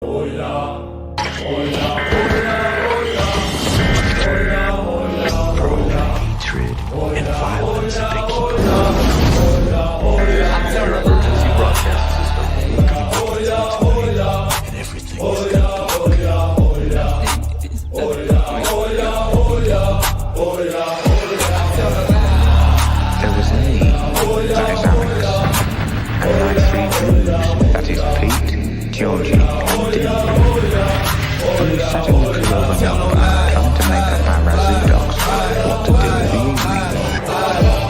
Hatred and violence that they keep Emergency broadcast system. and everything is gonna be okay. There was a need to examine us, and my three Jews, that is Pete, Georgie, and Dylan, who sat in the crew overnight, trying to make up our Razoo dogs what to do with the evening.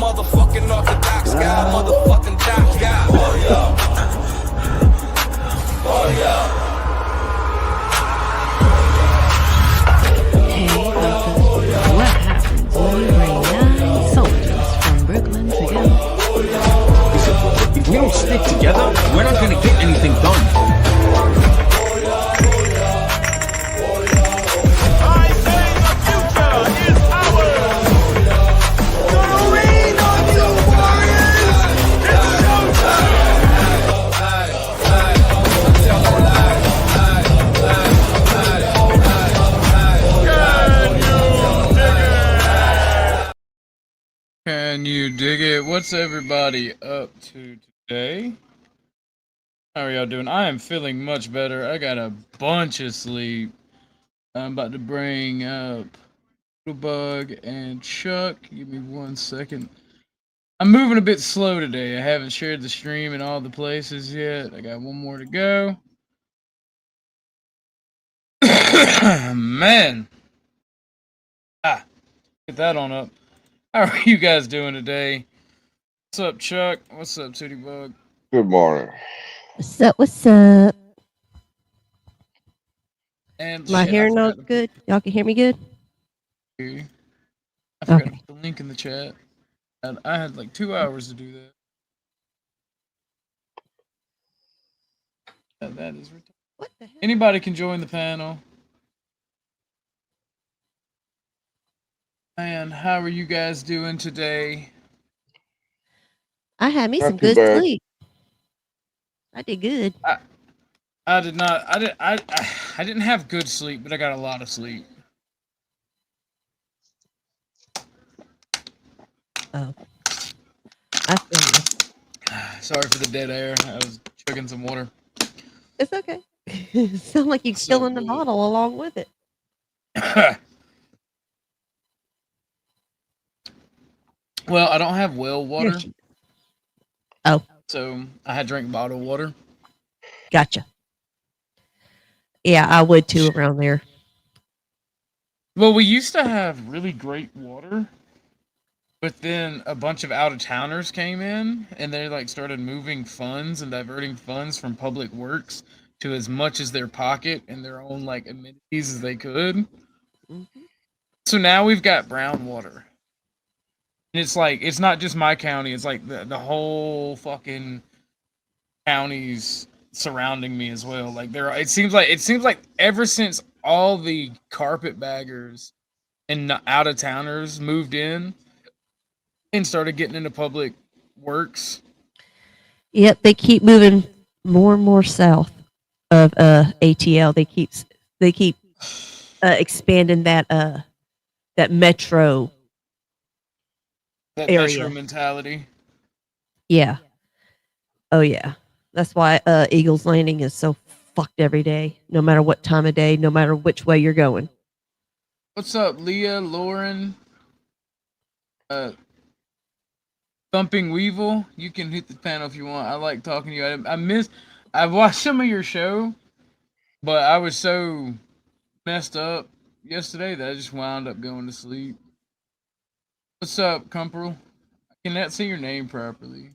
Motherfucking Orthodox guy, motherfucking doc guy. Oh yeah. Oh yeah. Hey, what happens when you bring 9 soldiers from Brooklyn together? Listen, if we don't stick together, we're not gonna get anything done. Can you dig it? What's everybody up to today? How are y'all doing? I am feeling much better. I got a bunch of sleep. I'm about to bring up Bug and Chuck. Give me 1 second. I'm moving a bit slow today. I haven't shared the stream in all the places yet. I got one more to go. Man. Get that on up. How are you guys doing today? What's up, Chuck? What's up, Tootie Bug? Good morning. What's up? What's up? And My shit, hair not good? Y'all can hear me good? I forgot to Okay. put the link in the chat. And I had like 2 hours to do that. That is ridiculous. What the hell? Anybody can join the panel. And how are you guys doing today? I had me Not some too good bad. sleep. I did good. I did not. I didn't have good sleep, but I got a lot of sleep. Oh. I feel you. Sorry for the dead air. I was chugging some water. It's okay. Sound like you So killing the good. bottle along with it. Well, I don't have well water. There she- Oh, So I had drank bottled water. gotcha. Yeah, I would too around there. Well, we used to have really great water, but then a bunch of out-of-towners came in, and they like started moving funds and diverting funds from public works to as much as their pocket and their own like amenities as they could. Mhm. So now we've got brown water. And it's like it's not just my county, it's like the whole fucking counties surrounding me as well. Like it seems like ever since all the carpetbaggers and out of towners moved in and started getting into public works. Yep, they keep moving more and more south of ATL. They keep expanding that metro That area. metro mentality. Yeah. Oh yeah. That's why Eagles Landing is so fucked every day, no matter what time of day, no matter which way you're going. What's up, Leah, Lauren, Thumping Weevil? You can hit the panel if you want. I like talking to you. I watched some of your show, but I was so messed up yesterday that I just wound up going to sleep. What's up, Cumperl? I cannot say your name properly.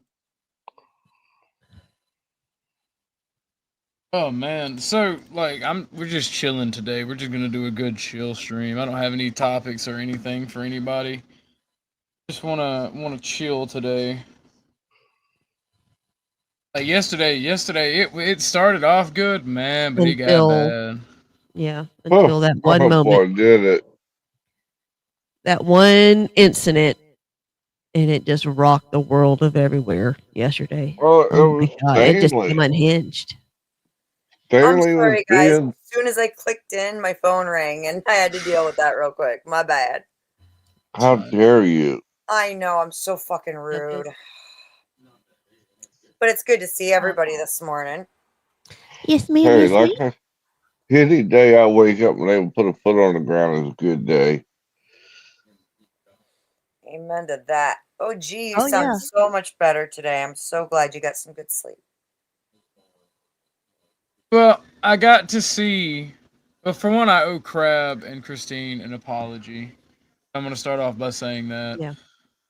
Oh man, so like we're just chilling today. We're just gonna do a good chill stream. I don't have any topics or anything for anybody. Just wanna chill today. Like yesterday, it started off good, man, but it got until bad. until that one moment, Boy, did it. that one incident, and it just rocked the world of everywhere yesterday. Well, it Oh my was god, it just became Stanley. unhinged. I'm Stanley was sorry, guys. being. As soon as I clicked in, my phone rang, and I had to deal with that real quick. My bad. How dare you? I know I'm so fucking rude, but it's good to see everybody this morning. Yes, ma'am. Hey, Yes, ma'am. like any day I wake up and able to put a foot on the ground is a good day. Amen to that. Oh, gee, you Oh sound yeah. so much better today. I'm so glad you got some good sleep. Well, I got to see. Well, for one, I owe Crab and Christine an apology. I'm gonna start off by saying that. Yeah.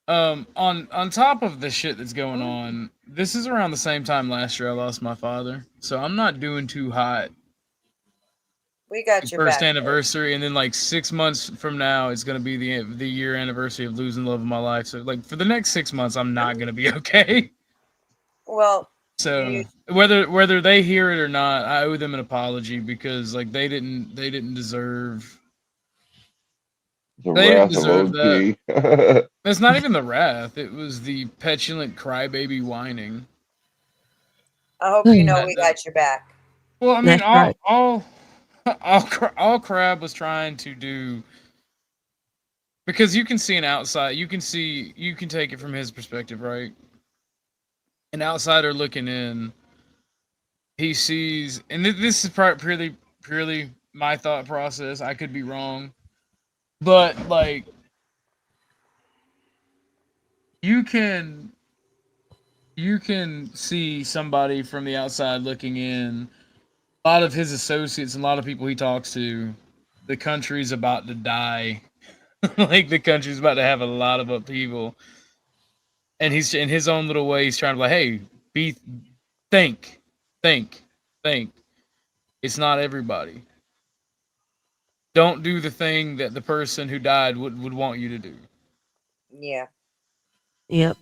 On top of the shit that's going on, this is around the same time last year I lost my father, so I'm not doing too hot. We got your First back. anniversary, and then like 6 months from now, it's gonna be the year anniversary of losing the love of my life. So like for the next 6 months, I'm not gonna be okay. Well, So you, whether they hear it or not, I owe them an apology because like they didn't deserve The they didn't wrath of deserve that. OG. It's not even the wrath; it was the petulant crybaby whining. I hope you know That, we that got your back. well, I mean, That's right. all Crab was trying to do, because you can see an outside, you can take it from his perspective, right? An outsider looking in, he sees, and this is purely my thought process. I could be wrong, but like you can you can see somebody from the outside looking in. A lot of his associates and a lot of people he talks to, the country's about to die. Like the country's about to have a lot of upheaval, and he's in his own little way. He's trying to like, hey, be think, think, think. It's not everybody. Don't do the thing that the person who died would want you to do. Yeah. Yep.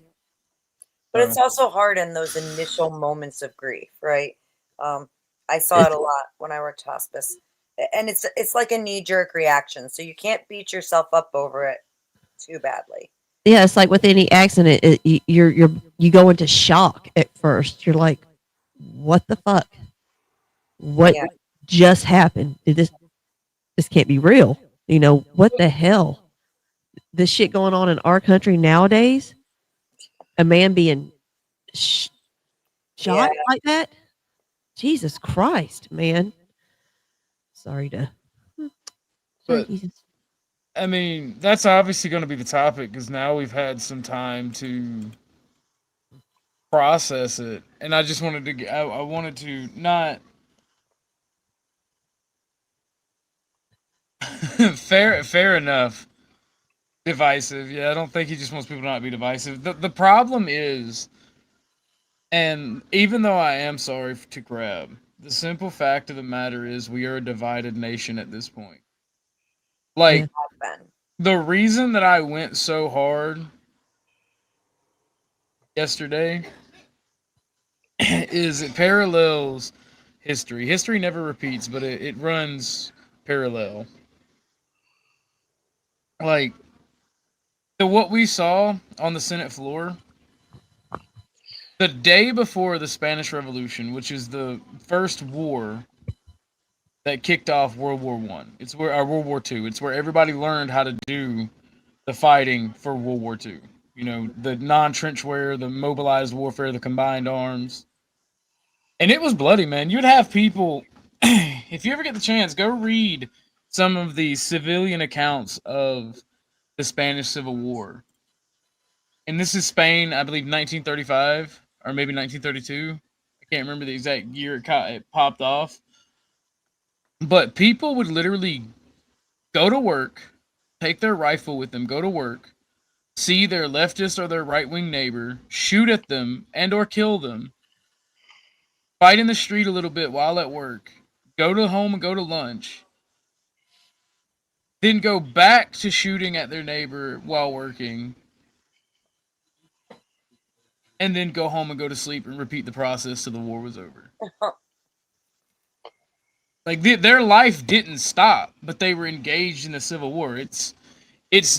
But So, it's also hard in those initial moments of grief, right? Um, I saw it It's a lot when I worked hospice, and it's like a knee jerk reaction. So you can't beat yourself up over it too badly. yeah. It's like with any accident, you go into shock at first. You're like, what the fuck? What Yeah, just happened? Did this can't be real? You know what the hell? This shit going on in our country nowadays. A man being sh- yeah. shot like that. Jesus Christ, man. Sorry to. Sorry, but Jesus. I mean, that's obviously going to be the topic because now we've had some time to process it, and I just wanted to. I wanted to not fair enough. Divisive, yeah. I don't think he just wants people to not be divisive. The problem is, and even though I am sorry to Crab, the simple fact of the matter is we are a divided nation at this point. Yeah. Like Ben. the reason that I went so hard yesterday is it parallels history. History never repeats, but it runs parallel. Like what we saw on the Senate floor the day before the Spanish Revolution, which is the first war that kicked off World War One. It's where World War Two. It's where everybody learned how to do the fighting for World War Two. You know, the non-trench wear, the mobilized warfare, the combined arms, and it was bloody, man. You'd have people. If you ever get the chance, go read some of the civilian accounts of the Spanish Civil War. And this is Spain, I believe, 1935 or maybe 1932. I can't remember the exact year it popped off. But people would literally go to work, take their rifle with them, go to work, see their leftist or their right wing neighbor, shoot at them and or kill them, fight in the street a little bit while at work, go to home and go to lunch, then go back to shooting at their neighbor while working, and then go home and go to sleep and repeat the process till the war was over. Like their life didn't stop, but they were engaged in a civil war. It's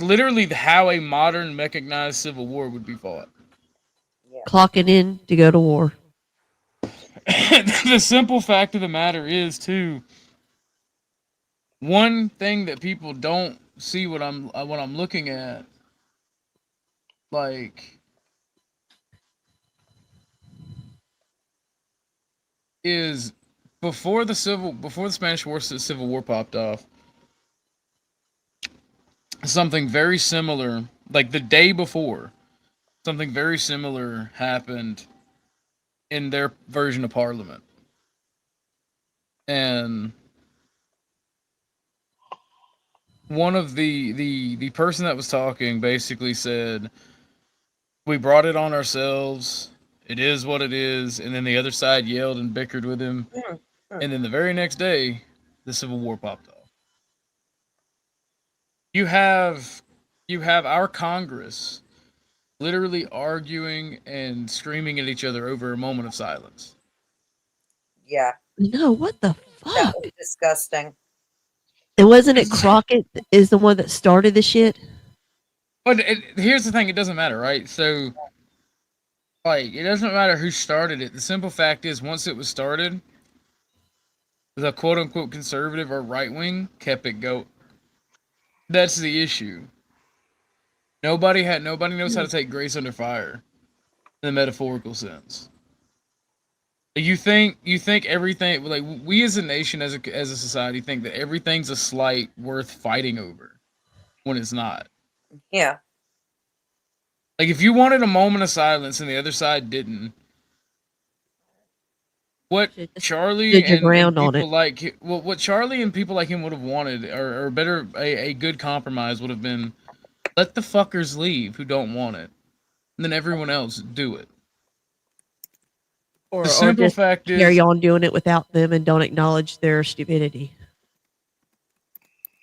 literally how a modern mechanized civil war would be fought. Clocking in to go to war. The simple fact of the matter is, too, one thing that people don't see what I'm looking at, like, is before the Spanish Civil War popped off, something very similar, like the day before, something very similar happened in their version of Parliament. And one of the person that was talking basically said, we brought it on ourselves. It is what it is. And then the other side yelled and bickered with him. And then the very next day, the Civil War popped off. You have our Congress literally arguing and screaming at each other over a moment of silence. Yeah. No, what the That fuck? was disgusting. And wasn't it Crockett is the one that started the shit? But here's the thing, it doesn't matter, right? So, like, it doesn't matter who started it. The simple fact is, once it was started, the quote-unquote conservative or right-wing kept it going. That's the issue. Nobody knows how to take grace under fire in the metaphorical sense. You think everything, like, we as a nation, as a society, think that everything's a slight worth fighting over when it's not. Yeah. Like, if you wanted a moment of silence and the other side didn't, what Charlie and people like, well, what Charlie and people like him would have wanted, or better, a good compromise would have been, let the fuckers leave who don't want it, and then everyone else do it. Or The simple just fact is, carry on doing it without them and don't acknowledge their stupidity.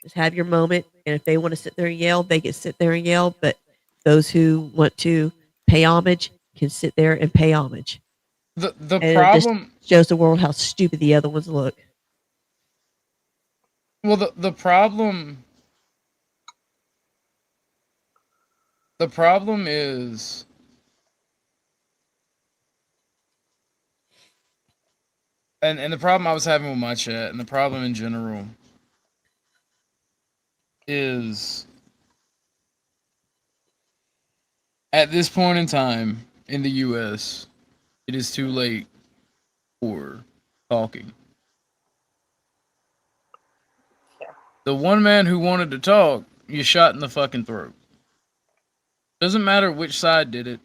Just have your moment, and if they want to sit there and yell, they can sit there and yell, but those who want to pay homage can sit there and pay homage. the And problem it just shows the world how stupid the other ones look. well the problem is and the problem I was having with my chat and the problem in general is at this point in time in the US, it is too late for talking. The one man who wanted to talk, you shot in the fucking throat. Doesn't matter which side did it.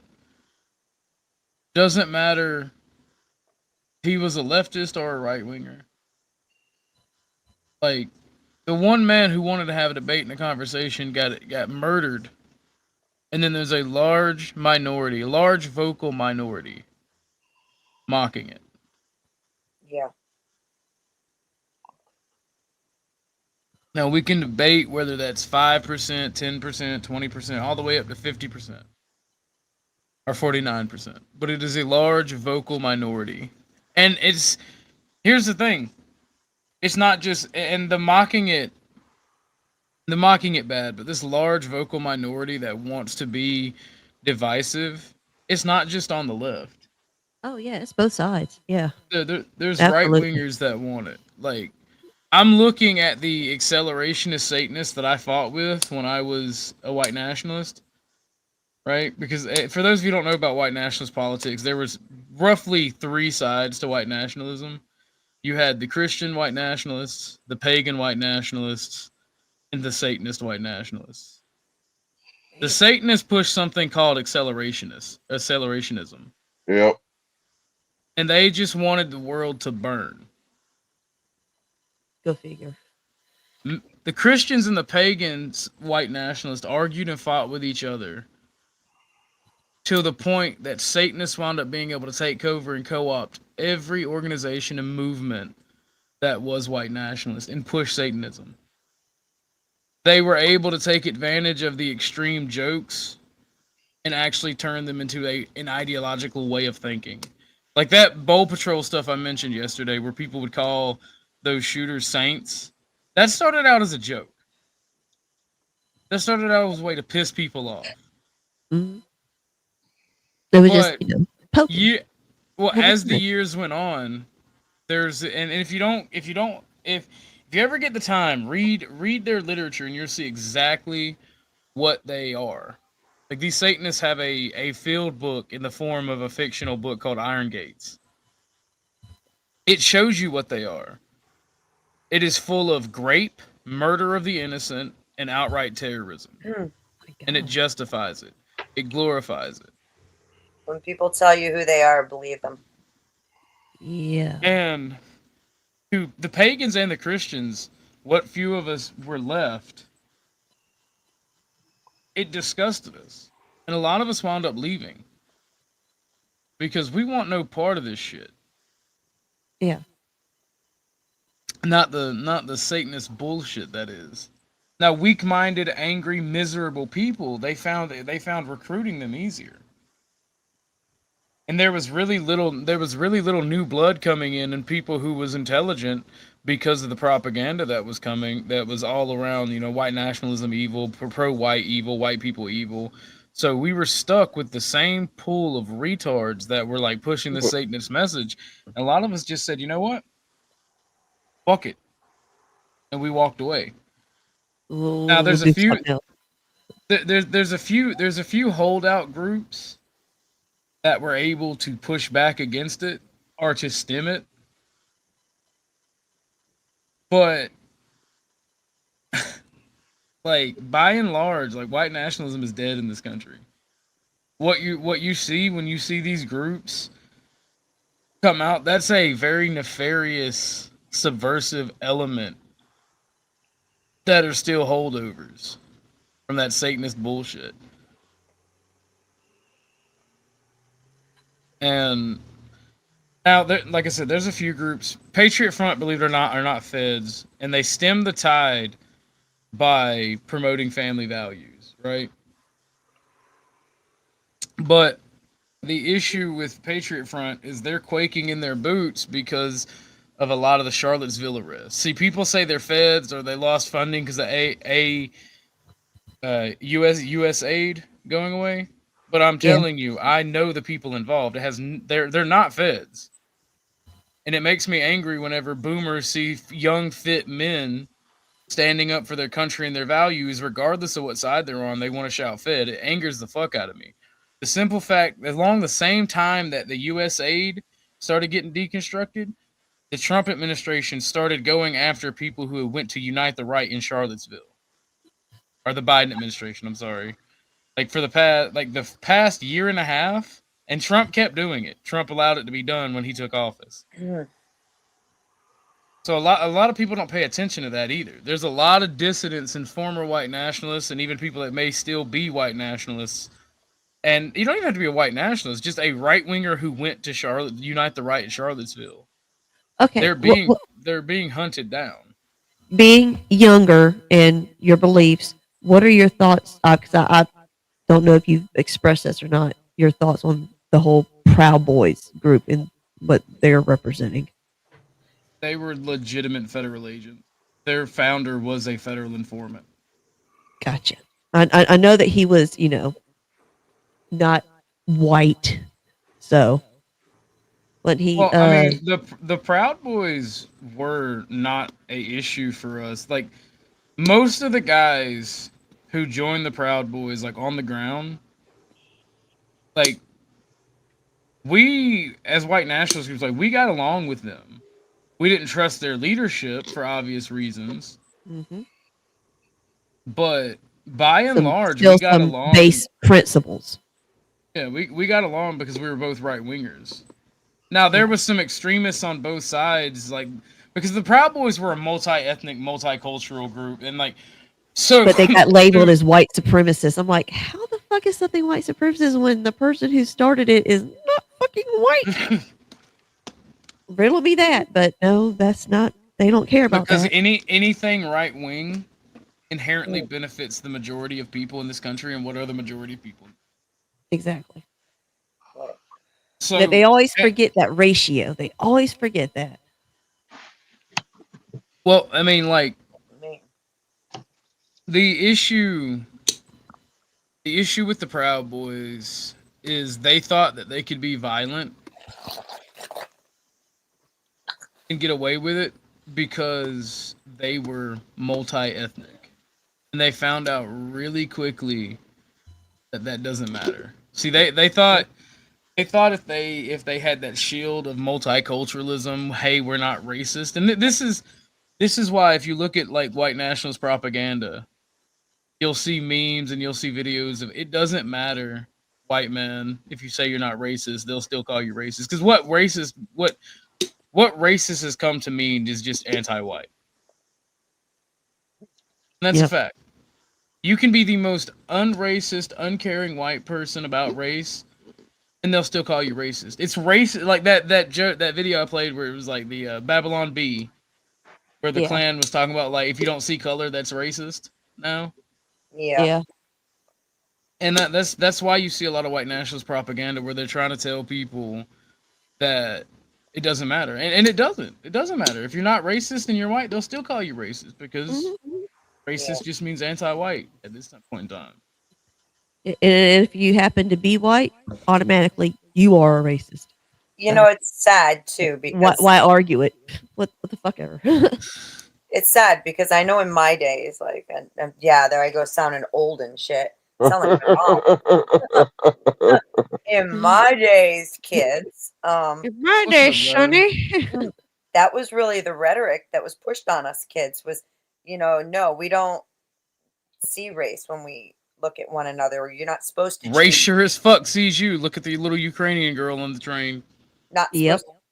Doesn't matter if he was a leftist or a right winger. Like, the one man who wanted to have a debate and a conversation got murdered. And then there's a large vocal minority mocking it. Yeah. Now, we can debate whether that's 5%, 10%, 20%, all the way up to 50%. Or 49%. But it is a large vocal minority. And here's the thing. It's not just, and the mocking it bad, but this large vocal minority that wants to be divisive, it's not just on the left. Oh yeah, it's both sides. Yeah. There's Absolutely. right-wingers that want it. Like, I'm looking at the accelerationist Satanists that I fought with when I was a white nationalist, right? Because for those of you who don't know about white nationalist politics, there was roughly 3 sides to white nationalism. You had the Christian white nationalists, the pagan white nationalists, and the Satanist white nationalists. The Satanists pushed something called accelerationism. Yep. And they just wanted the world to burn. Go figure. The Christians and the pagans, white nationalists, argued and fought with each other to the point that Satanists wound up being able to take over and co-opt every organization and movement that was white nationalist and push Satanism. They were able to take advantage of the extreme jokes and actually turn them into an ideological way of thinking. Like that Bowl Patrol stuff I mentioned yesterday, where people would call those shooters saints. That started out as a joke. That started out as a way to piss people off. Mhm. It was just, But poking. well, Little as the bit. years went on, and if you ever get the time, read their literature and you'll see exactly what they are. Like these Satanists have a field book in the form of a fictional book called Iron Gates. It shows you what they are. It is full of grape, murder of the innocent, and outright terrorism. Hmm. And it justifies it. It glorifies it. When people tell you who they are, believe them. Yeah. And to the pagans and the Christians, what few of us were left, it disgusted us. And a lot of us wound up leaving. Because we want no part of this shit. Yeah. Not the Satanist bullshit that is. Now, weak-minded, angry, miserable people, they found recruiting them easier. And there was really little new blood coming in, and people who was intelligent because of the propaganda that was coming, that was all around, white nationalism evil, pro-white evil, white people evil. So we were stuck with the same pool of retards that were like pushing the Satanist message. And a lot of us just said, you know what? Fuck it. And we walked away. Now there's a Do few something else. there's a few holdout groups that were able to push back against it or to stem it. But like by and large, like white nationalism is dead in this country. What you see when you see these groups come out, that's a very nefarious, subversive element that are still holdovers from that Satanist bullshit. And now, like I said, there's a few groups. Patriot Front, believe it or not, are not feds, and they stem the tide by promoting family values, right? But the issue with Patriot Front is they're quaking in their boots because of a lot of the Charlottesville arrests. See, people say they're feds or they lost funding because of U.S. aid going away. But I'm telling you, I know the people involved. They're not feds, and it makes me angry whenever boomers see young, fit men standing up for their country and their values, regardless of what side they're on. They want to shout "Fed." It angers the fuck out of me. The simple fact, along the same time that the U.S. aid started getting deconstructed, the Trump administration started going after people who went to unite the right in Charlottesville, or the Biden administration. I'm sorry. Like for the past year and a half, and Trump kept doing it. Trump allowed it to be done when he took office. So a lot of people don't pay attention to that either. There's a lot of dissidents and former white nationalists, and even people that may still be white nationalists. And you don't even have to be a white nationalist, just a right winger who went to unite the right in Charlottesville. Okay. They're being hunted down. Being younger and your beliefs, what are your thoughts? Because I don't know if you've expressed this or not. Your thoughts on the whole Proud Boys group and what they're representing. They were legitimate federal agents. Their founder was a federal informant. Gotcha. I know that he was, not white. So when he, Well, I mean, the Proud Boys were not a issue for us. Like most of the guys who joined the Proud Boys, like on the ground, like we as white nationalist groups, like we got along with them. We didn't trust their leadership for obvious reasons, but by and large, we got along. Base principles. Yeah, we got along because we were both right wingers. Now there was some extremists on both sides, like because the Proud Boys were a multi-ethnic, multicultural group, and like so. But they got labeled as white supremacists. I'm like, how the fuck is something white supremacist when the person who started it is not fucking white? Riddle me that, but no, that's not. They don't care about because that. anything right wing inherently benefits the majority of people in this country, and what are the majority of people? Exactly. So They always forget that ratio. They always forget that. well, I mean, like Man. the issue with the Proud Boys is they thought that they could be violent and get away with it because they were multi-ethnic, and they found out really quickly that that doesn't matter. See, they thought if they had that shield of multiculturalism, hey, we're not racist, and this is why if you look at like white nationalist propaganda, you'll see memes and you'll see videos of it doesn't matter, white men, if you say you're not racist, they'll still call you racist. Because what racist has come to mean is just anti-white. And that's a Yep. fact. You can be the most unracist, uncaring white person about race, and they'll still call you racist. It's racist, like that video I played where it was like the Babylon Bee, where the Yeah. Klan was talking about like if you don't see color, that's racist now. Yeah. Yeah. And that's why you see a lot of white nationalist propaganda where they're trying to tell people that it doesn't matter, and it doesn't. It doesn't matter if you're not racist and you're white; they'll still call you racist because racist just means anti-white at this point in time. And if you happen to be white, automatically you are a racist. You know, it's sad too because Why argue it? What the fuck ever? it's sad because I know in my days, like, and yeah, there I go sounding old and shit. Sound like my mom. In my days, kids, My What's day, up, Sonny. that was really the rhetoric that was pushed on us kids was, you know, no, we don't see race when we look at one another, or you're not supposed to Race treat, sure as fuck sees you. Look at the little Ukrainian girl on the train. not Yep. supposed to.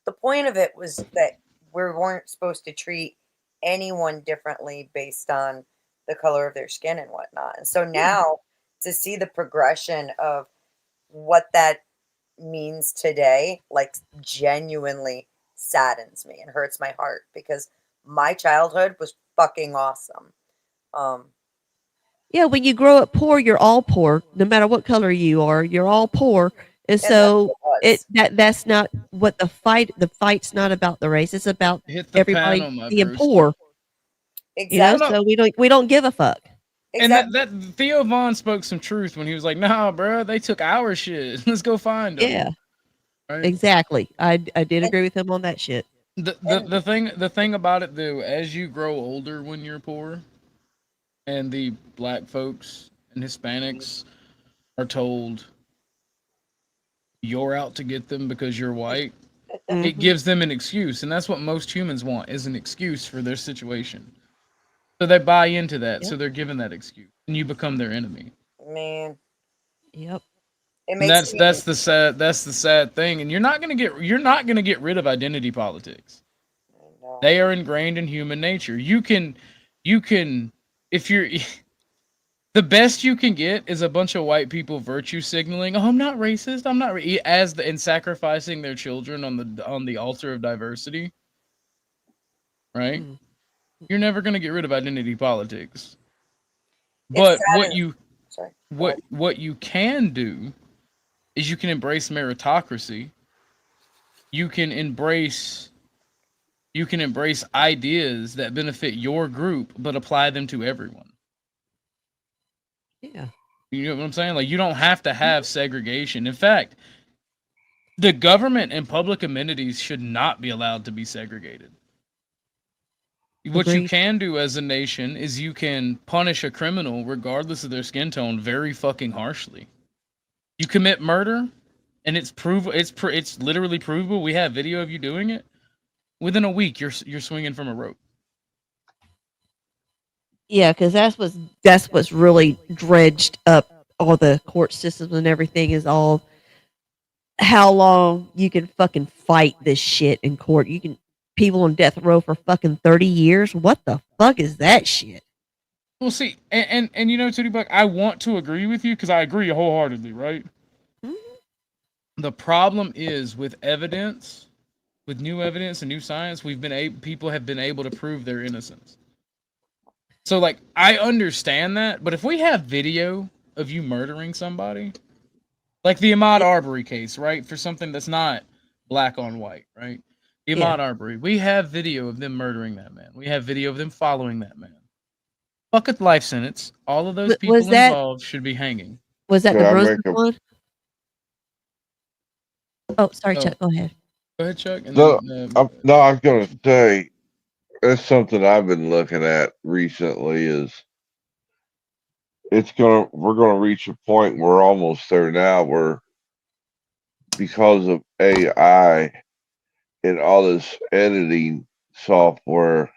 The point of it was that we weren't supposed to treat anyone differently based on the color of their skin and whatnot. And so now to see the progression of what that means today, like, genuinely saddens me and hurts my heart because my childhood was fucking awesome. Yeah, when you grow up poor, you're all poor. No matter what color you are, you're all poor. And And that's so what it was. that's not what the fight's not about the race. It's about Hit the everybody panel, my being broski. poor. You know, Exactly. so we don't give a fuck. And Exactly. that Theo Vaughn spoke some truth when he was like, "Nah, bro, they took our shit. Let's go find them." Yeah, Right. exactly. I did agree with him on that shit. The thing about it though, as you grow older when you're poor, and the black folks and Hispanics are told you're out to get them because you're white, it Mhm. gives them an excuse, and that's what most humans want is an excuse for their situation. So they buy into that, so Yep. they're given that excuse, and you become their enemy. Man, Yep. it And makes me that's the sad thing, and you're not gonna get rid of identity politics. no. They are ingrained in human nature. You can if you're the best you can get is a bunch of white people virtue signaling. Oh, I'm not racist. I'm not and sacrificing their children on the altar of diversity. Right? Mm. You're never gonna get rid of identity politics. It's But sad. Sorry. Go ahead. what you can do is you can embrace meritocracy. You can embrace ideas that benefit your group but apply them to everyone. Yeah. You know what I'm saying? Like you don't have to have segregation. In fact, the government and public amenities should not be allowed to be segregated. What you Agreed. can do as a nation is you can punish a criminal regardless of their skin tone very fucking harshly. You commit murder, and it's literally provable. We have video of you doing it. Within a week, you're swinging from a rope. Yeah, because that's what's really dredged up all the court systems and everything is all how long you can fucking fight this shit in court. You can people on death row for fucking 30 years. What the fuck is that shit? Well, see, and you know, Tootie Buck, I want to agree with you because I agree wholeheartedly, right? Mhm. The problem is with evidence, with new evidence and new science, people have been able to prove their innocence. So, like, I understand that, but if we have video of you murdering somebody, Like the Ahmaud Arbery case, right? For something that's not black on white, right? The Yeah. Ahmaud Arbery. We have video of them murdering that man. We have video of them following that man. Fuck a life sentence. All of those Was people that involved should be hanging. the Can I Brooklyn make a one? Oh, sorry, Oh, Chuck. Go ahead. go ahead, Chuck. And no? then No, I was gonna say that's something I've been looking at recently. Is we're gonna reach a point, we're almost there now, where because of AI and all this editing software,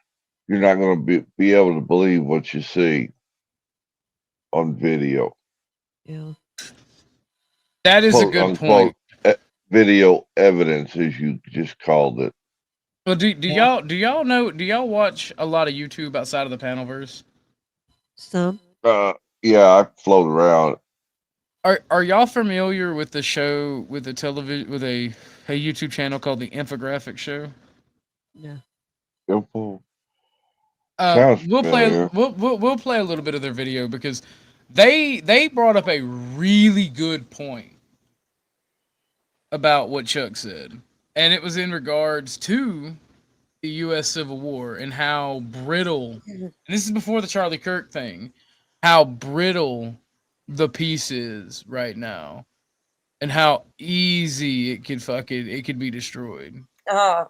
you're not going to be able to believe what you see on video, Yeah. that is a quote good point. unquote, video evidence, as you just called it. Well, do Yeah. y'all know? Do y'all watch a lot of YouTube outside of the Panelverse? Some. Yeah, I float around. Are y'all familiar with the show with the television with a YouTube channel called the Infographic Show? No. Sounds We'll play familiar. we'll play a little bit of their video because they brought up a really good point about what Chuck said, and it was in regards to the U.S. Civil War and how brittle. And this is before the Charlie Kirk thing. How brittle the piece is right now, and how easy it could be destroyed. I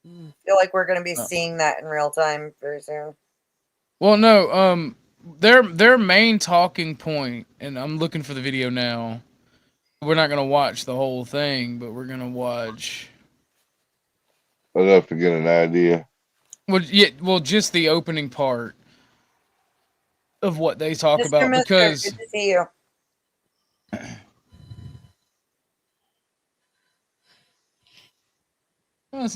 Mm. feel like we're going to be Oh. seeing that in real time very soon. Well, no, their main talking point, and I'm looking for the video now. We're not gonna watch the whole thing, but we're gonna watch. Enough to get an idea. Well, just the opening part of what they talk Mr. about Mister, because good to see you. well,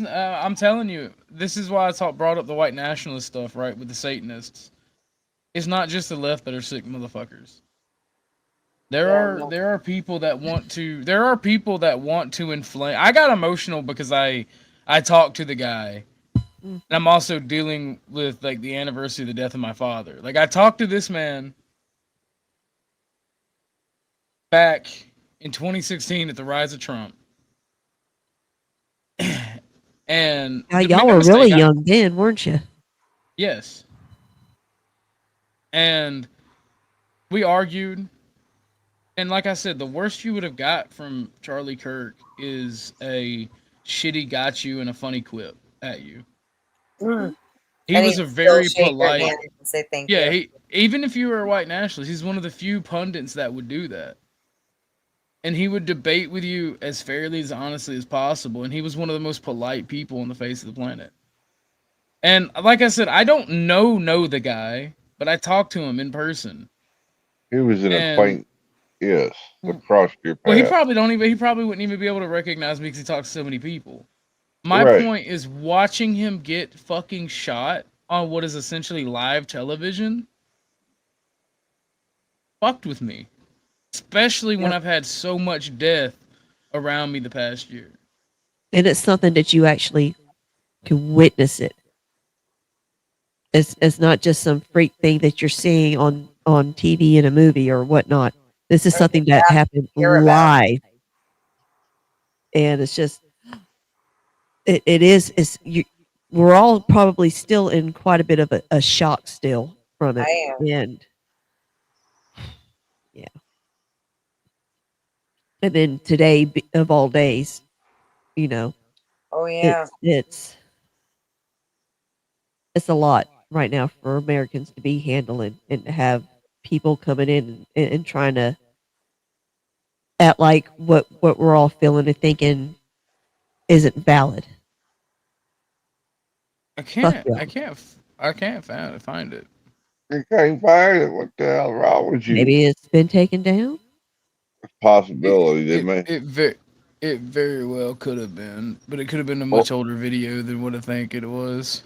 I'm telling you, this is why I brought up the white nationalist stuff, right, with the Satanists. It's not just the left that are sick motherfuckers. There are people that want to inflame. I got emotional because I talked to the guy, and I'm also dealing with like the anniversary of the death of my father. Like I talked to this man back in 2016 at the rise of Trump, and Now, make y'all no were really mistake, young then, weren't you? yes, and we argued. And like I said, the worst you would have got from Charlie Kirk is a shitty got you and a funny quip at you. Mm. He And was he'd a still very shake your polite. hand and say thank Yeah, you. even if you were a white nationalist, he's one of the few pundits that would do that. And he would debate with you as fairly as honestly as possible. And he was one of the most polite people on the face of the planet. And like I said, I don't know the guy, but I talked to him in person. He was an And acquaintance, yes, across your well, he path. probably wouldn't even be able to recognize me because he talks to so many people. My Right. point is watching him get fucking shot on what is essentially live television fucked with me. Especially when Yep. I've had so much death around me the past year. And it's something that you actually can witness it. It's not just some freak thing that you're seeing on TV in a movie or whatnot. This is Or something just that have to happened hear about. live, and it's just it is it's you. We're all probably still in quite a bit of a shock still from it, I am. and yeah. And then today of all days, you know, Oh yeah. it's a lot right now for Americans to be handling and to have people coming in and trying to act like what we're all feeling and thinking isn't valid. I Fuck can't yeah. I can't find it. You can't find it. What the hell wrong with you? Maybe it's been taken down. Possibility, they may. It very well could have been, but it could have been a Well, much older video than what I think it was.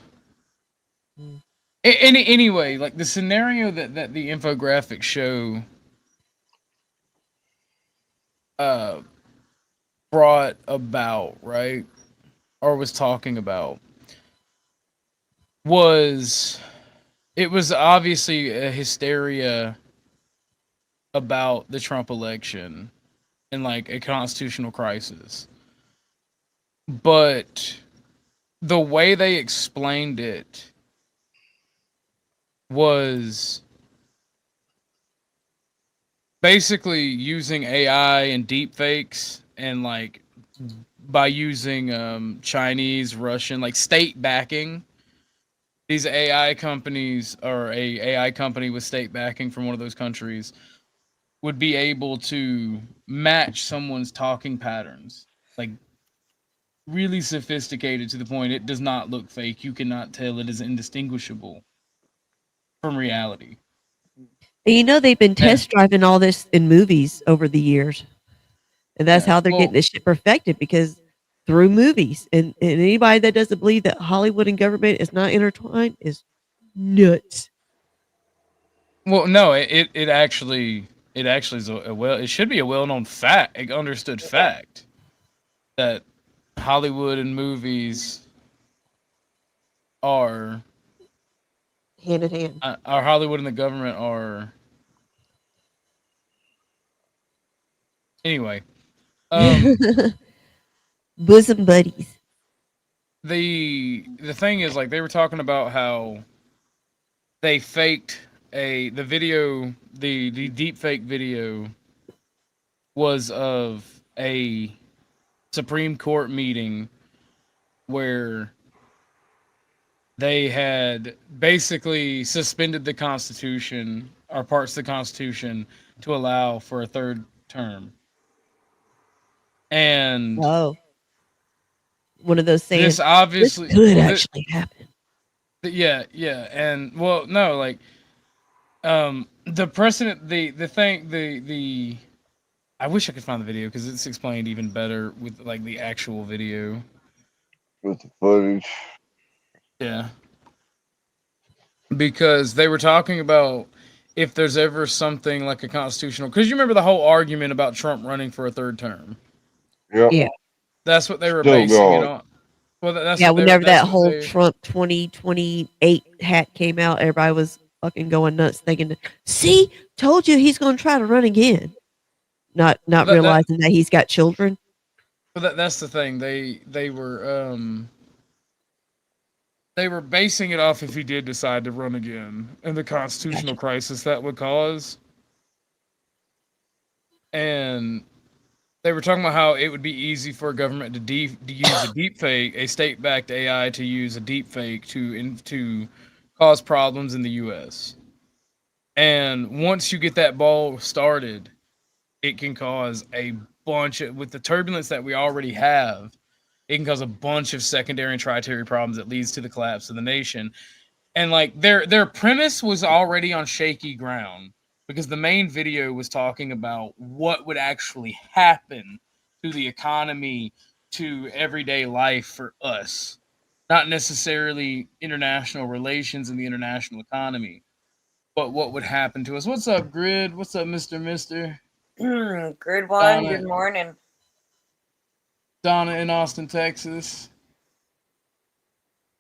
Mm. Anyway, like the scenario that the infographic show brought about, right? Or was talking about was obviously a hysteria about the Trump election and like a constitutional crisis. But the way they explained it was basically using AI and deep fakes and like by using Chinese, Russian, like state backing. These AI companies or a AI company with state backing from one of those countries would be able to match someone's talking patterns. Like really sophisticated to the point it does not look fake. You cannot tell, it is indistinguishable from reality. And you know they've been Yeah. test driving all this in movies over the years, and that's Yeah. how they're Well, getting this shit perfected because through movies. And anybody that doesn't believe that Hollywood and government is not intertwined is nuts. well, no, it actually is it should be a well known fact, understood fact that Hollywood and movies are Hand in hand. our Hollywood and the government are anyway. Um, Bosom buddies. the thing is, like, they were talking about how they faked the video, the deep fake video was of a Supreme Court meeting where they had basically suspended the Constitution or parts of the Constitution to allow for a third term. And Oh, one of those saying this this obviously, could actually happen. yeah, and well, no, like, the precedent, the thing, the I wish I could find the video because it's explained even better with like the actual video. with the footage. Yeah, because they were talking about if there's ever something like a constitutional, because you remember the whole argument about Trump running for a third term. Yep. Yeah. That's what they were Still basing it going. on. Well, that's Yeah, what whenever that's that what whole they, Trump 2028 hat came out, everybody was fucking going nuts thinking, see, told you he's going to try to run again. Not that, realizing that he's got children. that's the thing. They were basing it off if he did decide to run again and the constitutional crisis that would cause. And they were talking about how it would be easy for a government to use a deep fake, a state-backed AI to use a deep fake to cause problems in the U.S. And once you get that ball started, it can cause a bunch of, with the turbulence that we already have, it can cause a bunch of secondary and tertiary problems that leads to the collapse of the nation. And like their premise was already on shaky ground because the main video was talking about what would actually happen to the economy, to everyday life for us, not necessarily international relations and the international economy, but what would happen to us. What's up, Grid? What's up, Mister? Grid one, Donna. good morning. Donna in Austin, Texas.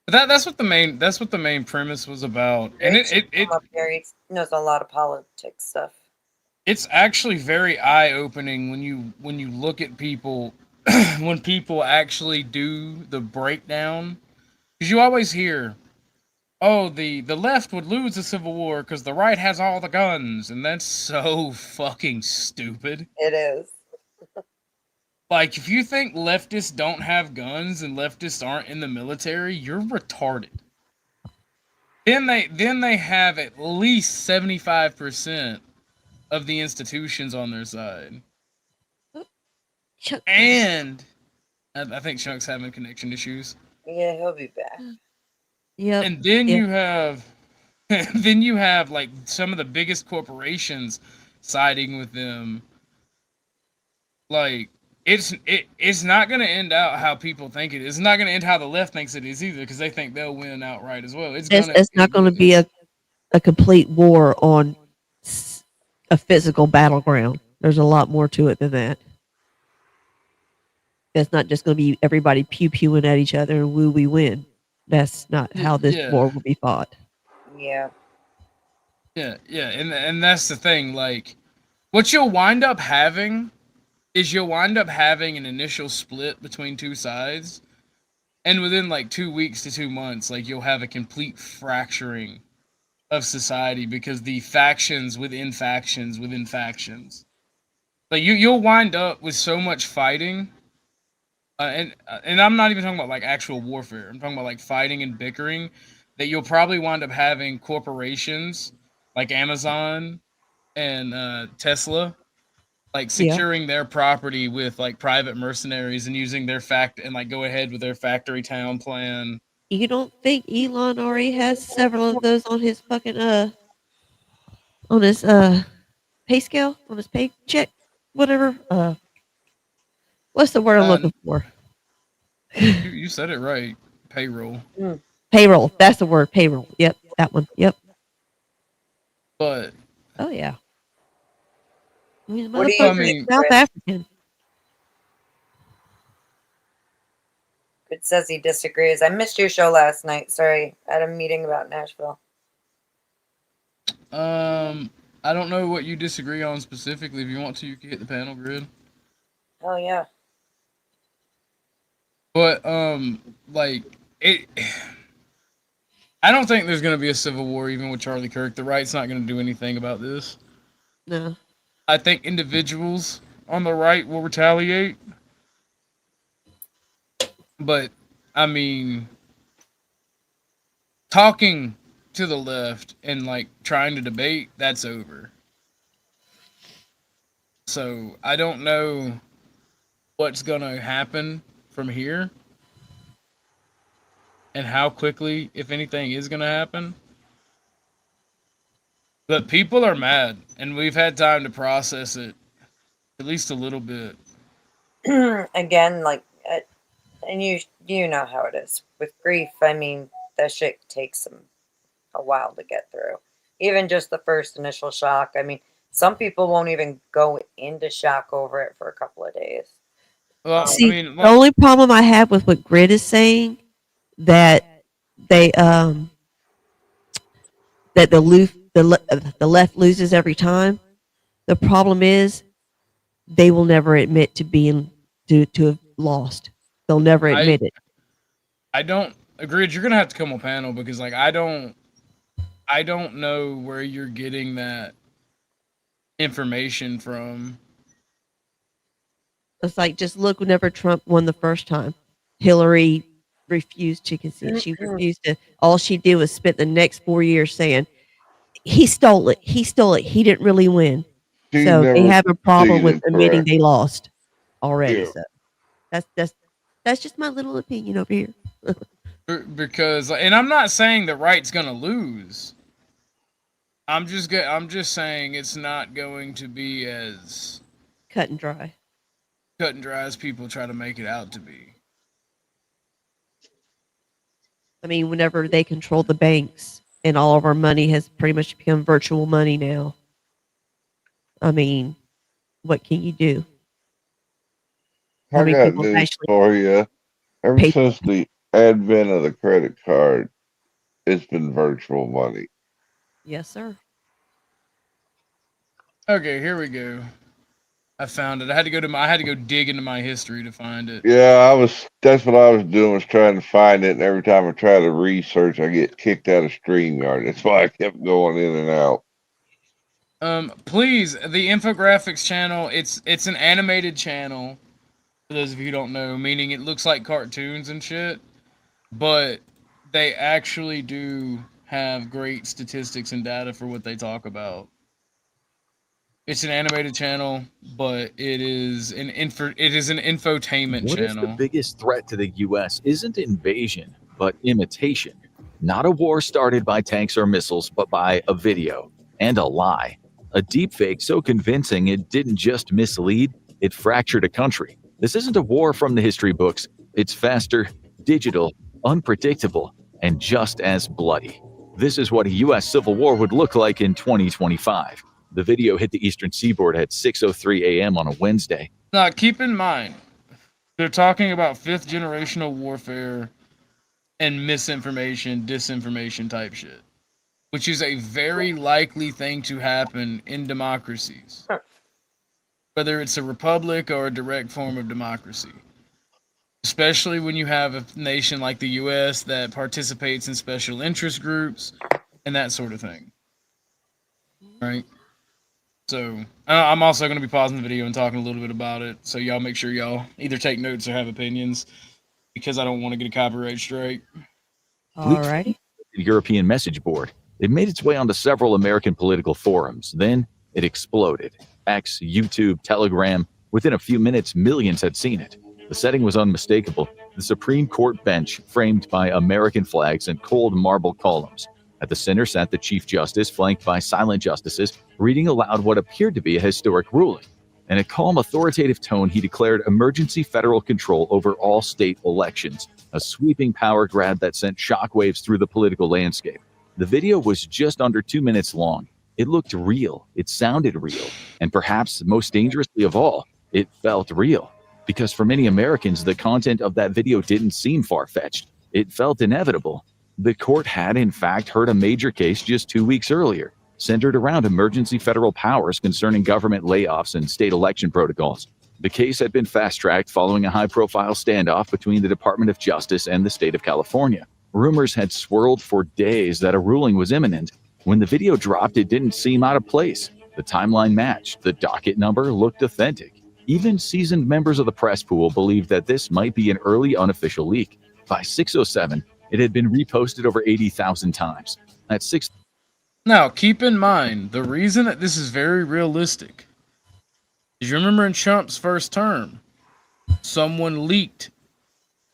But that's what the main premise was about, and Grid should come up here. He knows a lot of politics stuff. it's actually very eye opening when you look at people when people actually do the breakdown, because you always hear, oh, the left would lose the Civil War because the right has all the guns, and that's so fucking stupid. It is. Like, if you think leftists don't have guns and leftists aren't in the military, you're retarded. Then they have at least 75% of the institutions on their side. And I think Chunk's having connection issues. Yeah, he'll be back. Yep. And then Yep. you have like some of the biggest corporations siding with them. Like, it's not going to end out how people think it is. It's not going to end how the left thinks it is either, because they think they'll win outright as well. It's not going to be a complete war on a physical battleground. There's a lot more to it than that. It's not just going to be everybody pew-pewing at each other and woo, we win. That's not how this war will be fought. Yeah. Yeah, and that's the thing. Like, what you'll wind up having is you'll wind up having an initial split between two sides, and within like 2 weeks to 2 months, like you'll have a complete fracturing of society because the factions within factions within factions. Like you'll wind up with so much fighting, and I'm not even talking about like actual warfare. I'm talking about like fighting and bickering that you'll probably wind up having corporations like Amazon and Tesla like Yeah. securing their property with like private mercenaries and using their fact and like go ahead with their factory town plan. You don't think Elon already has several of those on his fucking on his pay scale, on his paycheck, whatever. What's the word I'm Uh, looking for? you said it right. Payroll. Payroll. That's the word. Payroll. Yep, that one. Yep. But Oh yeah. I mean, What do you I motherfucker is mean, South Chris? African. It says he disagrees. I missed your show last night. Sorry. I had a meeting about Nashville. I don't know what you disagree on specifically. If you want to, you can hit the panel grid. Oh, yeah. But like it. I don't think there's going to be a civil war even with Charlie Kirk. The right's not going to do anything about this. No. I think individuals on the right will retaliate. But I mean, talking to the left and like trying to debate, that's over. So I don't know what's gonna happen from here and how quickly, if anything, is gonna happen. But people are mad, and we've had time to process it at least a little bit. Again, like, and you know how it is with grief. I mean, that shit takes a while to get through. Even just the first initial shock. I mean, some people won't even go into shock over it for a couple of days. Well, I See, mean, the only problem I have with what Grid is saying that they that the left loses every time. The problem is they will never admit to being to have lost. They'll never admit it. I don't agree. You're gonna have to come on panel because like I don't know where you're getting that information from. It's like just look whenever Trump won the first time. Hillary refused to concede. She refused to. All she did was spend the next 4 years saying he stole it. He stole it. He didn't really win. She So they never have a problem with conceded, admitting correct. they lost already. Yeah. So that's just my little opinion over here. Because and I'm not saying the right's gonna lose. I'm just saying it's not going to be as Cut and dry. cut and dry as people try to make it out to be. I mean, whenever they control the banks and all of our money has pretty much become virtual money now. I mean, what can you do? How I many got people news actually for you. Ever pay? since the advent of the credit card, it's been virtual money. Yes, sir. Okay, here we go. I found it. I had to go dig into my history to find it. Yeah, that's what I was doing, was trying to find it, and every time I try to research, I get kicked out of StreamYard. That's why I kept going in and out. Please, the infographics channel, it's an animated channel, for those of you who don't know, meaning it looks like cartoons and shit, but they actually do have great statistics and data for what they talk about. It's an animated channel, but it is an infotainment What if the channel. biggest threat to the U.S. isn't invasion, but imitation? Not a war started by tanks or missiles, but by a video and a lie. A deepfake so convincing it didn't just mislead, it fractured a country. This isn't a war from the history books. It's faster, digital, unpredictable, and just as bloody. This is what a U.S. civil war would look like in 2025. The video hit the eastern seaboard at 6:03 a.m. on a Wednesday. Now, keep in mind, they're talking about fifth generational warfare and misinformation, disinformation type shit, which is a very likely thing to happen in democracies. whether it's a republic or a direct form of democracy. Especially when you have a nation like the US that participates in special interest groups and that sort of thing. Right? So, I'm also going to be pausing the video and talking a little bit about it. So, y'all make sure y'all either take notes or have opinions because I don't want to get a copyright strike. Alrighty. The European message board. It made its way onto several American political forums. Then it exploded. X, YouTube, Telegram. Within a few minutes, millions had seen it. The setting was unmistakable. The Supreme Court bench, framed by American flags and cold marble columns. At the center sat the Chief Justice, flanked by silent justices, reading aloud what appeared to be a historic ruling. In a calm, authoritative tone, he declared emergency federal control over all state elections, a sweeping power grab that sent shockwaves through the political landscape. The video was just under 2 minutes long. It looked real, it sounded real, and perhaps most dangerously of all, it felt real. Because for many Americans, the content of that video didn't seem far-fetched. It felt inevitable. The court had, in fact, heard a major case just 2 weeks earlier, centered around emergency federal powers concerning government layoffs and state election protocols. The case had been fast-tracked following a high-profile standoff between the Department of Justice and the state of California. Rumors had swirled for days that a ruling was imminent. When the video dropped, it didn't seem out of place. The timeline matched. The docket number looked authentic. Even seasoned members of the press pool believed that this might be an early unofficial leak. By 6:07, it had been reposted over 80,000 times. At 6. Now, keep in mind, the reason that this is very realistic is you remember in Trump's first term, someone leaked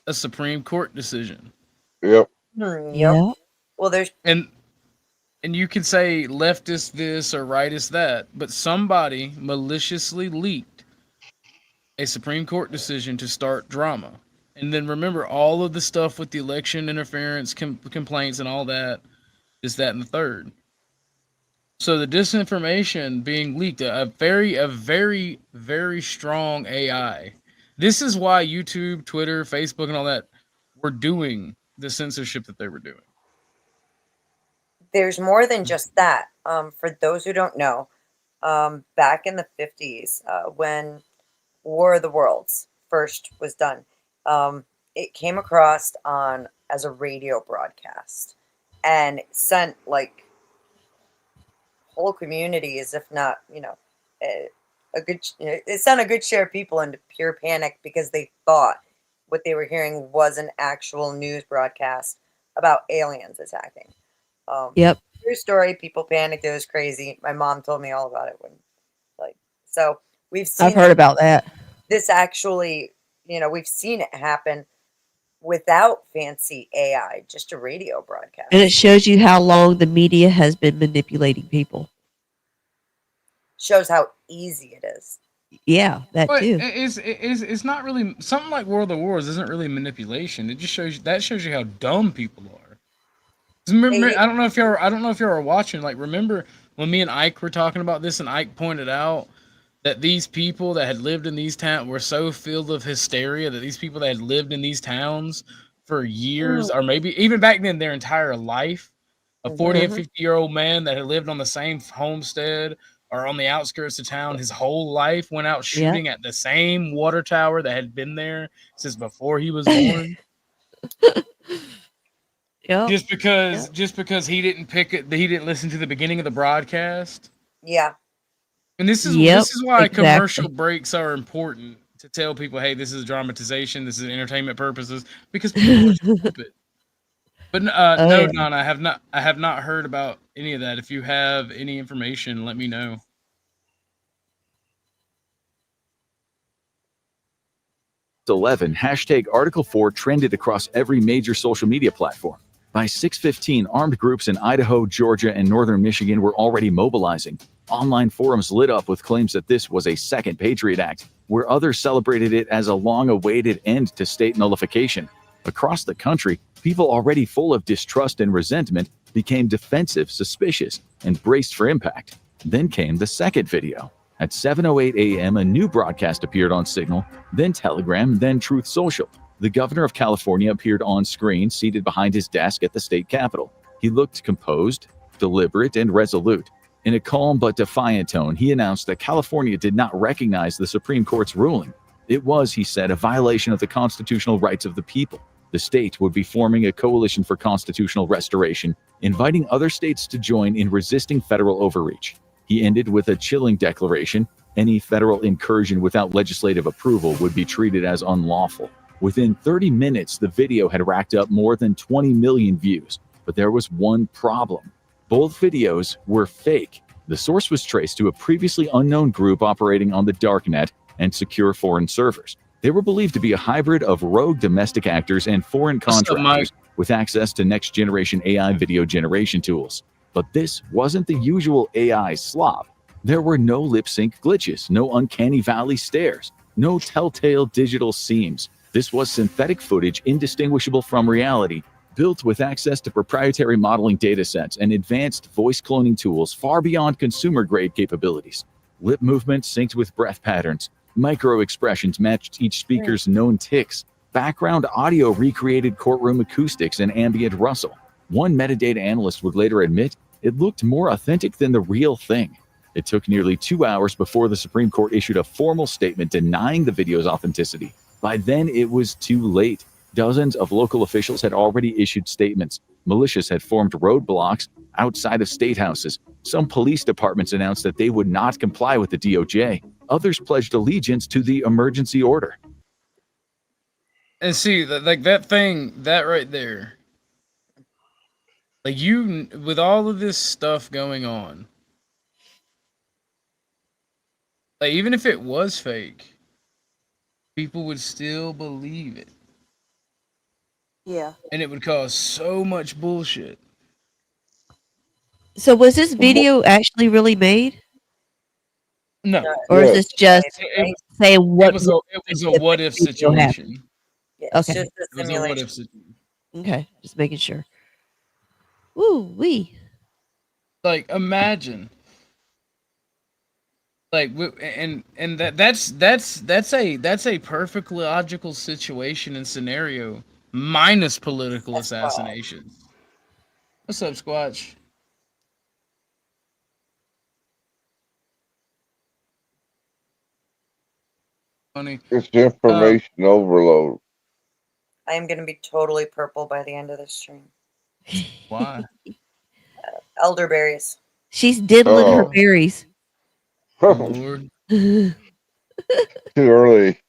a Supreme Court decision. Yep. Yep. Yeah. Well, there's And you can say leftist this or rightist that, but somebody maliciously leaked a Supreme Court decision to start drama. And then remember all of the stuff with the election interference complaints and all that, is that and the third. So the disinformation being leaked, a very, very strong AI. This is why YouTube, Twitter, Facebook, and all that were doing the censorship that they were doing. there's more than just that. For those who don't know, back in the 50s, when War of the Worlds first was done, it came across on as a radio broadcast and sent like whole communities, if not, it sent a good share of people into pure panic because they thought what they were hearing was an actual news broadcast about aliens attacking. Yep. True story. People panicked. It was crazy. My mom told me all about it so we've seen I've heard about that. this actually, we've seen it happen without fancy AI, just a radio broadcast. And it shows you how long the media has been manipulating people. Shows how easy it is. Yeah, that But too. it's not really something like World of Wars isn't really manipulation. It just shows you how dumb people are. 'Cause remember, I don't know if y'all are watching. Like, remember when me and Ike were talking about this, and Ike pointed out that these people that had lived in these towns were so filled of hysteria that these people that had lived in these towns for years, or maybe even back then their entire life, a 40 and 50-year-old man that had lived on the same homestead or on the outskirts of town his whole life went out shooting at the same water tower that had been there since before he was born. Yep. Just because he didn't listen to the beginning of the broadcast. Yeah. And this is why commercial breaks are important, to tell people, hey, this is dramatization, this is entertainment purposes, because people are stupid. But no, Don, I have not heard about any of that. If you have any information, let me know. Hashtag Article 4 trended across every major social media platform. By 6:15, armed groups in Idaho, Georgia, and northern Michigan were already mobilizing. Online forums lit up with claims that this was a second Patriot Act, where others celebrated it as a long-awaited end to state nullification. Across the country, people already full of distrust and resentment became defensive, suspicious, and braced for impact. Then came the second video. At 7:08 a.m., a new broadcast appeared on Signal, then Telegram, then Truth Social. The governor of California appeared on screen, seated behind his desk at the state capitol. He looked composed, deliberate, and resolute. In a calm but defiant tone, he announced that California did not recognize the Supreme Court's ruling. It was, he said, a violation of the constitutional rights of the people. The state would be forming a coalition for constitutional restoration, inviting other states to join in resisting federal overreach. He ended with a chilling declaration: any federal incursion without legislative approval would be treated as unlawful. Within 30 minutes, the video had racked up more than 20 million views. But there was one problem. Both videos were fake. The source was traced to a previously unknown group operating on the darknet and secure foreign servers. They were believed to be a hybrid of rogue domestic actors and foreign contractors with access to next-generation AI video generation tools. But this wasn't the usual AI slop. There were no lip-sync glitches, no uncanny valley stares, no telltale digital seams. This was synthetic footage indistinguishable from reality, built with access to proprietary modeling datasets and advanced voice cloning tools far beyond consumer-grade capabilities. Lip movements synced with breath patterns, micro-expressions matched each speaker's known tics, background audio recreated courtroom acoustics and ambient rustle. One metadata analyst would later admit it looked more authentic than the real thing. It took nearly 2 hours before the Supreme Court issued a formal statement denying the video's authenticity. By then, it was too late. Dozens of local officials had already issued statements. Militias had formed roadblocks outside of state houses. Some police departments announced that they would not comply with the DOJ. Others pledged allegiance to the emergency order. And see, like that thing, that right there, like you, with all of this stuff going on, like even if it was fake, people would still believe it. Yeah. And it would cause so much bullshit. So was this video actually really made? No. Or is this just It saying what was a what if situation. Yeah, Okay. it's just a It was a what simulation. if situation. Okay, just making sure. Woo wee. Like imagine, like and that's a perfect logical situation and scenario minus political assassinations. What's up, Squatch? Funny. It's information overload. I am going to be totally purple by the end of this stream. Why? Elderberries. She's diddling her Oh. berries. Lord. Too early.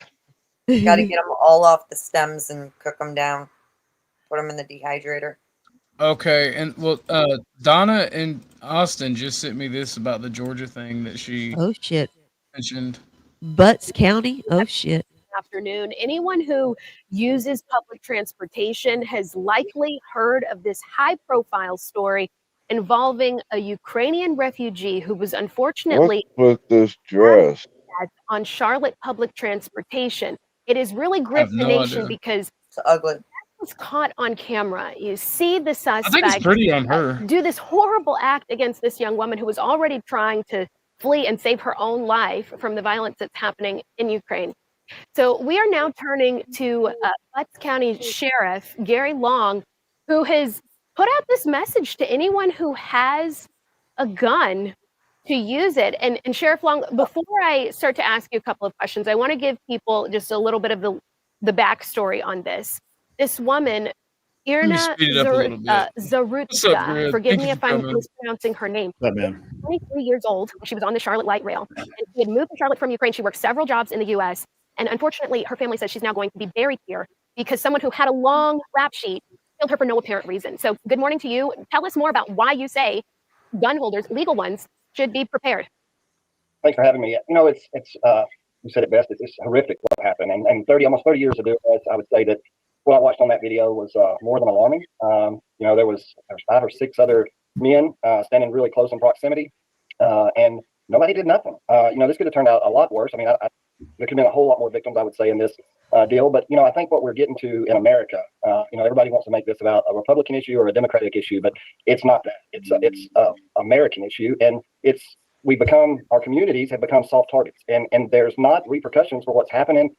Got to get them all off the stems and cook them down. Put them in the dehydrator. Okay, and well, Donna and Austin just sent me this about the Georgia thing that she Oh shit. mentioned. Butts County? Oh shit. Afternoon. Anyone who uses public transportation has likely heard of this high-profile story involving a Ukrainian refugee who was unfortunately What's with this dress? on Charlotte public transportation. It has really I have gripped the no nation idea. because It's ugly. it was caught on camera. You see the I suspect think it's pretty on her. do this horrible act against this young woman who was already trying to flee and save her own life from the violence that's happening in Ukraine. So we are now turning to Butts County Sheriff Gary Long, who has put out this message to anyone who has a gun to use it. And Sheriff Long, before I start to ask you a couple of questions, I want to give people just a little bit of the backstory on this. This woman, Irina speed it up a little bit. What's up, Zarutska, Grid? forgive Thank me you if for I'm coming. mispronouncing her name. That man. 23 years old. She was on the Charlotte Light Rail. And she had moved to Charlotte from Ukraine. She worked several jobs in the U.S. And unfortunately, her family says she's now going to be buried here because someone who had a long rap sheet killed her for no apparent reason. So good morning to you. Tell us more about why you say gun holders, legal ones, should be prepared. Thanks for having me. You know, it's you said it best. It's horrific what happened. And almost 30 years of doing this, I would say that what I watched on that video was more than alarming. You know, there was 5 or 6 other men standing really close in proximity, and nobody did nothing. You know, this could have turned out a lot worse. I mean, there could have been a whole lot more victims, I would say, in this deal. But, you know, I think what we're getting to in America, you know, everybody wants to make this about a Republican issue or a Democratic issue, but it's not that. It's a American issue, and it's our communities have become soft targets, and there's not repercussions for what's happening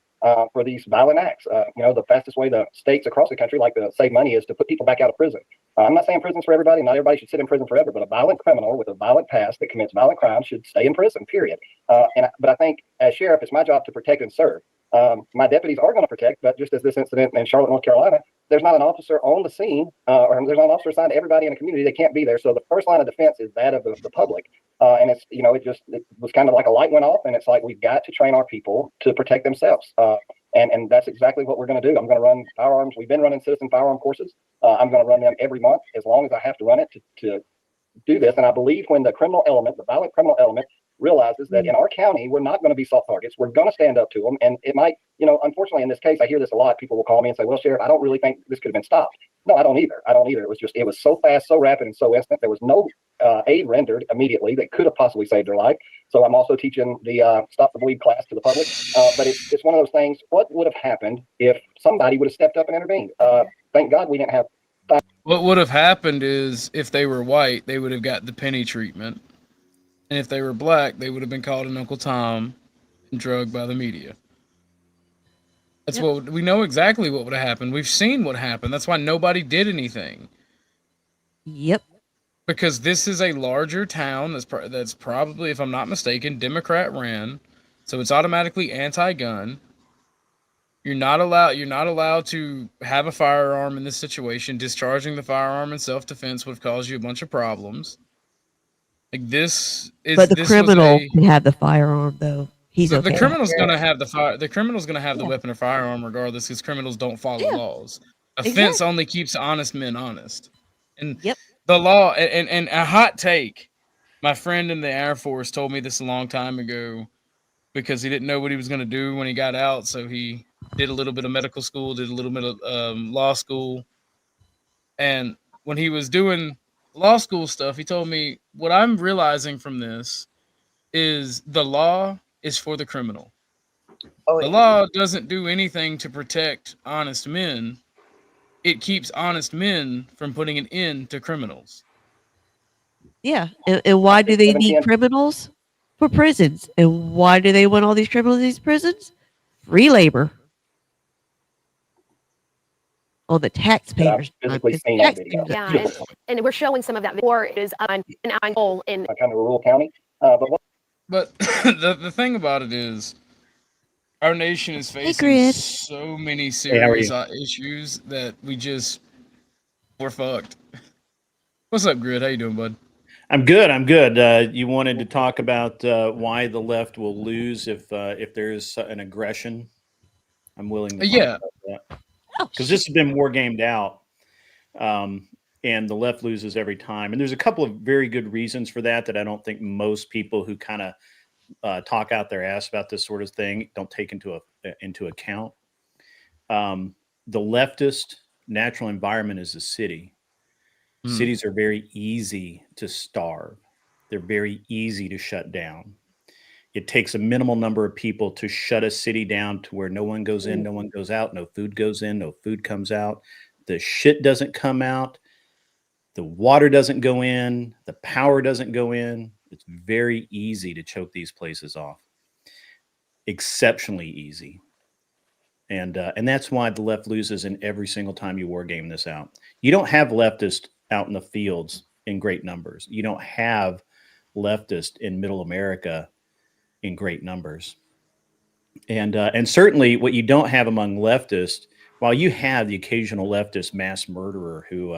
for these violent acts. The fastest way the states across the country like to save money is to put people back out of prison. I'm not saying prison's for everybody. Not everybody should sit in prison forever, but a violent criminal with a violent past that commits violent crimes should stay in prison, period. But I think as sheriff, it's my job to protect and serve. My deputies are going to protect, but just as this incident in Charlotte, North Carolina, there's not an officer on the scene, or there's not an officer assigned to everybody in the community that can't be there. So the first line of defense is that of the public. And it's, it was kind of like a light went off, and it's like, we've got to train our people to protect themselves. And that's exactly what we're going to do. I'm going to run firearms. We've been running citizen firearm courses. I'm going to run them every month as long as I have to run it to do this. And I believe when the violent criminal element realizes that in our county, we're not going to be soft targets, we're going to stand up to them. And it might, unfortunately in this case, I hear this a lot. People will call me and say, well, Sheriff, I don't really think this could have been stopped. No, I don't either. It was so fast, so rapid, and so instant. There was no aid rendered immediately that could have possibly saved their life. So I'm also teaching the Stop the Bleed class to the public. But it's one of those things. What would have happened if somebody would have stepped up and intervened? Thank God we didn't have. What would have happened is if they were white, they would have got the penny treatment. And if they were black, they would have been called an Uncle Tom and drugged by the media. That's what we know exactly what would have happened. We've seen what happened. That's why nobody did anything. Yep. Because this is a larger town that's probably, if I'm not mistaken, Democrat ran, so it's automatically anti-gun. You're not allowed to have a firearm in this situation. Discharging the firearm in self-defense would have caused you a bunch of problems. Like this is. But the criminal can have the firearm, though. He's okay. The criminal's gonna have the criminal's gonna have the weapon or firearm regardless, because criminals don't follow laws. Offense only keeps honest men honest. And the law, and a hot take. My friend in the Air Force told me this a long time ago, because he didn't know what he was gonna do when he got out, so he did a little bit of medical school, did a little bit of law school, and when he was doing law school stuff, he told me, what I'm realizing from this is the law is for the criminal. The law doesn't do anything to protect honest men. It keeps honest men from putting an end to criminals. Yeah. And why do they need criminals? For prisons. And why do they want all these criminals in these prisons? Free labor. On the taxpayers. And we're showing some of that. Or it is an angle in kind of rural county. But the thing about it is, our nation is facing so many serious issues that we're fucked. What's up, Grid? How you doing, bud? I'm good. You wanted to talk about why the left will lose if there's an aggression. I'm willing to talk about that. Because this has been war gamed out, and the left loses every time. And there's a couple of very good reasons for that I don't think most people who kind of talk out their ass about this sort of thing don't take into account. The leftist natural environment is a city. Cities are very easy to starve. They're very easy to shut down. It takes a minimal number of people to shut a city down to where no one goes in, no one goes out, no food goes in, no food comes out. The shit doesn't come out. The water doesn't go in. The power doesn't go in. It's very easy to choke these places off. Exceptionally easy. And that's why the left loses in every single time you war game this out. You don't have leftists out in the fields in great numbers. You don't have leftists in middle America in great numbers. And certainly what you don't have among leftists, while you have the occasional leftist mass murderer who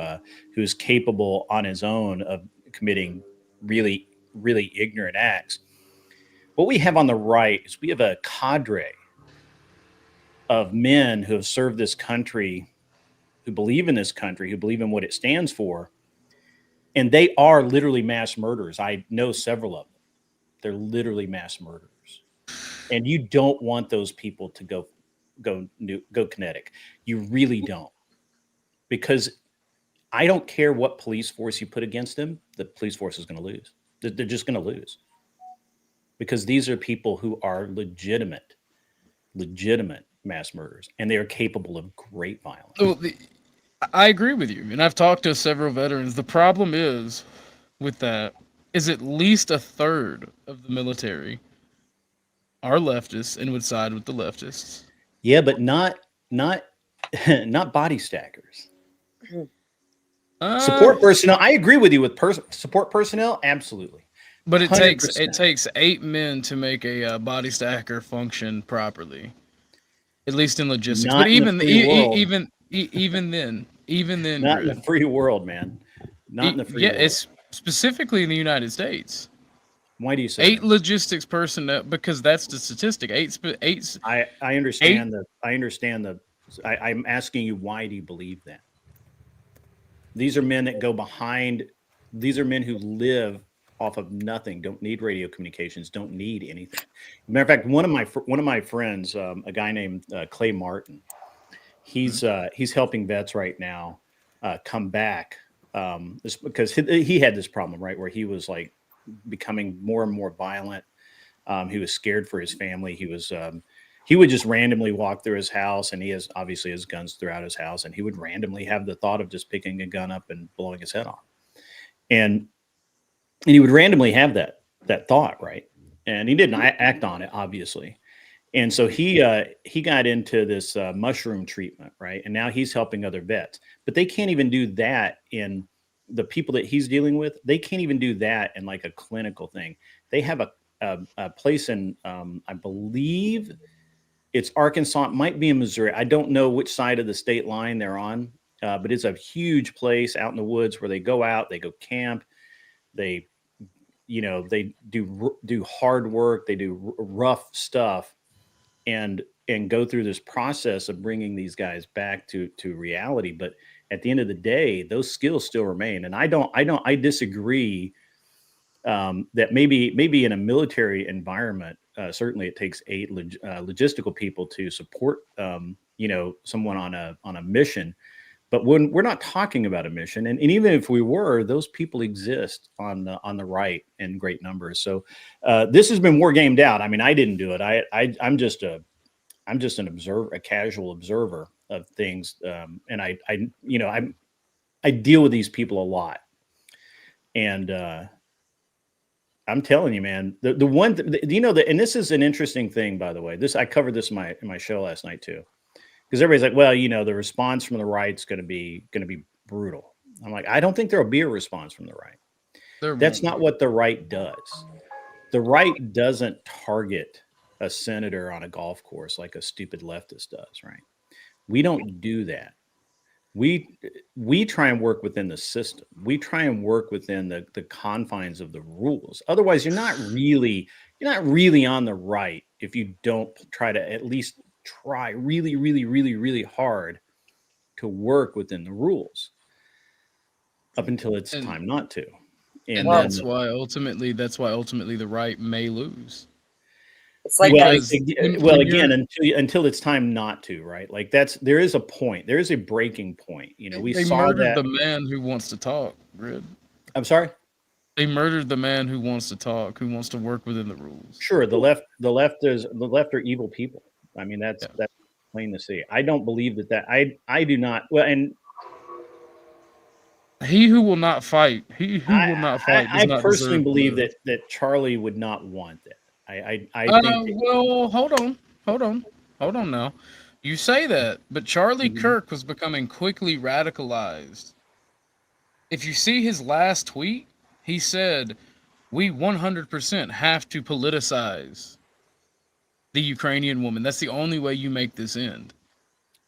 is capable on his own of committing really, really ignorant acts, what we have on the right is we have a cadre of men who have served this country, who believe in this country, who believe in what it stands for, and they are literally mass murderers. I know several of them. They're literally mass murderers. And you don't want those people to go kinetic. You really don't. Because I don't care what police force you put against them, the police force is going to lose. They're just going to lose. Because these are people who are legitimate mass murderers, and they are capable of great violence. Well, I agree with you, and I've talked to several veterans. The problem is with that is at least a third of the military are leftists and would side with the leftists. Yeah, but not not body stackers. Uh, Support personnel. I agree with you with support personnel. Absolutely. but it 100%. takes 8 men to make a body stacker function properly, at least in logistics. Not But in the even free world. even then, Not in Grid, the free world, man. Not in the free yeah, world. it's specifically in the United States. Why do you say 8 that? logistics personnel, because that's the statistic. Eight. I understand that. I understand the. I'm asking you, why do you believe that? These are men that go behind. These are men who live off of nothing. Don't need radio communications. Don't need anything. Matter of fact, one of my friends, a guy named Clay Martin, he's helping vets right now come back. Because he had this problem, right, where he was like becoming more and more violent. He was scared for his family. He would just randomly walk through his house, and he has obviously his guns throughout his house, and he would randomly have the thought of just picking a gun up and blowing his head off. And he would randomly have that thought, right? And he didn't act on it, obviously. And so he got into this mushroom treatment, right? And now he's helping other vets, but they can't even do that in the people that he's dealing with. They can't even do that in like a clinical thing. They have a place in, I believe it's Arkansas. It might be in Missouri. I don't know which side of the state line they're on, but it's a huge place out in the woods where they go out, they go camp, they do hard work, they do rough stuff, and go through this process of bringing these guys back to reality. But at the end of the day, those skills still remain. And I disagree that maybe in a military environment, certainly it takes 8 logistical people to support someone on a mission. But when we're not talking about a mission, and even if we were, those people exist on the right in great numbers. So this has been war gamed out. I mean, I didn't do it. I'm just an observer, a casual observer of things, and I deal with these people a lot, and I'm telling you, man, the one and this is an interesting thing, by the way. I covered this in my show last night too. Because everybody's like, well, the response from the right's going to be brutal. I'm like, I don't think there'll be a response from the right. That's not what the right does. The right doesn't target a senator on a golf course like a stupid leftist does, right? We don't do that. We try and work within the system. We try and work within the confines of the rules. Otherwise, you're not really on the right if you don't try to at least try really, really, really, really hard to work within the rules up until it's time not to. And that's why ultimately the right may lose. It's like until it's time not to, right? Like there is a point. There is a breaking point. They murdered the man who wants to talk, Grid. I'm sorry? They murdered the man who wants to talk, who wants to work within the rules. Sure, the left are evil people. I mean, that's plain to see. I don't believe that. I do not. Well, and he who will not fight. He who will not fight. I personally believe that Charlie would not want that. I think. Well, hold on now. You say that, but Charlie Kirk was becoming quickly radicalized. If you see his last tweet, he said, "We 100% have to politicize the Ukrainian woman. That's the only way you make this end."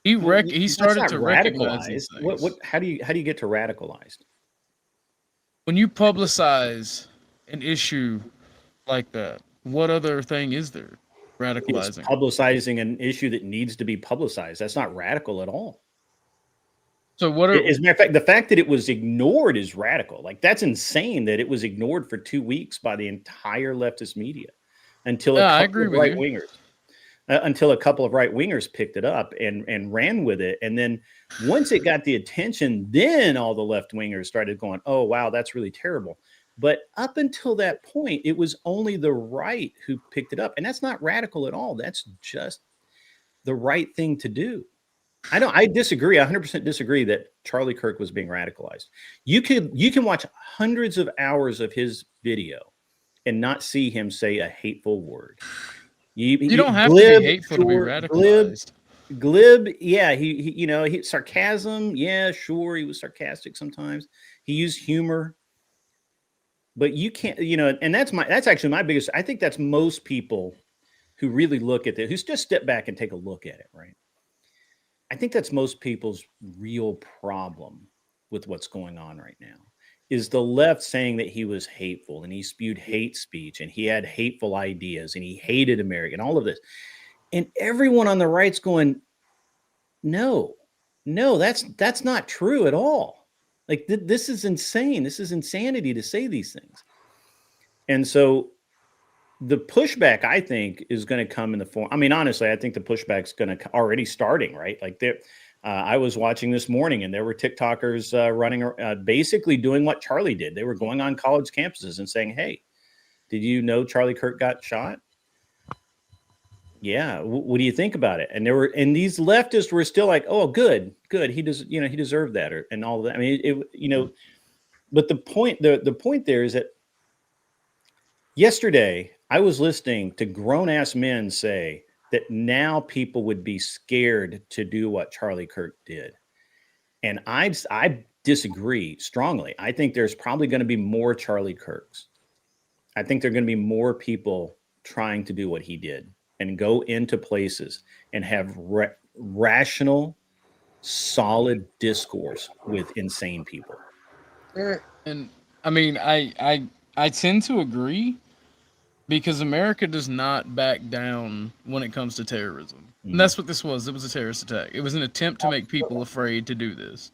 He started to recognize these things. How do you get to radicalized? When you publicize an issue like that, what other thing is there? Radicalizing. It's publicizing an issue that needs to be publicized. That's not radical at all. So as a matter of fact, the fact that it was ignored is radical. Like, that's insane that it was ignored for 2 weeks by the entire leftist media until a couple of right wingers picked it up and ran with it. And then once it got the attention, then all the left wingers started going, "Oh, wow, that's really terrible." But up until that point, it was only the right who picked it up. And that's not radical at all. That's just the right thing to do. I disagree. I 100% disagree that Charlie Kirk was being radicalized. You can watch hundreds of hours of his video and not see him say a hateful word. You don't have to be hateful to be radicalized. Glib, yeah, he sarcasm, yeah, sure, he was sarcastic sometimes. He used humor, but you can't, and that's actually my biggest. I think that's most people who really look at it, who's just step back and take a look at it, right? I think that's most people's real problem with what's going on right now is the left saying that he was hateful and he spewed hate speech and he had hateful ideas and he hated America and all of this. And everyone on the right's going, no, that's not true at all. Like this is insane. This is insanity to say these things. And so the pushback, I think, is going to come in the form. I mean, honestly, I think the pushback's going to already starting, right? Like I was watching this morning and there were TikTokers running, basically doing what Charlie did. They were going on college campuses and saying, hey, did you know Charlie Kirk got shot? Yeah. What do you think about it? And these leftists were still like, oh, good. He does, he deserved that and all of that. I mean, but the point there is that yesterday I was listening to grown ass men say that now people would be scared to do what Charlie Kirk did. And I disagree strongly. I think there's probably going to be more Charlie Kirks. I think there are going to be more people trying to do what he did and go into places and have rational, solid discourse with insane people. And I mean, I tend to agree because America does not back down when it comes to terrorism. And that's what this was. It was a terrorist attack. It was an attempt to make people afraid to do this.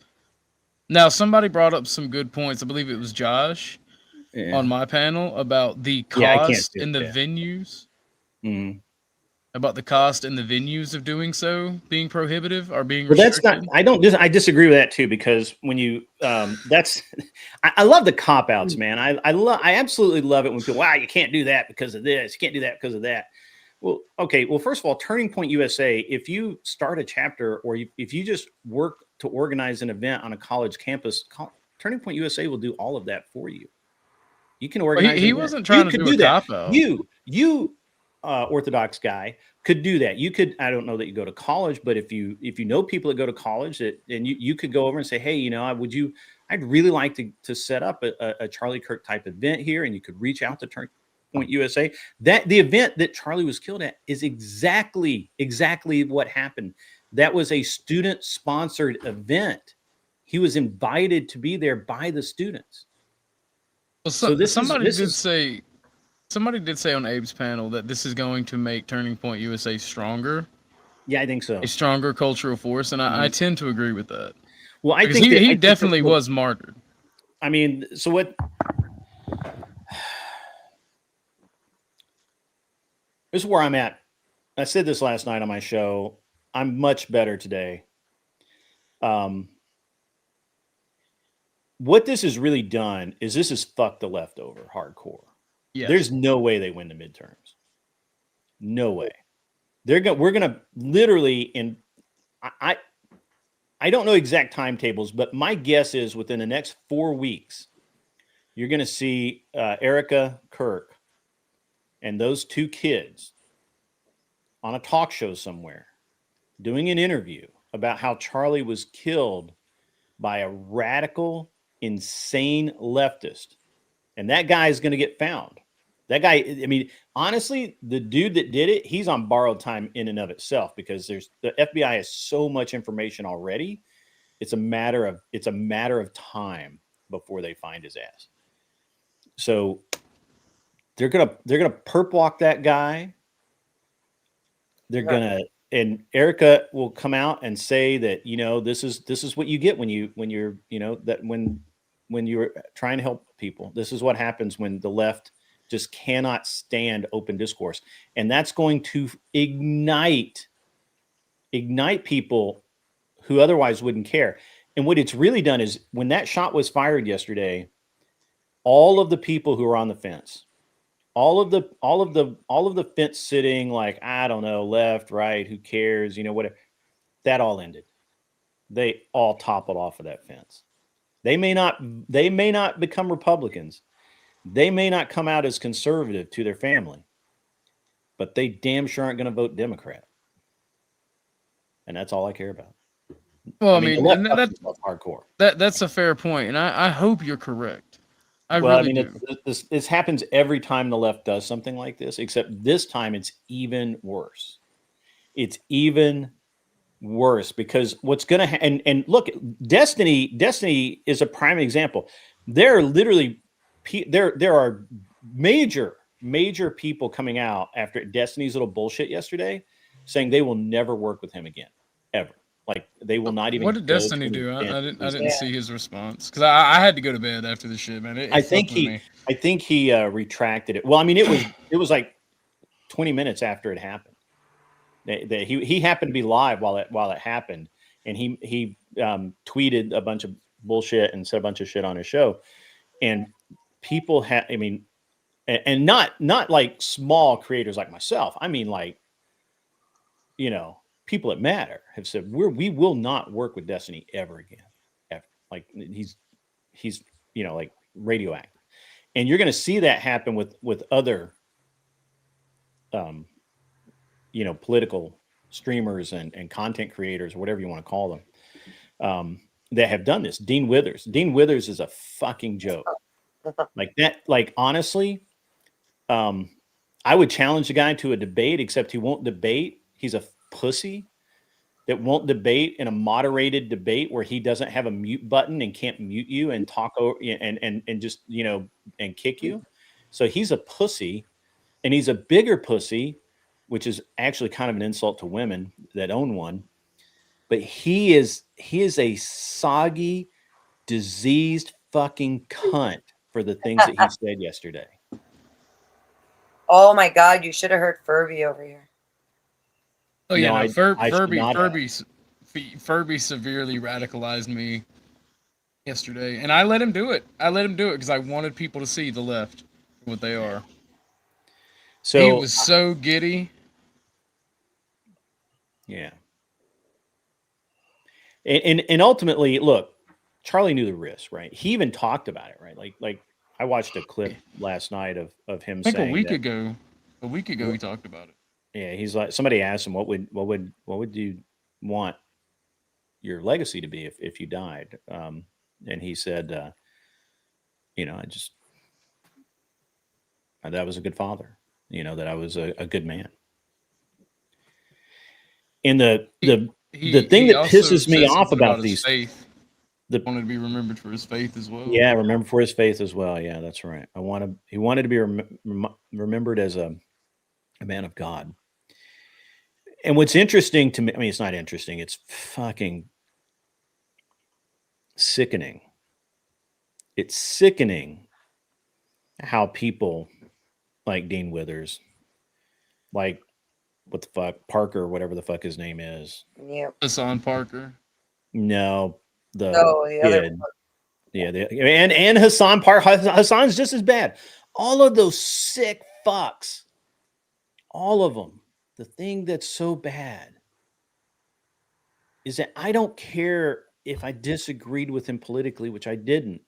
Now, somebody brought up some good points. I believe it was Josh on my panel about the cost and the venues. About the cost and the venues of doing so being prohibitive or being restricted. That's not. I disagree with that too, because when you I love the cop outs, man. I absolutely love it when people, wow, you can't do that because of this, you can't do that because of that. Well, okay. Well, first of all, Turning Point USA, if you start a chapter or if you just work to organize an event on a college campus, Turning Point USA will do all of that for you. You can organize. He wasn't trying to do a cop out. You Orthodox guy could do that. You could, I don't know that you go to college, but if you know people that go to college and you could go over and say, hey, I'd really like to set up a Charlie Kirk type event here. And you could reach out to Turning Point USA. That the event that Charlie was killed at is exactly what happened. That was a student sponsored event. He was invited to be there by the students. Well, somebody did say on Abe's panel that this is going to make Turning Point USA stronger. Yeah, I think so. A stronger cultural force, and I tend to agree with that. Well, I because think he definitely was martyred. I mean, so what? This is where I'm at. I said this last night on my show. I'm much better today. What this has really done is this has fucked the left over hardcore. Yes. There's no way they win the midterms. No way. We're gonna literally I don't know exact timetables, but my guess is within the next 4 weeks, you're gonna see Erica Kirk and those two kids on a talk show somewhere doing an interview about how Charlie was killed by a radical, insane leftist. And that guy is going to get found. That guy, I mean, honestly, the dude that did it, he's on borrowed time in and of itself because the FBI has so much information already. It's a matter of time before they find his ass. So they're gonna perp walk that guy. And Erica will come out and say that, this is what you get when you're trying to help people. This is what happens when the left just cannot stand open discourse. And that's going to ignite people who otherwise wouldn't care. And what it's really done is when that shot was fired yesterday, all of the people who are on the fence, all of the fence sitting, like, I don't know, left, right, who cares, whatever, that all ended. they all toppled off of that fence. They may not become Republicans. They may not come out as conservative to their family, but they damn sure aren't going to vote Democrat. And that's all I care about. Well, I the mean, left and that's hardcore. That's a fair point, and I hope you're correct. I Well, really do. This happens every time the left does something like this, except this time it's even worse. It's even worse because what's going to and look, Destiny is a prime example. There are literally there are major people coming out after Destiny's little bullshit yesterday, saying they will never work with him again, ever. Like they will not even. What did Destiny do? I didn't see his response because I had to go to bed after the shit, man. I think he retracted it. Well, I mean, it was like 20 minutes after it happened. He happened to be live while it happened, and he tweeted a bunch of bullshit and said a bunch of shit on his show, and people had. I mean, and not like small creators like myself. I mean, like, you know, people that matter have said we will not work with Destiny ever again. Ever. Like he's you know, like radioactive, and you're going to see that happen with other you know, political streamers and content creators or whatever you want to call them that have done this. Dean Withers is a fucking joke. Like that, like honestly, I would challenge the guy to a debate, except he won't debate. He's a pussy that won't debate in a moderated debate where he doesn't have a mute button and can't mute you and talk over and just, you know, and kick you. So he's a pussy, and he's a bigger pussy, which is actually kind of an insult to women that own one. But he is a soggy, diseased fucking cunt for the things that he said yesterday. Oh my God, you should have heard Furby over here. Oh yeah, No, Furby severely radicalized me yesterday, and I let him do it. Because I wanted people to see the left for what they are. So he was so giddy. Yeah. And ultimately, look, Charlie knew the risk, right? He even talked about it, right? Like I watched a clip last night of him saying a week ago he talked about it. Yeah, he's like, somebody asked him what would you want your legacy to be if you died? And he said, you know, that I was a good father, you know, that I was a good man. And the thing that pisses me off about these, faith. Wanted to be remembered for his faith as well. Yeah, remember for his faith as well. Yeah, that's right. He wanted to be remembered as a man of God. And what's interesting to me, I mean, it's not interesting. It's fucking sickening. It's sickening how people like Dean Withers, like what the fuck, Parker, whatever the fuck his name is. Yep. Hassan Parker. No, the other. Yeah, and Hassan Parker. Hassan's just as bad. All of those sick fucks. All of them. The thing that's so bad is that I don't care if I disagreed with him politically, which I didn't.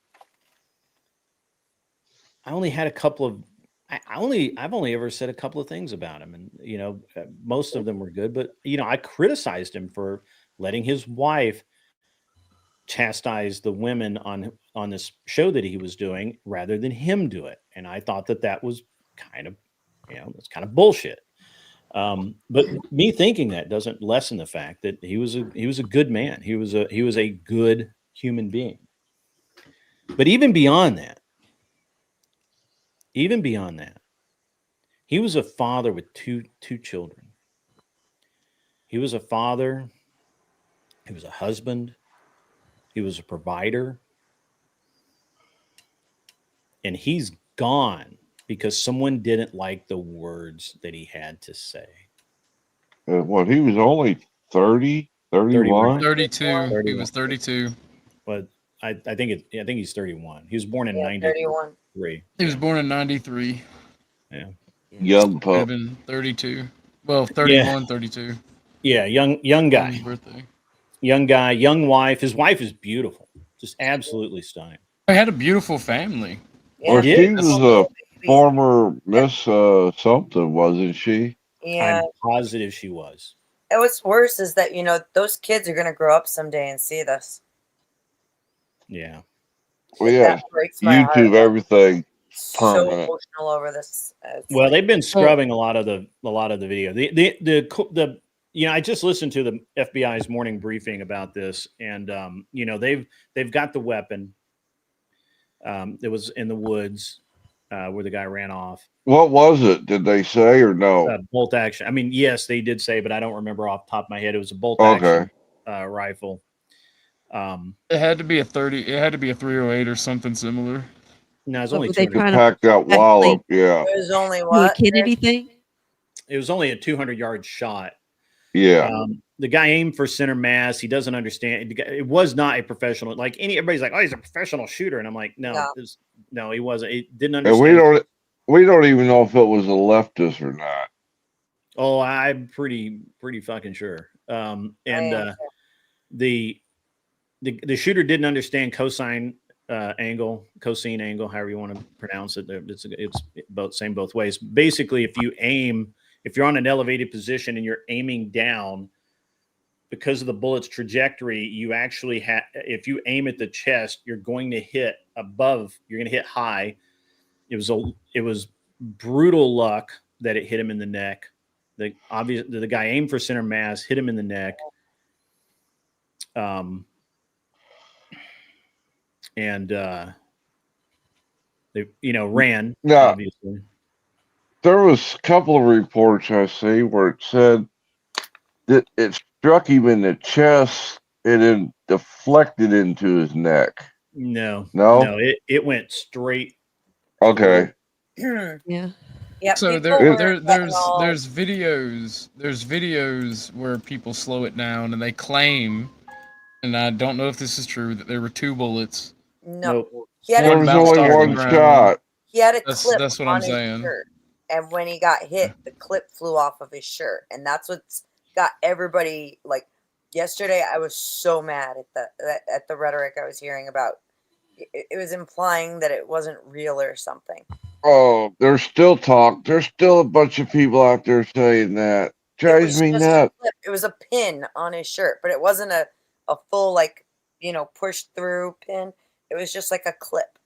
I only had a couple of. I've only ever said a couple of things about him, and you know, most of them were good. But you know, I criticized him for letting his wife chastise the women on this show that he was doing rather than him do it, and I thought that was kind of, you know, that's kind of bullshit. But me thinking that doesn't lessen the fact that he was a good man. He was a good human being. But even beyond that, he was a father with two children. He was a father. He was a husband. He was a provider. And he's gone because someone didn't like the words that he had to say. What, he was only 30, 31? 32. He was 32. But I think he's 31. He was born in 93. He was born in 93. Yeah. Young pup. 32. Well, 31, 32. Yeah, young guy. His birthday. young guy, young wife. His wife is beautiful, just absolutely stunning. I had a beautiful family. Well, Yeah. she was a former Miss something, wasn't she? Yeah. I'm positive she was. And what's worse is that, those kids are going to grow up someday and see this. Yeah. Well, yeah, That breaks my heart. YouTube, everything So permanent. emotional over this. It's Well, like, they've been scrubbing a lot of the video. The I just listened to the FBI's morning briefing about this, and they've got the weapon. It was in the woods where the guy ran off. What was it? Did they say or no? Bolt action. I mean, yes, they did say, but I don't remember off the top of my head. It was a bolt Okay. action rifle. It had to be a 30. It had to be a 308 or something similar. No, it's So only were they 200. trying to Pack that wallop, yeah. it was only do a what? Kennedy thing? It was only a 200-yard shot. Yeah. The guy aimed for center mass. He doesn't understand. It was not a professional. Like everybody's like, oh, he's a professional shooter, and I'm like, no, he wasn't. He didn't And understand. we don't even know if it was a leftist or not. Oh, I'm pretty fucking sure. The shooter didn't understand cosine angle, however you want to pronounce it. It's both ways. Basically, if you're on an elevated position and you're aiming down, because of the bullet's trajectory, you actually have, if you aim at the chest, you're going to hit above, you're going to hit high. It was brutal luck that it hit him in the neck. The guy aimed for center mass, hit him in the neck. They ran, Now, obviously. there was a couple of reports I see where it said that it struck him in the chest and then deflected into his neck. No, it went straight. Okay. Yeah. Yeah. So people there's were videos where people slow it down and they claim, and I don't know if this is true, that there were 2 bullets. No. Nope. He had There a was bounced only off the one ground. shot. He had a clip That's what on I'm his saying. shirt, and when he got hit, the clip flew off of his shirt, and that's what's got everybody like. Yesterday, I was so mad at the rhetoric I was hearing about. It was implying that it wasn't real or something. Oh, there's still talk. There's still a bunch of people out there saying that. Drives me nuts. It was a pin on his shirt, but it wasn't a full push through pin. It was just like a clip.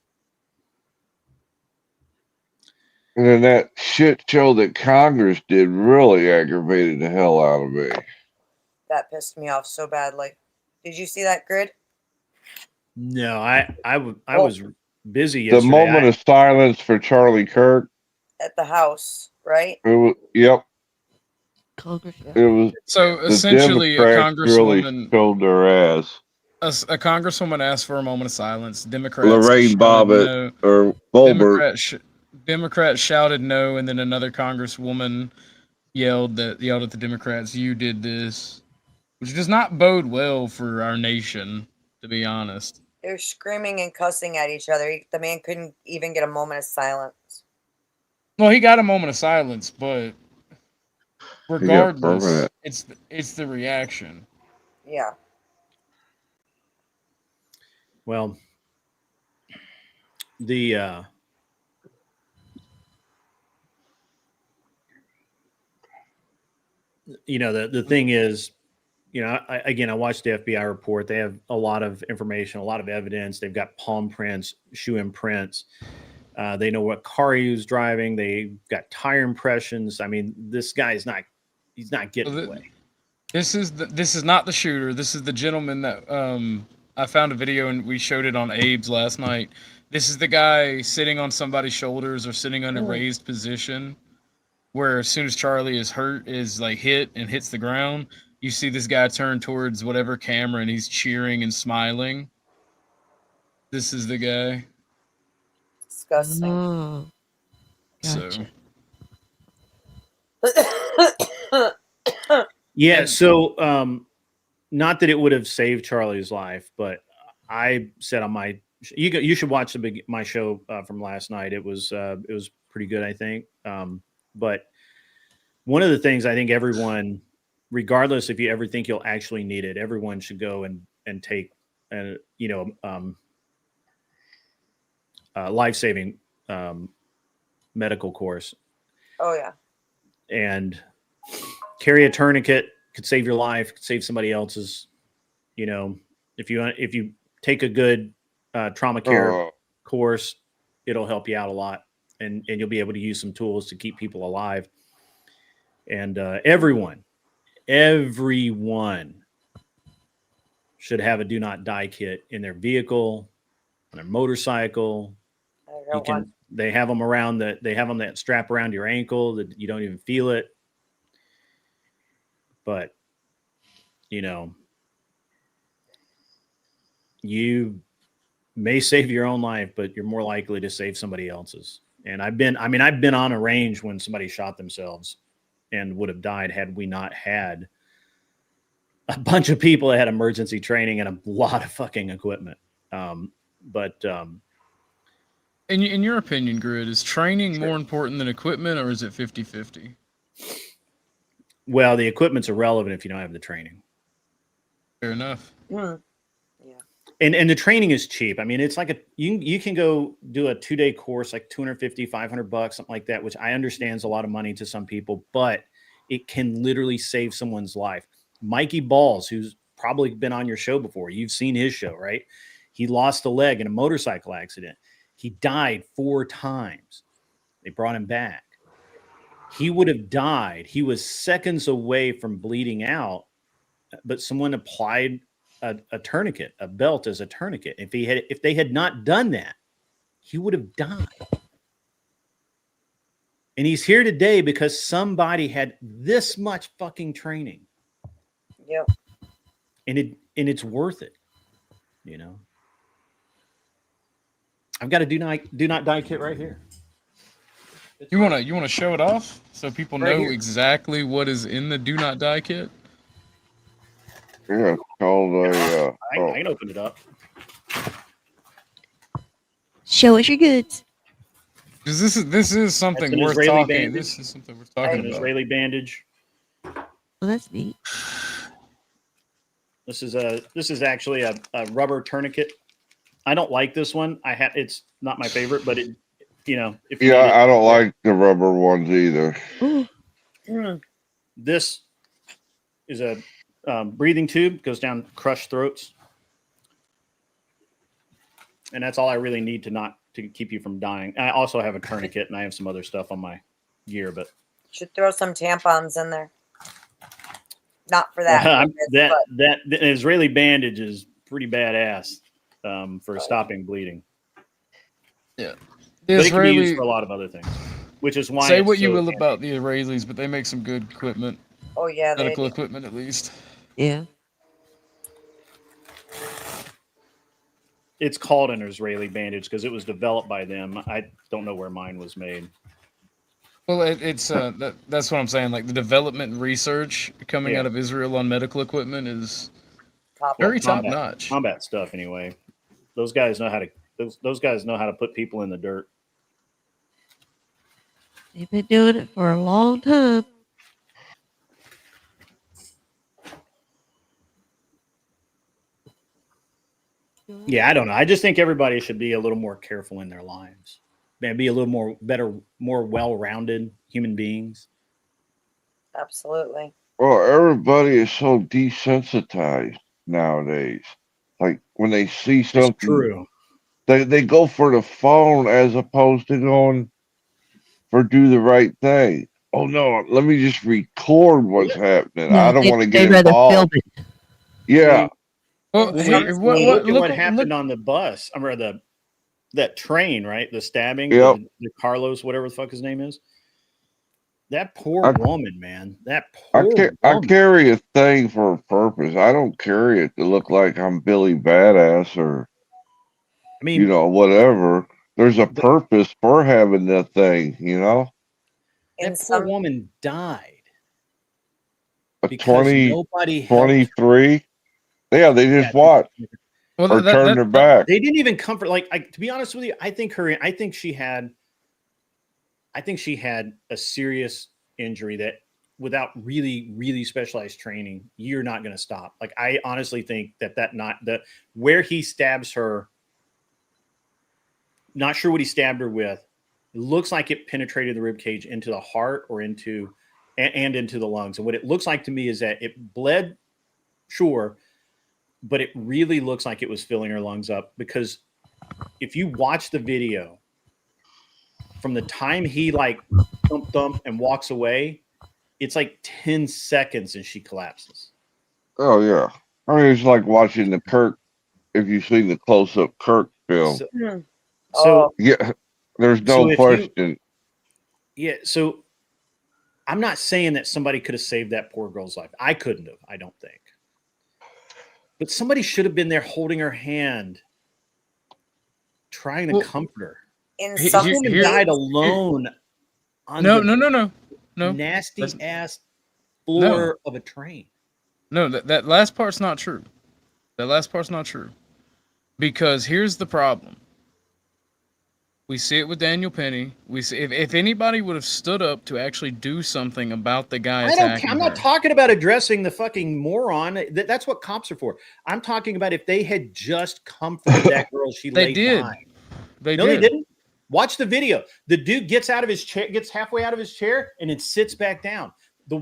And then that shit show that Congress did really aggravated the hell out of me. That pissed me off so badly. Did you see that, Grid? No, I was busy yesterday. The moment of silence for Charlie Kirk. At the House, right? It was, yep. Congress. It was So the essentially, a Democrats really congresswoman showed their ass. A congresswoman asked for a moment of silence. Democrats Lorraine shouted Bobbitt no. or Bolbert. Democrats shouted no, and then another congresswoman yelled at the Democrats, "You did this," which does not bode well for our nation, to be honest. They're screaming and cussing at each other. The man couldn't even get a moment of silence. Well, he got a moment of silence, but regardless, it's the reaction. Yeah. Well, the thing is, I watched the FBI report. They have a lot of information, a lot of evidence. They've got palm prints, shoe imprints. They know what car he was driving. They've got tire impressions. I mean, this guy is he's not getting away. This is not the shooter. This is the gentleman that I found a video and we showed it on Abe's last night. This is the guy sitting on somebody's shoulders or sitting in a raised position, where as soon as Charlie is hit and hits the ground, you see this guy turn towards whatever camera and he's cheering and smiling. This is the guy. Disgusting. Oh, gotcha. Yeah. So, not that it would have saved Charlie's life, but I said on my you should watch my show from last night. It was pretty good, I think. But one of the things I think everyone regardless if you ever think you'll actually need it, everyone should go and take a life-saving medical course. Oh yeah. And carry a tourniquet, could save your life, could save somebody else's. If you take a good trauma care course, it'll help you out a lot, and you'll be able to use some tools to keep people alive. And everyone should have a do not die kit in their vehicle, on their motorcycle. They have them around that strap around your ankle that you don't even feel it. But you may save your own life, but you're more likely to save somebody else's. And I've been on a range when somebody shot themselves and would have died had we not had a bunch of people that had emergency training and a lot of fucking equipment. In your opinion, Grid, is training more important than equipment, or is it 50-50? Well, the equipment's irrelevant if you don't have the training. Fair enough. Yeah. And the training is cheap. I mean, it's like you can go do a 2-day course, like $250, $500, something like that, which I understand is a lot of money to some people, but it can literally save someone's life. Mikey Balls, who's probably been on your show before, you've seen his show, right? He lost a leg in a motorcycle accident. He died 4 times. They brought him back. He would have died. He was seconds away from bleeding out, but someone applied a tourniquet, a belt as a tourniquet. If they had not done that, he would have died. And he's here today because somebody had this much fucking training. Yep. And it's worth it, I've got a do not die kit right here. You wanna show it off so people Right know here. exactly what is in the do not die kit? Yeah, it's called a. I can open it up. Show us your goods. Because this is something That's an worth Israeli talking. bandage. This is something worth talking An about. Israeli bandage. Well, that's neat. This is actually a rubber tourniquet. I don't like this one. It's not my favorite, but if you need it, I don't like the rubber ones either. This is a breathing tube, goes down crushed throats, and that's all I really need to keep you from dying. I also have a tourniquet, and I have some other stuff on my gear, but Should throw some tampons in there. Not for that. purpose, but the Israeli bandage is pretty badass for stopping bleeding. Yeah. But it can be used for a lot of other things, which is why. Say what you will about the Israelis, but they make some good equipment. Oh yeah, Medical equipment at least. Yeah. It's called an Israeli bandage because it was developed by them. I don't know where mine was made. Well, that's what I'm saying. Like the development and research coming out of Israel on medical equipment is very top notch. Combat stuff, anyway. Those guys know how to. Those guys know how to put people in the dirt. They've been doing it for a long time. Yeah, I don't know. I just think everybody should be a little more careful in their lives. Man, be a little more well-rounded human beings. Absolutely. Well, everybody is so desensitized nowadays. Like when they see something, True. They go for the phone as opposed to going for do the right thing. Oh no, let me just record what's happening. I don't want to get involved. Yeah. Well, look at what happened on the bus. I remember that train, right? The stabbing, the Carlos, whatever the fuck his name is. That poor woman, man. That poor woman. I carry a thing for a purpose. I don't carry it to look like I'm Billy Badass or, whatever. There's a purpose for having that thing, That poor woman died. A 23. Yeah, they just watched or turned their back. They didn't even comfort. To be honest with you, I think she had a serious injury that without really, really specialized training, you're not going to stop. Like, I honestly think that where he stabs her, not sure what he stabbed her with. It looks like it penetrated the rib cage into the heart or into the lungs. And what it looks like to me is that it bled, sure, but it really looks like it was filling her lungs up, because if you watch the video from the time he like thump and walks away, it's like 10 seconds and she collapses. Oh yeah. I mean, it's like watching the Kirk. If you've seen the close-up Kirk film, So yeah, there's no question. So I'm not saying that somebody could have saved that poor girl's life. I couldn't have, I don't think. But somebody should have been there holding her hand, trying to comfort her. Some woman died alone on No. nasty ass floor of a train. No, that last part's not true. That last part's not true. Because here's the problem. We see it with Daniel Penny. We see if anybody would have stood up to actually do something about the guy attacking I'm not talking about addressing the fucking moron. That's what cops are for. I'm talking about if they had just comforted that girl. They dying. They didn't. Watch the video. The dude gets out of his chair, gets halfway out of his chair, and then sits back down. I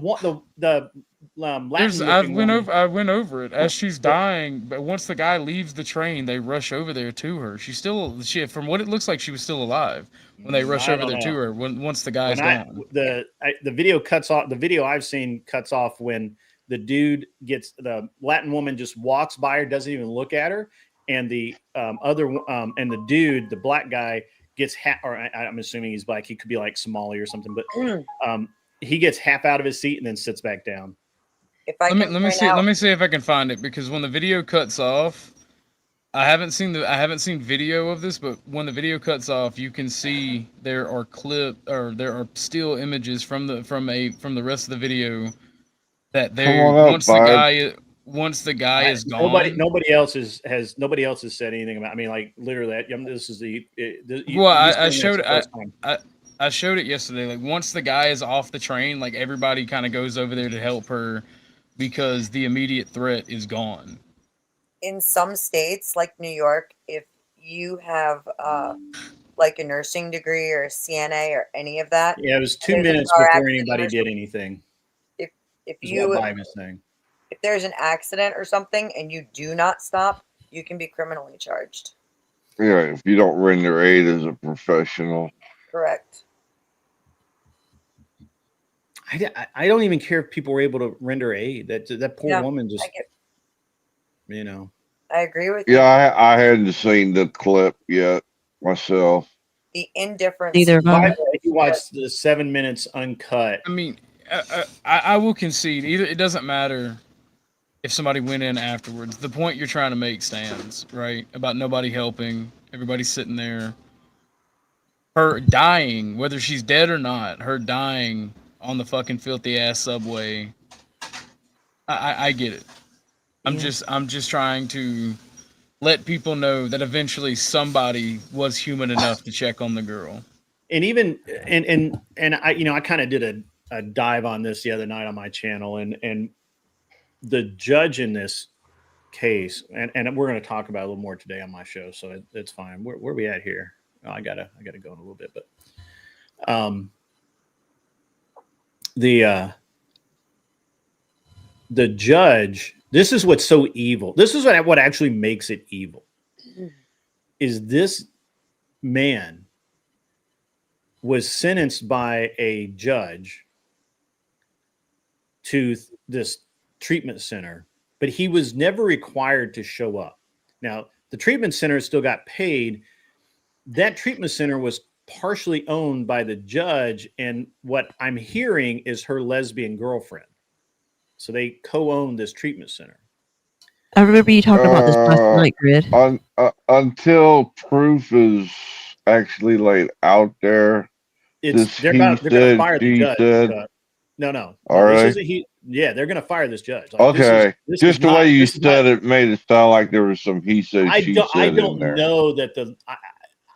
went over it as she's dying, but once the guy leaves the train, they rush over there to her. From what it looks like, she was still alive when they rush over there to her. Once the guy's gone, the video cuts off. The video I've seen cuts off when the dude the Latin woman just walks by her, doesn't even look at her, and the the dude, the black guy, gets I'm assuming he's black. He could be like Somali or something, but he gets half out of his seat and then sits back down. Let me see if I can find it, because when the video cuts off, I haven't seen video of this, but when the video cuts off, you can see there are still images from the rest of the video that once the guy is gone. Nobody else has said anything about. I mean, like literally, this is I showed it yesterday. Like, once the guy is off the train, like, everybody kind of goes over there to help her because the immediate threat is gone. In some states, like New York, if you have like a nursing degree or a CNA or any of that, it was 2 minutes before anybody did anything. If there's an accident or something and you do not stop, you can be criminally charged. Yeah, if you don't render aid as a professional. Correct. I don't even care if people were able to render aid. That poor woman just, I agree with you. Yeah, I hadn't seen the clip yet myself. The indifference. You watched the 7 minutes uncut. I mean, I will concede. It doesn't matter if somebody went in afterwards. The point you're trying to make stands, right? About nobody helping, everybody sitting there. Her dying, whether she's dead or not, her dying on the fucking filthy ass subway. I get it. I'm just trying to let people know that eventually somebody was human enough to check on the girl. And even and I kind of did a dive on this the other night on my channel, and the judge in this case, and we're going to talk about it a little more today on my show, so it's fine. Where are we at here? Oh, I gotta go in a little bit, but the judge. This is what's so evil. This is what actually makes it evil. Is this man was sentenced by a judge to this treatment center, but he was never required to show up. Now, the treatment center still got paid. That treatment center was partially owned by the judge, and what I'm hearing is her lesbian girlfriend. So they co-own this treatment center. I remember you talking about this last night, Grid. Until proof is actually laid out there, they're going to fire the judge. No. All right. They're going to fire this judge. Like, okay. Just the way you said it made it sound like there was some he said, she said I don't in there. know that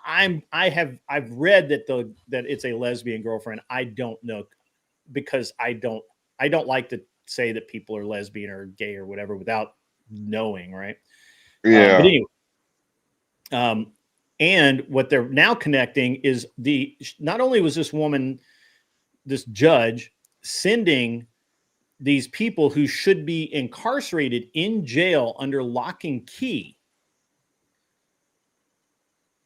I've read that it's a lesbian girlfriend. I don't know, because I I don't like to say that people are lesbian or gay or whatever without knowing, right? Yeah. But anyway, and what they're now connecting is not only was this woman, this judge, sending these people who should be incarcerated in jail under lock and key.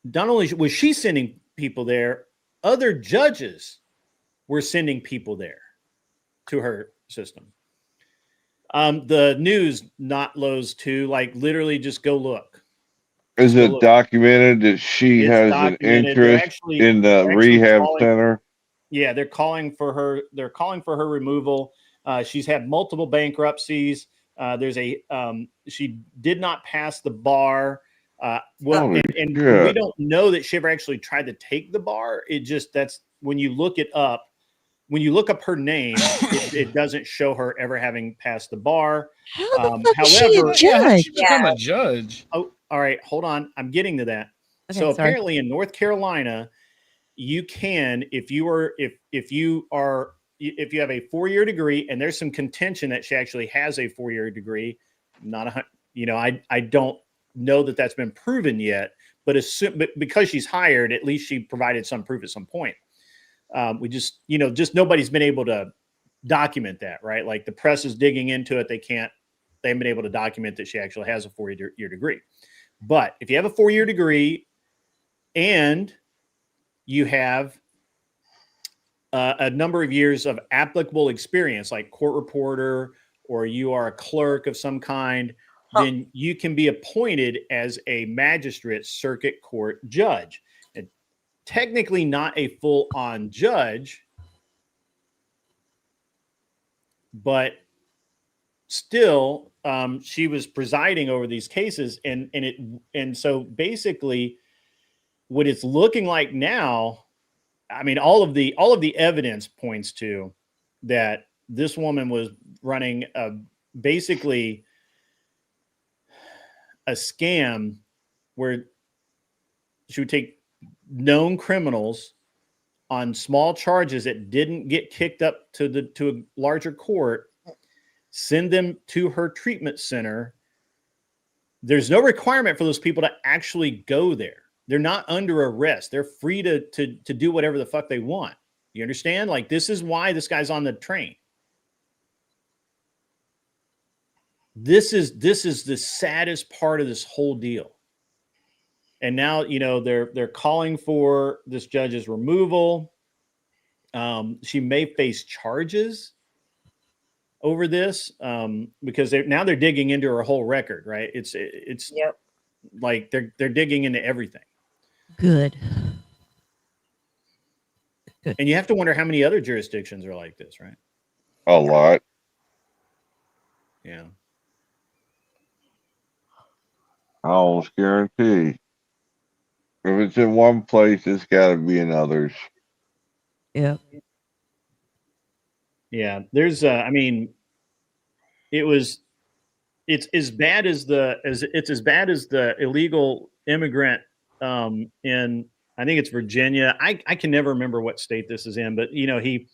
Not only was she sending people there, other judges were sending people there to her system. The news not Lowe's too, like literally just go look. Is it documented that she has an interest in the rehab center? Yeah, they're calling for her. They're calling for her removal. She's had multiple bankruptcies. She did not pass the bar. And we don't know that she ever actually tried to take the bar. That's when you look it up. When you look up her name, it doesn't show her ever having passed the bar. However, she become a judge. Oh, all right. Hold on. I'm getting to that. Okay, so sorry. apparently in North Carolina, you can, if you have a 4-year degree, and there's some contention that she actually has a 4-year degree. I don't know that that's been proven yet, but because she's hired, at least she provided some proof at some point. We just nobody's been able to document that, right? Like the press is digging into it. They haven't been able to document that she actually has a 4-year degree. But if you have a 4-year degree and you have a number of years of applicable experience, like court reporter, or you are a clerk of some kind, then you can be appointed as a magistrate circuit court judge. And technically not a full-on judge, but still, she was presiding over these cases, and so basically, what it's looking like now, I mean, all of the evidence points to that this woman was running basically a scam where she would take known criminals on small charges that didn't get kicked up to a larger court, send them to her treatment center. There's no requirement for those people to actually go there. They're not under arrest. They're free to do whatever the fuck they want. You understand? Like, this is why this guy's on the train. This is the saddest part of this whole deal. And now, they're calling for this judge's removal. She may face charges over this because they're digging into her whole record, right? It's Yep. like they're digging into everything. Good. And you have to wonder how many other jurisdictions are like this, right? A lot. Yeah. I almost guarantee. If it's in one place, it's got to be in others. Yeah. Yeah. There's, it's as bad as the illegal immigrant in, I think it's Virginia. I can never remember what state this is in, but he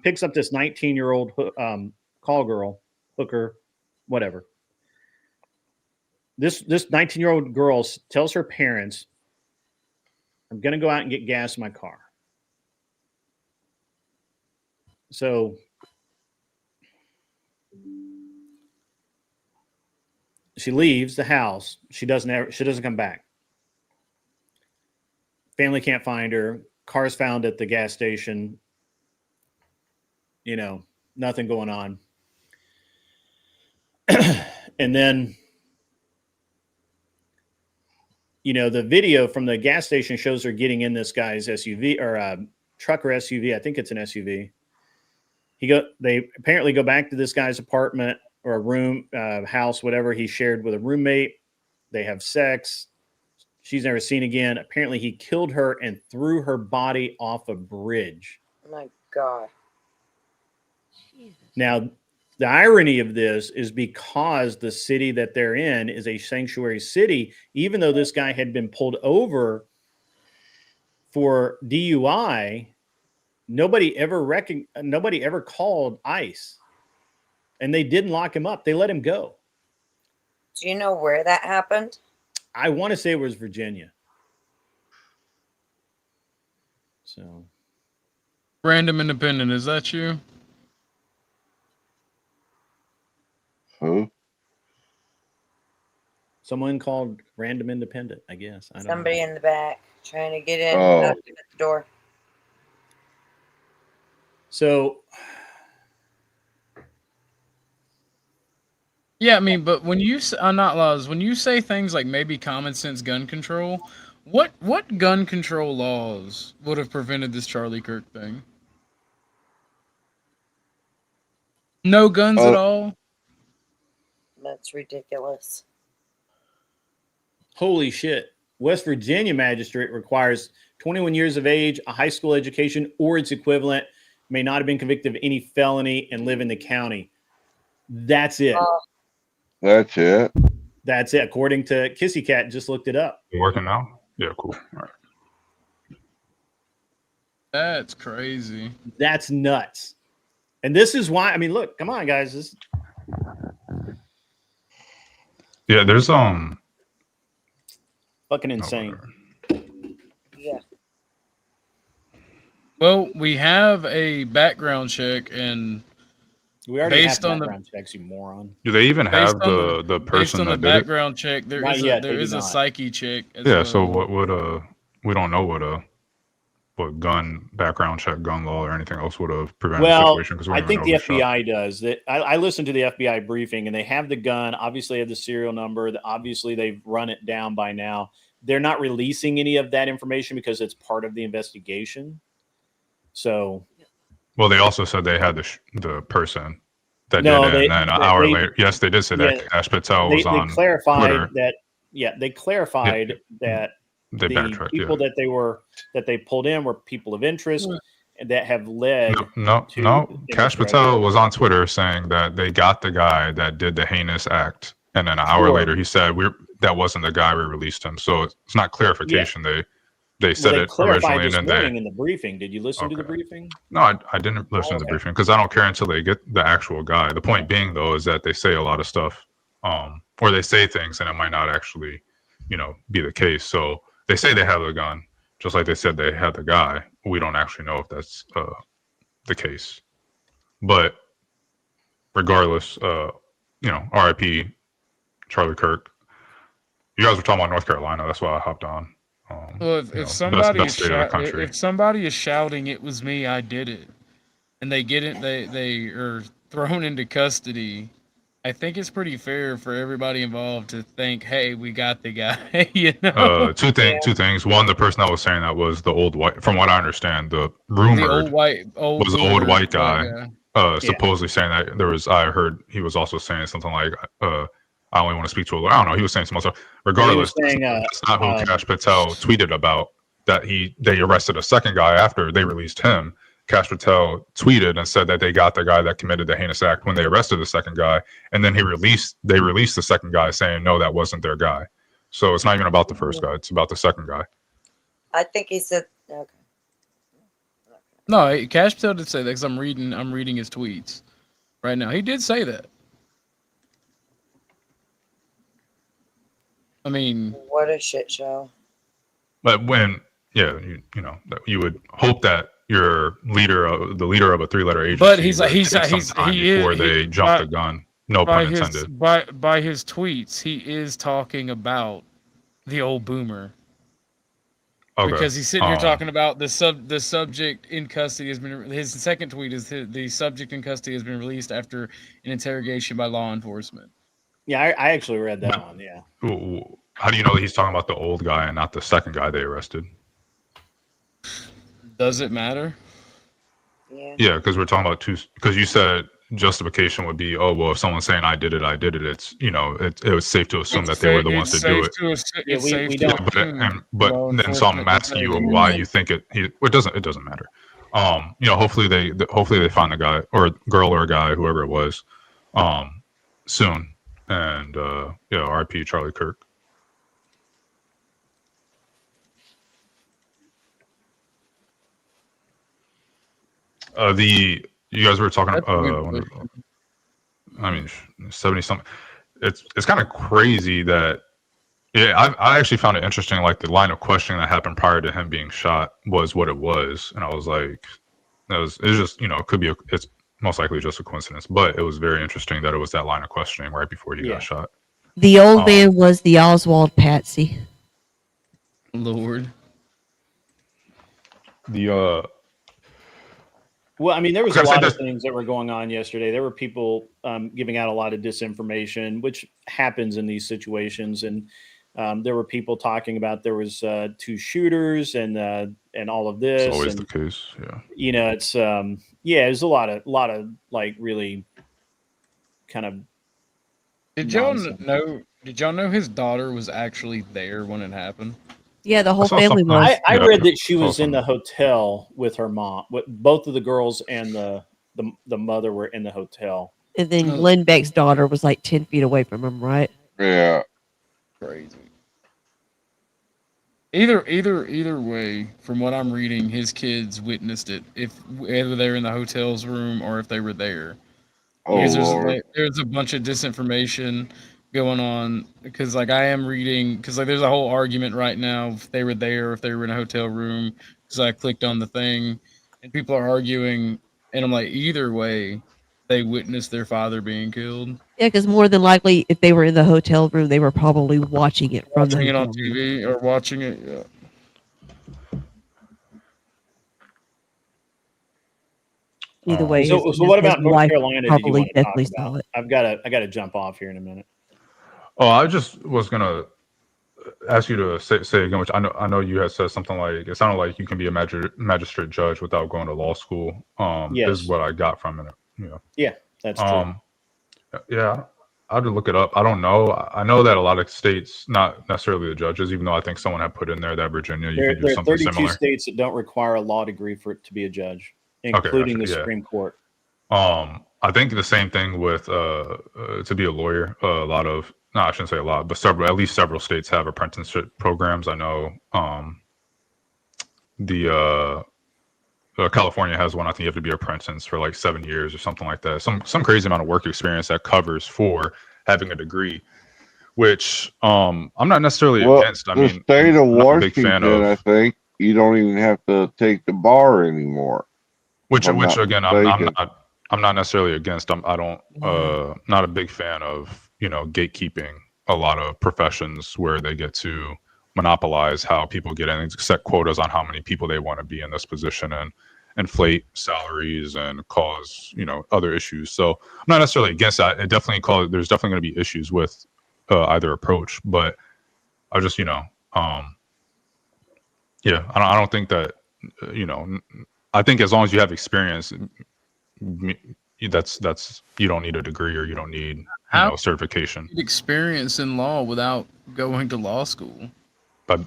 picks up this 19-year-old call girl, hooker, whatever. This 19-year-old girl tells her parents, I'm going to go out and get gas in my car. So she leaves the house. She doesn't come back. Family can't find her. Car's found at the gas station. Nothing going on. And then, the video from the gas station shows her getting in this guy's SUV or truck or SUV. I think it's an SUV. They apparently go back to this guy's apartment or a room, house, whatever he shared with a roommate. They have sex. She's never seen again. Apparently he killed her and threw her body off a bridge. Oh my God. Now, the irony of this is because the city that they're in is a sanctuary city, even though this guy had been pulled over for DUI, nobody ever called ICE. and they didn't lock him up. They let him go. Do you know where that happened? I want to say it was Virginia. So, Random Independent, is that you? Who? someone called Random Independent, I guess. I don't Somebody know. in the back trying to get in, Oh. knocking at the door. So, Yeah, I mean, but when you not laws, when you say things like maybe common sense gun control, what gun control laws would have prevented this Charlie Kirk thing? No guns at all? That's ridiculous. holy shit. West Virginia magistrate requires 21 years of age, a high school education, or its equivalent, may not have been convicted of any felony and live in the county. That's it. That's it. That's it. According to Kissy Cat, just looked it up. You working now? Yeah, cool. All right. That's crazy. That's nuts. And this is why, I mean, look, come on, guys. This, Yeah, there's fucking insane. Yeah. Well, we have a background check, and we already based have on background checks, you moron. Do they even based have on the based person on the that did it? background check, there Not is yet, there they do is a not. psyche check. As Yeah, well. so what we don't know what gun background check, gun law, or anything else would have prevented the Well, situation because we I don't think even the know who shot. FBI does. That I listened to the FBI briefing, and they have the gun. Obviously, have the serial number. Obviously, they've run it down by now. They're not releasing any of that information because it's part of the investigation. So, Well, they also said they had the person that No, did it, they- and then an they- hour they- later, yes, they did say that yeah, Cash Patel they was on clarified Twitter. that. Yeah, they clarified that They the backtracked. people Yeah. that they pulled in were people of interest that have led. No, to Cash this Patel was on Twitter saying that they got the guy that did the heinous act, and then an hour Sure. later he said that wasn't the guy, we released him. So it's not clarification. They said Well, they it clarified originally, this and then morning in the briefing. Did you listen to the Okay. briefing? no, I didn't listen to the briefing because I don't care until they get the actual guy. The point being though is that they say a lot of stuff, or they say things and it might not actually, be the case. So they say they have the gun, just like they said they had the guy. We don't actually know if that's the case. But regardless, RIP Charlie Kirk. You guys were talking about North Carolina. That's why I hopped on. Well, if best somebody is state of the country. if somebody is shouting, "It was me, I did it," and they get it, they are thrown into custody. I think it's pretty fair for everybody involved to think, "Hey, we got the guy." Two things. One, the person that was saying that was the old white. From what I understand, the rumored the old was the old boomer white guy. Supposedly saying that there was. I heard he was also saying something like, "I only want to speak to a." I don't know. He was saying some other stuff. Regardless, saying, that's not who Cash Patel tweeted about. That they arrested a second guy after they released him. Cash Patel tweeted and said that they got the guy that committed the heinous act when they arrested the second guy, and then they released the second guy, saying no, that wasn't their guy. So it's not even about the first guy; it's about the second guy. I think he said, okay. No, Cash Patel did say that because I'm reading his tweets right now. He did say that. I mean, What a shit show. But when, you would hope that your the leader of a three-letter agency, but he's like would take some time before they jump the gun. No pun intended. By his tweets, he is talking about the old boomer. Okay. Because he's sitting here talking about the subject in custody has been. His second tweet is the subject in custody has been released after an interrogation by law enforcement. Yeah, I actually read that one. Yeah. How do you know that he's talking about the old guy and not the second guy they arrested? Does it matter? Yeah. Yeah, because we're talking about two. Because you said justification would be, oh well, if someone's saying I did it, it's it was safe to assume that they were the ones to do it. Then so I'm asking you why you think it doesn't matter. Hopefully they find the guy or girl or guy, whoever it was, soon. And RIP Charlie Kirk. You guys were talking I mean, 70 something. It's kind of crazy that. Yeah, I actually found it interesting. Like the line of questioning that happened prior to him being shot was what it was, and I was like, it's just it could be it's most likely just a coincidence, but it was very interesting that it was that line of questioning right before he got shot. The old man was the Oswald Patsy. Lord. The Well, I mean, there was a Okay, so lot of there's- things that were going on yesterday. There were people giving out a lot of disinformation, which happens in these situations, and there were people talking about there was 2 shooters and all of this. It's always and, the case, yeah. You know, it's there's a lot of like really kind of. Did y'all know his daughter was actually there when it happened? Yeah, the whole saw family something- was. I Yeah, read that she saw was in some- the hotel with her mom. Both of the girls and the mother were in the hotel. And then Glenn Beck's daughter was like 10 feet away from him, right? Yeah. Crazy. Either way, from what I'm reading, his kids witnessed it. Whether they were in the hotel's room or if they were there. Oh, Because Lord. there's a bunch of disinformation going on. Because like I am reading, because like there's a whole argument right now if they were there or if they were in a hotel room. Because I clicked on the thing, and people are arguing, and I'm like, either way, they witnessed their father being killed. Yeah, because more than likely, if they were in the hotel room, they were probably watching it from Watching the it on hotel room. TV or watching it. Yeah. Either way, So his what about his North wife Carolina? Did you probably want to talk definitely saw about? it. I got to jump off here in a minute. Oh, I just was gonna ask you to say again, which I know you had said something like it sounded like you can be a magistrate judge without going to law school. Yes. Is what I got from it. Yeah. Yeah, that's true. Yeah, I had to look it up. I don't know. I know that a lot of states, not necessarily the judges, even though I think someone had put in there that Virginia, you can do There are something 32 similar. states that don't require a law degree for it to be a judge, including gotcha, the yeah. Supreme Court. I think the same thing with to be a lawyer. A lot of I shouldn't say a lot, but at least several states have apprenticeship programs. I know California has one. I think you have to be an apprentice for like 7 years or something like that. Some crazy amount of work experience that covers for having a degree, which I'm not necessarily against. I the mean, state of I'm not a big fan Washington, I of think you don't even have to take the bar anymore. which I'm not again mistaken. I'm not necessarily against. I don't not a big fan of gatekeeping a lot of professions where they get to monopolize how people get in and set quotas on how many people they want to be in this position and inflate salaries and cause other issues. So I'm not necessarily against that. There's definitely going to be issues with either approach, but I just yeah, I don't think that I think as long as you have experience, that's you don't need a degree or you don't need certification. Experience in law without going to law school. But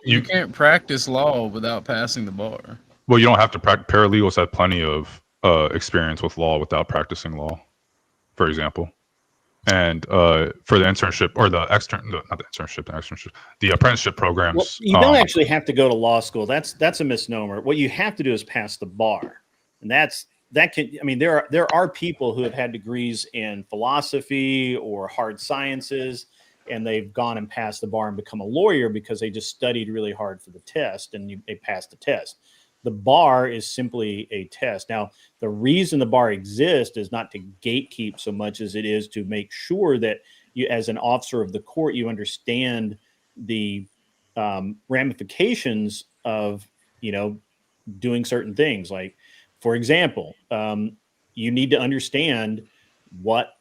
you can't practice law without passing the bar. Well, you don't have to practice. Paralegals have plenty of experience with law without practicing law, for example. And for the internship or the apprenticeship programs. Well, you don't actually have to go to law school. That's a misnomer. What you have to do is pass the bar, and there are people who have had degrees in philosophy or hard sciences, and they've gone and passed the bar and become a lawyer because they just studied really hard for the test and they passed the test. The bar is simply a test. Now, the reason the bar exists is not to gatekeep so much as it is to make sure that you, as an officer of the court, you understand the ramifications of, doing certain things. Like, for example, you need to understand what,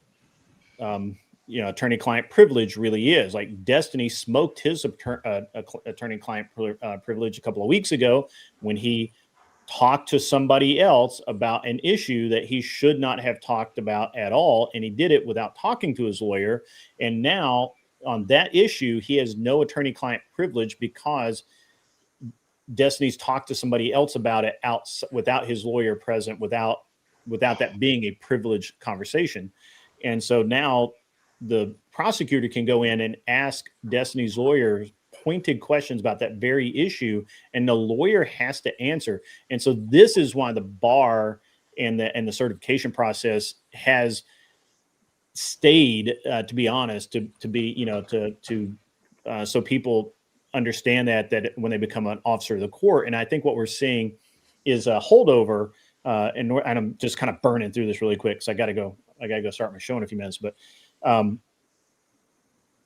attorney-client privilege really is. Like Destiny smoked his attorney-client privilege a couple of weeks ago when he talked to somebody else about an issue that he should not have talked about at all, and he did it without talking to his lawyer. And now on that issue, he has no attorney-client privilege because Destiny's talked to somebody else about it without his lawyer present, without that being a privileged conversation. And so now the prosecutor can go in and ask Destiny's lawyer pointed questions about that very issue, and the lawyer has to answer. And so this is why the bar and the certification process has stayed, to be honest, to be, you know, so people understand that when they become an officer of the court. And I think what we're seeing is a holdover. And I'm just kind of burning through this really quick because I got to go start my show in a few minutes. But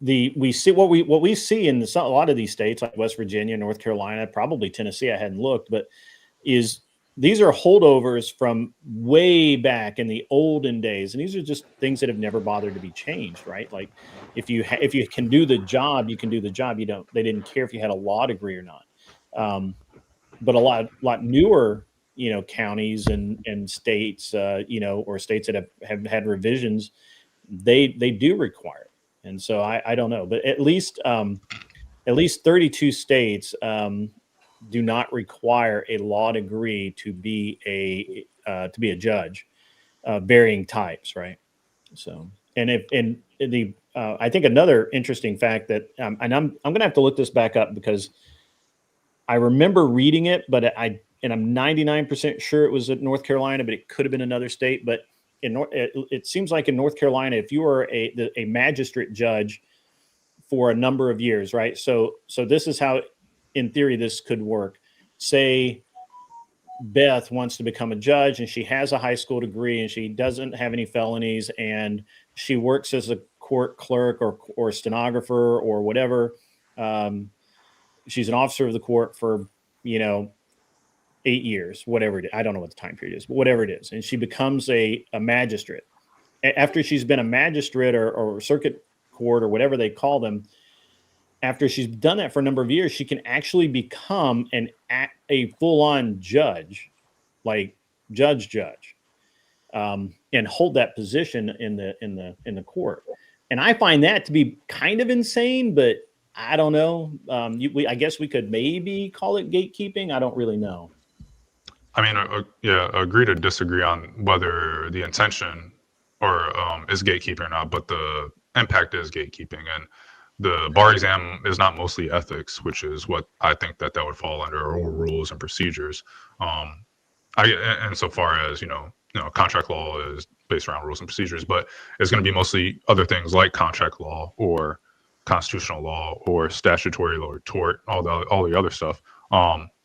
we see what we see in a lot of these states like West Virginia, North Carolina, probably Tennessee. I hadn't looked, but these are holdovers from way back in the olden days, and these are just things that have never bothered to be changed, right? Like if you can do the job, you can do the job. They didn't care if you had a law degree or not. But a lot newer, you know, counties and states, you know, or states that have had revisions, they do require it. And so I don't know, but at least 32 states do not require a law degree to be a judge, varying types, right? So, I think another interesting fact that, and I'm going to have to look this back up because I remember reading it, but I'm 99% sure it was at North Carolina, but it could have been another state. But it seems like in North Carolina, if you were a magistrate judge for a number of years, right? So this is how, in theory, this could work. Say Beth wants to become a judge and she has a high school degree and she doesn't have any felonies and she works as a court clerk or stenographer or whatever. She's an officer of the court for, you know, 8 years, whatever it is. I don't know what the time period is, but whatever it is. And she becomes a magistrate. After she's been a magistrate or circuit court or whatever they call them, after she's done that for a number of years, she can actually become a full-on judge, like judge, and hold that position in the court. And I find that to be kind of insane, but I don't know. I guess we could maybe call it gatekeeping. I don't really know. I mean, agree to disagree on whether the intention or is gatekeeping or not, but the impact is gatekeeping. And the bar exam is not mostly ethics, which is what I think that would fall under, or rules and procedures. Insofar as, you know, contract law is based around rules and procedures, but it's going to be mostly other things like contract law or constitutional law or statutory law or tort, all the other stuff.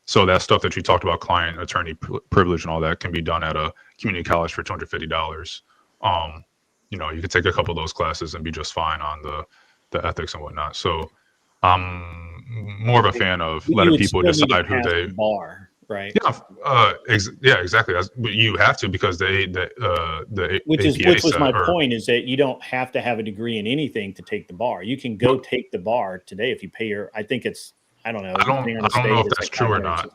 So that stuff that you talked about, client attorney privilege and all that, can be done at a community college for $250. You know, you could take a couple of those classes and be just fine on the ethics and whatnot. So I'm more of a fan of letting people decide who they bar, right? Yeah, exactly. You have to, because which was my point, is that you don't have to have a degree in anything to take the bar. You can go take the bar today if you pay I think it's, I don't know. I don't know if that's true or not.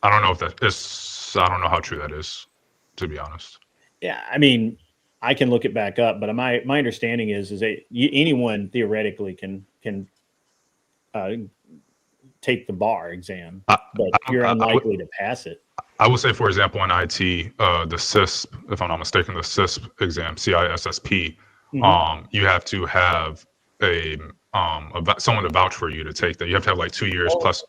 I don't know if that is. I don't know how true that is, to be honest. Yeah, I mean, I can look it back up, but my understanding is that anyone theoretically can take the bar exam, but you're unlikely to pass it. I would say, for example, in IT, the CISP, if I'm not mistaken, the CISP exam, CISSP, you have to have someone to vouch for you to take that. You have to have like 2 years plus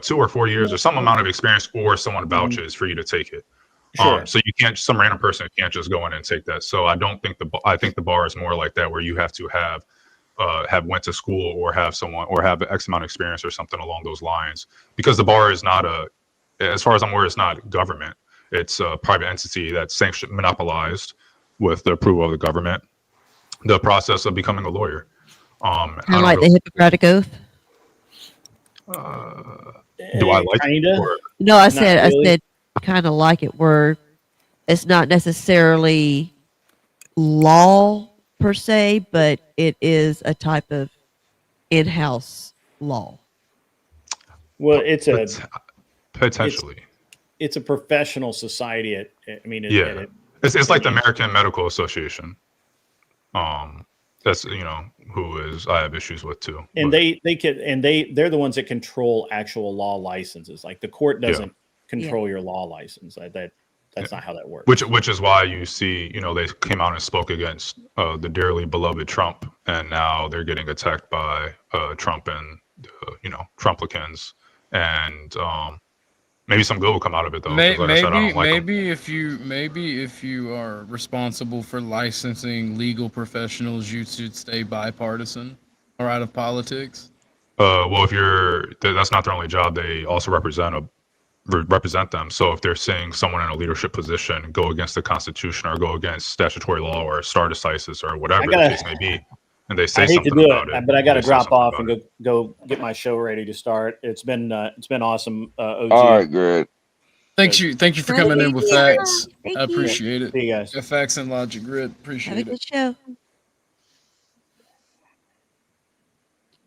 2 or 4 years or some amount of experience, or someone vouches for you to take it. Sure. So you can't, some random person can't just go in and take that. So I think the bar is more like that, where you have to have went to school or have X amount of experience or something along those lines, because the bar is not as far as I'm aware, it's not government. It's a private entity that's monopolized with the approval of the government, the process of becoming a lawyer. Kind of like the Hippocratic Oath. Do I like kinda? it? No, I said kind of like it, where it's not necessarily law per se, but it is a type of in-house law. Well, potentially. It's a professional society. It's like the American Medical Association. That's, who I have issues with too. And they're the ones that control actual law licenses. Like the court doesn't control your law license. That's not how that works. Which is why you see, they came out and spoke against the dearly beloved Trump, and now they're getting attacked by Trump and Trumplicans, and maybe some good will come out of it though. 'Cause like I said, I don't like 'em. maybe if you are responsible for licensing legal professionals, you should stay bipartisan or out of politics. Well, if that's not their only job. They also represent them. So if they're seeing someone in a leadership position go against the Constitution or go against statutory law or stare decisis or whatever the case may be, and they say I hate to something do about it, but I got to they say drop something off about and go get my show ready to start. It's been awesome. OG. All right, Grant. Thank you for coming in with Yeah. facts. Thank I appreciate it. See you guys. Yeah, facts and logic, Grit. Have a Appreciate it. good show.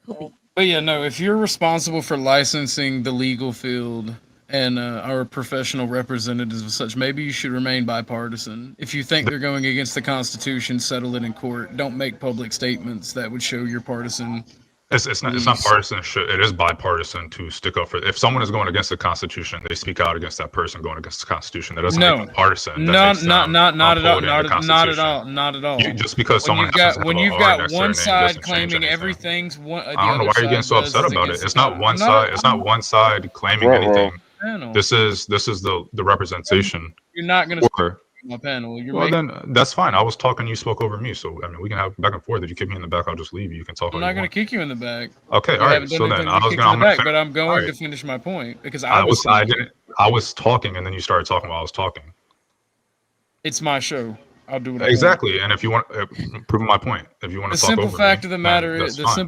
Cool. But yeah, no, if you're responsible for licensing the legal field and our professional representatives and such, maybe you should remain bipartisan. If you think they're going against the Constitution, settle it in court. Don't make public statements that would show your partisan. It's not partisan. It is bipartisan to stick up for. If someone is going against the Constitution, they speak out against that person going against the Constitution. That doesn't make them partisan. Not at all. Not at all. Just because someone when you've got one side claiming everything's one. I don't know why you're getting so upset about it. It's not one side. It's not one side claiming anything. This is the representation. You're not going to speak my panel. Then that's fine. I was talking. You spoke over me, so I mean we can have back and forth. If you kick me in the back, I'll just leave you. You can talk. I'm not going to kick you in the back. Okay, all right. So then I was going to, but I'm going to finish my point because I was talking, and then you started talking while I was talking. It's my show. I'll do what exactly. And if you want prove my point, if you want to talk over me, the simple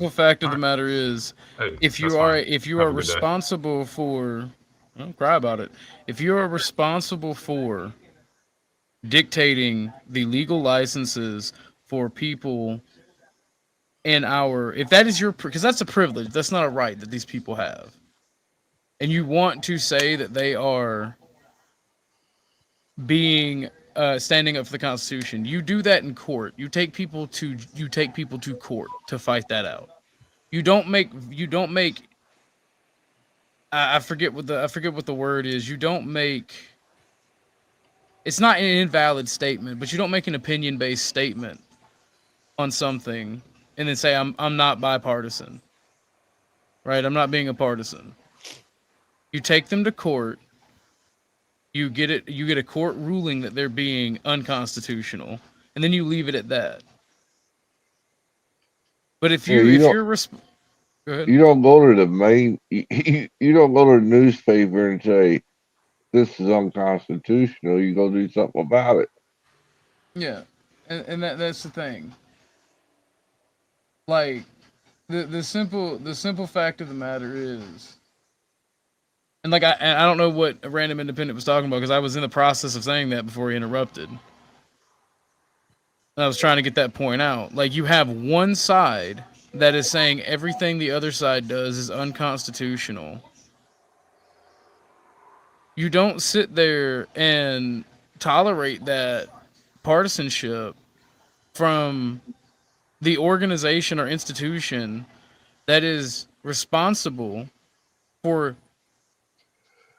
fact of the matter is, if you are responsible for, don't cry about it. If you are responsible for dictating the legal licenses for people if that is your, because that's a privilege, that's not a right that these people have, and you want to say that they are being standing up for the Constitution, you do that in court. You take people to court to fight that out. You don't make I forget what the word is. You don't make, it's not an invalid statement, but you don't make an opinion-based statement on something and then say I'm not bipartisan. Right? I'm not being a partisan. You take them to court. You get a court ruling that they're being unconstitutional, and then you leave it at that. But if you go ahead. You don't go to the main you don't go to the newspaper and say this is unconstitutional. You go do something about it. Yeah, and that's the thing. Like the simple fact of the matter is, and like I don't know what a random independent was talking about because I was in the process of saying that before he interrupted. And I was trying to get that point out. Like you have one side that is saying everything the other side does is unconstitutional. You don't sit there and tolerate that partisanship from the organization or institution that is responsible for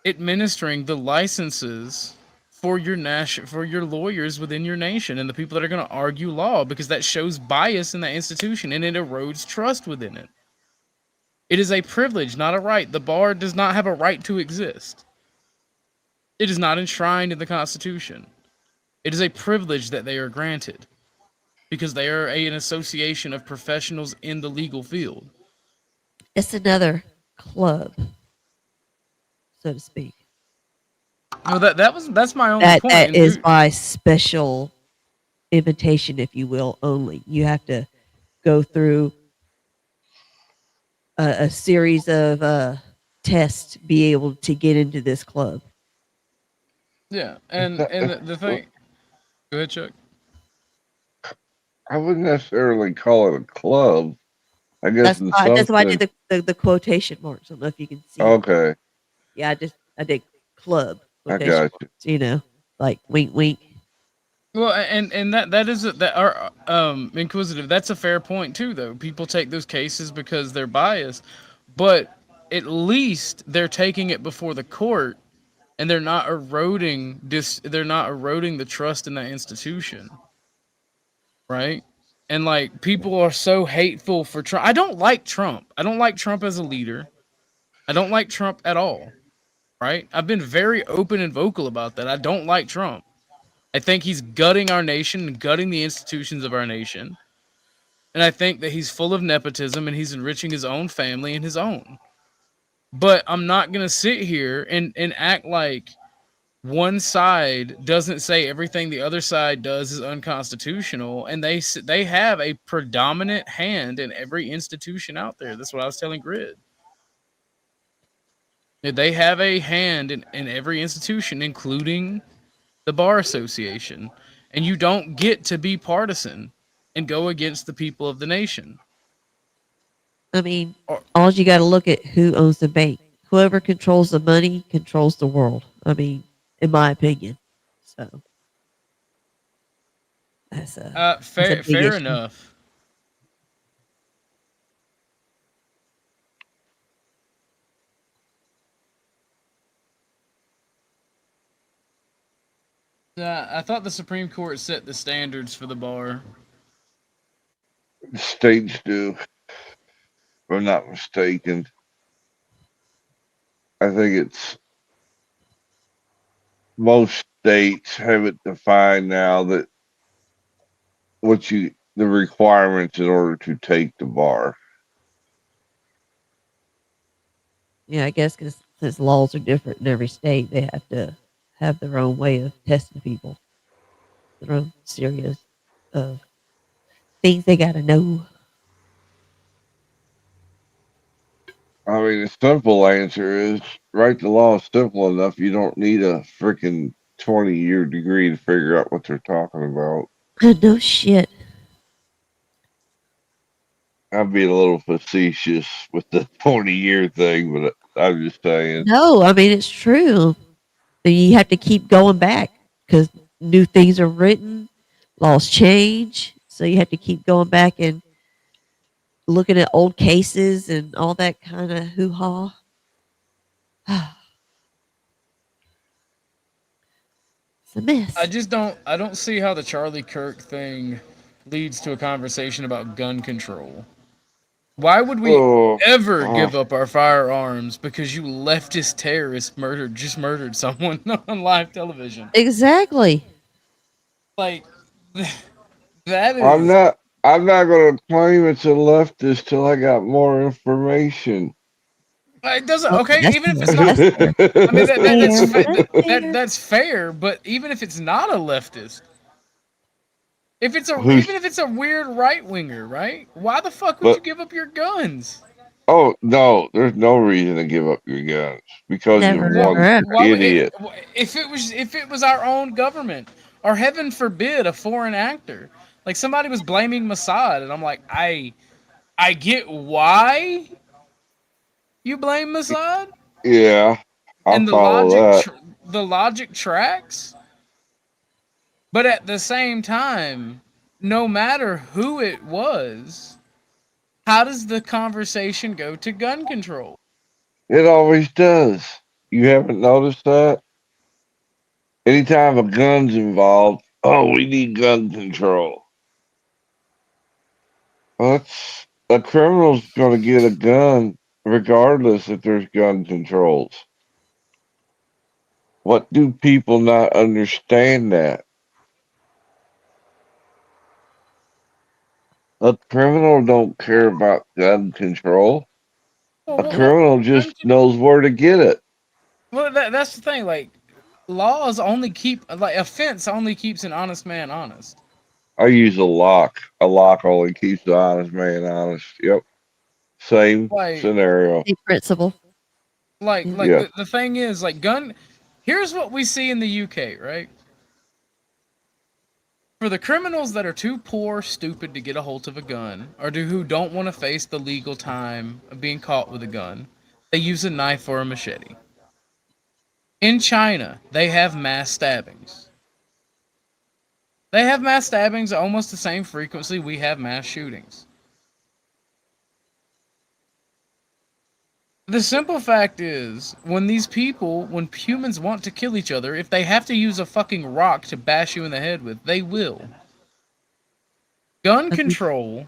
administering the licenses for your lawyers within your nation and the people that are going to argue law, because that shows bias in that institution and it erodes trust within it. It is a privilege, not a right. The bar does not have a right to exist. It is not enshrined in the Constitution. It is a privilege that they are granted because they are an association of professionals in the legal field. It's another club, so to speak. No, that's my only point. That is by special invitation, if you will, only. You have to go through a series of tests to be able to get into this club. Yeah, and the thing. Go ahead, Chuck. I wouldn't necessarily call it a club. I guess that's why I did the quotation marks. I don't know if you can see. Okay. Yeah, I did club. I got you. You know, like wink, wink. Well, and that is that are inquisitive. That's a fair point too, though. People take those cases because they're biased, but at least they're taking it before the court, and they're not eroding the trust in that institution. Right? And like people are so hateful for Trump. I don't like Trump. I don't like Trump as a leader. I don't like Trump at all. right? I've been very open and vocal about that. I don't like Trump. I think he's gutting our nation and gutting the institutions of our nation. And I think that he's full of nepotism and he's enriching his own family and his own. But I'm not going to sit here and act like one side doesn't say everything the other side does is unconstitutional, and they have a predominant hand in every institution out there. That's what I was telling Grid. They have a hand in every institution, including the Bar Association. And you don't get to be partisan and go against the people of the nation. I mean, all you got to look at who owns the bank. Whoever controls the money controls the world. I mean, in my opinion. So that's a big fair issue. enough. I thought the Supreme Court set the standards for the bar. The states do, if I'm not mistaken. I think it's most states have it defined now that the requirements in order to take the bar. Yeah, I guess because since laws are different in every state, they have to have their own way of testing people. Their own serious things they got to know. I mean, the simple answer is write the law simple enough. You don't need a freaking 20-year degree to figure out what they're talking about. No shit. I'm being a little facetious with the 20-year thing, but I'm just saying. No, I mean, it's true. You have to keep going back because new things are written, laws change. So you have to keep going back and looking at old cases and all that kind of hoo ha. It's a mess. I don't see how the Charlie Kirk thing leads to a conversation about gun control. Why would we ever give up our firearms because you leftist terrorist just murdered someone on live television? Exactly. Like that is I'm not going to claim it's a leftist till I got more information. it doesn't Well, okay, that's even if fair. it's not I mean That's fair. that's fair, but even if it's not a leftist, even if it's a weird right winger, right? Why the fuck would you give up your guns? Oh no, there's no reason to give up your guns because Never, of ever, one ever. idiot. If it was our own government, or heaven forbid, a foreign actor, like somebody was blaming Mossad, and I'm like, I get why you blame Mossad, Yeah, I'll and follow that. the logic tracks, but at the same time, no matter who it was, how does the conversation go to gun control? It always does. You haven't noticed that? Anytime a gun's involved, oh, we need gun control. Well, a criminal's going to get a gun regardless if there's gun controls. What do people not understand that? A criminal don't care about gun control. A criminal just knows where to get it. Well, that's the thing. Like, laws only offense only keeps an honest man honest. I use a lock. A lock only keeps the honest man honest. Yep. Same scenario. The principle. The thing is, here's what we see in the UK, right? For the criminals that are too poor, stupid to get a hold of a gun, or who don't want to face the legal time of being caught with a gun, they use a knife or a machete. In China, they have mass stabbings. They have mass stabbings at almost the same frequency we have mass shootings. The simple fact is, when humans want to kill each other, if they have to use a fucking rock to bash you in the head with, they will. Gun control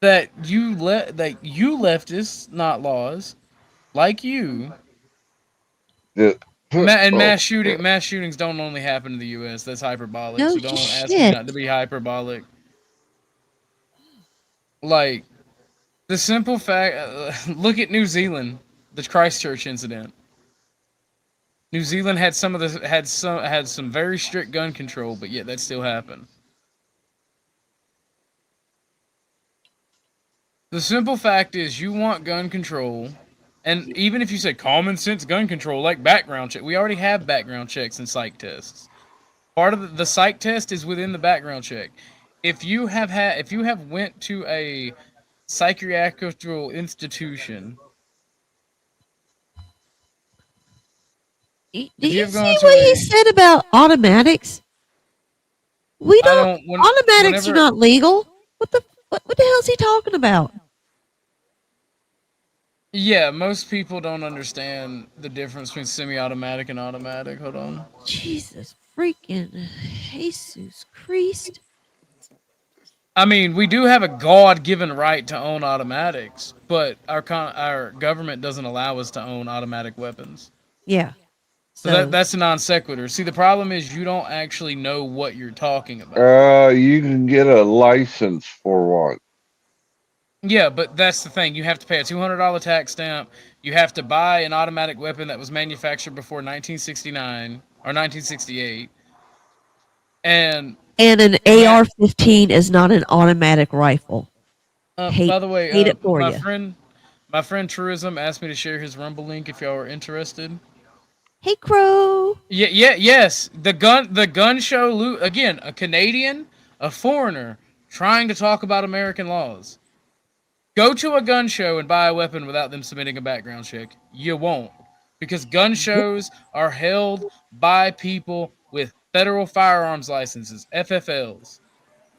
that you leftists, not laws, like you, Mass shootings don't only happen in the U.S. That's hyperbolic. No So don't ask me shit. not to be hyperbolic. Like the simple fact, look at New Zealand, the Christchurch incident. New Zealand had some very strict gun control, but yet that still happened. The simple fact is, you want gun control, and even if you say common sense gun control, like background check, we already have background checks and psych tests. Part of the psych test is within the background check. If you have went to a psychiatrical institution, Do if you you have see gone to what he a, said about automatics? We I don't. don't. Automatics are Whenever, not legal. What the hell is he talking about? yeah, most people don't understand the difference between semi-automatic and automatic. Hold on. Jesus freaking Jesus Christ! I mean, we do have a God-given right to own automatics, but our government doesn't allow us to own automatic weapons. Yeah. So that's a non sequitur. See, the problem is you don't actually know what you're talking about. You can get a license for one. Yeah, but that's the thing. You have to pay a $200 tax stamp. You have to buy an automatic weapon that was manufactured before 1969 or 1968. And an AR-15 is not an automatic rifle. by the way, hate it for my you. friend Tourism asked me to share his Rumble link if y'all are interested. Hey, Crow. Yes. The gun show again. A Canadian, a foreigner, trying to talk about American laws. Go to a gun show and buy a weapon without them submitting a background check. You won't, because gun shows are held by people with federal firearms licenses, FFLs,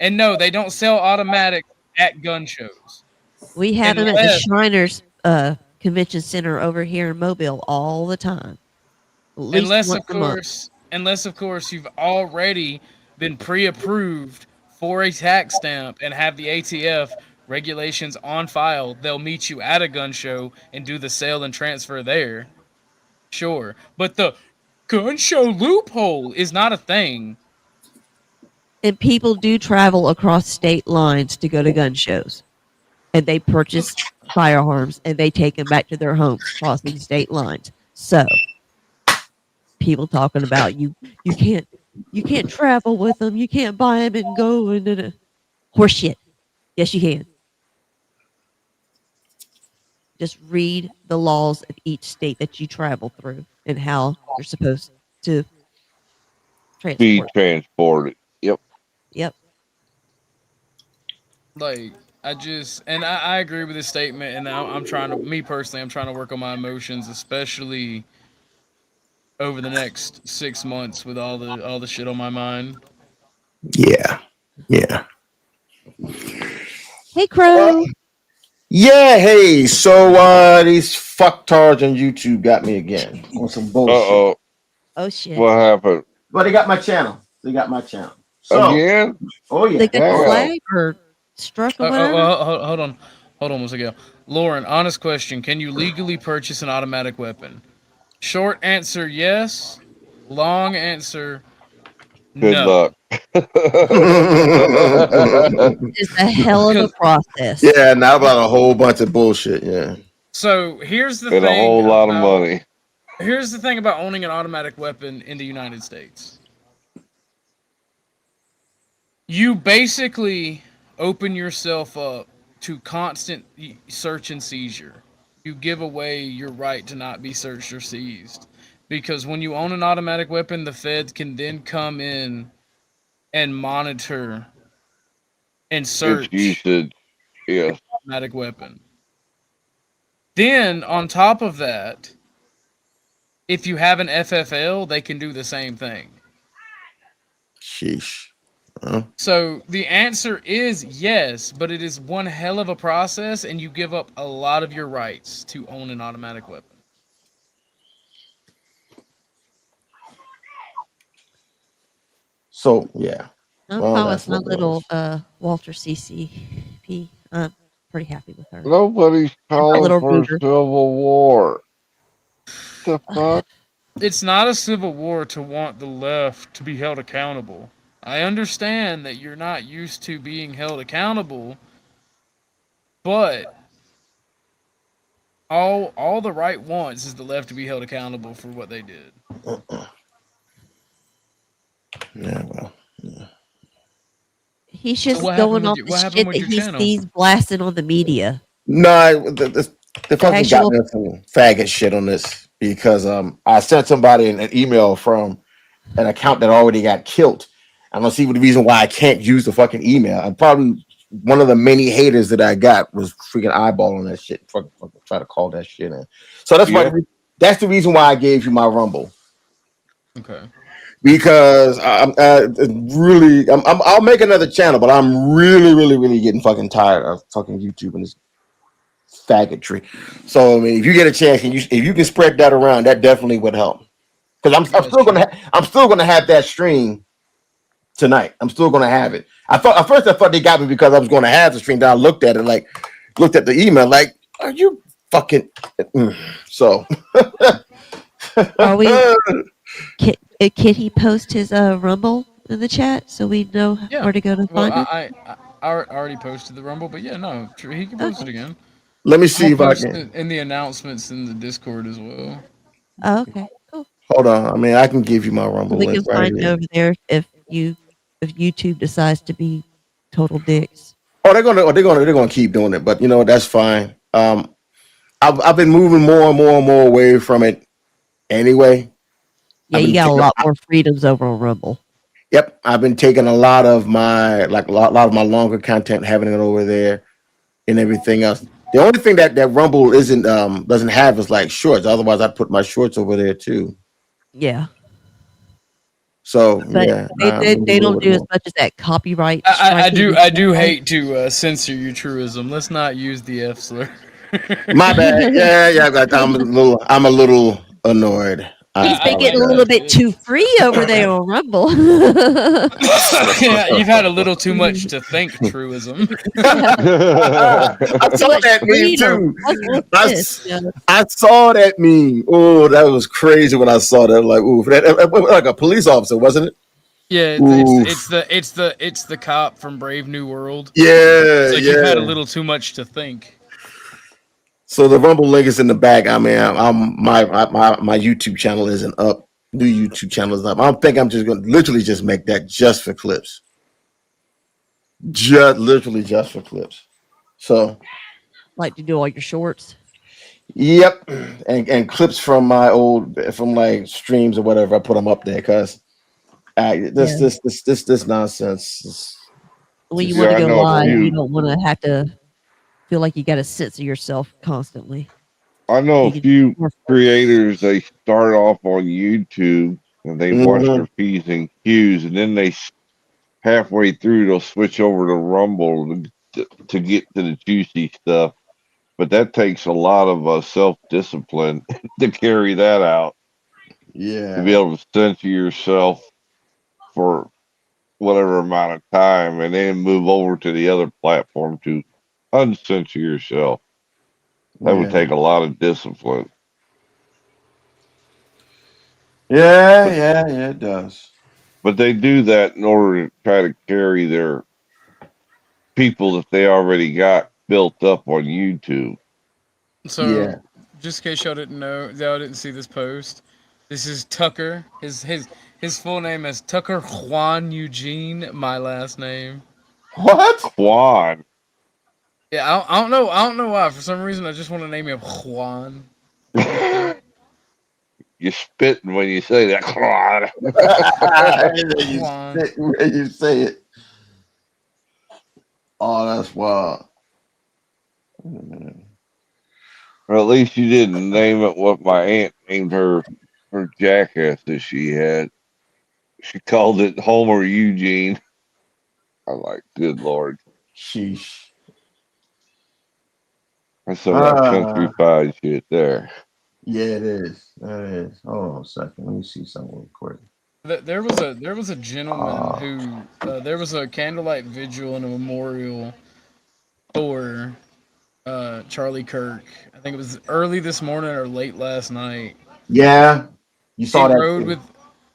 and no, they don't sell automatics at gun shows. We have them at the Shriners Convention Center over here in Mobile all the time. At least Unless of course you've already been pre-approved for a tax stamp and have the ATF regulations on file. They'll meet you at a gun show and do the sale and transfer there. Sure, but the gun show loophole is not a thing. And people do travel across state lines to go to gun shows, and they purchase firearms and they take them back to their homes crossing state lines. So people talking about you can't travel with them, you can't buy them and go and horseshit. Yes, you can. Just read the laws of each state that you travel through and how you're supposed to be transported. Yep. Like, I agree with this statement, and I'm trying to work on my emotions, especially over the next 6 months with all the shit on my mind. Yeah. Hey, Crow. Yeah, hey. So these fucktards on YouTube got me again on some bullshit. Oh shit. What happened? Well, they got my channel. So, again? Oh yeah. They got flagged or struck or whatever. Hold on 1 second. Lauren, honest question: can you legally purchase an automatic weapon? Short answer: yes. Long answer: Good no. luck. It's a hell of a process. Yeah, now about a whole bunch of bullshit. Yeah. So here's the and thing. A whole lot of money. Here's the thing about owning an automatic weapon in the United States. You basically open yourself up to constant search and seizure. You give away your right to not be searched or seized. Because when you own an automatic weapon, the feds can then come in and monitor and search its usage. Yes. Automatic weapon. Then, on top of that, if you have an FFL, they can do the same thing. Sheesh. So the answer is yes, but it is one hell of a process, and you give up a lot of your rights to own an automatic weapon. So yeah. I'm fine with my little Walter CCP. I'm pretty happy with her. Nobody's calling for Civil War. The fuck? it's not a civil war to want the left to be held accountable. I understand that you're not used to being held accountable, but all the right wants is the left to be held accountable for what they did. Yeah, well. He's So just going off the what shit happened that with your he channel? sees blasted on the media. No, the fucking got actual- me on some faggot shit on this because I sent somebody an email from an account that already got killed. I don't see what the reason why I can't use the fucking email. And probably one of the many haters that I got was freaking eyeballing that shit. Fucking try to call that shit in. So that's the reason why I gave you my Rumble. Okay. Because I'll make another channel, but I'm really getting fucking tired of fucking YouTube and this faggotry. So I mean, if you get a chance and if you can spread that around, that definitely would help. Because I'm still gonna have that stream tonight. I'm still gonna have it. I thought they got me because I was gonna have the stream. Then I looked at it, looked at the email, like, are you fucking? So. Are we? Can he post his Rumble in the chat so we know where to go to find it? I already posted the Rumble, but yeah, no, he can post it again. Let me see I'll if I post can. it in the announcements in the Discord as well. Oh, okay, cool. Hold on. I mean, I can give you my Rumble We can link right find here. over there if YouTube decides to be total dicks. Oh, they're gonna keep doing it, but you know that's fine. I've been moving more and more away from it anyway. Yeah, you got a lot more freedoms over on Rumble. Yep, I've been taking a lot of my lot of my longer content, having it over there, and everything else. The only thing that Rumble isn't doesn't have is like shorts. Otherwise, I'd put my shorts over there too. Yeah. So but yeah, they don't do as much as that copyright. I do hate to censor your truism. Let's not use the F slur. My bad. Yeah. I'm a little annoyed. He's been getting a little bit too free over there on Rumble. Yeah, you've had a little too much to think, truism. I saw that meme too. I saw that meme. Oh, that was crazy when I saw that. Like, ooh, like a police officer, wasn't it? Yeah, it's the cop from Brave New World. Yeah, it's like yeah. You've had a little too much to think. So the Rumble link is in the back. I mean, my YouTube channel isn't up. New YouTube channel is up. I think I'm just going to literally just make that just for clips. Literally just for clips. So, like to do all your shorts. Yep, and clips from my from like streams or whatever. I put them up there because this nonsense. When you want to go live, you don't want to have to feel like you got to censor yourself constantly. I know a few creators, they start off on YouTube and they watch their P's and Q's, and then they halfway through they'll switch over to Rumble to get to the juicy stuff. But that takes a lot of self-discipline to carry that out. Yeah. To be able to censor yourself for whatever amount of time and then move over to the other platform to uncensor yourself. That would take a lot of discipline. Yeah, it does. But they do that in order to try to carry their people that they already got built up on YouTube. So, just in case y'all didn't know, y'all didn't see this post, this is Tucker. His full name is Tucker Juan Eugene. My last name. What? Juan. Yeah, I don't know why. For some reason, I just want to name him Juan. You're spitting when you say that, Juan. Juan. When you say it. Oh, that's wild. Or at least you didn't name it what my aunt named her jackass that she had. She called it Homer Eugene. I'm like, good Lord. Sheesh. That's some of that countrified shit there. Yeah, it is. It is. Hold on a second. Let me see something real quick. There was a gentleman who there was a candlelight vigil and a memorial for Charlie Kirk. I think it was early this morning or late last night. Yeah. You saw He that rode too. with,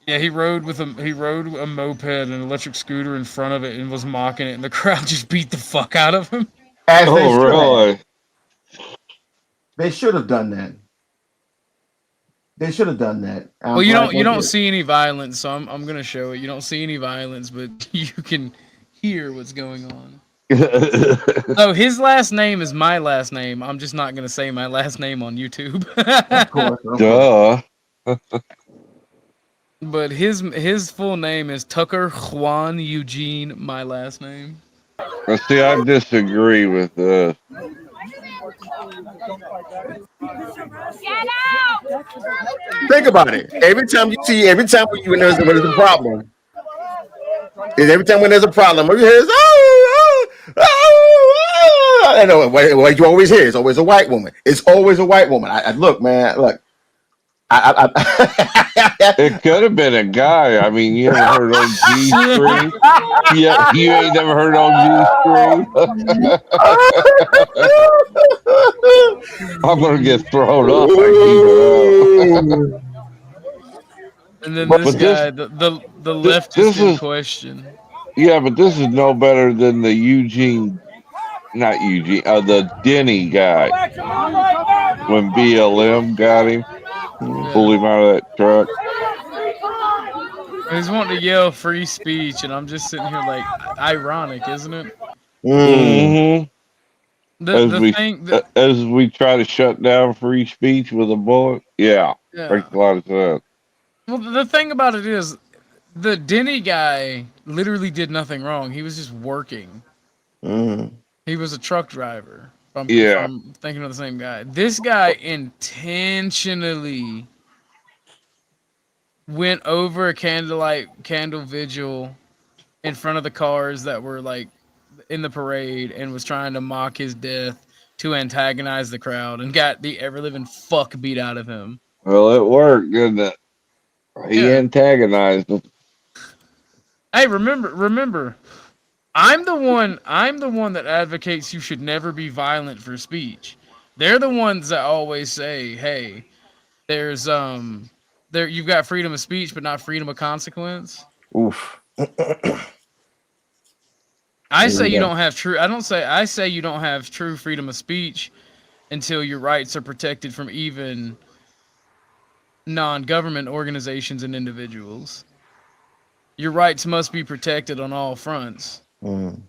yeah, he rode a moped, an electric scooter in front of it, and was mocking it, and the crowd just beat the fuck out of him. As they Oh, should have. really? They should have done that. They should have done that. I'm Well, glad you they don't did. see any violence, so I'm gonna show it. You don't see any violence, but you can hear what's going on. Oh, his last name is my last name. I'm just not gonna say my last name on YouTube. Of course, of course. Duh. But his full name is Tucker Juan Eugene, my last name. Well, see, I disagree with this. Think about it. Every time when there's a problem, is every time when there's a problem, you hear is I know what you always hear. It's always a white woman. It's always a white woman. I look, man, look. It could have been a guy. I mean, you ever heard OG scream? Yeah, you ain't never heard OG scream? I'm gonna get thrown off. I keep it up. And then But this this- guy, the this leftist in is- question. Yeah, but this is no better than the the Denny guy when BLM got him, pulled him out of that truck. He's wanting to yell free speech, and I'm just sitting here like, ironic, isn't it? Mm-hmm. As we try to shut down free speech with a bullet, Yeah. makes a lot of sense. Well, the thing about it is, the Denny guy literally did nothing wrong. He was just working. He was a truck driver. If I'm thinking of the same guy. This guy intentionally went over a candle vigil in front of the cars that were like in the parade and was trying to mock his death to antagonize the crowd and got the ever living fuck beat out of him. Well, it worked, didn't it? He antagonized him. Hey, remember, I'm the one that advocates you should never be violent for speech. They're the ones that always say, "Hey, there's you've got freedom of speech, but not freedom of consequence." Oof. I say you don't have true. I say you don't have true freedom of speech until your rights are protected from even non-government organizations and individuals. Your rights must be protected on all fronts. And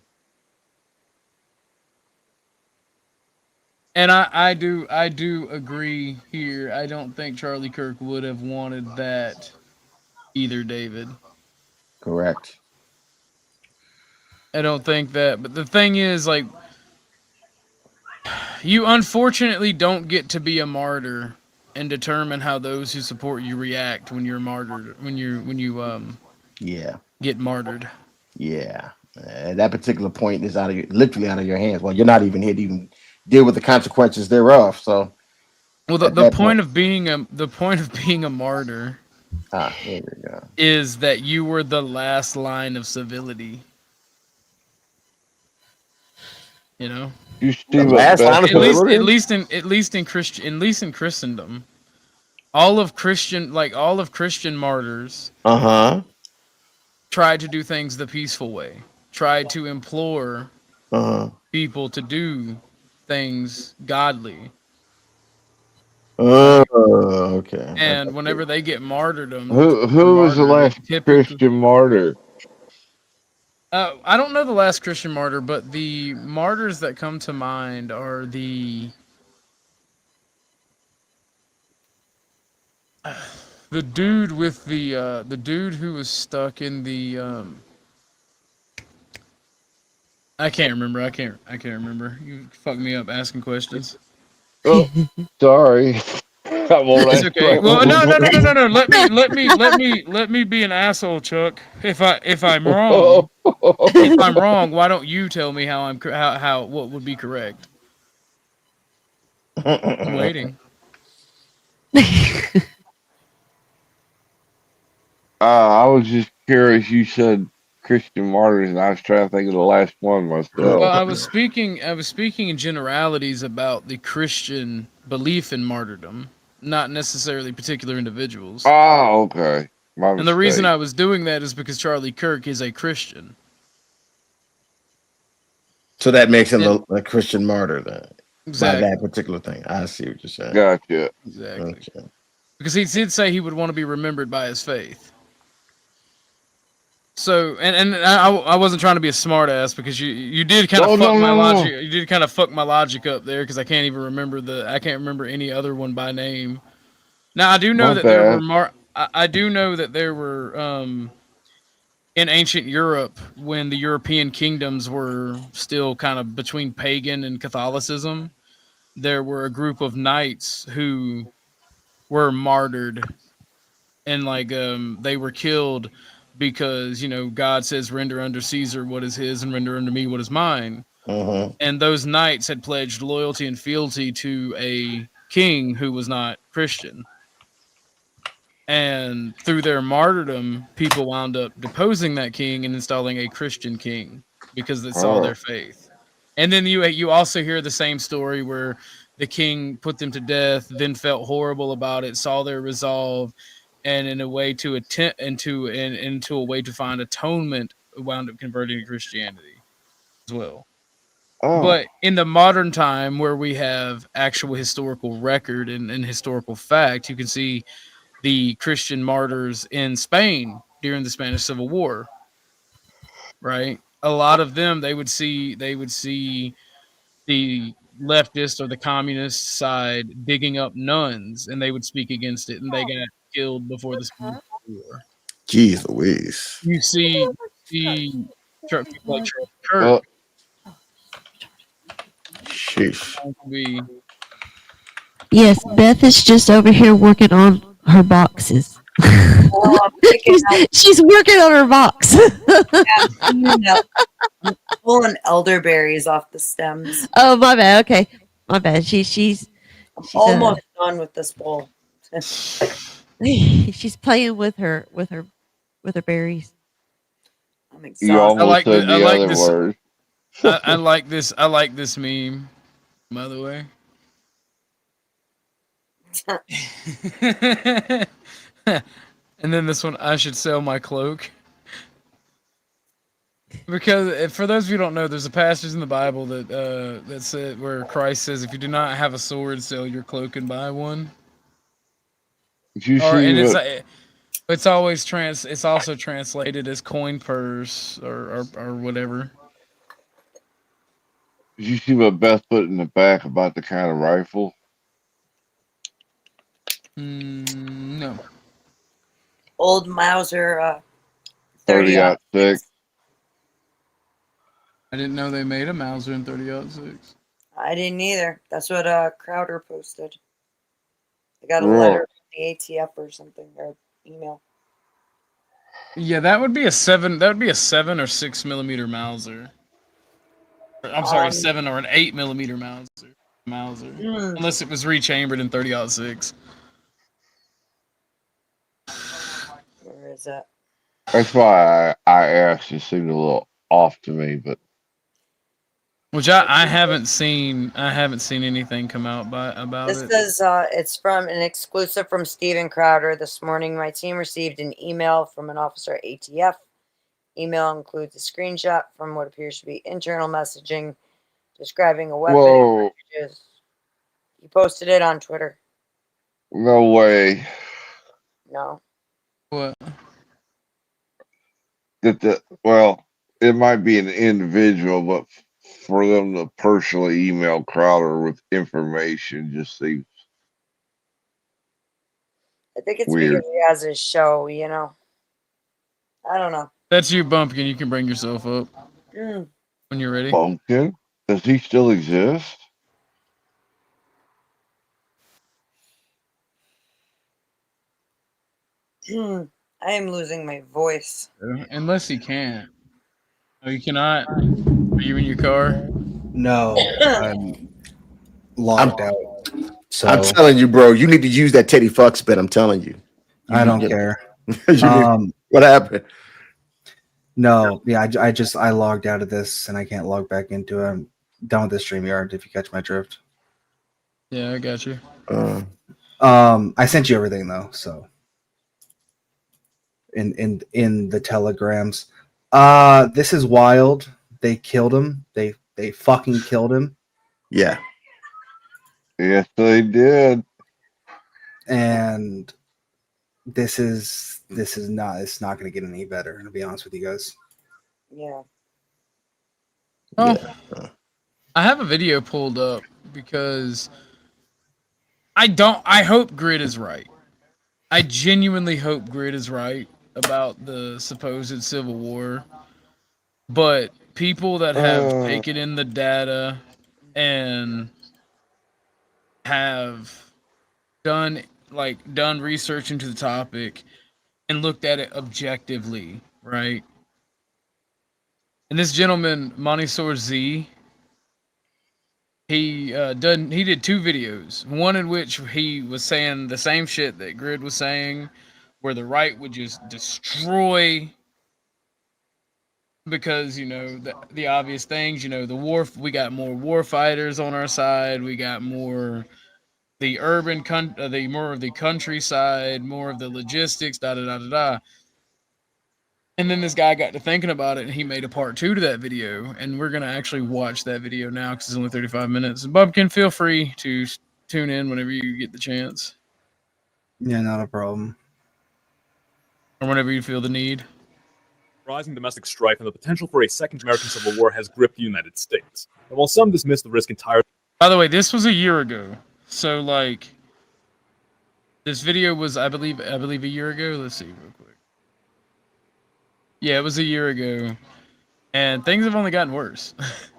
I do agree here. I don't think Charlie Kirk would have wanted that either, David. Correct. I don't think that. But the thing is, like, you unfortunately don't get to be a martyr and determine how those who support you react when you're martyred. When you get martyred. Yeah. That particular point is literally out of your hands. Well, you're not even here to even deal with the consequences thereof. So, well, the point of being a martyr there you go. is that you were the last line of civility. You know, you see what at least in Christendom, all of Christian martyrs tried to do things the peaceful way, tried to implore people to do things godly. Okay. And whenever they get martyrdom, who was the last Christian martyr? I don't know the last Christian martyr, but the martyrs that come to mind are the dude with the dude who was stuck in the I can't remember. I can't remember. You fucked me up asking questions. Oh, sorry. It's okay. Well, no. Let me be an asshole, Chuck. If I'm wrong, why don't you tell me how what would be correct? I'm waiting. I was just curious. You said Christian martyrs, and I was trying to think of the last one myself. Well, I was speaking in generalities about the Christian belief in martyrdom. not necessarily particular individuals. Oh, okay. My And the reason mistake. I was doing that is because Charlie Kirk is a Christian. So that makes him And- a Christian martyr then. Exactly. By that particular thing. I see what you're saying. Gotcha. Exactly. Okay. Because he did say he would want to be remembered by his faith. So, and I wasn't trying to be a smartass because you did kind of fuck my logic. You did kind of fuck my logic up there because I can't even remember I can't remember any other one by name. Now I do know My that there were bad. I do know that there were in ancient Europe when the European kingdoms were still kind of between pagan and Catholicism. There were a group of knights who were martyred and they were killed because God says render unto Caesar what is his and render unto me what is mine. And those knights had pledged loyalty and fealty to a king who was not Christian. And through their martyrdom, people wound up deposing that king and installing a Christian king because they saw their faith. And then you also hear the same story where the king put them to death, then felt horrible about it, saw their resolve, and in a way to into a way to find atonement, wound up converting to Christianity as well. Oh. But in the modern time where we have actual historical record and historical fact, you can see the Christian martyrs in Spain during the Spanish Civil War. Right? A lot of them they would see the leftist or the communist side digging up nuns and they would speak against it and they got killed before the Spanish Civil War. Jeez Louise. You see the people like Charlie Kirk. Sheesh. Yes, Beth is just over here working on her boxes. She's working on her box. Pulling elderberries off the stems. Oh, my bad. Okay, my bad. She's Almost done with this bowl. she's playing with her berries. I'm You exhausted. almost said the other word. I like this. I like this meme. By the way. And then this one, I should sell my cloak. Because for those of you who don't know, there's a passage in the Bible that said where Christ says, "If you do not have a sword, sell your cloak and buy one." It's always it's also translated as coin purse or whatever. Did you see what Beth put in the back about the kind of rifle? No. Old Mauser 30-06. I didn't know they made a Mauser in 30-06. I didn't either. That's what Crowder posted. I got a Whoa. letter from the ATF or something, or email. Yeah, that would be a 7 or 6 millimeter Mauser. I'm sorry, 7 or an 8 millimeter Mauser. Unless it was rechambered in 30-06. Where is that? That's why I asked. It seemed a little off to me, but Which I haven't seen. I haven't seen anything come out about This it. says it's from an exclusive from Steven Crowder. This morning, my team received an email from an officer at ATF. Email includes a screenshot from what appears to be internal messaging describing a weapon. Whoa. He posted it on Twitter. no way No. What? well, it might be an individual, but for them to personally email Crowder with information just seems I think it's weird. because he has his show, you know. I don't know. That's you, Bumpkin. You can bring yourself up Mm. when you're ready. Bumpkin? Does he still exist? I am losing my voice. Unless he can. Oh, you cannot. Are you in your car? No, I'm logged out. So I'm telling you, bro, you need to use that Teddy Fox bit. I'm telling you. I don't care. What happened? No, yeah, I logged out of this and I can't log back into it. I'm done with the StreamYard. If you catch my drift. Yeah, I got you. I sent you everything though, so in the telegrams. This is wild. They killed him. They fucking killed him. Yeah. Yes, they did. And this is not, it's not going to get any better, to be honest with you guys. Yeah. Oh, I have a video pulled up because I hope Grid is right. I genuinely hope Grid is right about the supposed civil war. But people that have taken in the data and have done research into the topic and looked at it objectively, right? And this gentleman, Monisor Z, he did 2 videos. One in which he was saying the same shit that Grid was saying, where the right would just destroy, because the obvious things, we got more war fighters on our side, we got more the more of the countryside, more of the logistics, da da da da da. And then this guy got to thinking about it, and he made a part 2 to that video, and we're gonna actually watch that video now because it's only 35 minutes. Bubkin, feel free to tune in whenever you get the chance, Yeah, not a problem. or whenever you feel the need. Rising domestic strife and the potential for a second American Civil War has gripped the United States. And while some dismiss the risk entirely, By the way, this was a year ago, so this video was, I believe a year ago. Let's see real quick. Yeah, it was a year ago, and things have only gotten worse.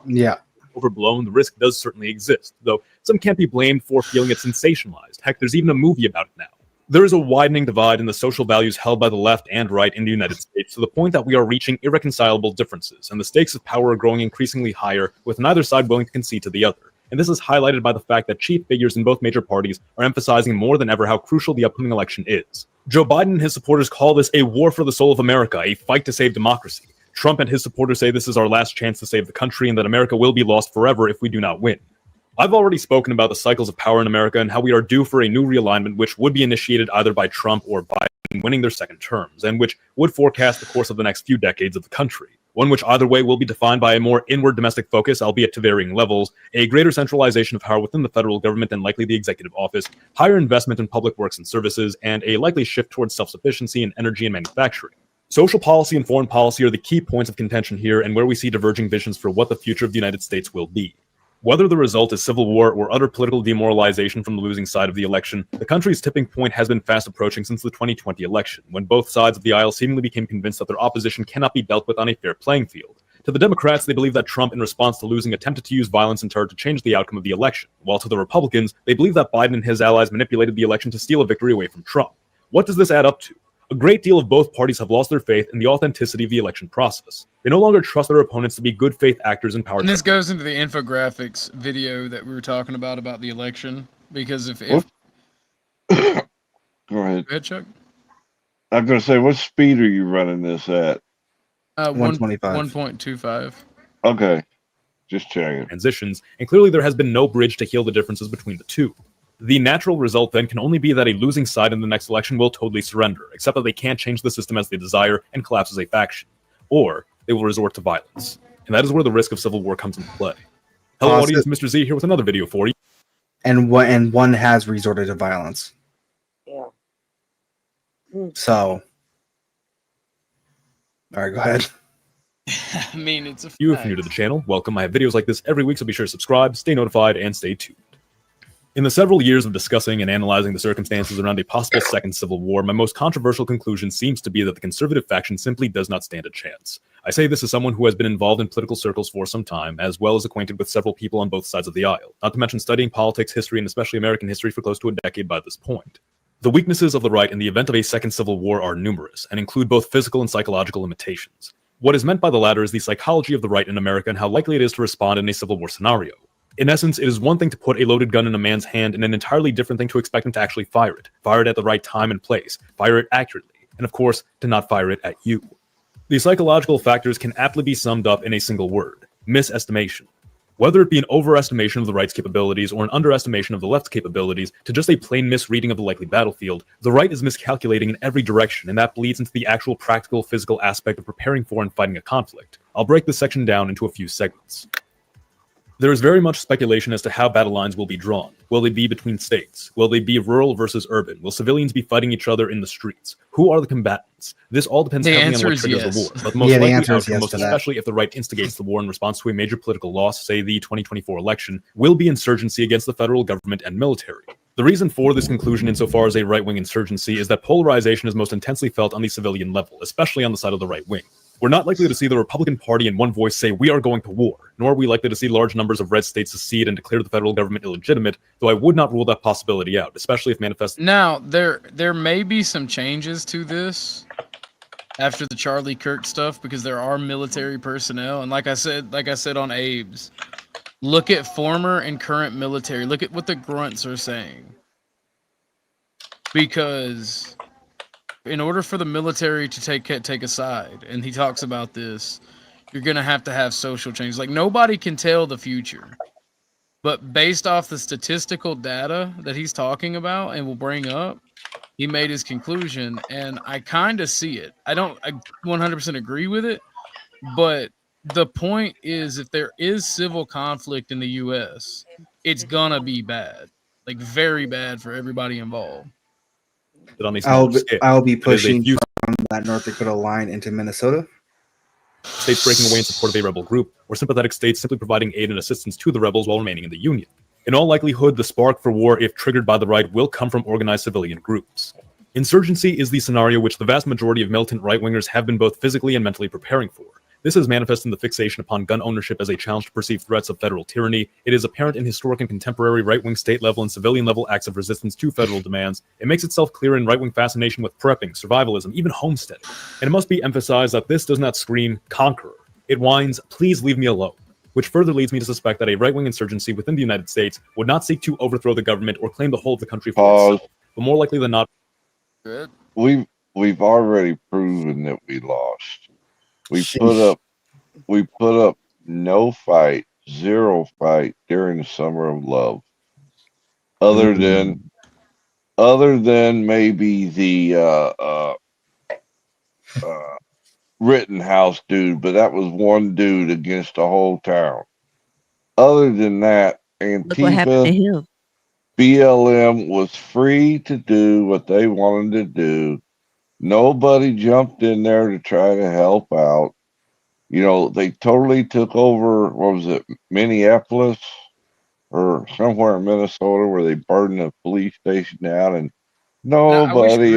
Yeah. Overblown, the risk does certainly exist, though some can't be blamed for feeling it sensationalized. Heck, there's even a movie about it now. There is a widening divide in the social values held by the left and right in the United States, to the point that we are reaching irreconcilable differences, and the stakes of power are growing increasingly higher, with neither side willing to concede to the other. And this is highlighted by the fact that chief figures in both major parties are emphasizing more than ever how crucial the upcoming election is. Joe Biden and his supporters call this a war for the soul of America, a fight to save democracy. Trump and his supporters say this is our last chance to save the country and that America will be lost forever if we do not win. I've already spoken about the cycles of power in America and how we are due for a new realignment which would be initiated either by Trump or Biden winning their second terms, and which would forecast the course of the next few decades of the country. One which either way will be defined by a more inward domestic focus, albeit to varying levels, a greater centralization of power within the federal government and likely the executive office, higher investment in public works and services, and a likely shift towards self-sufficiency in energy and manufacturing. Social policy and foreign policy are the key points of contention here, and where we see diverging visions for what the future of the United States will be. Whether the result is civil war or utter political demoralization from the losing side of the election, the country's tipping point has been fast approaching since the 2020 election, when both sides of the aisle seemingly became convinced that their opposition cannot be dealt with on a fair playing field. To the Democrats, they believe that Trump, in response to losing, attempted to use violence and terror to change the outcome of the election, while to the Republicans, they believe that Biden and his allies manipulated the election to steal a victory away from Trump. What does this add up to? A great deal of both parties have lost their faith in the authenticity of the election process. They no longer trust their opponents to be good faith actors in power. And this goes into the infographics video that we were talking about the election, because if Go ahead. Go ahead, Chuck. I'm going to say, what speed are you running this at? 125. 1.25. Okay, just checking. Transitions, and clearly there has been no bridge to heal the differences between the two. The natural result then can only be that a losing side in the next election will totally surrender, except that they can't change the system as they desire and collapse as a faction. Or they will resort to violence. And that is where the risk of civil war comes into play. Hello, audience, Mr. Z here with another video for you. And one has resorted to violence. Yeah. So, all right, go ahead. I mean, it's a fact. If you're new to the channel, welcome. I have videos like this every week, so be sure to subscribe, stay notified, and stay tuned. In the several years of discussing and analyzing the circumstances around a possible second civil war, my most controversial conclusion seems to be that the conservative faction simply does not stand a chance. I say this as someone who has been involved in political circles for some time, as well as acquainted with several people on both sides of the aisle, not to mention studying politics, history, and especially American history for close to a decade by this point. The weaknesses of the right in the event of a second civil war are numerous, and include both physical and psychological limitations. What is meant by the latter is the psychology of the right in America and how likely it is to respond in a civil war scenario. In essence, it is one thing to put a loaded gun in a man's hand and an entirely different thing to expect him to actually fire it at the right time and place, fire it accurately, and of course, to not fire it at you. The psychological factors can aptly be summed up in a single word: misestimation. Whether it be an overestimation of the right's capabilities or an underestimation of the left's capabilities to just a plain misreading of the likely battlefield, the right is miscalculating in every direction, and that bleeds into the actual practical physical aspect of preparing for and fighting a conflict. I'll break this section down into a few segments. There is very much speculation as to how battle lines will be drawn. Will they be between states? Will they be rural versus urban? Will civilians be fighting each other in the streets? Who are the combatants? This all depends The heavily on answer what is triggers yes. the war. But the most Yeah, the likely answer is outcome, yes most to that. especially if the right instigates the war in response to a major political loss, say the 2024 election, will be insurgency against the federal government and military. The reason for this conclusion insofar as a right-wing insurgency is that polarization is most intensely felt on the civilian level, especially on the side of the right wing. We're not likely to see the Republican Party in one voice say, "We are going to war," nor are we likely to see large numbers of red states secede and declare the federal government illegitimate, though I would not rule that possibility out, especially if manifested. Now, there may be some changes to this after the Charlie Kirk stuff because there are military personnel, and like I said on Abe's, look at former and current military. Look at what the grunts are saying. Because in order for the military to take a side, and he talks about this, you're gonna have to have social change. Like nobody can tell the future, but based off the statistical data that he's talking about and will bring up, he made his conclusion, and I kind of see it. I 100% agree with it, but the point is, if there is civil conflict in the U.S., it's gonna be bad, like very bad for everybody involved. On a smaller scale. I'll be There's a pushing few from that North Dakota line into Minnesota. states breaking away in support of a rebel group, or sympathetic states simply providing aid and assistance to the rebels while remaining in the Union. In all likelihood, the spark for war, if triggered by the right, will come from organized civilian groups. Insurgency is the scenario which the vast majority of militant right-wingers have been both physically and mentally preparing for. This is manifest in the fixation upon gun ownership as a challenge to perceived threats of federal tyranny. It is apparent in historic and contemporary right-wing state-level and civilian-level acts of resistance to federal demands. It makes itself clear in right-wing fascination with prepping, survivalism, even homesteading. And it must be emphasized that this does not scream conqueror. It whines, "Please leave me alone," which further leads me to suspect that a right-wing insurgency within the United States would not seek to overthrow the government or claim the whole of the country for itself, but more likely than not. We've already proven that we lost. We put up no fight, zero fight during the Summer of Love, other than maybe the Rittenhouse dude, but that was one dude against the whole town. Other than that, Look what happened to Antifa, him. BLM was free to do what they wanted to do. Nobody jumped in there to try to help out. You know, they totally took over, what was it, Minneapolis or somewhere in Minnesota where they burned the police station down and nobody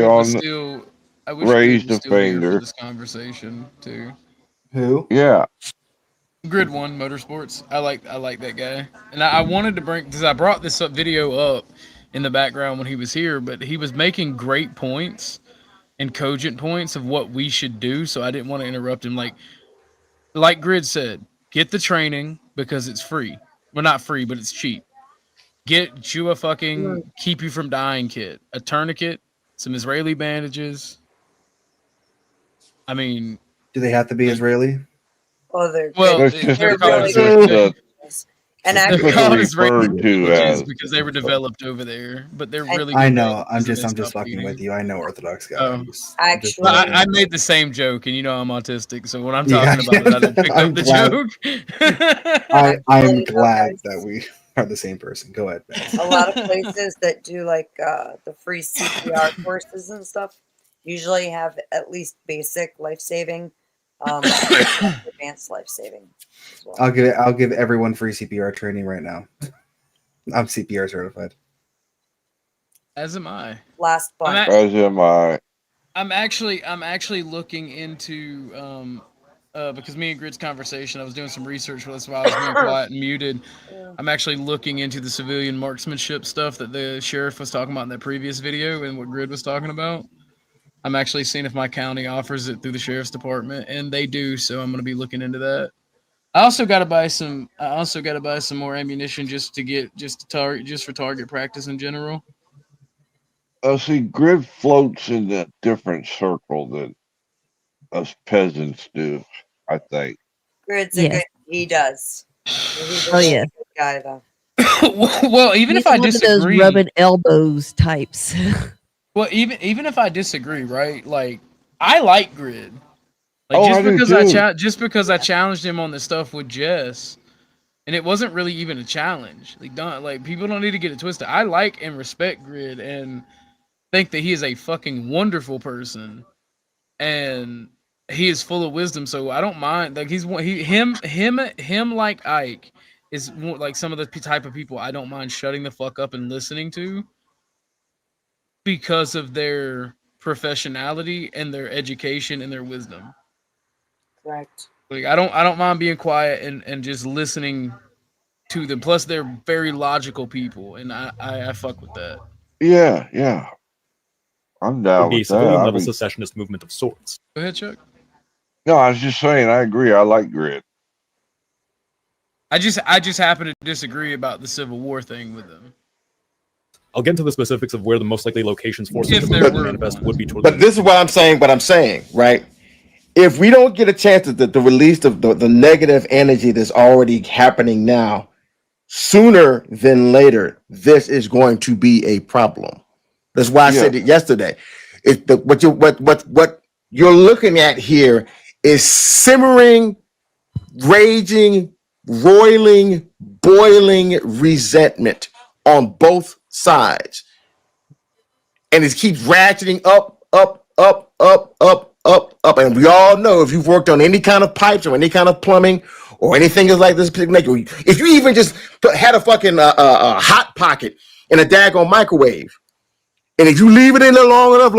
raised a finger. This conversation too. Who? Yeah. Grid One Motorsports. I like that guy, and I wanted to bring because I brought this video up in the background when he was here, but he was making great points and cogent points of what we should do, so I didn't want to interrupt him. Like Grid said, get the training because it's free. Well, not free, but it's cheap. Get you a fucking keep you from dying kit, a tourniquet, some Israeli bandages. I mean, Do they have to be Israeli? Well, they're called really and actually, because they were developed over there, but they're really. I know. I'm just fucking with you. I know Orthodox Guy. Actually, I made the same joke, and you know I'm autistic, so when I'm talking about it, I don't pick up the joke. I'm glad that we are the same person. Go ahead, Ben. A lot of places that do like the free CPR courses and stuff usually have at least basic life-saving, advanced life-saving as well. I'll give everyone free CPR training right now. I'm CPR certified. As am I. Last bunch. As am I. I'm actually looking into because me and Grid's conversation, I was doing some research while I was being quiet and muted. I'm actually looking into the civilian marksmanship stuff that the sheriff was talking about in that previous video and what Grid was talking about. I'm actually seeing if my county offers it through the sheriff's department, and they do, so I'm going to be looking into that. I also got to buy some more ammunition just for target practice in general. See, Grid floats in a different circle than us peasants do, I think. Grid's Yes. he does. He's a Oh really yeah, good guy, though. Well, even he's if I one of those disagree, rubbing elbows types. well, even if I disagree, right? Like, I like Grid. Like, Oh, I do too. just because I challenged him on the stuff with Jess, and it wasn't really even a challenge. Like, people don't need to get it twisted. I like and respect Grid, and think that he is a fucking wonderful person, and he is full of wisdom. So I don't mind. Like, him like Ike is like some of the type of people I don't mind shutting the fuck up and listening to because of their professionality and their education and their wisdom. Correct. Like, I don't mind being quiet and just listening to them. Plus, they're very logical people, and I fuck with that. Yeah, yeah. I'm Would down be a with that. civilian I level mean, secessionist movement of sorts. Go ahead, Chuck. no, I was just saying. I agree. I like Grid. I just happen to disagree about the Civil War thing with them. I'll get into the specifics of where the most likely locations for such If a there movement to were manifest one. would be towards But this is what I'm saying. What I'm saying, right? If we don't get a chance to release the negative energy that's already happening now, sooner than later, this is going to be a problem. That's why I Yeah. said it yesterday. What you're looking at here is simmering, raging, roiling, boiling resentment on both sides. And it keeps ratcheting up, up, up, up, up, up, up. And we all know if you've worked on any kind of pipes or any kind of plumbing or anything is like this, if you even just had a fucking hot pocket in a daggone microwave, and if you leave it in there long enough,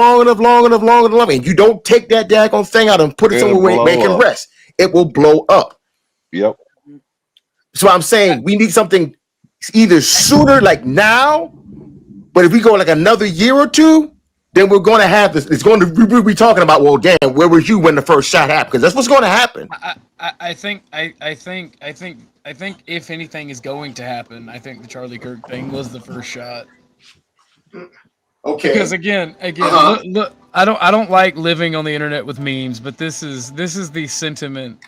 and you don't take that daggone thing out and put it It'll somewhere where it blow can up. rest, it will blow up. Yep. So I'm saying we need something either sooner, like now, but if we go like another year or two, then we're going to have this. It's going to we'll be talking about, well, damn, where were you when the first shot happened? Because that's what's going to happen. I think if anything is going to happen, I think the Charlie Kirk thing was the first shot. Okay. Because again, look, I don't like living on the internet with memes, but this is the sentiment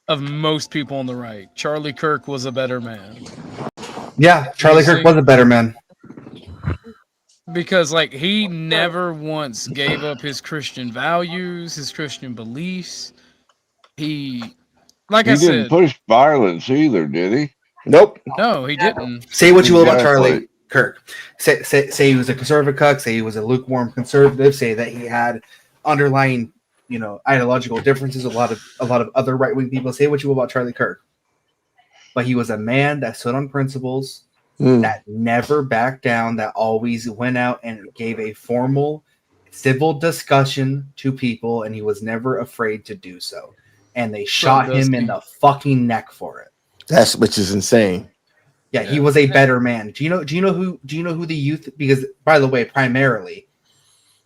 of most people on the right. Charlie Kirk was a better man. Yeah, Charlie Kirk was a better man. Because like he never once gave up his Christian values, his Christian beliefs. He Didn't push violence either, did he? Nope. No, he didn't. Say what you will about Exactly. Charlie Kirk. Say he was a conservative cuck. Say he was a lukewarm conservative. Say that he had underlying, ideological differences. A lot of other right wing people. Say what you will about Charlie Kirk, but he was a man that stood on principles, that never backed down, that always went out and gave a formal, civil discussion to people, and he was never afraid to do so. And they shot him in the fucking neck for it. Which is insane. Yeah, he was a better man. Do you know who the youth? Because by the way, primarily,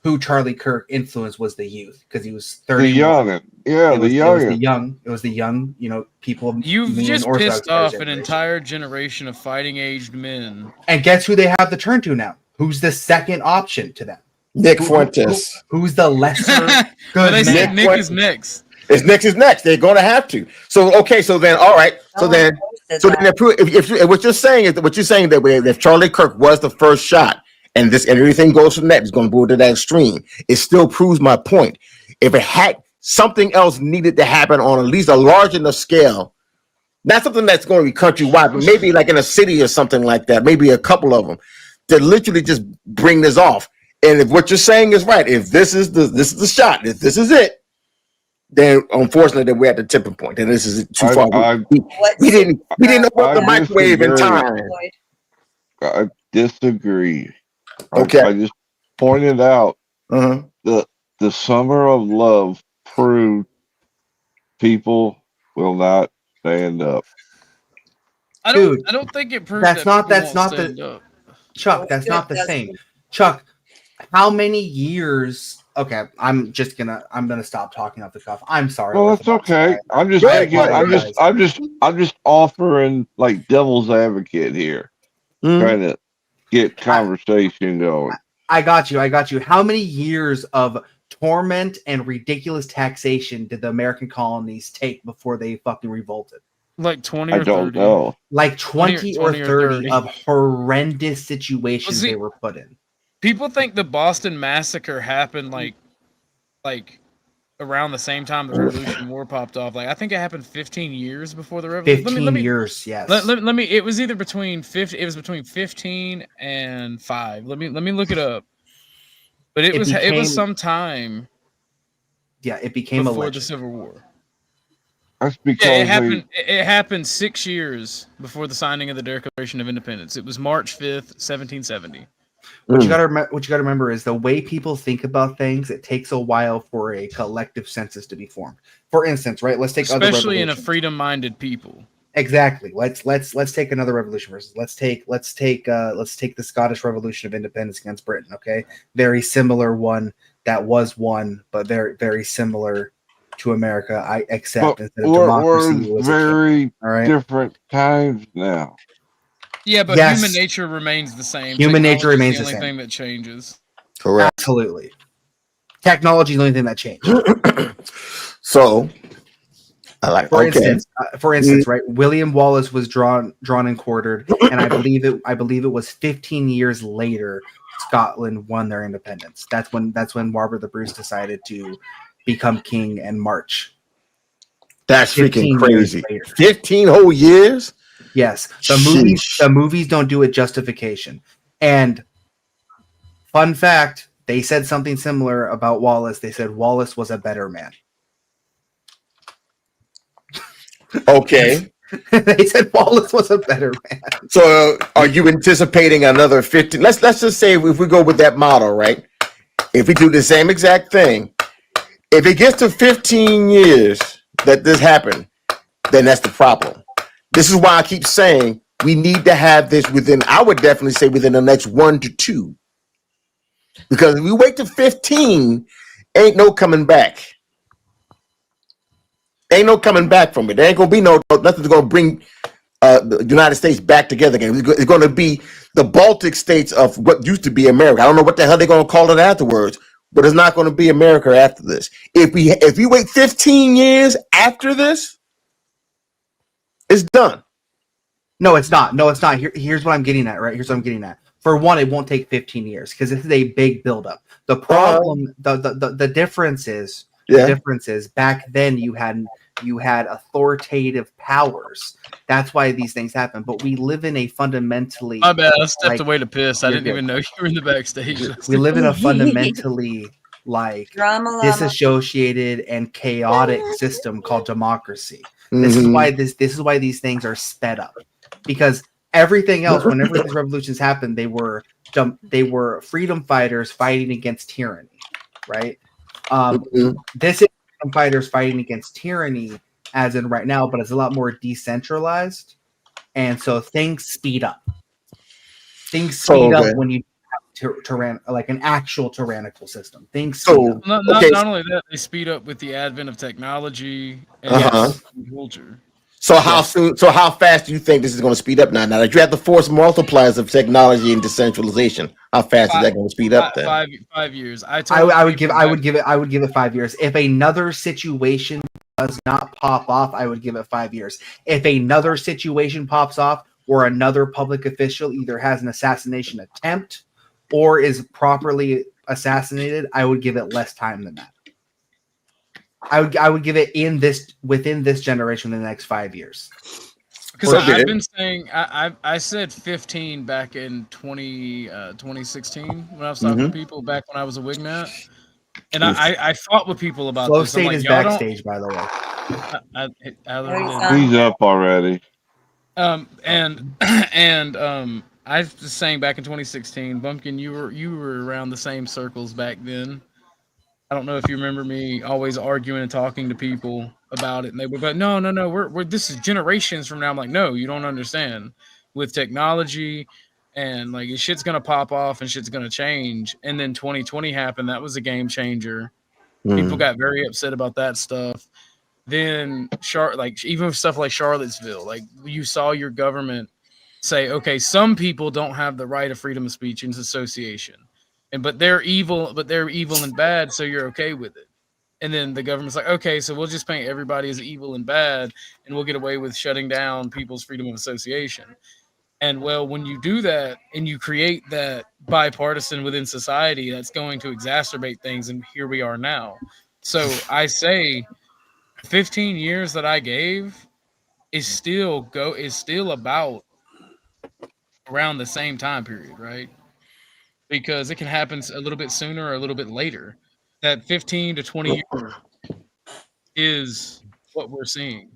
who Charlie Kirk influenced was the youth, because he was 30. The young, yeah, It was the young. It was the young, people. You've me and just Orthodox pissed guys off an generation. entire generation of fighting aged men. And guess who they have to turn to now? Who's the second option to them? Nick Fuentes. Who's the lesser Well, good they said man? Nick is next. It's Nick is next. They're going to have to. So okay. So then, all right. So then, if what you're saying is that if Charlie Kirk was the first shot, and everything goes from that, it's going to go to that extreme. It still proves my point. If it had something else needed to happen on at least a large enough scale, not something that's going to be countrywide, but maybe like in a city or something like that, maybe a couple of them, to literally just bring this off. And if what you're saying is right, if this is the shot, if this is it, then unfortunately we're at the tipping point, and this is too far. We didn't open up the microwave in time. I disagree. Okay. I just pointed out the summer of love proved people will not stand up. I don't think it proves That's not stand the up. Chuck. That's not the same. Chuck, how many years? Okay, I'm gonna stop talking off the cuff. I'm sorry. Well, that's okay. I'm just thinking. I'm just offering like devil's advocate here, trying to get conversation going. I got you. How many years of torment and ridiculous taxation did the American colonies take before they fucking revolted? Like 20 I or don't 30. know. Like 20 or 30 30. of horrendous situations see, they were put in. People think the Boston Massacre happened like around the same time the Revolutionary War popped off. Like I think it happened 15 years before the Revolution. 15 years, yes. Let me. It was either between 50. It was between 15 and 5. Let me look it up. But it was some time. Yeah, it became a before the legend. Civil War. That's because Yeah, it happened 6 years before the signing of the Declaration of Independence. It was March 5th, 1770. What you got to remember is the way people think about things. It takes a while for a collective census to be formed. For instance, right? Let's take Especially in a other freedom-minded people. Exactly. Let's take another revolution versus let's take the Scottish Revolution of Independence against Britain. Okay, very similar one that was won, but very very similar to America. I accept instead of democracy, it was very all right? different times now. Yeah, but Yes. human nature remains the same. Human nature Technology remains is the the only same. thing that changes. Correct. Absolutely. Technology is the only thing that changed. So, I like. For Okay. instance, right? William Wallace was drawn and quartered, and I believe it was 15 years later Scotland won their independence. That's when Barbara the Bruce decided to become king and march. That's freaking 15 years crazy. later. 15 whole years? Yes, Sheesh. the movies don't do it justification. And fun fact, they said something similar about Wallace. They said Wallace was a better man. Okay. They said Wallace was a better man. So, are you anticipating another 15? Let's just say if we go with that model, right? If we do the same exact thing, if it gets to 15 years that this happened, then that's the problem. This is why I keep saying we need to have this within, I would definitely say within the next 1 to 2. Because if we wait to 15, ain't no coming back. Ain't no coming back from it. There ain't gonna be nothing's gonna bring the United States back together again. It's going to be the Baltic states of what used to be America. I don't know what the hell they're going to call it afterwards, but it's not going to be America after this. If we wait 15 years after this, it's done. No, it's not. No, it's not. Here's what I'm getting at, right? Here's what I'm getting at. For one, it won't take 15 years because this is a big buildup. The problem, the difference is, back then you had authoritative powers. That's why these things happen. But we live in a fundamentally. My bad. I stepped away to piss. I didn't even know you were in the backstage. We live in a fundamentally disassociated and chaotic system called democracy. This is why this is why these things are sped up, because everything else, whenever these revolutions happened, they were freedom fighters fighting against tyranny, right? This is freedom fighters fighting against tyranny, as in right now, but it's a lot more decentralized, and so things speed up. Things speed up when you like an actual tyrannical system. Things speed up. Not only that, they speed up with the advent of technology and culture. So how soon? So how fast do you think this is going to speed up now? Now that you have the force multipliers of technology and decentralization, how fast is that going to speed up? Then 5 years. I would give it 5 years. If another situation does not pop off, I would give it 5 years. If another situation pops off where another public official either has an assassination attempt or is properly assassinated, I would give it less time than that. I would give it within this generation in the next 5 years. Because I've been saying I said 15 back in 2016 when I was talking to people back when I was a wnat, and I fought with people about Flow this. State I'm like, is backstage, by the way. He's up already. I was just saying back in 2016, Bumpkin, you were around the same circles back then. I don't know if you remember me always arguing and talking to people about it, and they would go, no, we're this is generations from now. I'm like, no, you don't understand. With technology and like shit's gonna pop off and shit's gonna change. And then 2020 happened. That was a game changer. People got very upset about that stuff. Then even stuff like Charlottesville, like you saw your government say, okay, some people don't have the right of freedom of speech and association, but they're evil and bad, so you're okay with it. And then the government's like, okay, so we'll just paint everybody as evil and bad, and we'll get away with shutting down people's freedom of association. And well, when you do that and you create that bipartisan within society, that's going to exacerbate things. And here we are now. So I say 15 years that I gave is still about around the same time period, right? Because it can happen a little bit sooner or a little bit later. That 15 to 20 years is what we're seeing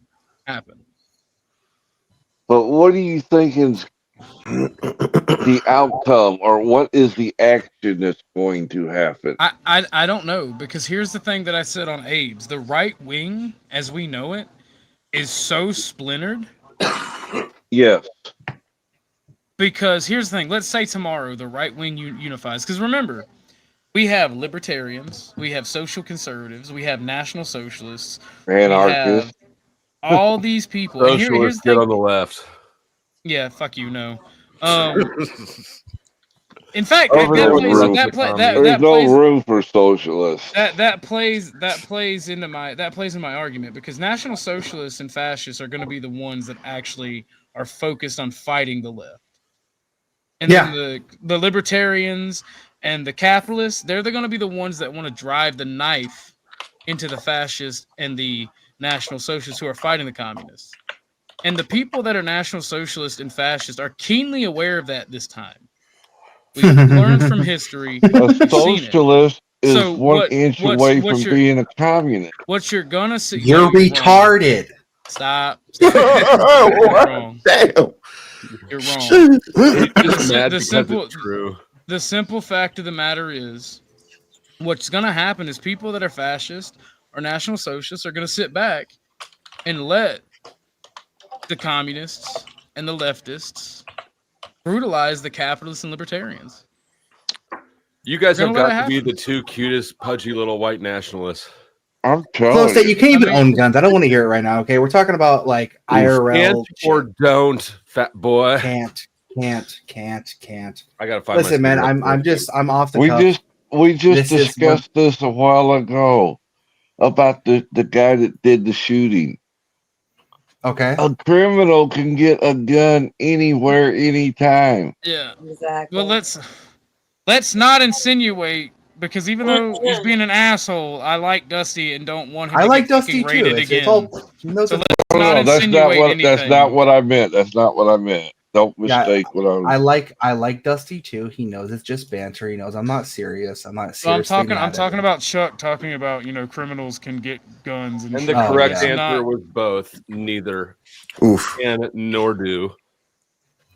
happen. But what do you think is the outcome, or what is the action that's going to happen? I don't know, because here's the thing that I said on AIDS. The right wing, as we know it, is so splintered. Yes. Because here's the thing. Let's say tomorrow the right wing unifies. Because remember, we have libertarians, we have social conservatives, we have national socialists, Anarchists. all these people. And here's Socialists the get thing. on the left. Yeah, fuck you, no. In fact, There's no room for socialists. That plays in my argument, because National Socialists and fascists are going to be the ones that actually are focused on fighting the left, and then the libertarians and the capitalists, they're going to be the ones that want to drive the knife into the fascists and the National Socialists who are fighting the communists. And the people that are National Socialists and fascists are keenly aware of that this time. We've learned from history. A socialist is 1 inch away from being a communist. What you're gonna see? You're retarded. Stop. You're wrong. Damn. You're wrong. True. The simple fact of the matter is, what's gonna happen is people that are fascist or National Socialists are gonna sit back and let the communists and the leftists brutalize the capitalists and libertarians. You guys have got to be the two cutest, pudgy little white nationalists. I'm telling you. You can't even own guns. I don't want to hear it right now. Okay, we're talking about like IRL. Can't or don't, fat boy. Can't. I gotta find. Listen, man, I'm off the cuff. We just discussed this a while ago about the guy that did the shooting. Okay. A criminal can get a gun anywhere, anytime. Yeah. Exactly. Well, let's not insinuate, because even though he's being an asshole, I like Dusty and don't want him to get Dusty raided too. again. So let's not insinuate anything. That's not what I meant. That's not what I meant. Don't mistake what I like. I like Dusty too. He knows it's just banter. He knows I'm not serious. I'm not serious. So I'm talking about Chuck talking about, criminals can get guns and the correct answer was both. Neither. Oof. Can nor do.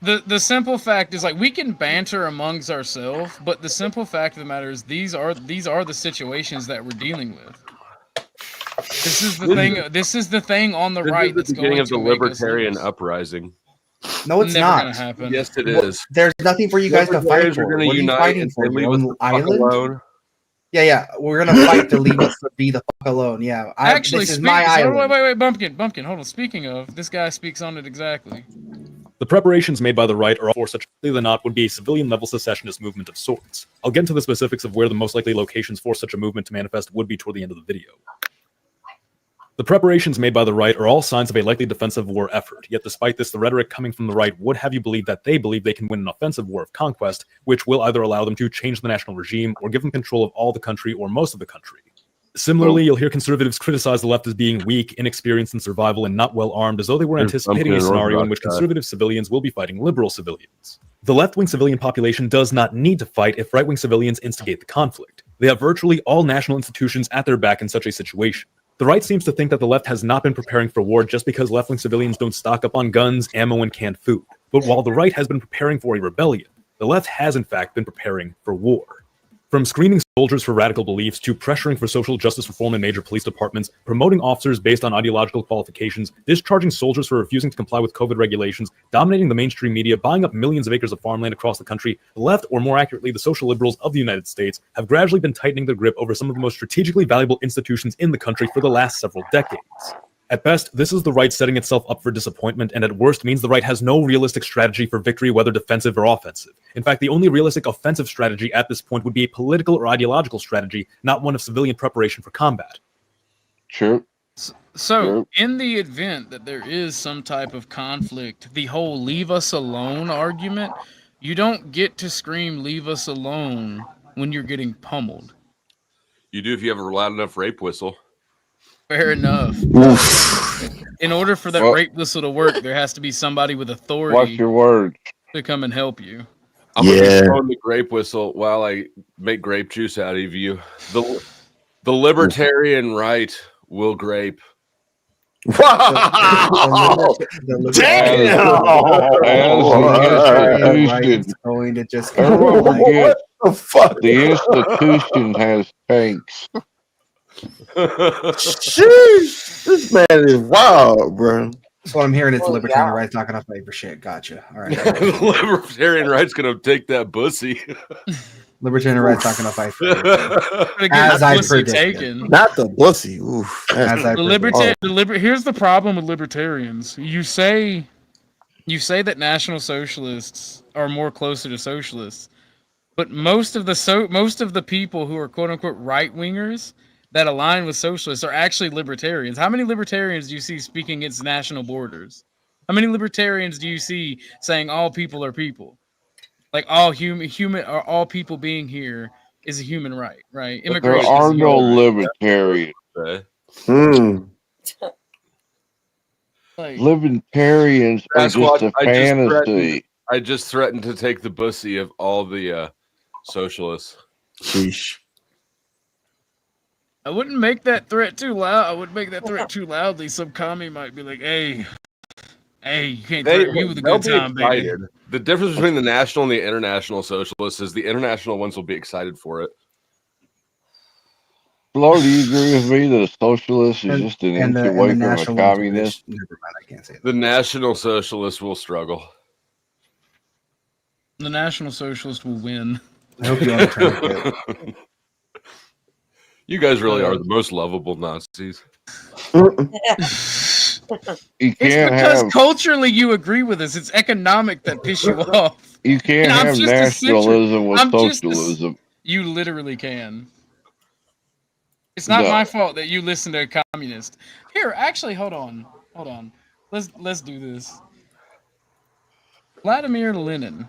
The simple fact is, like, we can banter amongst ourselves, but the simple fact of the matter is these are the situations that we're dealing with. This is the thing. This is the thing on the right. This is the beginning of the libertarian uprising. No, it's Never not. gonna happen. Yes, it is. There's nothing for you guys to fight for. We're going What to are you unite fighting and for? leave Your us own the fuck island? alone. Yeah. We're gonna fight to leave us to be the fuck alone. Yeah. Actually, this is my island. wait, Bumpkin. Hold on. Speaking of, this guy speaks on it exactly. The preparations made by the right are for such likely than not would be a civilian-level secessionist movement of sorts. I'll get into the specifics of where the most likely locations for such a movement to manifest would be toward the end of the video. The preparations made by the right are all signs of a likely defensive war effort, yet despite this, the rhetoric coming from the right would have you believe that they believe they can win an offensive war of conquest, which will either allow them to change the national regime or give them control of all the country or most of the country. Similarly, you'll hear conservatives criticize the left as being weak, inexperienced in survival, and not well armed, as though they were anticipating a scenario in which conservative civilians will be fighting liberal civilians. The left-wing civilian population does not need to fight if right-wing civilians instigate the conflict. They have virtually all national institutions at their back in such a situation. The right seems to think that the left has not been preparing for war just because left-wing civilians don't stock up on guns, ammo, and canned food. But while the right has been preparing for a rebellion, the left has in fact been preparing for war. From screening soldiers for radical beliefs to pressuring for social justice reform in major police departments, promoting officers based on ideological qualifications, discharging soldiers for refusing to comply with COVID regulations, dominating the mainstream media, buying up millions of acres of farmland across the country, the left, or more accurately, the social liberals of the United States, have gradually been tightening their grip over some of the most strategically valuable institutions in the country for the last several decades. At best, this is the right setting itself up for disappointment, and at worst means the right has no realistic strategy for victory, whether defensive or offensive. In fact, the only realistic offensive strategy at this point would be a political or ideological strategy, not one of civilian preparation for combat. Sure. So, in the event that there is some type of conflict, the whole leave us alone argument, you don't get to scream leave us alone when you're getting pummeled. You do if you have a loud enough rape whistle. Fair enough. In order for that rape whistle to work, there has to be somebody with authority. Watch your words. To come and help you. I'm gonna be blowing the grape whistle while I make grape juice out of you. The libertarian right will grape. Wow! Damn! Going to just Everyone forget the fuck? The institution has tanks. Sheesh, this man is wild, bro. So what I'm hearing is libertarian rights not gonna fight for shit. Gotcha. All right. Libertarian right's gonna take that bussy. Libertarian rights not gonna fight for it. As I predicted. Not the bussy. Oof. As I Here's the problem with libertarians. You say that National Socialists are more closer to socialists, but most of the people who are quote unquote right wingers that align with socialists are actually libertarians. How many libertarians do you see speaking against national borders? How many libertarians do you see saying all people are people? Like all human or all people being here is a human right, right? There are no libertarians. Libertarians are just a fantasy. I just threatened to take the bussy of all the socialists. Sheesh. I wouldn't make that threat too loud. I wouldn't make that threat too loudly. Some commie might be like, "Hey, you can't threaten me with a good time, baby." The difference between the national and the international socialists is the international ones will be excited for it. Flo, do you agree with me that a socialist is just an inch away from a communist? Never mind, I can't say that. The national socialists will struggle. The National Socialist will win. I hope you understand. You guys really are the most lovable Nazis. It's because culturally you agree with us. It's economic that piss you off. You can't have nationalism with socialism. You literally can. It's not my fault that you listen to a communist. Here, actually, hold on. Let's do this. Vladimir Lenin.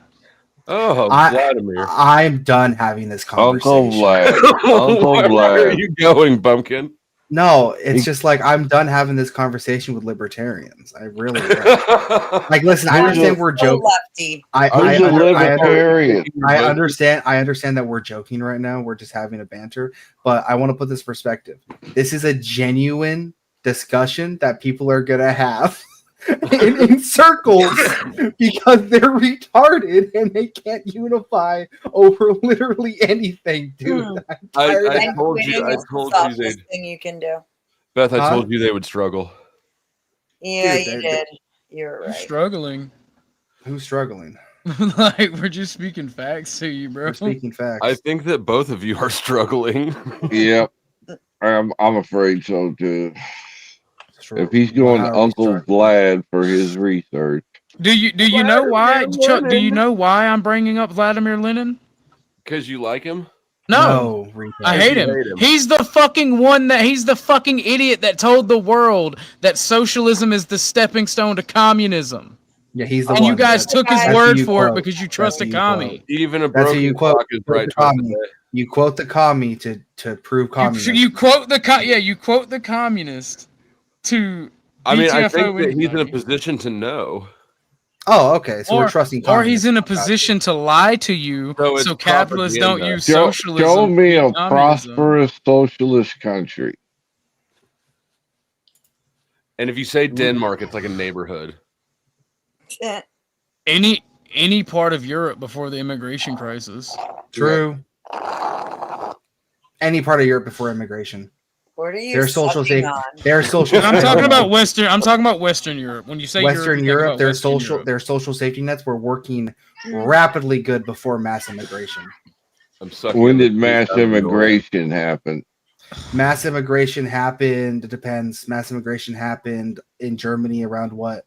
Oh, Vladimir. I'm done having this conversation. Uncle Vlad. Uncle Vlad. Where are you going, Bumpkin? No, it's just like I'm done having this conversation with libertarians. I really am. Like, listen, I understand we're joking. I understand that we're joking right now. We're just having a banter, but I want to put this perspective. This is a genuine discussion that people are gonna have in circles because they're retarded and they can't unify over literally anything, dude. I told you thing you can do. Beth, I told you they would struggle. Yeah, you did. You're right. Struggling. Who's struggling? Like, we're just speaking facts to you, bro. We're speaking facts. I think that both of you are struggling. Yep. I'm afraid so too. If he's going to Uncle Vlad for his research. Do you know why, Chuck? Do you know why I'm bringing up Vladimir Lenin? Because you like him? No, I hate him. He's the fucking idiot that told the world that socialism is the stepping stone to communism. Yeah, he's the and one. you guys took his word for it because you trust a commie. Even a broken clock is right twice a day. You quote the commie to prove communism. You quote the communist to. I mean, I think that he's in a position to know. Oh, okay. So we're trusting. Or he's in a position to lie to you, so capitalists don't use socialism. Show me a prosperous socialist country. And if you say Denmark, it's like a neighborhood. Any part of Europe before the immigration crisis. True. Any part of Europe before immigration. What are you? Their social safety. Their social. I'm talking about Western. I'm talking about Western Europe. When you say Western Europe, their social Europe. their social safety nets were working rapidly good before mass immigration. When did mass immigration happen? Mass immigration happened. It depends. Mass immigration happened in Germany around what?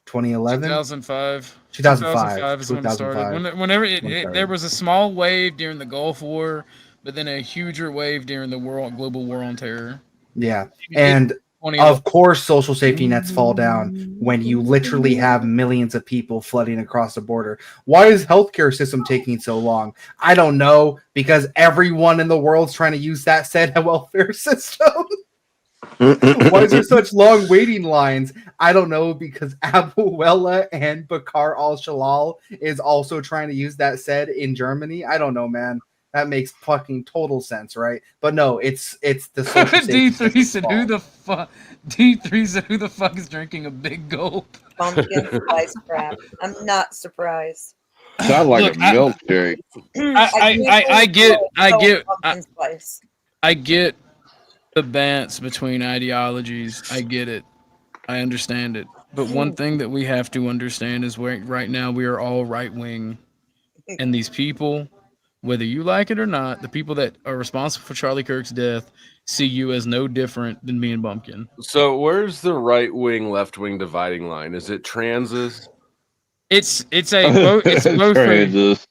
2011? 2005. 2005 is when it started. Whenever there was a small wave during the Gulf War, but then a huger wave during the global war on terror. Yeah, and 20 of course, social safety nets fall down when you literally have millions of people flooding across the border. Why is healthcare system taking so long? I don't know, because everyone in the world's trying to use that said welfare system. Why is there such long waiting lines? I don't know, because Abuela and Bakar al-Shalal is also trying to use that said in Germany. I don't know, man. That makes fucking total sense, right? But no, it's the social safety D3 said, "Who the fuck?" D3 said, "Who the fuck is drinking a big gulp?" Pumpkin spice crap. I'm not surprised. Sound like Look, a milkshake. I get pumpkin spice. I get the bants between ideologies. I get it. I understand it. But one thing that we have to understand is right now we are all right wing, and these people, whether you like it or not, the people that are responsible for Charlie Kirk's death see you as no different than me and Bumpkin. So where's the right wing, left wing dividing line? Is it transes? It's both Transes.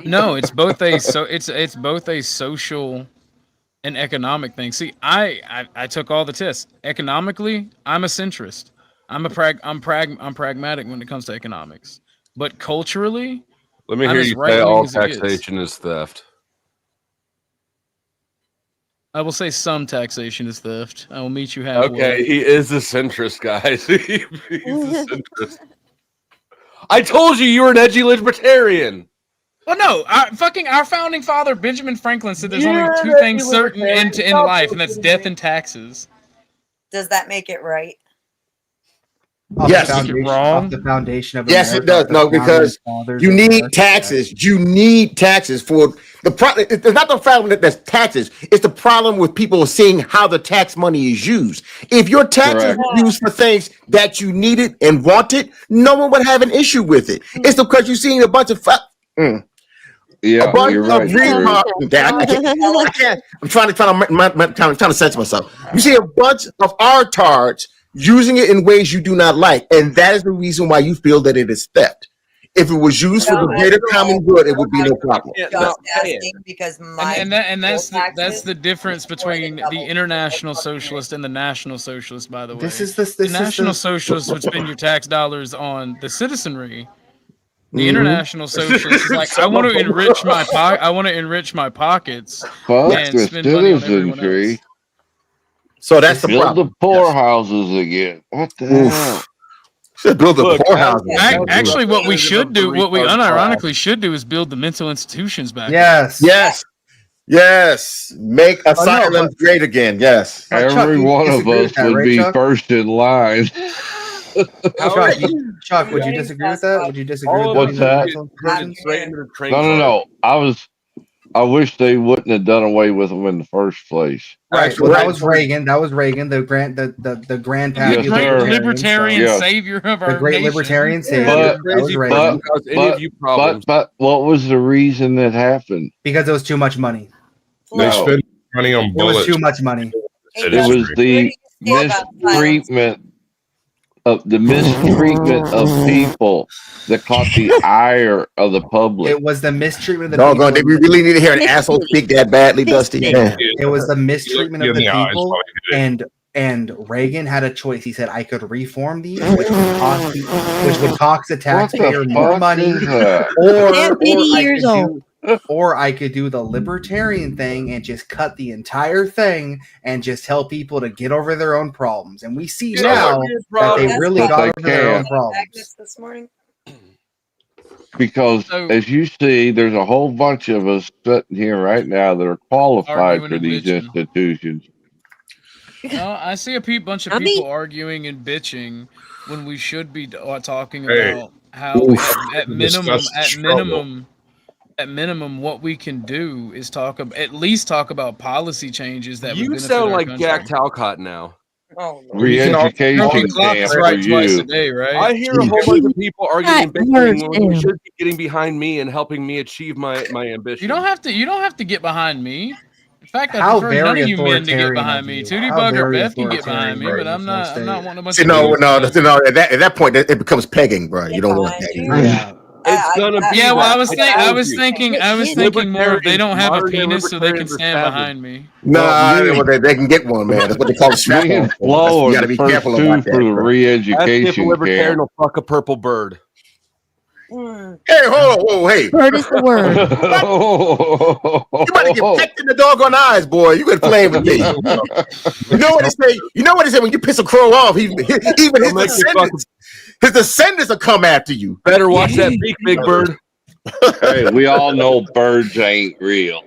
No, it's both it's both a social and economic thing. See, I took all the tests. Economically, I'm a centrist. I'm pragmatic when it comes to economics. But culturally, Let me I'm hear as you say right-wing all as it gets. taxation is theft. I will say some taxation is theft. I will meet you halfway. Okay, he is a centrist, guys. He's a centrist. I told you were an edgy libertarian. Well, no, our founding father Benjamin Franklin said there's You're only two an things certain anti-libertarian. in life, and that's death and taxes. Does that make it right? Yes. Off the foundation of Yes, it America, does. the No, founding because fathers you of need America. taxes. You need taxes for the problem. It's not the problem that there's taxes. It's the problem with people seeing how the tax money is used. If your taxes Correct. were used for things that you needed and wanted, no one would have an issue with it. It's because you're seeing a bunch of Yeah, a bunch you're of right, I can't. I'm trying to censor myself. You see a bunch of artards using it in ways you do not like, and that is the reason why you feel that it is theft. If it was used for the greater common good, it would be no problem. Just asking because that's the difference between the international socialist and the national socialist. By the way, the national socialist would spend your tax dollars on the citizenry. The international socialist is like, I want to enrich my I want to enrich my pockets Fuck and the spend money on everyone else. citizenry. So that's the Build problem. the poorhouses again. What the hell? Should build the Look, poorhouses. Actually, what we should do, what we unironically should do, is build the mental institutions back. Yes. Make asylums great again. Yes. Every one of us would be first in line. Chuck, would you disagree with that? Would you disagree with What's that? No. I wish they wouldn't have done away with them in the first place. Right. Well, that was Reagan. The grandpappy, Yes, libertarian Yes. savior of our the great nation. libertarian savior. That was Reagan. But what was the reason that happened? Because it was too much money. They spend money on It was bullets. too much money. It was the mistreatment of people that caught the ire of the public. It was the mistreatment of the Doggone, people. did we really need to hear an asshole speak that badly, Dusty? Yeah. It was the mistreatment of the Yeah, people, and Reagan had a choice. He said, "I could reform these, which would cost the taxpayer more money, or I could do the libertarian thing and just cut the entire thing and just tell people to get over their own problems." And we see now that they really got over their own problems. This morning. Because as you see, there's a whole bunch of us sitting here right now that are qualified for these institutions. I see a bunch of people arguing and bitching when we should be talking about how at minimum what we can do is at least talk about policy changes that would You benefit sound our like country. Jack Talcott now. Oh, Re-education camp for twice you. a day, right? I hear a whole bunch of people arguing and bitching when you should be getting behind me and helping me achieve my ambition. You don't have to get behind me. In fact, I How prefer none very of you men to get authoritarian behind of me. you. Tootie How Bug or very Beth can get behind me, but I'm authoritarian not wanting a bunch See, of no. At that point, it becomes pegging, bro. You don't want that. It's gonna be. Yeah, well, I that. was thinking more of they don't have a penis, so they can stand behind me. Nah, they can get one, man. That's what they call strap Me on. and Flo You are got to the be first careful two about for that. the bro. re-education Ask if a libertarian camp. will fuck a purple bird. Hey, hold on, whoa, hey. Bird is the word. You about to get pecked in the doggone eyes, boy. You could play with me. You know what they say? You know what they say when you piss a crow off? Even his descendants will come after you. Better watch that beak, big bird. Hey, we all know birds ain't real.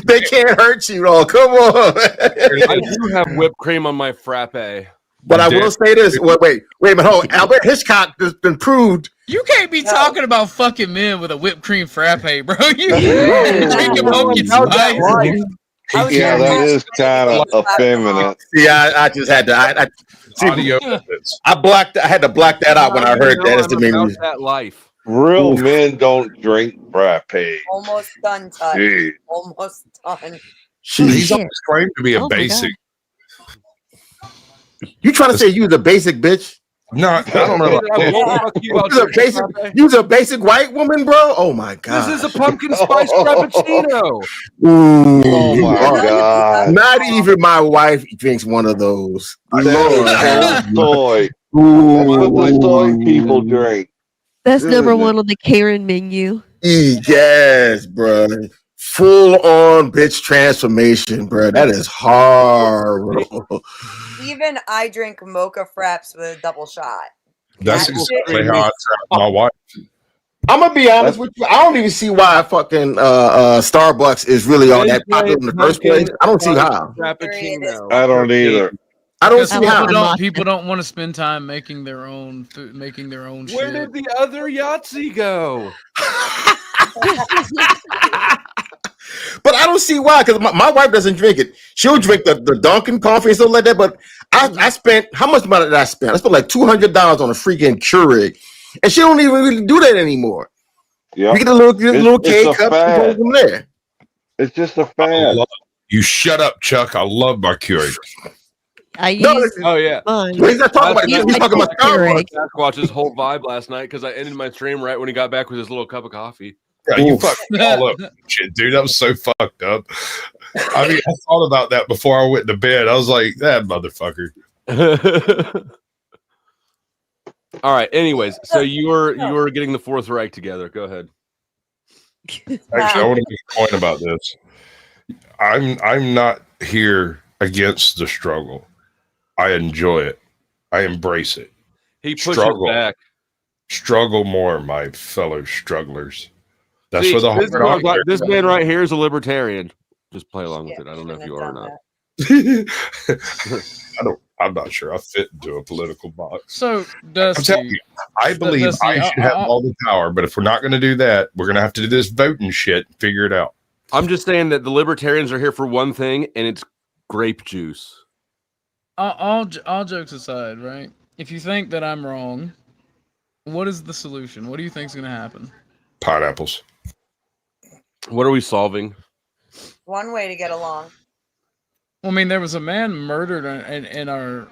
They can't hurt you, though. Come on. I do have whipped cream on my frappe. But I will say this. Wait a minute. Hold on. Albert Hitchcock has been proved. You can't be talking about fucking men with a whipped cream frappe, bro. You drinking pumpkin spice. Yeah, that is kind of effeminate. See, I just had to. I had to block that out when I heard that. It's the About that life. Real men don't drink frappe. Almost done, Tut. Jeez. Almost done. He's always claimed to be a basic. You trying to say you the basic bitch? No, I don't know. You're a basic white woman, bro. Oh my god! This is a pumpkin spice frappuccino. Ooh, oh my god! Not even my wife drinks one of those. That's soy. That's what the soy people drink. That's number one on the Karen menu. Yes, bro. Full on bitch transformation, bro. That is hard, bro. Even I drink mocha fraps with a double shot. That's exactly how I trap my wife. I'm gonna be honest with you. I don't even see why fucking Starbucks is really on that popular in the first place. I don't see how. I don't either. I don't see how. People don't want to spend time making their own food, making their own Where shit. did the other Yahtzee go? But I don't see why, because my wife doesn't drink it. She'll drink the Dunkin' coffee and stuff like that. But I spent, how much money did I spend? I spent like $200 on a freaking Keurig, and she don't even really do that anymore. Yeah, we get a little cake cup and go from there. It's just a fad. You shut up, Chuck. I love my Keurig. Oh yeah. He's not talking about. He's talking about Starbucks. Sasquatch's whole vibe last night because I ended my stream right when he got back with his little cup of coffee. Yeah, you fucked me all up. Shit, dude, that was so fucked up. I mean, I thought about that before I went to bed. I was like, that motherfucker. All right. Anyways, so you were getting the Fourth Reich together. Go ahead. Actually, I want to make a point about this. I'm not here against the struggle. I enjoy it. I embrace it. He pushes back. Struggle more, my fellow strugglers. That's See, for the this man right here is a libertarian. Just play along with it. I don't know if you are or not. I'm not sure I fit into a political box. So, I'm telling you, I believe I should have all the power, but if we're not going to do that, we're going to have to do this voting shit and figure it out. I'm just saying that the libertarians are here for one thing, and it's grape juice. All jokes aside, right? If you think that I'm wrong, what is the solution? What do you think is going to happen? Pineapples. What are we solving? One way to get along. Well, I mean, there was a man murdered in our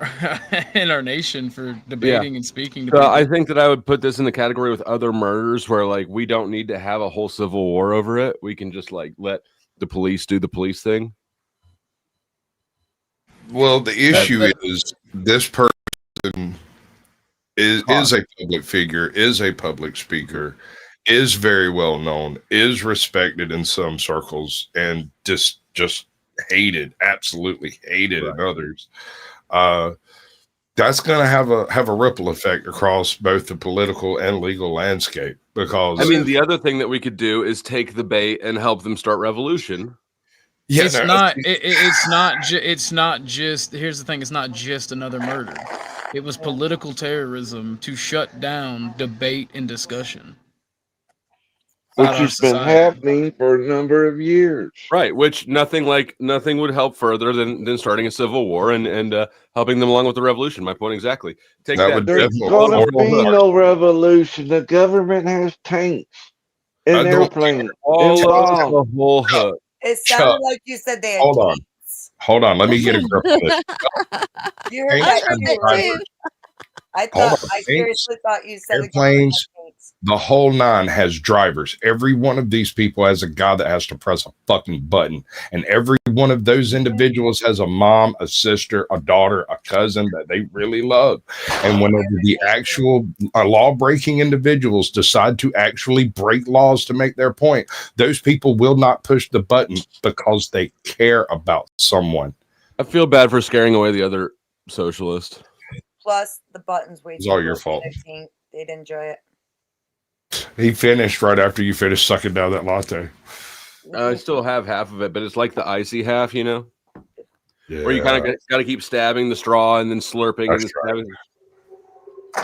in our nation for debating and speaking to people. I think that I would put this in the category with other murders where, like, we don't need to have a whole civil war over it. We can just, like, let the police do the police thing. Well, the issue is this person is a public figure, is a public speaker, is very well known, is respected in some circles, and just hated, absolutely hated in others. That's going to have a ripple effect across both the political and legal landscape. Because I mean, the other thing that we could do is take the bait and help them start revolution. Yeah, it's not just. Here's the thing: it's not just another murder. It was political terrorism to shut down debate and discussion. Which has been happening for a number of years. Right, which nothing would help further than starting a civil war and helping them along with the revolution. My point exactly. There's going to be no revolution. The government has tanks and airplanes. The whole hook. It sounded like you said they had Hold on. Let me get a grip of it. You heard that too. I All thought the I tanks, seriously thought you said the government airplanes, had tanks. the whole nine has drivers. Every one of these people has a guy that has to press a fucking button. And every one of those individuals has a mom, a sister, a daughter, a cousin that they really love. And whenever the actual law-breaking individuals decide to actually break laws to make their point, those people will not push the button because they care about someone. I feel bad for scaring away the other socialist. Plus, the buttons way It's too all your close to fault. their tank. They'd enjoy it. He finished right after you finished sucking down that latte. I still have half of it, but it's like the icy half, you know? Yeah. Where you kind of got to keep stabbing the straw and then slurping and That's then stabbing.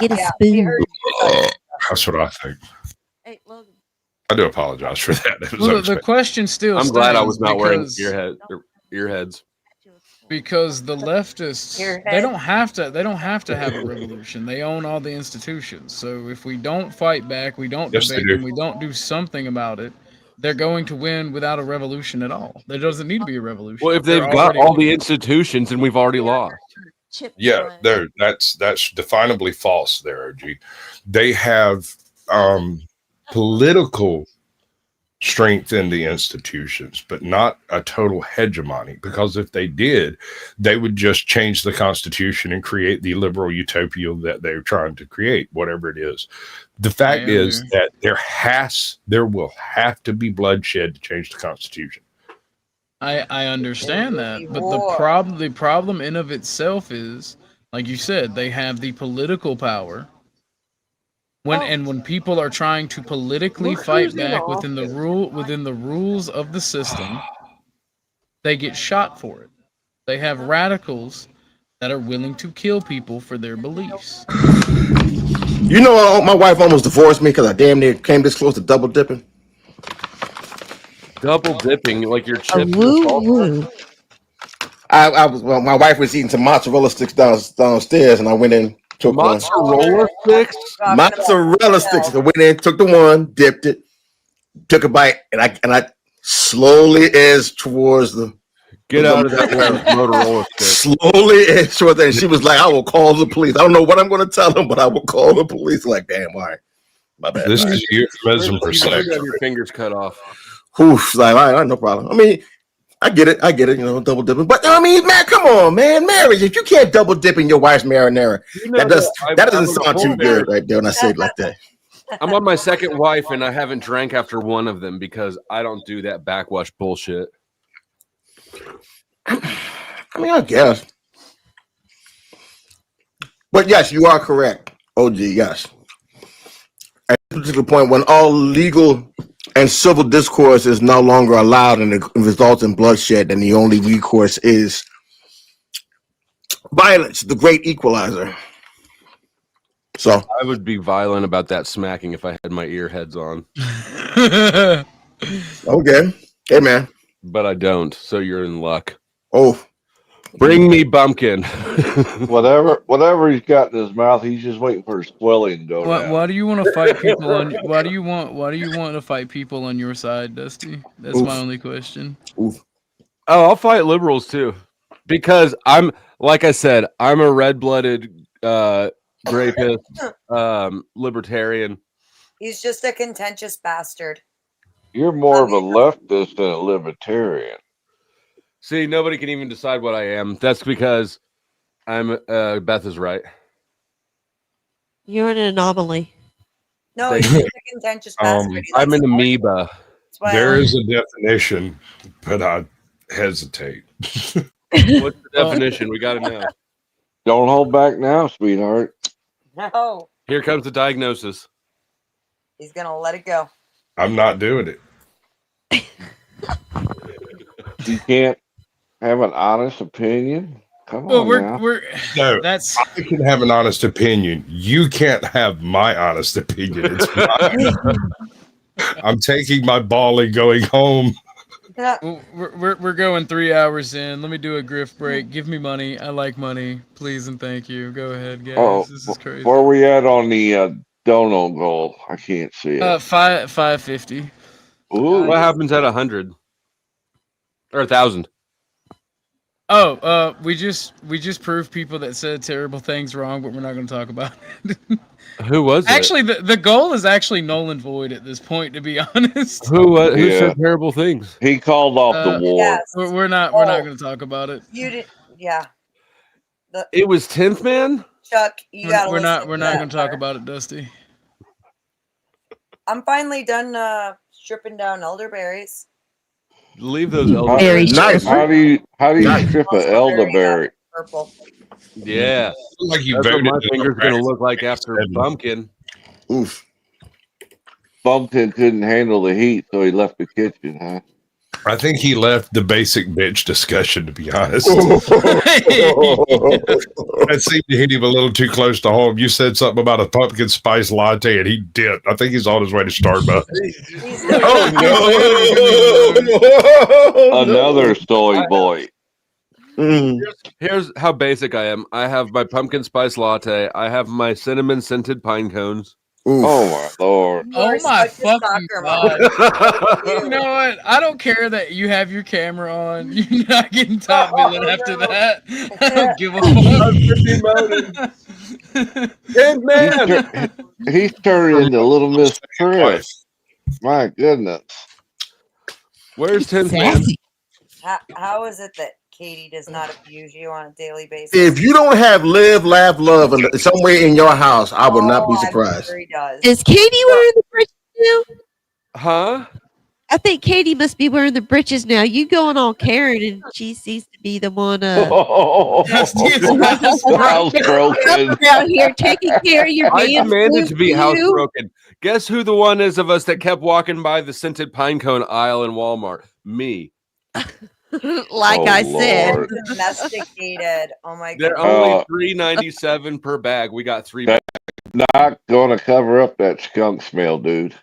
Get a Yeah, we spoon. heard That's what I think. Hey, Logan. I do apologize for that. It was Well, the unexpected. question still I'm glad I stands was not wearing because- earheads. Because the leftists, Your they head. don't have to have a revolution. They own all the institutions. So if we don't fight back, we don't Yes, they debate do. them, we don't do something about it, they're going to win without a revolution at all. There doesn't need to be a revolution. Well, if They're they've got already all winning. the institutions, then we've already lost. Yeah, that's definably false there, OG. They have political strength in the institutions, but not a total hegemony, because if they did, they would just change the Constitution and create the liberal utopia that they're trying to create, whatever it is. The fact is that there will have to be bloodshed to change the Constitution. I understand that, but war. the problem in of itself is, like you said, they have the political power. When people are trying to politically fight back within the rules of the system, they get shot for it. They have radicals that are willing to kill people for their beliefs. You know, my wife almost divorced me because I damn near came this close to double dipping. Double dipping, like your A chips. woo woo. My wife was eating some mozzarella sticks downstairs, and I went in, took Mozzarella sticks? one. Mozzarella sticks. I went in, took the one, dipped it, took a bite, and I slowly edged towards the. Get out of that Motorola stick. Slowly edged towards that, and she was like, "I will call the police. I don't know what I'm going to tell them, but I will call the police." Like, damn, all right, my bad. This is euphemism for You sex. should have your fingers cut off. Oof, like, all right, no problem. I mean, I get it, you know, double dipping. But I mean, man, come on, man, marriage. If you can't double dip in your wife's marinara, that doesn't sound too good right there when I say it like that. I'm on my second wife, and I haven't drank after one of them because I don't do that backwash bullshit. I mean, I guess. But yes, you are correct, OG, yes. At this particular point, when all legal and civil discourse is no longer allowed and it results in bloodshed, then the only recourse is violence, the great equalizer. So I would be violent about that smacking if I had my ear heads on. Okay. Hey, man. But I don't, so you're in luck. Oh. Bring me bumpkin. whatever he's got in his mouth, he's just waiting for his swelling to go down. Why do you want to fight people on? Why do you want to fight people on your side, Dusty? That's my only question. Oh, I'll fight liberals too, because I'm, like I said, I'm a red-blooded rapist, libertarian. He's just a contentious bastard. You're more of a leftist than a libertarian. See, nobody can even decide what I am. That's because I'm Beth is right. You're an anomaly. No, he's just a contentious bastard. He I'm likes an to argue. amoeba. There is a definition, but I hesitate. What's the definition? We got to know. Don't hold back now, sweetheart. No, Here comes the diagnosis. he's gonna let it go. I'm not doing it. You can't have an honest opinion. Come Well, on now. No, that's I can have an honest opinion. You can't have my honest opinion. It's mine. I'm taking my ball and going home. Well, we're going 3 hours in. Let me do a grift break. Give me money. I like money. Please and thank you. Go ahead, guys. Oh, This is crazy. where we at on the dono goal? I can't see it. 550. Ooh. What happens at 100 or 1,000? Oh, we just proved people that said terrible things wrong, but we're not going to talk about it. Who was it? Actually, the goal is actually null and void at this point, to be honest. Who Yeah. said terrible things? He called off the war. Yes. We're not going to talk about it. You did, yeah. It was 10th Man? Chuck, you gotta We're not listen to going that to talk part. about it, Dusty. I'm finally done stripping down elderberries. Leave those How, elderberries. Nice. how do you Nice. strip an Elderberry, elderberry? Purple. Yeah. Like you That's what voted my in finger's the going to look like after Seven. Bumpkin. Oof. Bumpkin couldn't handle the heat, so he left the kitchen, huh? I think he left the basic bitch discussion, to be honest. That seemed to hit him a little too close to home. You said something about a pumpkin spice latte, and he dipped. I think he's on his way to Starbucks. Another soy boy. Here's how basic I am. I have my pumpkin spice latte. I have my cinnamon scented pine cones. Oh my lord! Oh my fucking god! You You know what? I don't care that you have your camera on. You're not getting top billing after that. I don't give a fuck. He's turning into Little Miss Chris. My goodness. Where's 10th Man? How is it that Katie does not abuse you on a daily basis? If you don't have live, laugh, love somewhere in your house, I would not be I'm surprised. sure he does. Is Katie wearing the britches now? Huh? I think Katie must be wearing the britches now. You going on Karen, and she seems to be the one. Housebroken. Out here taking care of your I man's demanded room to be for you. housebroken. Guess who the one is of us that kept walking by the scented pine cone aisle in Walmart? Me. Like Oh, I said. Lord. Domesticated. Oh my They're god. only $3.97 per bag. We got 3 bags. Not gonna cover up that skunk smell, dude.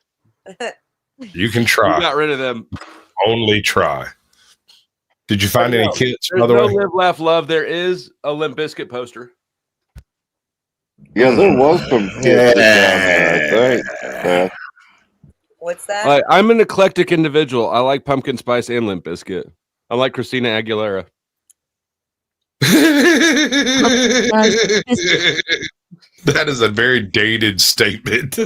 You can We try. got rid of them. Only try. Did you find any kits, by There's the no way? live, laugh, love. There is a Limp Bizkit poster. Yeah, there was some kids down there, I think. What's that? I'm an eclectic individual. I like pumpkin spice and Limp Bizkit. I like Christina Aguilera. That is a very dated statement.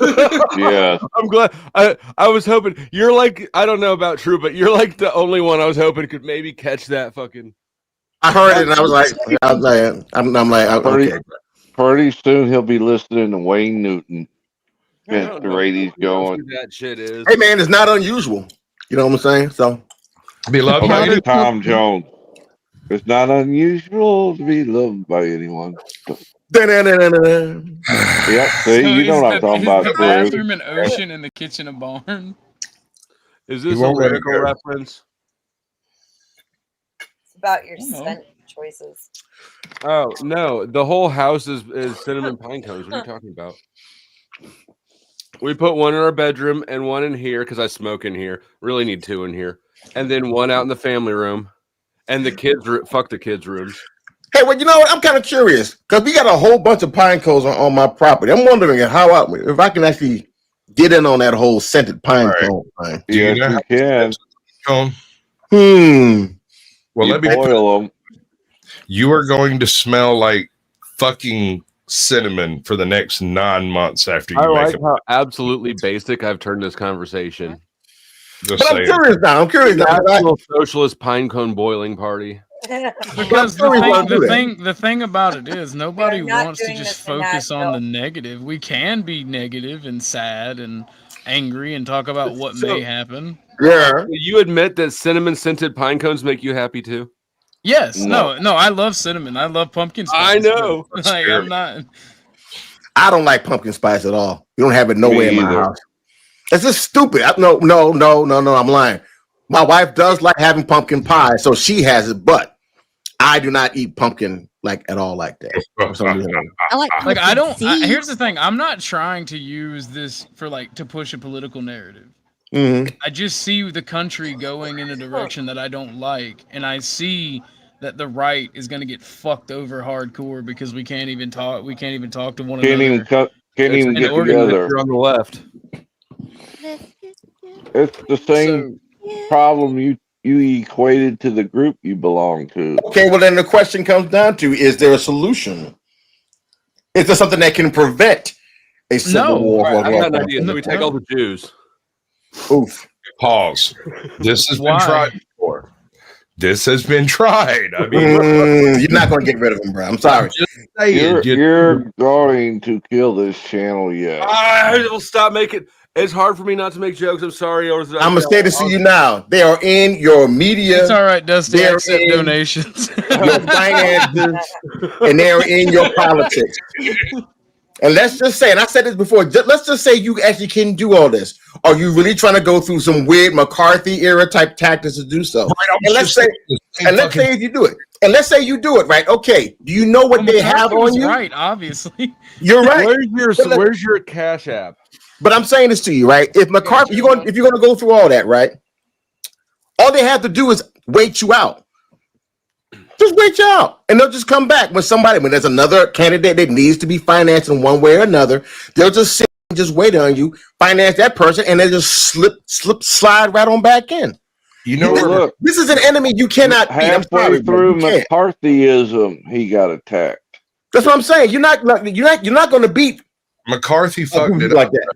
Yeah. I'm glad. I was hoping you're like, I don't know about True, but you're like the only one I was hoping could maybe catch that fucking. I heard it and I was like, okay. Pretty soon he'll be listening to Wayne Newton. I Get don't the know ratings who going. that shit is. Hey man, it's not unusual. You know what I'm saying? So be loved by anyone. Tom Jones. It's not unusual to be loved by anyone. Yep, see, So you know what I'm talking about, the too. bathroom and ocean and the kitchen a barn. Is You this a won't let it lyrical go. reference? It's about your scent choices. Oh no, the whole house is cinnamon pine cones. What are you talking about? We put one in our bedroom and one in here because I smoke in here. Really need 2 in here, and then one out in the family room, and the kids. Fuck the kids' rooms. hey, well, you know what? I'm kind of curious because we got a whole bunch of pine cones on my property. I'm wondering if I can actually get in on that whole scented pine cone thing. Do you know you how can. Cone? Well, You let me boil them. You are going to smell like fucking cinnamon for the next 9 months after you I make like it. how absolutely basic I've turned this conversation. Just But I'm saying. curious now. I'm curious now. National Socialist Pine Cone Boiling Party. Because the thing about it is nobody We are not wants to doing just this in focus on the Nashville. negative. We can be negative and sad and angry and talk about what may happen. Yeah. You admit that cinnamon scented pine cones make you happy too? Yes. No. No, I love cinnamon. I love pumpkin spice. I know. but, like I'm not I don't like pumpkin spice at all. You don't have it Me nowhere in my either. house. It's just stupid. No. I'm lying. My wife does like having pumpkin pie, so she has it, but I do not eat pumpkin like at all like that. For some reason. I like I don't pumpkin seeds. here's the thing. I'm not trying to use this for like to push a political narrative. Mhm. I just see the country going in a direction that I don't like, and I see that the right is going to get fucked over hardcore because we can't even talk to one Can't another. even can't even And get organize- together. You're on the left. It's the same problem you you equated to the group you belong to. Okay, well then the question comes down to: is there a solution? Is there something that can prevent a civil war? All right, I got an idea. So we take all the Jews. Oof. Pause. This has been Why? tried before. This has been tried. I mean, You're not going to get rid of him, bro. I'm sorry. just saying. You're going to kill this channel, yeah. I will stop making. It's hard for me not to make jokes. I'm sorry. I'm gonna say this to you now. They are in your media. It's all right, Dusty. They're Accept in donations. your finances, and they're in your politics. And let's just say, and I said this before, let's just say you actually can do all this. Are you really trying to go through some weird McCarthy era type tactics to do so? And let's say if you do it, and let's say you do it, right? Okay. Do you know what they have on you? Right, obviously. You're right. Where's your Cash App? But I'm saying this to you, right? If McCarthy, if you're going to go through all that, right? All they have to do is wait you out. Just wait you out, and they'll just come back when there's another candidate that needs to be financed in one way or another. They'll just sit and just wait on you, finance that person, and they just slide right on back in. You know, look, this is an enemy you cannot beat. I'm halfway sorry, through bro, you can't. McCarthyism, he got attacked. That's what I'm saying. You're not going to beat McCarthy fucked it like up. that.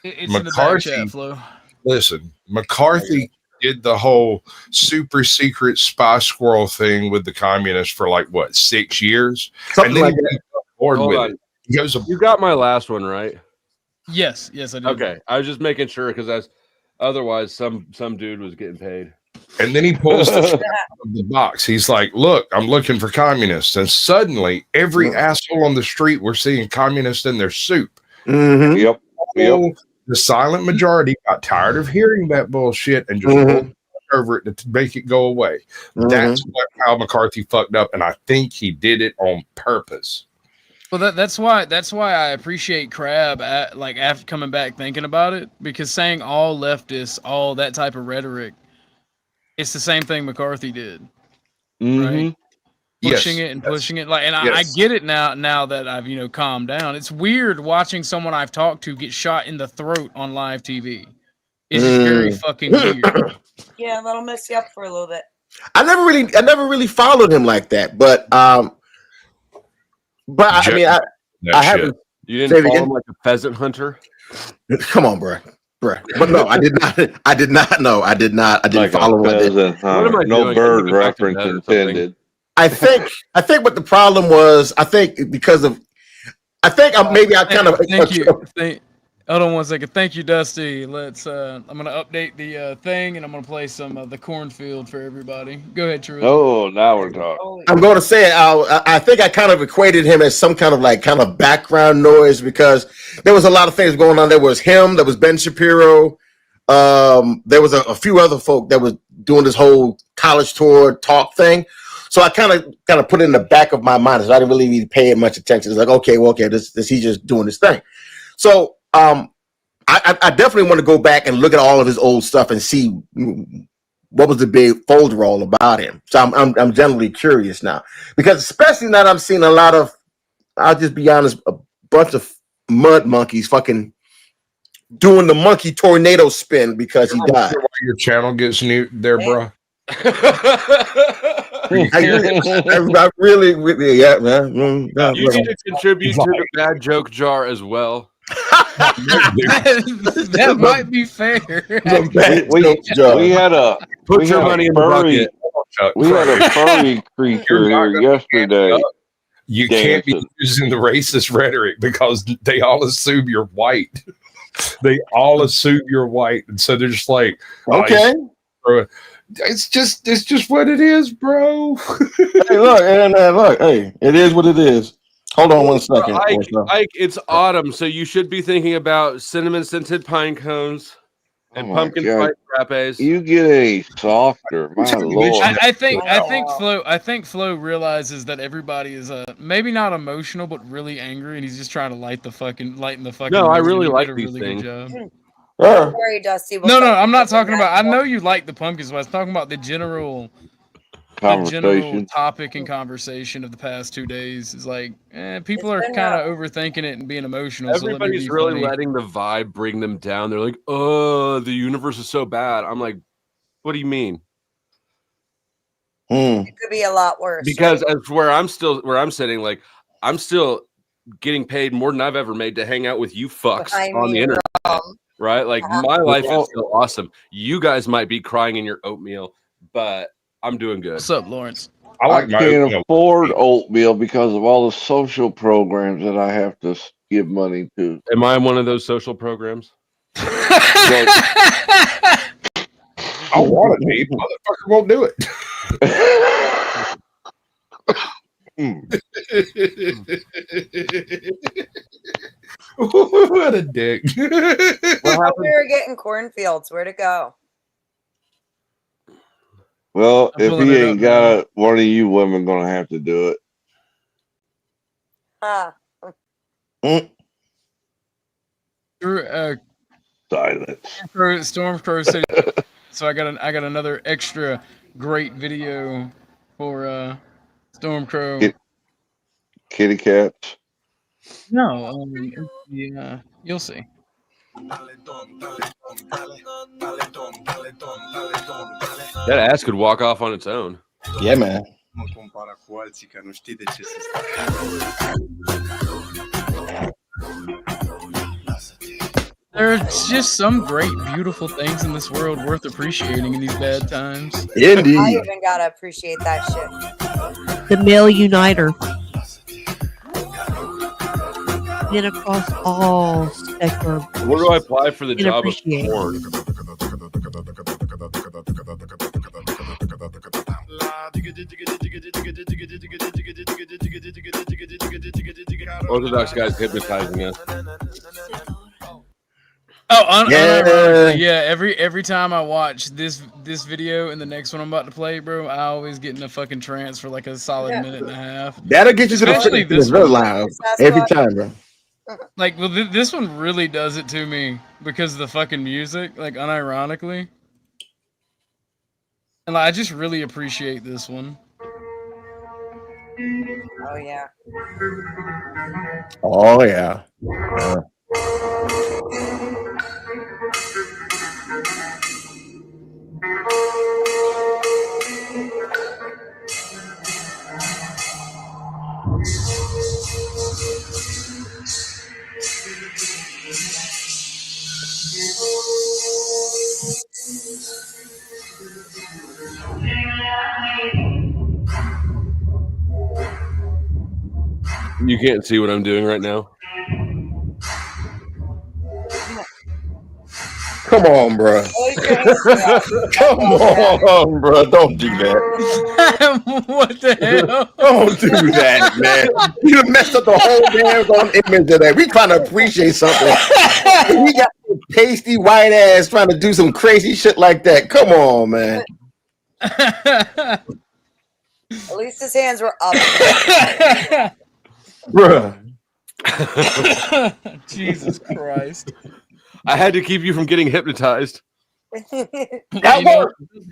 It's in the back chat, Flo. Listen, McCarthy did the whole super secret spy squirrel thing with the communists for like what 6 years, Something and then like he that. got bored Hold with on. it. He goes, You got my last one right. Yes, I did. Okay, I was just making sure because otherwise some dude was getting paid. and then he pulls the shit out of the box. He's like, "Look, I'm looking for communists," and suddenly every asshole on the street we're seeing communists in their soup. Mm-hmm. Yep. The silent majority got tired of hearing that bullshit and just rolled over it to make it go away. That's how McCarthy fucked up, and I think he did it on purpose. Well, that's why I appreciate Crab after coming back thinking about it, because saying all leftists, all that type of rhetoric, it's the same thing McCarthy did, right? Pushing it and pushing it, I get it now that I've calmed down. It's weird watching someone I've talked to get shot in the throat on live TV. It's just very fucking weird. Yeah, that'll mess you up for a little bit. I never really followed him like that, but I mean, I haven't. You didn't follow him like a pheasant hunter. Come on, bro. But no, I did not. I did not. No, I did not. I didn't follow him. No bird reference intended. I think what the problem was. I think maybe I kind of. Thank you. Hold on one second. Thank you, Dusty. Let's. I'm gonna update the thing, and I'm gonna play some of the cornfield for everybody. Go ahead, True. Oh, now we're talking. I'm going to say I think I kind of equated him as some kind of background noise, because there was a lot of things going on. There was him. There was Ben Shapiro. There was a few other folk that was doing this whole college tour talk thing. So I kind of put it in the back of my mind. So I didn't really pay much attention. It's like, okay, this he's just doing this thing. So I definitely want to go back and look at all of his old stuff and see what was the big folder all about him. So I'm generally curious now, because especially now that I'm seeing a lot of, I'll just be honest, a bunch of mud monkeys fucking doing the monkey tornado spin because he died. Why your channel gets new there, bro? I really, yeah, man. You need to contribute to the bad joke jar as well. That might be fair. We had a money in the bucket. We had a furry creature here yesterday. You can't be using the racist rhetoric because they all assume you're white. They all assume you're white, and so they're just like, okay. It's just what it is, bro. Hey, look, hey, it is what it is. Hold on one second. Ike, it's autumn, so you should be thinking about cinnamon scented pine cones and pumpkin spice frappes. You get any softer, my lord. I think Flo realizes that everybody is maybe not emotional, but really angry, and he's just trying to lighten the fucking. No, I really like these things. Don't worry, Dusty. No, I'm not talking about. I know you like the pumpkin spice. I'm talking about the general topic and conversation of the past 2 days. Is like people are kind of overthinking it and being emotional. Everybody's really letting the vibe bring them down. They're like, "Oh, the universe is so bad." I'm like, "What do you mean?" It could be a lot worse. Because right? as where I'm sitting, like I'm still getting paid more than I've ever made to hang out with you fucks I on the mean, internet. Right? Like my life is Well, still awesome. You guys might be crying in your oatmeal, but I'm doing good. What's up, Lawrence? I can't afford oatmeal because of all the social programs that I have to give money to. Am I in one of those social programs? I want to be, motherfucker won't do it. What a dick. Well, we were getting cornfields. Where'd it go? Well, I'm if pulling he it up ain't got it, one of you women gonna have to do it. Ah, Silence. Stormcrow City. So I got another extra great video for Stormcrow. Kitty cats. No, yeah, you'll see. That ass could walk off on its own. Yeah, man. There's just some great, beautiful things in this world worth appreciating in these bad times. I even gotta appreciate that shit. The male uniter. Get across all spectrum. Where do I apply for the And job of appreciate. porn? Orthodox guys hypnotizing us. Oh, Yeah. unironically, yeah. Every time I watch this video and the next one I'm about to play, bro, I always get in a fucking trance for like a solid minute and a half. That'll get you to the Especially fitness this real one. loud every time, bro. Like, well, this one really does it to me because of the fucking music, like, unironically. And like, I just really appreciate this one. Oh yeah. Oh yeah. You can't see what I'm doing right now. Come on, bro. Come on, bro. Don't do that. What the hell? Don't do that, man. You messed up the whole damn image of that. We trying to appreciate something. We got some pasty white ass trying to do some crazy shit like that. Come on, man. At least his hands were up. Bruh. Jesus Christ. I had to keep you from getting hypnotized. You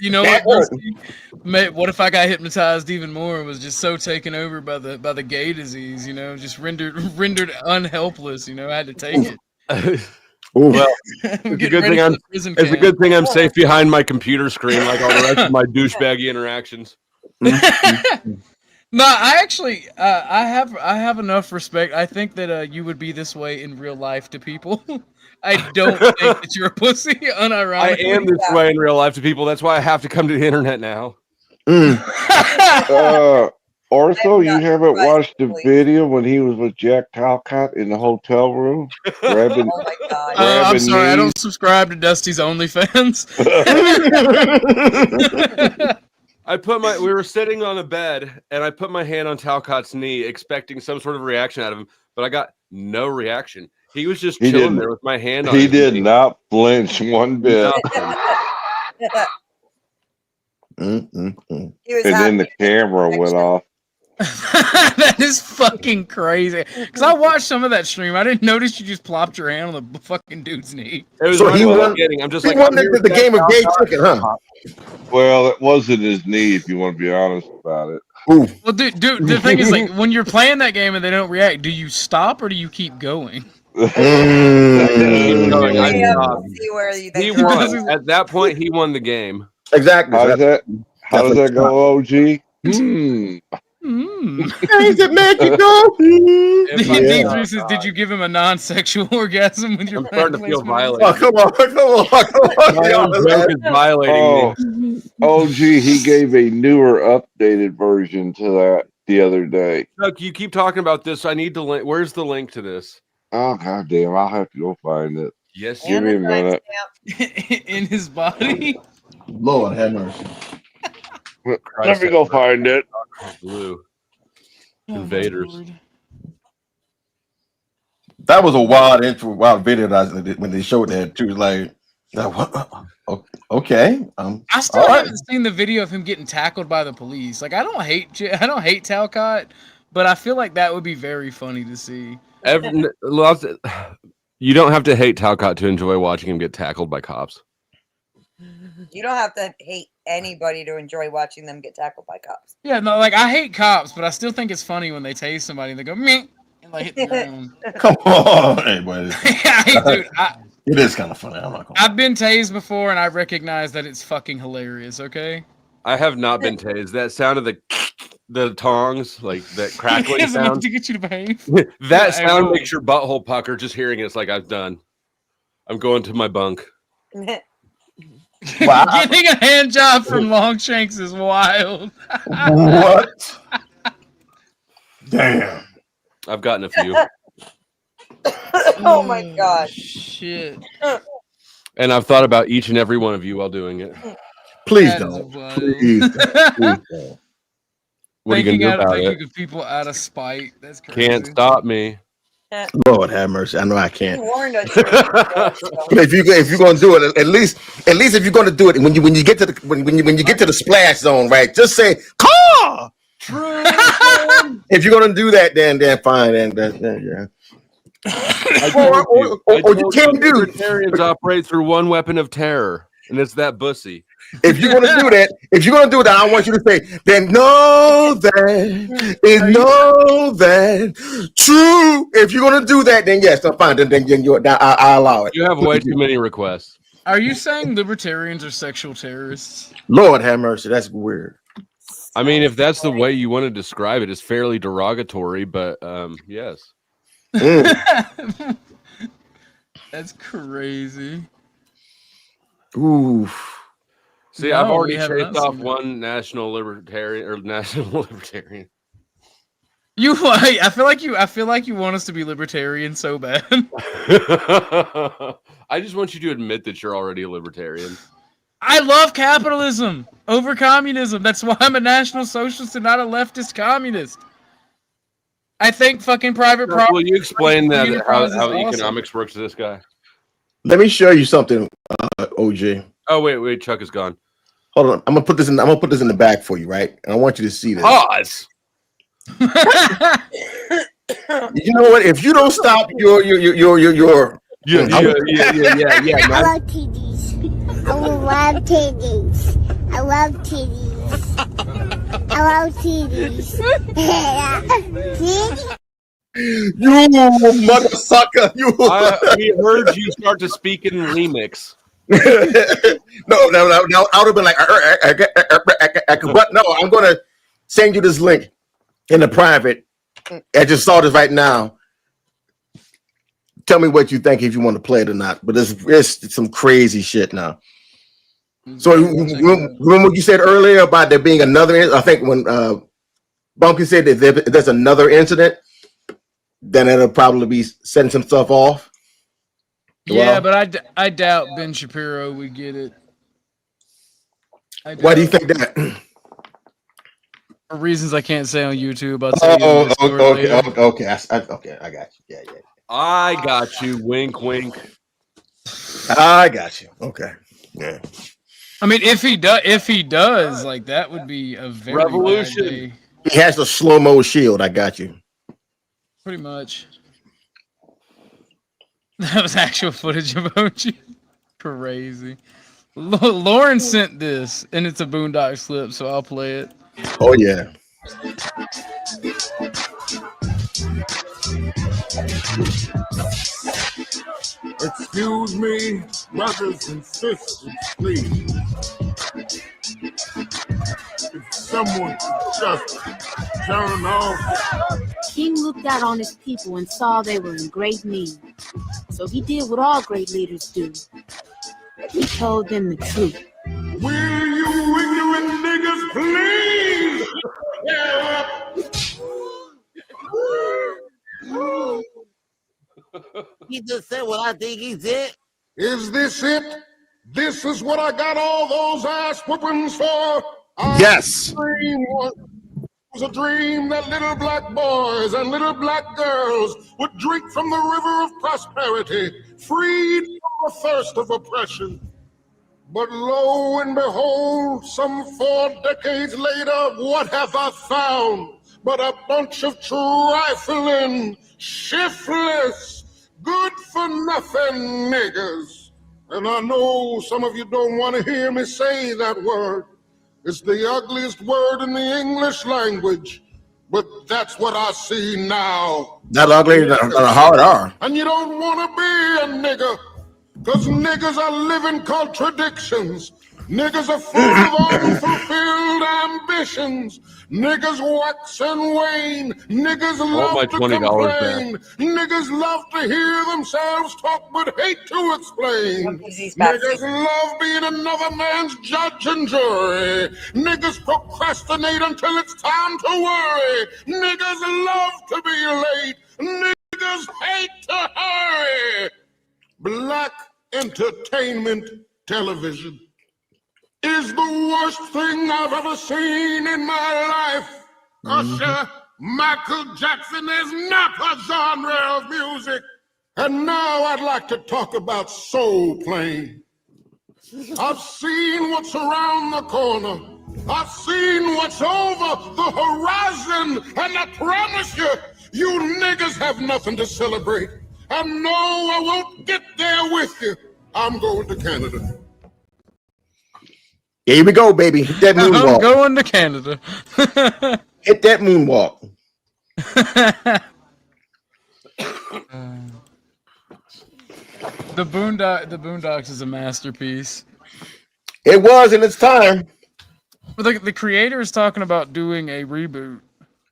know That what? worked. What if I got hypnotized even more and was just so taken over by the gay disease? You know, just rendered unhelpless. You know, I had to take it. Well, it's a good thing I'm safe behind my computer screen, like all the rest of my douchebaggy interactions. No, I actually, I have enough respect. I think that you would be this way in real life to people. I don't think that you're a pussy, unironically. I am this way in real life to people. That's why I have to come to the internet now. Ortho, you haven't watched the video when he was with Jack Talcott in the hotel room? Grabbing, I'm sorry, I don't subscribe to Dusty's OnlyFans. We were sitting on a bed and I put my hand on Talcott's knee expecting some sort of reaction out of him, but I got no reaction. He was just chilling there with my hand on He his did knee. not flinch one bit. And then the camera went off. That is fucking crazy. Because I watched some of that stream. I didn't notice you just plopped your hand on the fucking dude's knee. It was So he won. I'm just he like, won I'm here the with game of Jack gay Talcott. chicken, huh? Well, it wasn't his knee, if you want to be honest about it. Well, dude, the thing is, like, when you're playing that game and they don't react, do you stop or do you keep going? I stopped. See where you He won. At that point, he won the game. Exactly. How's that? How does that go, OG? Is it Mexico? Demetrius says, did you give him a non-sexual orgasm with your I'm starting to feel violated. Oh, come on. My own joke is violating me. OG, he gave a newer, updated version to that the other day. Look, you keep talking about this. I need the link. Where's the link to this? Oh, goddamn. I'll have to go find it. Yes, Give me a minute. In his body. Lord have mercy. Let me go find it. Blue. Invaders. That was a wild video that when they showed that too. Like, okay. I still haven't seen the video of him getting tackled by the police. Like, I don't hate Talcott, but I feel like that would be very funny to see. You don't have to hate Talcott to enjoy watching him get tackled by cops. You don't have to hate anybody to enjoy watching them get tackled by cops. Yeah, no, like I hate cops, but I still think it's funny when they tase somebody and they go meh and like hit the ground. Come on, hey, buddy. Hey, dude, it is kind of funny. I'm not gonna. I've been tased before, and I recognize that it's fucking hilarious. Okay. I have not been tased. That sound of the tongs, like that crackling sound, to get you to behave. that sound makes your butthole pucker. Just hearing it's like I'm done. I'm going to my bunk. Wow. Getting a hand job from Longshanks is wild. What? Damn. I've gotten a few. Oh my god. Shit. And I've thought about each and every one of you while doing it. Please don't. Please don't. What are you gonna do about it? Thinking of people out of spite. That's crazy. Can't stop me. Lord have mercy. I know I can't. You warned us. If you're gonna do it, at least if you're gonna do it, when you get to the when you get to the splash zone, right? Just say car. True. If you're gonna do that, then fine, then yeah. Or you can't do. Libertarians operate through one weapon of terror, and it's that bussy. If you're gonna do that, I want you to say, then know that true. If you're gonna do that, then yes, I'm fine. Then I allow it. You have way too many requests. Are you saying libertarians are sexual terrorists? Lord have mercy. That's weird. I mean, if that's the way you want to describe it, it's fairly derogatory, but yes. That's crazy. Ooh. See, I've already chased off one national libertarian. I feel like you want us to be libertarian so bad. I just want you to admit that you're already a libertarian. I love capitalism over communism. That's why I'm a national socialist and not a leftist communist. I think fucking private property. Will you explain that how economics works to this guy? Let me show you something, OG. Oh wait, Chuck is gone. Hold on, I'm gonna put this in the back for you, right? And I want you to see this. Pause. You know what? If you don't stop your I love titties. I love titties. I love titties. I love titties. You mother sucker! We heard you start to speak in remix. No, I would have been like, but no, I'm gonna send you this link in the private. I just saw this right now. Tell me what you think if you want to play it or not. But it's some crazy shit now. So remember what you said earlier about there being another? I think when Bumpkin said that there's another incident, then it'll probably be setting some stuff off. Yeah, but I doubt Ben Shapiro would get it. Why do you think that? For reasons I can't say on YouTube. I'll tell you. Okay, I got you. Yeah. I got you. Wink, wink. I got you. Okay. Yeah. I mean, if he does, like that would be a very revolution. bad day. He has the slow-mo shield. I got you. Pretty much. That was actual footage of OG. Crazy. Lauren sent this, and it's a Boondock slip, so I'll play it. Oh yeah. Excuse me, brothers and sisters, please. someone just turn off. King looked out on his people and saw they were in great need. So he did what all great leaders do. He told them the truth. Will you ignorant niggas please? He just said what I think he said. Is this it? This is what I got all those ass whoopings for? Yes. It was a dream that little black boys and little black girls would drink from the river of prosperity, freed from the thirst of oppression. But lo and behold, some 4 decades later, what have I found but a bunch of trifling, shiftless, good-for-nothing niggers? And I know some of you don't want to hear me say that word. It's the ugliest word in the English language, but that's what I see now. Not ugly, not hard are. And you don't want to be a nigger, because niggers are living contradictions. Niggas are full of unfulfilled ambitions. Niggas wax and wane. Niggas love to complain. Niggas love to hear themselves talk but hate to explain. Niggas love being another man's judge and jury. Niggas procrastinate until it's time to worry. Niggas love to be late. Niggas hate to hurry. Black entertainment television is the worst thing I've ever seen in my life. Usher, Michael Jackson is not a genre of music. And now I'd like to talk about soul playing. I've seen what's around the corner. I've seen what's over the horizon. And I promise you, you niggas have nothing to celebrate. And no, I won't get there with you. I'm going to Canada. Here we go, baby. Hit that moonwalk. I'm going to Canada. Hit that moonwalk. The Boondocks is a masterpiece. It was in its time. But the creator is talking about doing a reboot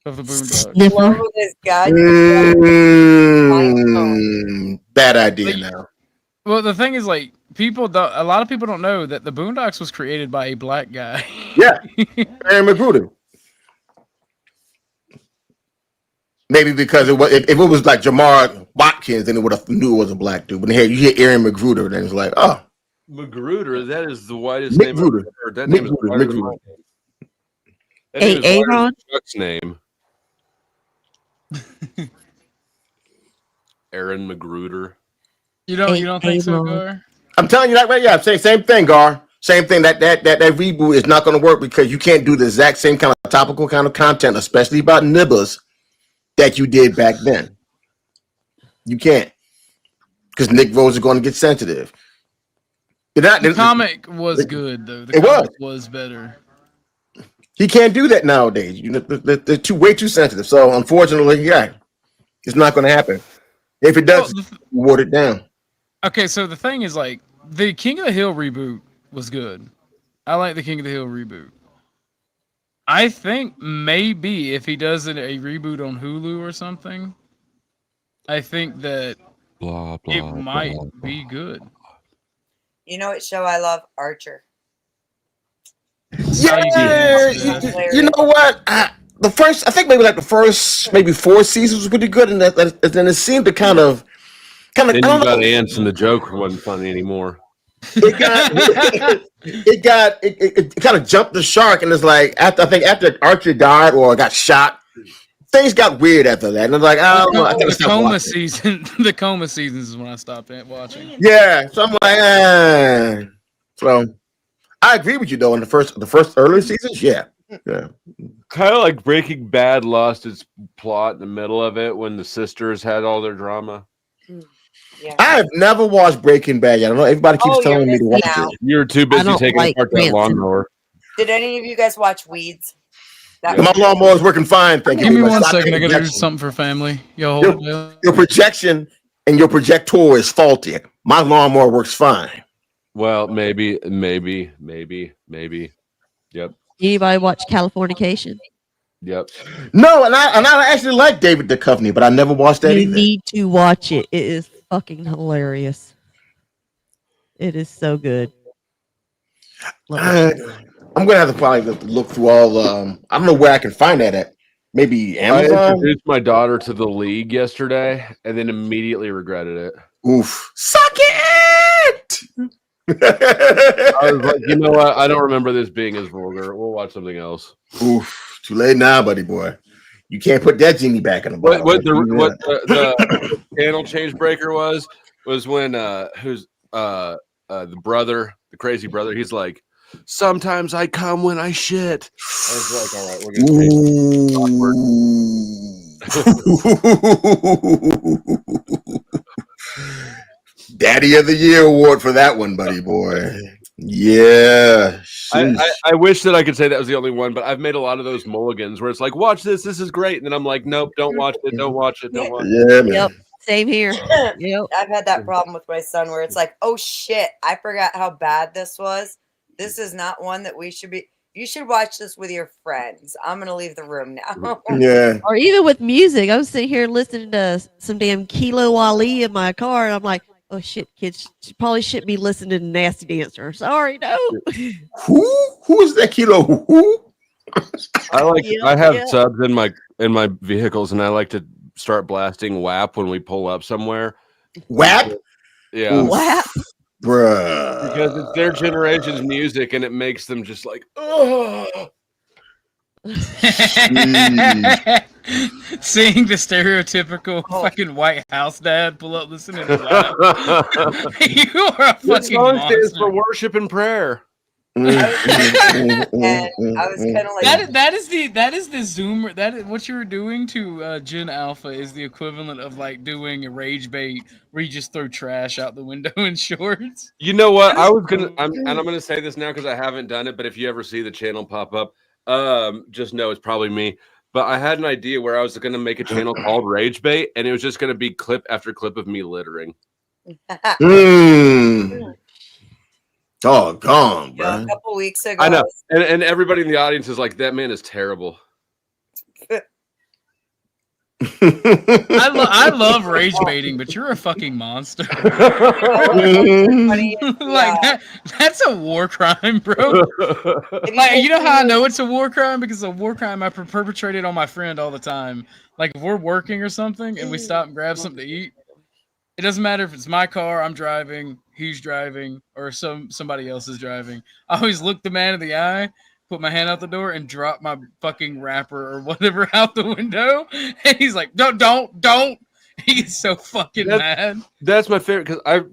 of the Boondocks. Bad idea now. Well, the thing is, like, a lot of people don't know that the Boondocks was created by a black guy. Yeah, Aaron Magruder. Maybe because it was, if it was like Jamar Watkins, then it would have knew it was a black dude. But here you hear Aaron Magruder, then it's like, oh, Magruder. That is the whitest name I've ever heard. That name is Magruder, whiter than my name. That name is whiter than Chuck's name. Aaron Magruder. You don't think so, Gar? I'm telling you that right. Yeah, same thing, Gar. Same thing. That reboot is not going to work because you can't do the exact same kind of topical kind of content, especially about nibbers, that you did back then. You can't, because Nick Rose is going to get sensitive. The comic was good though. The comic was better. He can't do that nowadays. You know, they're way too sensitive. So unfortunately, yeah, it's not going to happen. If it does, ward it down. Okay, so the thing is, like, the King of the Hill reboot was good. I like the King of the Hill reboot. I think maybe if he does a reboot on Hulu or something, I think that it might be good. You know what show I love? Archer. Yeah, you know what? I think maybe like the first 4 seasons was pretty good, and then it seemed to kind of. Then you got to answer the joke wasn't funny anymore. It kind of jumped the shark, and it's like after Archer died or got shot, things got weird after that. And it's like, I don't know. The coma season. The coma seasons is when I stopped watching. Yeah, so I'm like, So I agree with you though. In the first early seasons, yeah. Kind of like Breaking Bad lost its plot in the middle of it when the sisters had all their drama. Yeah. I have never watched Breaking Bad yet. I know everybody keeps telling me to watch it. You're too busy taking apart that lawnmower. Did any of you guys watch Weeds? My lawnmower is working fine. Thank you. Give me 1 second. I gotta do something for family. Your projection and your projector is faulty. My lawnmower works fine. Well, maybe. Yep. Anybody watch Californication? Yep. No, and I actually like David Duchovny, but I never watched that You either. need to watch it. It is fucking hilarious. It is so good. Love it. I'm gonna have to probably look through all. I don't know where I can find that at. Maybe I Amazon. introduced my daughter to the League yesterday, and then immediately regretted it. Oof! Suck it! I was like, you know what? I don't remember this being as vulgar. We'll watch something else. Oof! Too late now, buddy boy. You can't put that genie back in the bottle. What the channel change breaker was when the brother, the crazy brother, he's like, sometimes I come when I shit. I was like, all right, we're gonna Daddy of the Year award for that one, buddy boy. Yeah. I wish that I could say that was the only one, but I've made a lot of those mulligans where it's like, watch this, this is great, and then I'm like, nope, don't watch it, don't watch it, don't watch it. Yeah, man. Yep. Same here. Yep. I've had that problem with my son where it's like, oh shit, I forgot how bad this was. This is not one that we should be. You should watch this with your friends. I'm gonna leave the room now. Yeah. Or even with music. I was sitting here listening to some damn Kilo Ali in my car, and I'm like, oh shit, kids probably shouldn't be listening to Nasty Dancer. Sorry, no. Who is that Kilo? Who? I have subs in my vehicles, and I like to start blasting WAP when we pull up somewhere. WAP? Yeah. WAP? Bruh. Because it's their generation's music, and it makes them just like, oh. Seeing the stereotypical fucking White House dad pull up listening to that. You are a This fucking song stands monster. for worship and prayer. And I was kind of like, That is the Zoomer. That is what you were doing to Gen Alpha is the equivalent of like doing a rage bait where you just throw trash out the window in shorts. You know what? I'm gonna say this now because I haven't done it. But if you ever see the channel pop up, just know it's probably me. But I had an idea where I was gonna make a channel called Rage Bait, and it was just gonna be clip after clip of me littering. Doggone, bro. a couple weeks ago, I know, and everybody in the audience is like, "That man is terrible." I love rage baiting, but you're a fucking monster. That's a war crime, bro. Like, you know how I know it's a war crime? Because a war crime I perpetrate it on my friend all the time. Like if we're working or something and we stop and grab something to eat, it doesn't matter if it's my car, I'm driving, he's driving, or somebody else is driving. I always look the man in the eye, put my hand out the door, and drop my fucking wrapper or whatever out the window. And he's like, don't. He's so fucking mad. That's my favorite because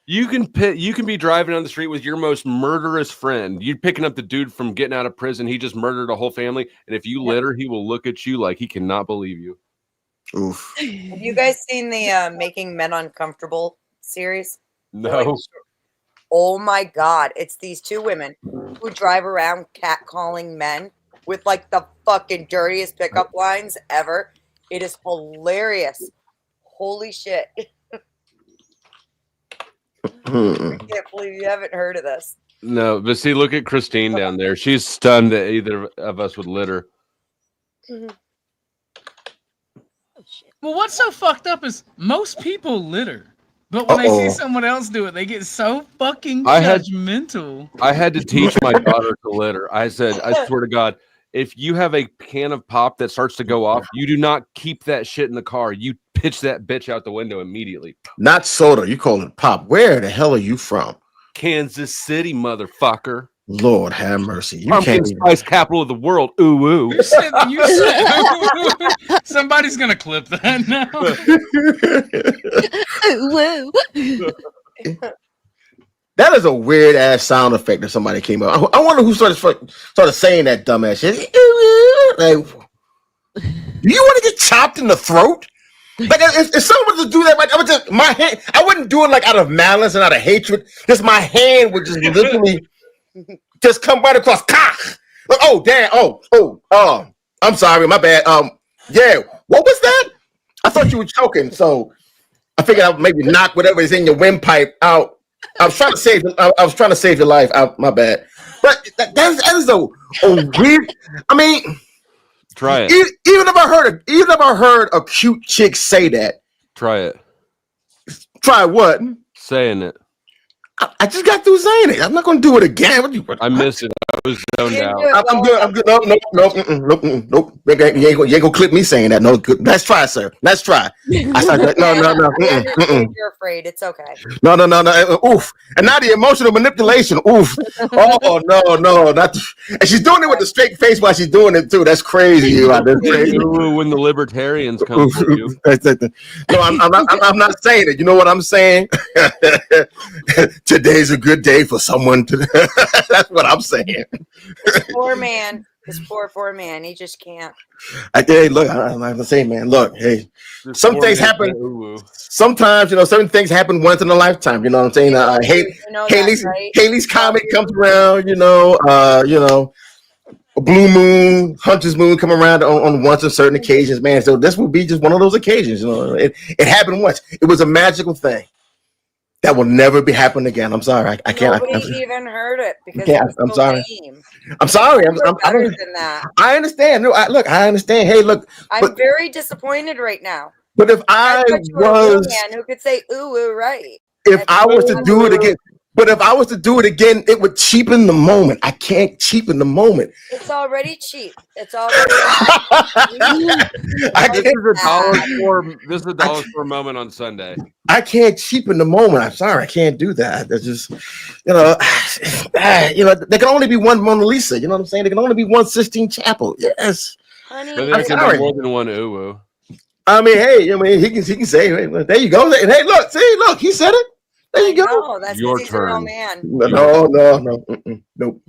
you can be driving on the street with your most murderous friend. You're picking up the dude from getting out of prison. He just murdered a whole family, and if you litter, he will look at you like he cannot believe you. Oof. Have you guys seen the Making Men Uncomfortable series? No. Oh my God. It's these two women who drive around catcalling men with like the fucking dirtiest pickup lines ever. It is hilarious. Holy shit. I can't believe you haven't heard of this. No, but see, look at Christine down there. She's stunned that either of us would litter. Well, what's so fucked up is most people litter. But when they see someone else do it, they get so fucking judgmental. I had to teach my daughter to litter. I said, I swear to God, if you have a can of pop that starts to go off, you do not keep that shit in the car. You pitch that bitch out the window immediately. Not soda. You call it pop. Where the hell are you from? Kansas City, motherfucker. Lord have mercy. You Pumpkin spice capital of the world. Ooh, ooh. You said somebody's gonna clip that now. Whoa. That is a weird ass sound effect that somebody came up. I wonder who started saying that dumbass shit. Like, do you want to get chopped in the throat? Like, if someone was to do that, like, I wouldn't do it like out of malice and out of hatred. Just my hand would just literally just come right across. Like, oh damn, I'm sorry, my bad. Yeah, what was that? I thought you were choking, so I figured I'd maybe knock whatever is in your windpipe out. I was trying to save your life. My bad. But that is a weird. I mean, Try it. Even if I heard a cute chick say that, Try it. Try what? Saying it. I just got through saying it. I'm not going to do it again. I missed it. I was zoned out. I'm good. I'm good. Nope. You ain't gonna clip me saying that. No, good. Let's try, sir. Let's try. I started, no. You're afraid. It's okay. No. Oof. And now the emotional manipulation. Oof. Oh no. Not. And she's doing it with a straight face while she's doing it too. That's crazy. That's crazy. When the libertarians come for you. No, I'm not saying it. You know what I'm saying? Today's a good day for someone to. That's what I'm saying. This poor man. This poor man. He just can't. Hey, look, I'm not gonna say, man. Look, hey, some things happen. Sometimes, certain things happen once in a lifetime. You know what I'm saying? Haley's comet comes around. A blue moon, Hunter's moon come around on once on certain occasions, man. So this will be just one of those occasions. It happened once. It was a magical thing. That will never be happening again. I'm sorry. I can't. Nobody even heard it because I'm sorry. I'm sorry. I understand. No, I understand. Hey, look. I'm very disappointed right now. But if I was a man who could say ooh right. If I was to do it again, it would cheapen the moment. I can't cheapen the moment. It's already cheap. It's already. This is $1 for a moment on Sunday. I can't cheapen the moment. I'm sorry, I can't do that. That's just, there can only be one Mona Lisa. You know what I'm saying? There can only be one Sistine Chapel. Yes, honey. But there can be more than one ooh. I mean, hey, he can say, hey, there you go. Hey, look, he said it. There you go. No, that's your turn. turn. A real man. No. Nope.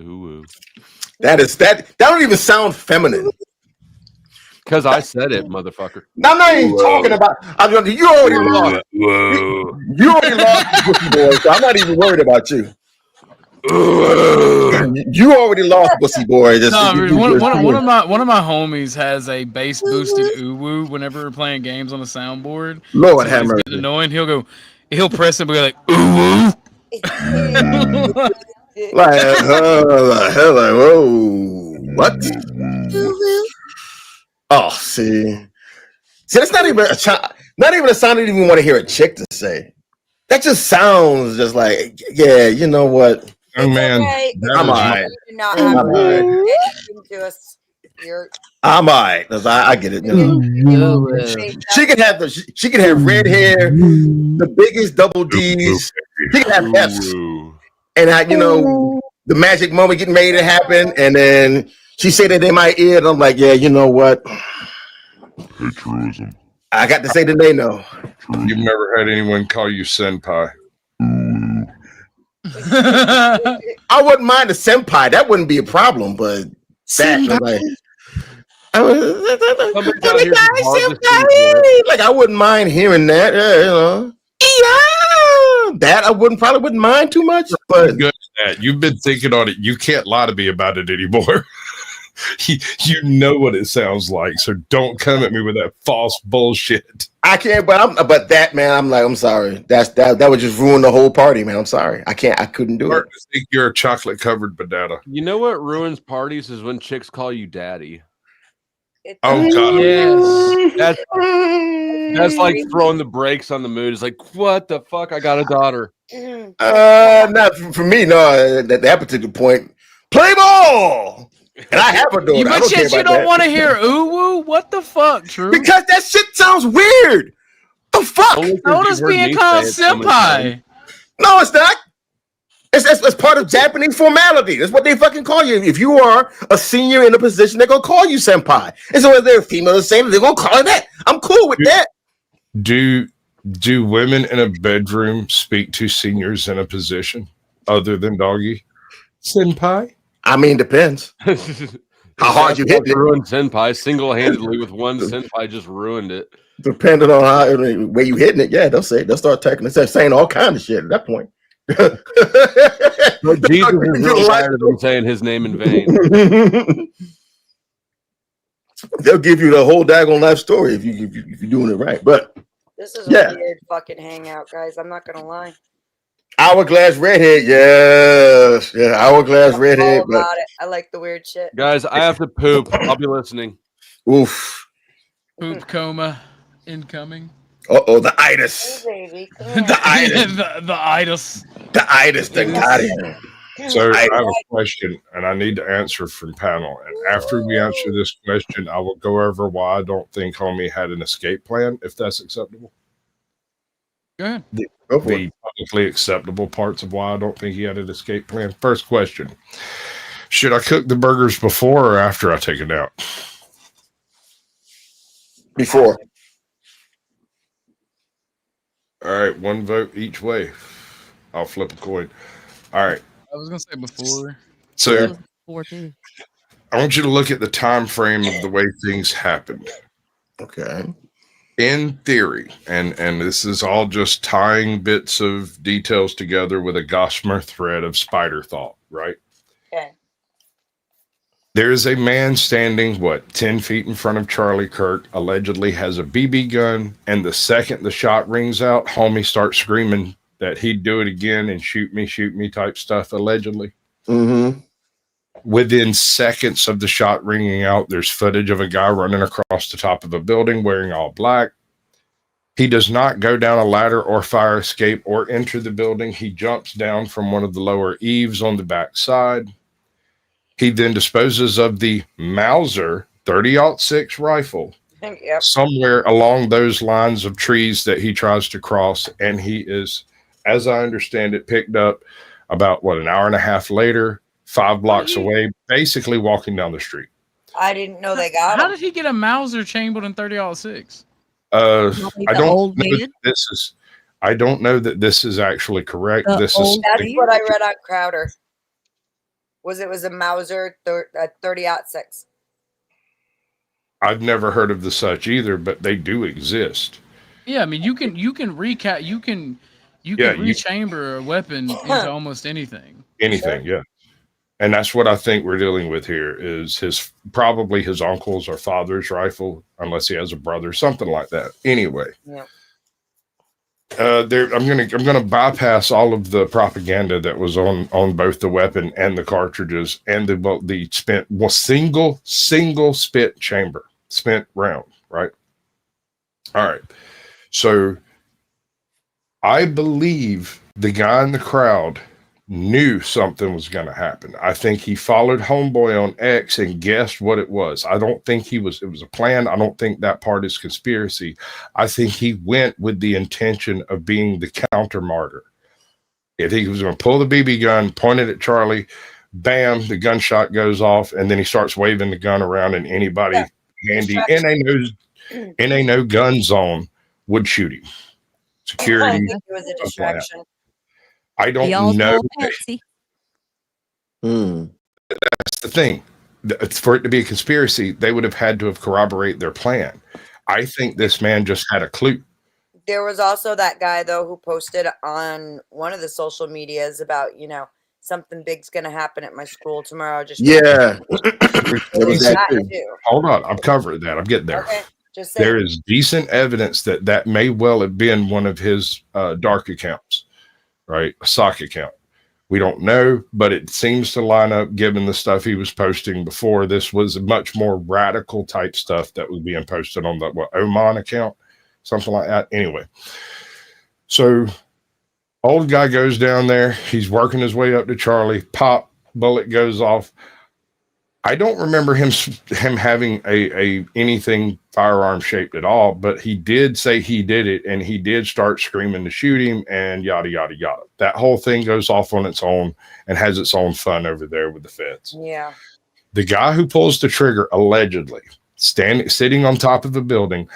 Ooh. That don't even sound feminine. Because I said it, motherfucker. I'm not even talking about. You already lost. You already lost, pussy boy. So I'm not even worried about you. You already lost, pussy boy. One of my homies has a bass boosted woo whenever we're playing games on the soundboard. Lord so have it's mercy. getting annoying. He'll press it and be like ooh. Like whoa, what? Oh, see, that's not even a sound I didn't even want to hear a chick to say. That just sounds just like, yeah, you know what? Oh man, I'm all right. I'm all right. I get it. She can have red hair, the biggest double D's. She can have F's, and the magic moment getting ready to happen, and then she said that in my ear, and I'm like, yeah, you know what? Hey, truism. I got to say that they know. You've never had anyone call you senpai. I wouldn't mind a senpai. That wouldn't be a problem, but that like I wouldn't mind hearing that. That I probably wouldn't mind too much. But good at that. You've been thinking on it. You can't lie to me about it anymore. You know what it sounds like, so don't come at me with that false bullshit. I can't, but that, man, I'm sorry. That would just ruin the whole party, man. I'm sorry. I couldn't do it. I think you're a chocolate covered banana. You know what ruins parties is when chicks call you daddy. Oh god, yes. That's like throwing the brakes on the mood. It's like, what the fuck? I got a daughter. Not for me. No, at that particular point, play ball. And I have a daughter. But you don't want to hear ooh woo? What the fuck, True? Because that shit sounds weird. The fuck? Notice being called senpai. No, it's not. It's part of Japanese formality. That's what they fucking call you. If you are a senior in a position, they're gonna call you senpai. And so if they're female the same, they're gonna call it that. I'm cool with that. Do women in a bedroom speak to seniors in a position other than doggy? Senpai? I mean, depends. How hard you hit it. Ruined senpai single-handedly with one senpai just ruined it. Depending on where you hitting it, yeah, they'll start taking saying all kind of shit at that point. But Jesus is really tired of them saying his name in vain. They'll give you the whole daggone life story if you're doing it right. But this is a weird fucking hangout, guys. I'm not gonna lie. Hourglass redhead, yes, yeah, hourglass I'm redhead, all but about it. I like the weird shit. Guys, I have to poop. I'll be listening. oof. Poop coma incoming. Uh-oh, the itis. Hey, baby, come The here. itis. the itis. The itis that It got is. him. So I Itis. have a question, and I need to answer from panel. And after we answer this question, I will go over why I don't think homie had an escape plan, if that's acceptable. Go ahead. Go for The it. publicly acceptable parts of why I don't think he had an escape plan. First question: should I cook the burgers before or after I take it out? Before. All right, one vote each way. I'll flip a coin. All right. I was gonna say before. So Before too. I want you to look at the time frame of the way things happened. Okay. In theory, and this is all just tying bits of details together with a gossamer thread of spider thought, right? Okay. There is a man standing, 10 feet in front of Charlie Kirk, allegedly has a BB gun, and the second the shot rings out, homie starts screaming that he'd do it again and shoot me type stuff, allegedly. Mm-hmm. Within seconds of the shot ringing out, there's footage of a guy running across the top of a building wearing all black. He does not go down a ladder or fire escape or enter the building. He jumps down from one of the lower eaves on the back side. He then disposes of the Mauser 30-06 rifle Yep. somewhere along those lines of trees that he tries to cross. And he is, as I understand it, picked up about, an hour and a half later, 5 blocks away, basically walking down the street. I didn't know they got How him. did he get a Mauser chambered in 30-06? I the don't old know man? that this is. I don't know that this is actually correct. The This is old That's man? what I read on Crowder. It was a Mauser 30-06. I've never heard of the such either, but they do exist. Yeah, I mean you can recap you can rechamber a weapon into almost anything. Anything, yeah. And that's what I think we're dealing with here is probably his uncle's or father's rifle, unless he has a brother, something like that. Anyway. Yeah. I'm gonna bypass all of the propaganda that was on both the weapon and the cartridges and the single spent round, right? All right. So I believe the guy in the crowd knew something was going to happen. I think he followed homeboy on X and guessed what it was. I don't think it was a plan. I don't think that part is conspiracy. I think he went with the intention of being the counter martyr. If he was going to pull the BB gun, point it at Charlie, bam, the gunshot goes off, and then he starts waving the gun around, and anybody handy in a no gun zone would shoot him. Security. I think it was a distraction. I don't Y'all's know. all fancy. That's the thing. For it to be a conspiracy, they would have had to have corroborated their plan. I think this man just had a clue. There was also that guy though who posted on one of the social medias about, something big's gonna happen at my school tomorrow. Just Yeah. Hold on, I'm covering that. I'm getting there. Okay. Just saying. There is decent evidence that may well have been one of his dark accounts, right? A sock account. We don't know, but it seems to line up given the stuff he was posting before. This was much more radical type stuff that was being posted on the Oman account, something like that. Anyway, so old guy goes down there. He's working his way up to Charlie. Pop, bullet goes off. I don't remember him having a anything firearm shaped at all, but he did say he did it, and he did start screaming to shoot him, and yada yada yada. That whole thing goes off on its own and has its own fun over there with the feds. Yeah. The guy who pulls the trigger, allegedly sitting on top of the building,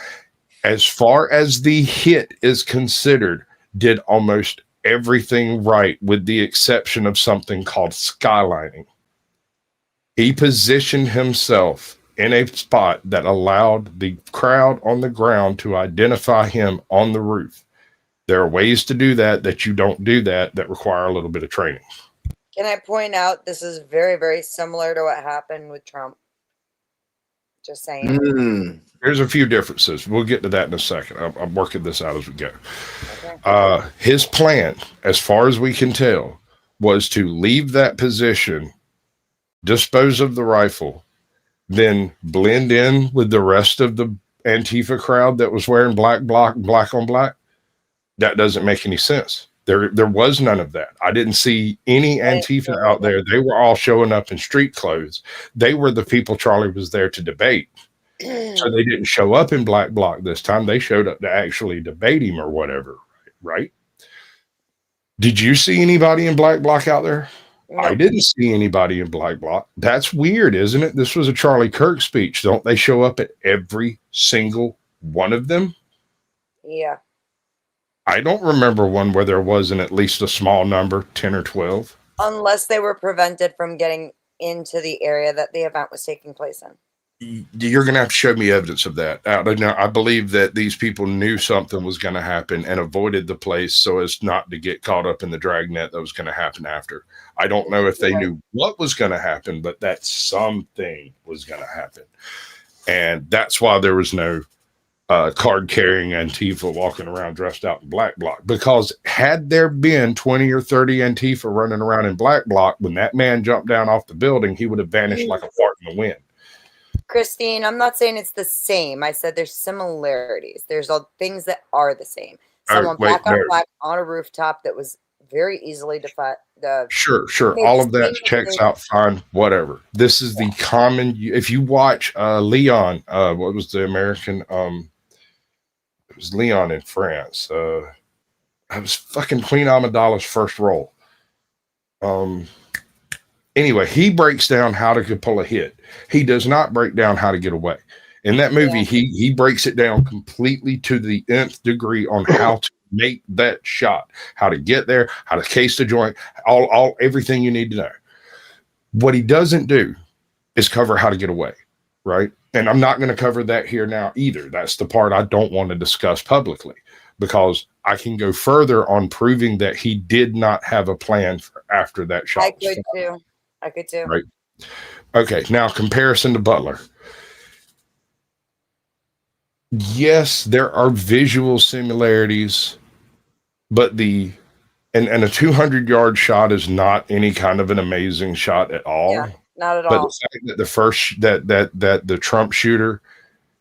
as far as the hit is considered, did almost everything right, with the exception of something called skylining. He positioned himself in a spot that allowed the crowd on the ground to identify him on the roof. There are ways to do that you don't do that require a little bit of training. Can I point out this is very, very similar to what happened with Trump? Just saying. Mm. There's a few differences. We'll get to that in a second. I'm working this out as we go. Okay. His plan, as far as we can tell, was to leave that position, dispose of the rifle, then blend in with the rest of the Antifa crowd that was wearing black on black. That doesn't make any sense. There was none of that. I didn't see any Antifa out there. They were all showing up in street clothes. They were the people Charlie was there to debate. So they didn't show up in black bloc this time. They showed up to actually debate him or whatever, right? Did you see anybody in black bloc out there? No. I didn't see anybody in black bloc. That's weird, isn't it? This was a Charlie Kirk speech. Don't they show up at every single one of them? Yeah. I don't remember one where there wasn't at least a small number, 10 or 12. Unless they were prevented from getting into the area that the event was taking place in. You're going to have to show me evidence of that. Now, I believe that these people knew something was going to happen and avoided the place so as not to get caught up in the dragnet that was going to happen after. I don't know if they knew what was going to happen, but that something was going to happen. And that's why there was no card-carrying Antifa walking around dressed out in black bloc. Because had there been 20 or 30 Antifa running around in black bloc, when that man jumped down off the building, he would have vanished like a fart in the wind. Christine, I'm not saying it's the same. I said there's similarities. There's all things that are the same. Someone black on black on a rooftop that was very easily defined. Sure. All of that checks out fine, whatever. This is the common, if you watch Leon, what was the American, it was Leon in France. It was fucking Queen Amidala's first role. Anyway, he breaks down how to pull a hit. He does not break down how to get away. In that movie, he breaks it down completely to the nth degree on how to make that shot, how to get there, how to case the joint, all everything you need to know. What he doesn't do is cover how to get away, right? And I'm not going to cover that here now either. That's the part I don't want to discuss publicly, because I can go further on proving that he did not have a plan for after that shot. I could too. Right. Okay. Now, comparison to Butler. Yes, there are visual similarities, but and a 200-yard shot is not any kind of an amazing shot at all. Yeah, not at but all. The fact that the first that the Trump shooter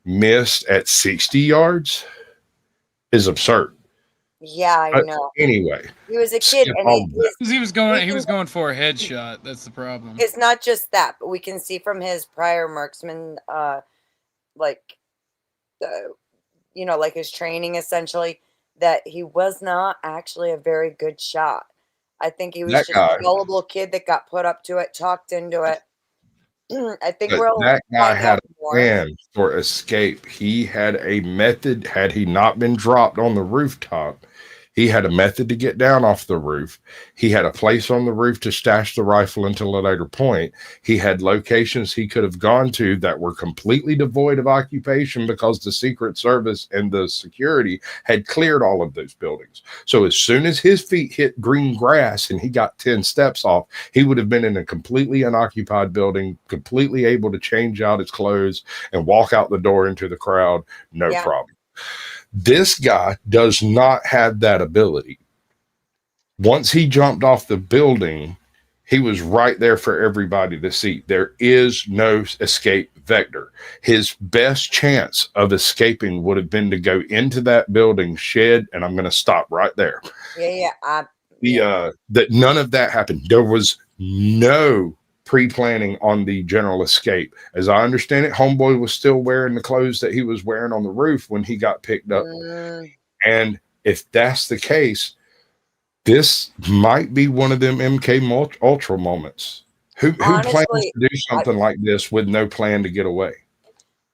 missed at 60 yards is absurd. Yeah, I know. Anyway, he was a kid, and he was going for a headshot. That's the problem. It's not just that, but we can see from his prior marksman, like his training essentially, that he was not actually a very good shot. I think he was just a gullible kid that got put up to it, talked into it. I think that guy had a plan for escape. He had a method. Had he not been dropped on the rooftop, he had a method to get down off the roof. He had a place on the roof to stash the rifle until a later point. He had locations he could have gone to that were completely devoid of occupation because the Secret Service and the security had cleared all of those buildings. So as soon as his feet hit green grass and he got 10 steps off, he would have been in a completely unoccupied building, completely able to change out his clothes and walk out the door into the crowd. No problem. This guy does not have that ability. Once he jumped off the building, he was right there for everybody to see. There is no escape vector. His best chance of escaping would have been to go into that building shed, and I'm going to stop right there. That none of that happened. There was no pre-planning on the general escape. As I understand it, homeboy was still wearing the clothes that he was wearing on the roof when he got picked up. And if that's the case, this might be one of them MK Ultra moments. Who plans to do something like this with no plan to get away?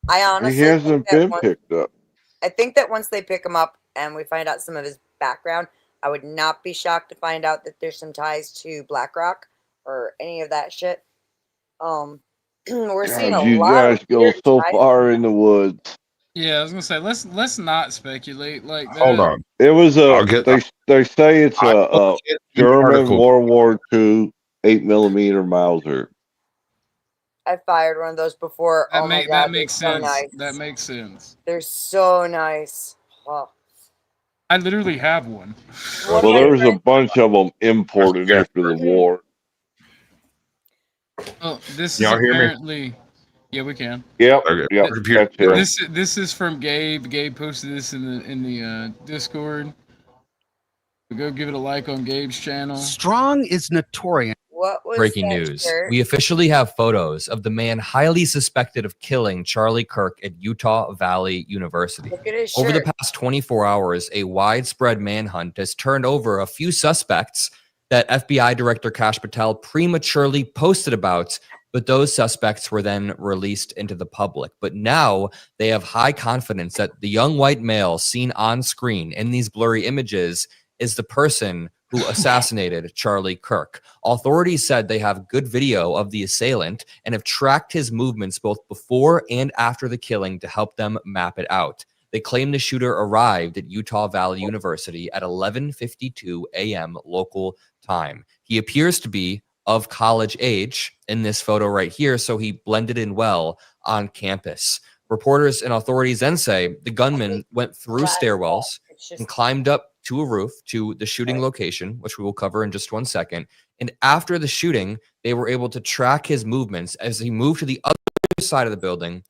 I honestly he hasn't been picked up. I think that once they pick him up and we find out some of his background, I would not be shocked to find out that there's some ties to BlackRock or any of that shit. We're seeing a you lot guys of go so far in the woods. Yeah, I was gonna say let's not speculate like that. Hold on. It was they say it's a German World War II 8mm Mauser. I fired one of those before. That Oh my make god, that makes they're so sense. nice. That makes sense. They're so nice. Oh. I literally have one. One Well, of my there was a friends, bunch of them imported after the war. Oh, this is Y'all hear me? apparently. Yeah, we can. Yep. Okay. Yep. Computer. That's it. This is from Gabe. Gabe posted this in the Discord. So go give it a like on Gabe's channel. Strong is notorious. what was Breaking that news. shirt? We officially have photos of the man highly suspected of killing Charlie Kirk at Utah Valley University. Look at his Over the shirt. past 24 hours, a widespread manhunt has turned over a few suspects that FBI Director Kash Patel prematurely posted about, but those suspects were then released into the public. But now they have high confidence that the young white male seen on screen in these blurry images is the person who assassinated Charlie Kirk. Authorities said they have good video of the assailant and have tracked his movements both before and after the killing to help them map it out. They claim the shooter arrived at Utah Valley University at 11:52 a.m. local time. He appears to be of college age in this photo right here, so he blended in well on campus. Reporters and authorities then say the gunman went through stairwells and climbed up to a roof to the shooting location, which we will cover in just 1 second. And after the shooting, they were able to track his movements as he moved to the other side of the building,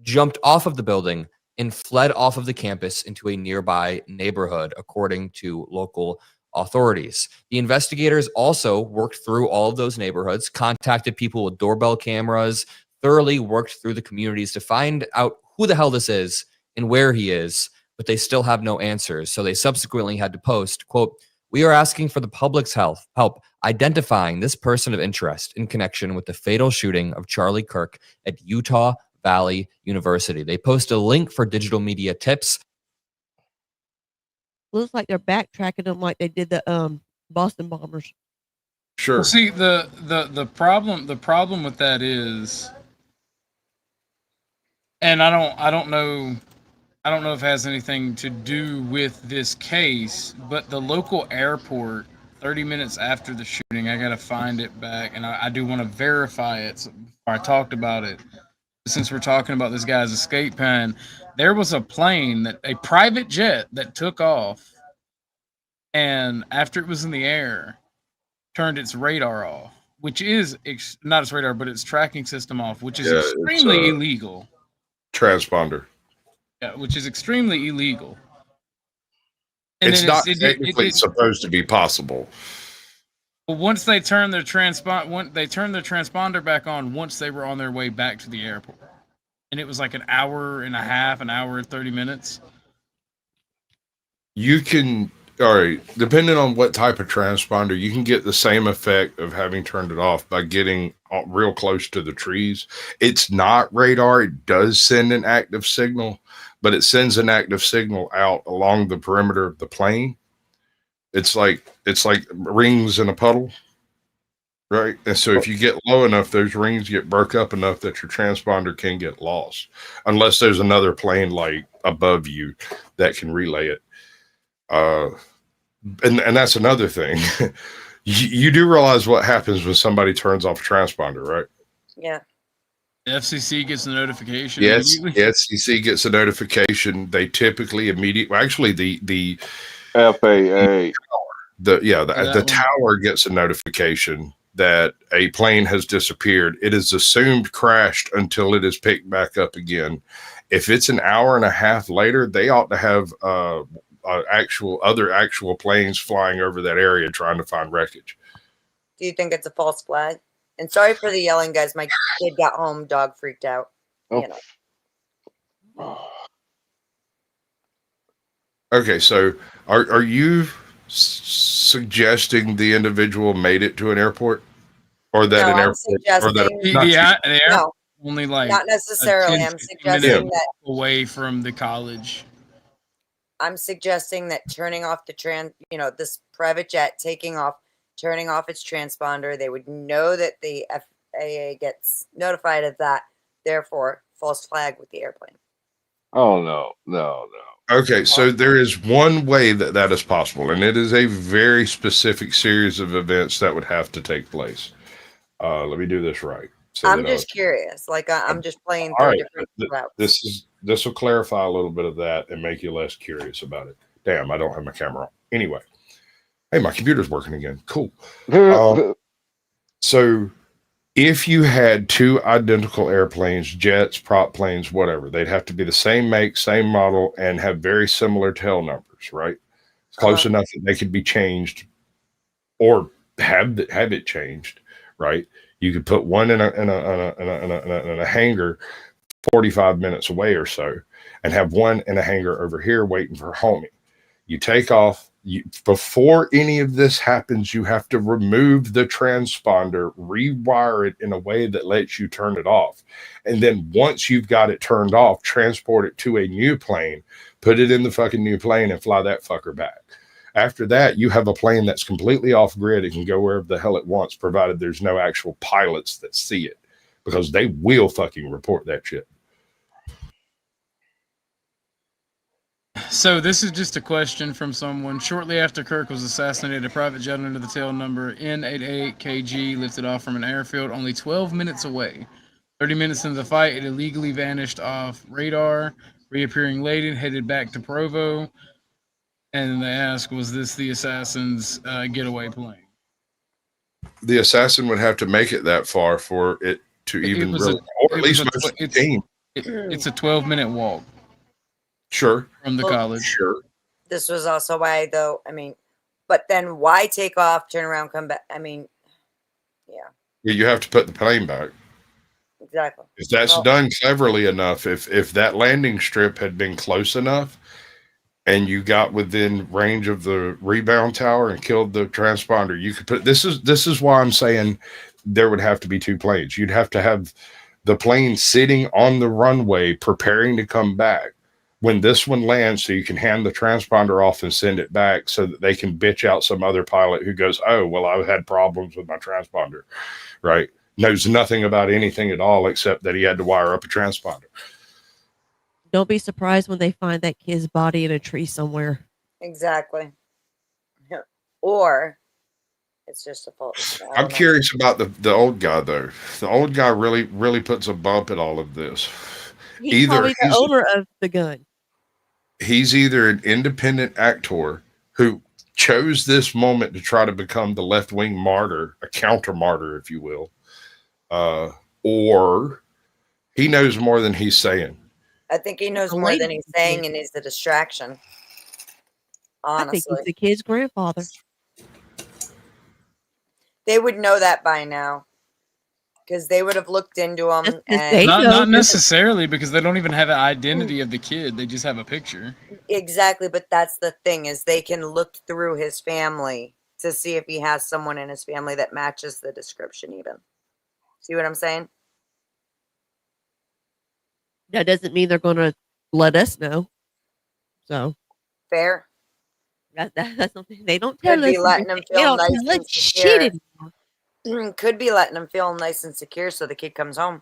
jumped off of the building, and fled off of the campus into a nearby neighborhood, according to local authorities. The investigators also worked through all of those neighborhoods, contacted people with doorbell cameras, thoroughly worked through the communities to find out who the hell this is and where he is, but they still have no answers. So they subsequently had to post, quote, "We are asking for the public's help identifying this person of interest in connection with the fatal shooting of Charlie Kirk at Utah Valley University." They post a link for digital media tips. Looks like they're backtracking them like they did the Boston bombers. Sure. Well, see, the problem with that is, and I don't know if it has anything to do with this case, but the local airport, 30 minutes after the shooting, I gotta find it back, and I do want to verify it before I talked about it. Since we're talking about this guy's escape plan, there was a private jet that took off, and after it was in the air, turned its radar off, which is not its radar, but its tracking system off, which is extremely illegal. Transponder. Yeah, which is extremely illegal. And It's then not technically supposed to be possible. But once they turned their transponder back on once they were on their way back to the airport. And it was like an hour and a half, an hour and 30 minutes. You can, all right, depending on what type of transponder, you can get the same effect of having turned it off by getting real close to the trees. It's not radar. It does send an active signal, but it sends an active signal out along the perimeter of the plane. It's like rings in a puddle, right? And so if you get low enough, those rings get broke up enough that your transponder can get lost, unless there's another plane like above you that can relay it. And that's another thing. You do realize what happens when somebody turns off a transponder, right? Yeah. The FCC gets a notification. Yes, immediately. the FCC gets a notification. They typically immediately, actually, the FAA, the tower gets a notification that a plane has disappeared. It is assumed crashed until it is picked back up again. If it's an hour and a half later, they ought to have actual planes flying over that area trying to find wreckage. Do you think it's a false flag? And sorry for the yelling, guys. My kid got home, dog freaked out. You know. Okay, so are you suggesting the individual made it to an airport, or that an airport, or that only like not necessarily. 10, I'm suggesting that away from the college. I'm suggesting that turning off this private jet taking off, turning off its transponder, they would know that the FAA gets notified of that. Therefore, false flag with the airplane. Oh no. Okay, so there is one way that is possible, and it is a very specific series of events that would have to take place. Let me do this right. So I'm just curious. Like I'm just playing all through right. different routes. This will clarify a little bit of that and make you less curious about it. Damn, I don't have my camera on. Anyway, hey, my computer's working again. Cool. So if you had two identical airplanes, jets, prop planes, whatever, they'd have to be the same make, same model, and have very similar tail numbers, right? Close enough that they could be changed or have it changed, right? You could put one in a hangar 45 minutes away or so, and have one in a hangar over here waiting for homie. You take off. Before any of this happens, you have to remove the transponder, rewire it in a way that lets you turn it off. And then once you've got it turned off, transport it to a new plane, put it in the fucking new plane and fly that fucker back. After that, you have a plane that's completely off grid. It can go wherever the hell it wants, provided there's no actual pilots that see it, because they will fucking report that shit. So this is just a question from someone. Shortly after Kirk was assassinated, a private jet under the tail number N88KG lifted off from an airfield only 12 minutes away. 30 minutes into the fight, it illegally vanished off radar, reappearing later, headed back to Provo. And they ask, was this the assassin's getaway plane? The assassin would have to make it that far for it to even really, or at least most of the team. It's a 12-minute walk. Sure. From the college. Sure. This was also why, though. I mean, but then why take off, turn around, come back? I mean, yeah. You have to put the plane back. Exactly. If that's done cleverly enough, if that landing strip had been close enough, and you got within range of the rebound tower and killed the transponder, you could put. This is why I'm saying there would have to be two planes. You'd have to have the plane sitting on the runway preparing to come back when this one lands, so you can hand the transponder off and send it back so that they can bitch out some other pilot who goes, oh, well, I've had problems with my transponder, right? Knows nothing about anything at all except that he had to wire up a transponder. Don't be surprised when they find that kid's body in a tree somewhere. Exactly. Or it's just a fault. I'm curious about the old guy, though. The old guy really puts a bump at all of this. He's probably the owner of the gun. He's either an independent actor who chose this moment to try to become the left-wing martyr, a counter martyr, if you will, or he knows more than he's saying. I think he knows more than he's saying and is the distraction. Honestly. I think he's the kid's grandfather. They would know that by now. Because they would have looked into him. And Not necessarily, because they don't even have an identity of the kid. They just have a picture. Exactly, but that's the thing, is they can look through his family to see if he has someone in his family that matches the description even. See what I'm saying? That doesn't mean they're going to let us know. So fair. That's something they don't tell Could us. be letting them They feel don't nice tell us and shit secure. anymore. Could be letting them feel nice and secure so the kid comes home.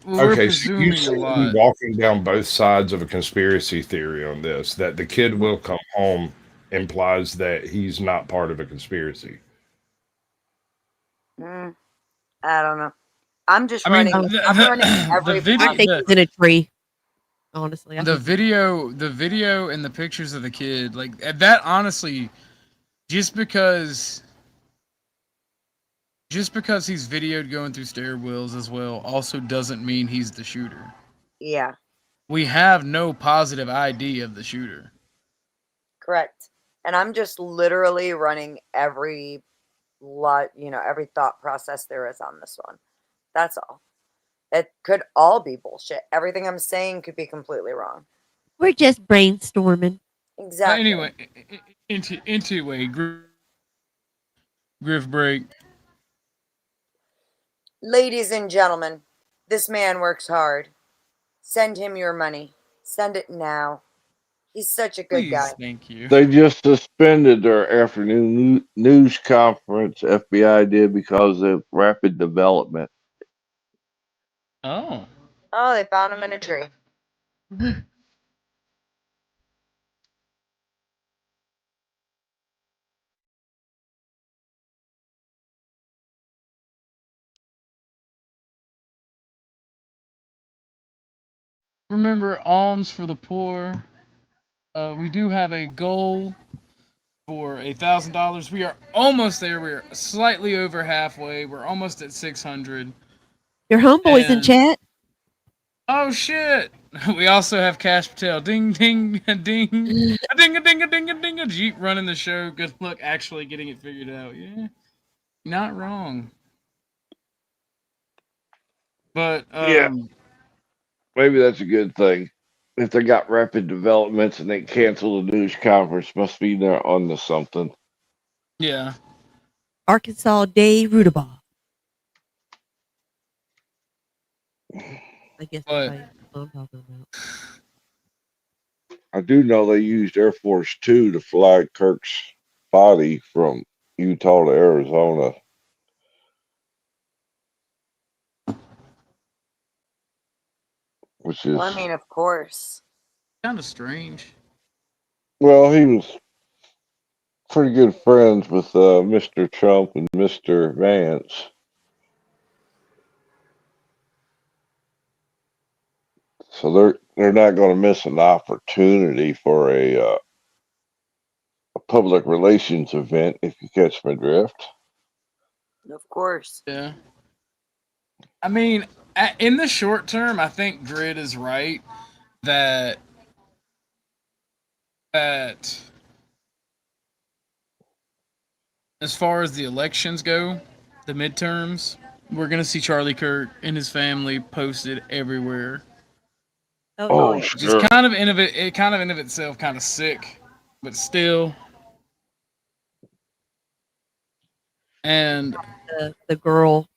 Okay, so you seem to be walking down both sides of a conspiracy theory on this. That the kid will come home implies that he's not part of a conspiracy. I don't know. I'm just running. I'm running every. I think he's in a tree. Honestly, The video and the pictures of the kid, like that, honestly, just because he's videoed going through stairwells as well also doesn't mean he's the shooter. Yeah, We have no positive ID of the shooter. correct. And I'm just literally running every every thought process there is on this one. That's all. It could all be bullshit. Everything I'm saying could be completely wrong. We're just brainstorming. Exactly. Anyway, into a griff break. Ladies and gentlemen, this man works hard. Send him your money. Send it now. He's such a good guy. Thank you. They just suspended their afternoon news conference, FBI did, because of rapid development. Oh. Oh, they found him in a tree. Remember, alms for the poor. We do have a goal for $1,000. We are almost there. We're slightly over halfway. We're almost at 600. Your homeboys in And chat. oh shit! We also have Cash Patel. Ding ding a ding a ding a ding a ding a ding a Jeep running the show. Good luck actually getting it figured out. Yeah, not wrong. But Yeah, maybe that's a good thing. If they got rapid developments and they cancel the news conference, must be they're on to something. yeah. Arkansas Day Rudabaugh. I guess But that's what I'm talking about. I do know they used Air Force Two to fly Kirk's body from Utah to Arizona. Which is, Well, I mean, of course. kind of strange. well, he was pretty good friends with Mr. Trump and Mr. Vance. So they're not going to miss an opportunity for a public relations event, if you catch my drift. Of course. Yeah. I mean, in the short term, I think Grid is right that as far as the elections go, the midterms, we're gonna see Charlie Kirk and his family posted everywhere. Oh, Which sure. is kind of in of itself kind of sick, but still. And the girl.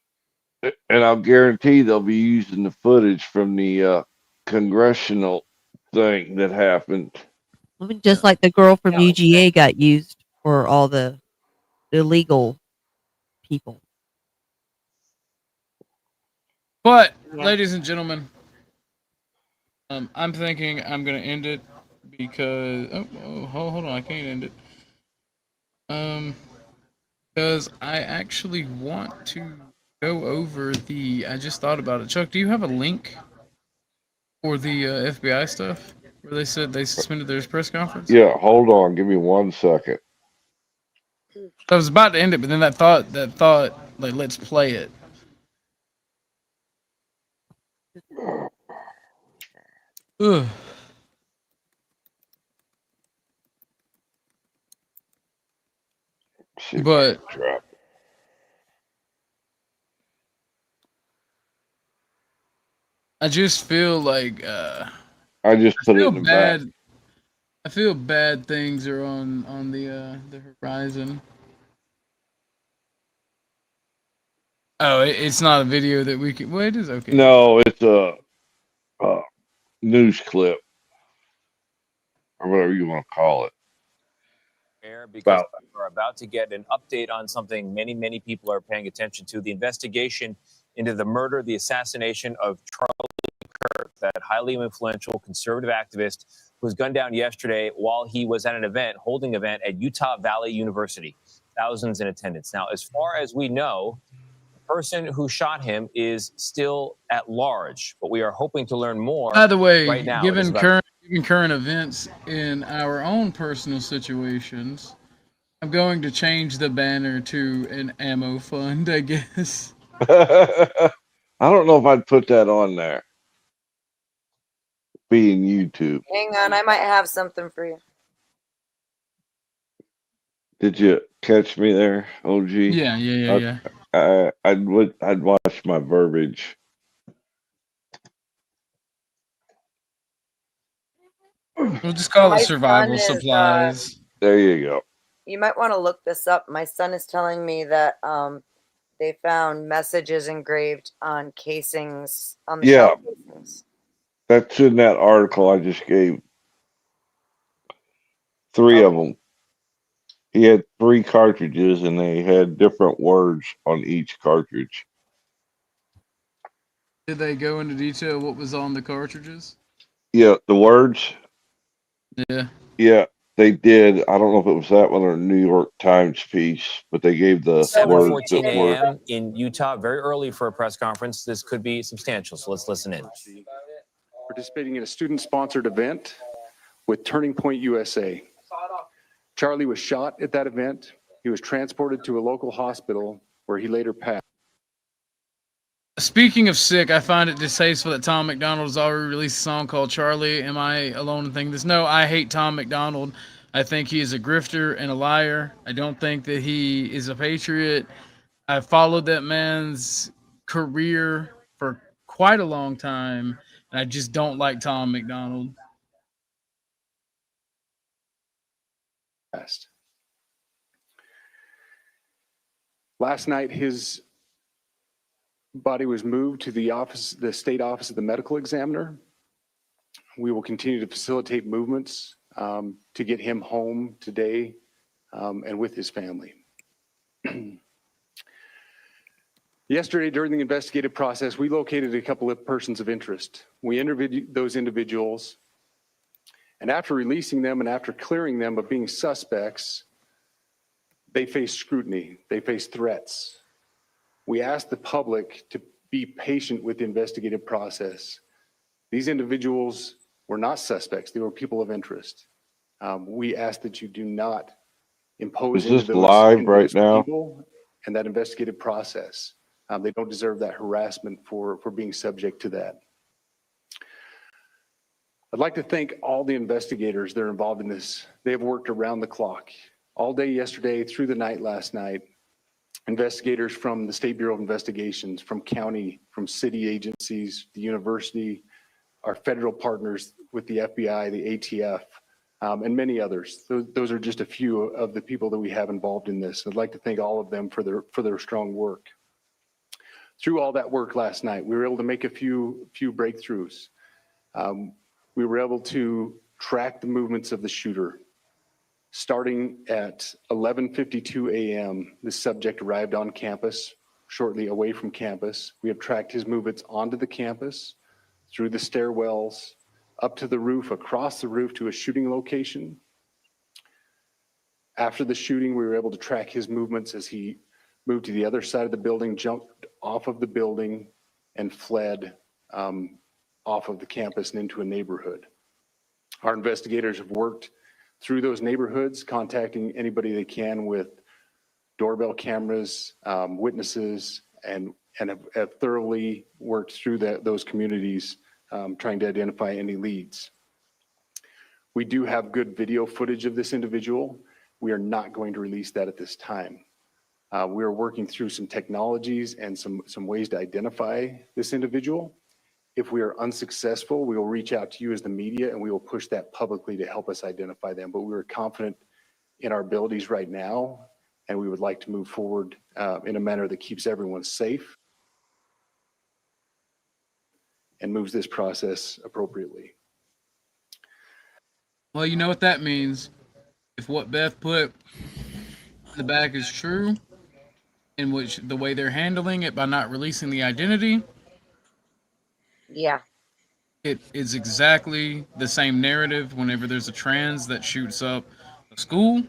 And I'll guarantee they'll be using the footage from the congressional thing that happened. I mean, just like the girl from UGA got used for all the illegal people. But, Yeah. ladies and gentlemen, I'm thinking I'm gonna end it because hold on, I can't end it. Because I actually want to go over the. I just thought about it. Chuck, do you have a link for the FBI stuff where they said they suspended their press conference? Yeah, hold on, give me 1 second. I was about to end it, but then that thought, like, let's play it. Ugh. But I just feel like I just put it feel in the back. bad. I feel bad things are on the horizon. Oh, it's not a video that we can. Well, it is okay. No, it's a news clip or whatever you want to call it. Because we're about to get an update on something many people are paying attention to: the investigation into the murder, the assassination of Charlie Kirk, that highly influential conservative activist who was gunned down yesterday while he was at an event, holding an event at Utah Valley University. Thousands in attendance. Now, as far as we know, the person who shot him is still at large, but we are hoping to learn more. By the way, right now, given current events in our own personal situations, I'm going to change the banner to an ammo fund, I guess. I don't know if I'd put that on there. Being YouTube. Hang on, I might have something for you. Did you catch me there, OG? Yeah. I'd watch my verbiage. We'll just call My it survival son is, supplies. There you go. You might want to look this up. My son is telling me that they found messages engraved on casings on the shell casings. That's in that article I just gave. 3 of them. He had 3 cartridges and they had different words on each cartridge. Did they go into detail what was on the cartridges? Yeah, the words. Yeah. Yeah, they did. I don't know if it was that one or a New York Times piece, but they gave the words 7:14 that were. a.m. in Utah, very early for a press conference. This could be substantial, so let's listen in. participating in a student-sponsored event with Turning Point USA. Charlie was shot at that event. He was transported to a local hospital where he later passed. Speaking of sick, I find it distasteful that Tom McDonald has already released a song called Charlie. Am I alone in thinking this? No, I hate Tom McDonald. I think he is a grifter and a liar. I don't think that he is a patriot. I've followed that man's career for quite a long time, and I just don't like Tom McDonald. Last night, his body was moved to the state office of the medical examiner. We will continue to facilitate movements to get him home today and with his family. Yesterday, during the investigative process, we located a couple of persons of interest. We interviewed those individuals, and after releasing them and after clearing them of being suspects, they face scrutiny, they face threats. We asked the public to be patient with the investigative process. These individuals were not suspects, they were people of interest. We ask that you do not impose Is this into those live right now? people and that investigative process. They don't deserve that harassment for being subject to that. I'd like to thank all the investigators that are involved in this. They have worked around the clock. All day yesterday, through the night last night, investigators from the State Bureau of Investigations, from county, from city agencies, the university, our federal partners with the FBI, the ATF, and many others. Those are just a few of the people that we have involved in this. I'd like to thank all of them for their strong work. Through all that work last night, we were able to make a few breakthroughs. We were able to track the movements of the shooter. Starting at 11:52 a.m., the subject arrived on campus, shortly away from campus. We have tracked his movements onto the campus, through the stairwells, up to the roof, across the roof to a shooting location. After the shooting, we were able to track his movements as he moved to the other side of the building, jumped off of the building, and fled off of the campus and into a neighborhood. Our investigators have worked through those neighborhoods, contacting anybody they can with doorbell cameras, witnesses, and have thoroughly worked through those communities, trying to identify any leads. We do have good video footage of this individual. We are not going to release that at this time. We are working through some technologies and some ways to identify this individual. If we are unsuccessful, we will reach out to you as the media and we will push that publicly to help us identify them. But we are confident in our abilities right now, and we would like to move forward in a manner that keeps everyone safe and moves this process appropriately. Well, you know what that means. If what Beth put in the back is true, in which the way they're handling it by not releasing the identity, yeah, it is exactly the same narrative whenever there's a trans that shoots up a school.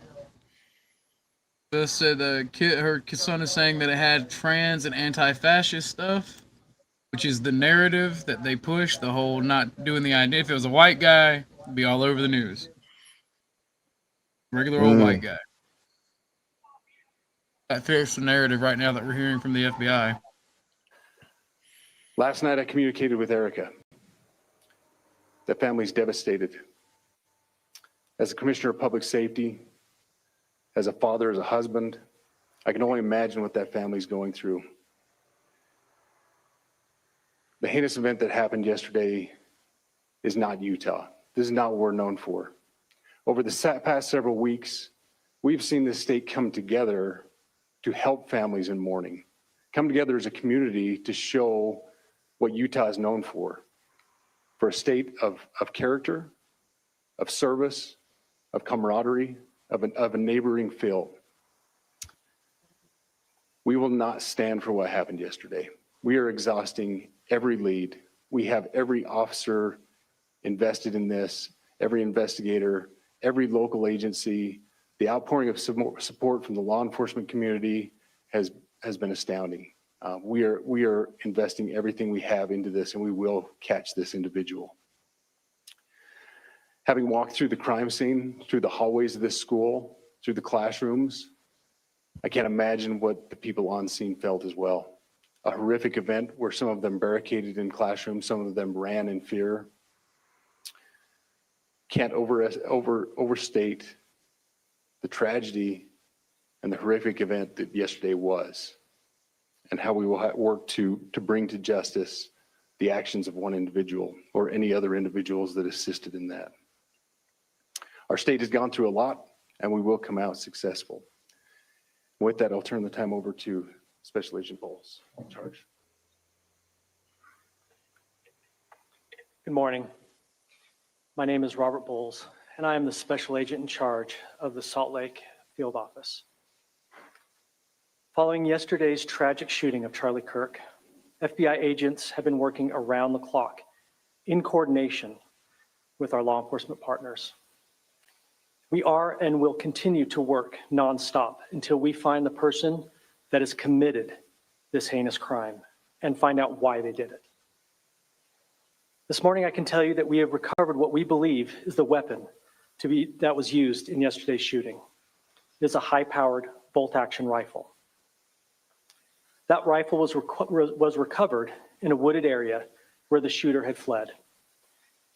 Beth said her son is saying that it had trans and anti-fascist stuff, which is the narrative that they push, the whole not doing the identity. If it was a white guy, it'd be all over the news. Regular old white guy. That fits the narrative right now that we're hearing from the FBI. Last night I communicated with Erica. The family's devastated. As a commissioner of public safety, as a father, as a husband, I can only imagine what that family's going through. The heinous event that happened yesterday is not Utah. This is not what we're known for. Over the past several weeks, we've seen this state come together to help families in mourning, come together as a community to show what Utah is known for a state of character, of service, of camaraderie, of a neighboring feel. We will not stand for what happened yesterday. We are exhausting every lead. We have every officer invested in this, every investigator, every local agency. The outpouring of support from the law enforcement community has been astounding. We are investing everything we have into this, and we will catch this individual. Having walked through the crime scene, through the hallways of this school, through the classrooms, I can't imagine what the people on scene felt as well. A horrific event where some of them barricaded in classrooms, some of them ran in fear. Can't overstate the tragedy and the horrific event that yesterday was, and how we will work to bring to justice the actions of one individual or any other individuals that assisted in that. Our state has gone through a lot, and we will come out successful. With that, I'll turn the time over to Special Agent Bowles in charge. Good morning. My name is Robert Bowles, and I am the Special Agent in charge of the Salt Lake Field Office. Following yesterday's tragic shooting of Charlie Kirk, FBI agents have been working around the clock in coordination with our law enforcement partners. We are and will continue to work nonstop until we find the person that has committed this heinous crime and find out why they did it. This morning, I can tell you that we have recovered what we believe is the weapon that was used in yesterday's shooting. It is a high-powered bolt-action rifle. That rifle was recovered in a wooded area where the shooter had fled.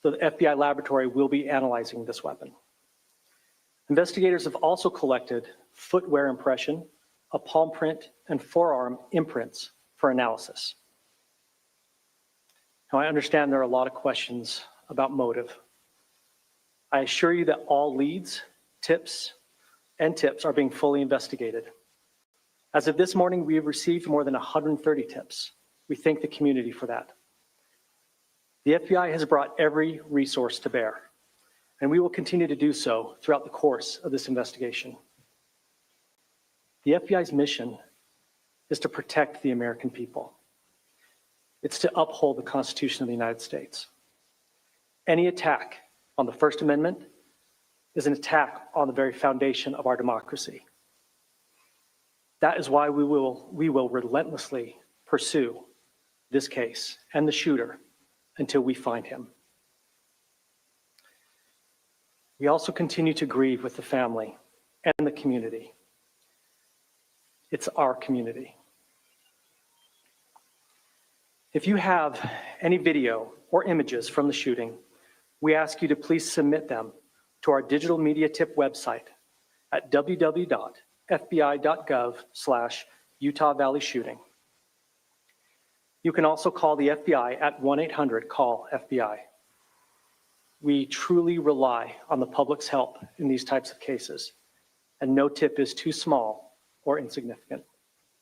So the FBI laboratory will be analyzing this weapon. Investigators have also collected footwear impression, a palm print, and forearm imprints for analysis. Now, I understand there are a lot of questions about motive. I assure you that all leads, tips are being fully investigated. As of this morning, we have received more than 130 tips. We thank the community for that. The FBI has brought every resource to bear, and we will continue to do so throughout the course of this investigation. The FBI's mission is to protect the American people. It's to uphold the Constitution of the United States. Any attack on the First Amendment is an attack on the very foundation of our democracy. That is why we will relentlessly pursue this case and the shooter until we find him. We also continue to grieve with the family and the community. It's our community. If you have any video or images from the shooting, we ask you to please submit them to our digital media tip website at www.fbi.gov/Utah Valley Shooting. You can also call the FBI at 1-800-CALL-FBI. We truly rely on the public's help in these types of cases, and no tip is too small or insignificant.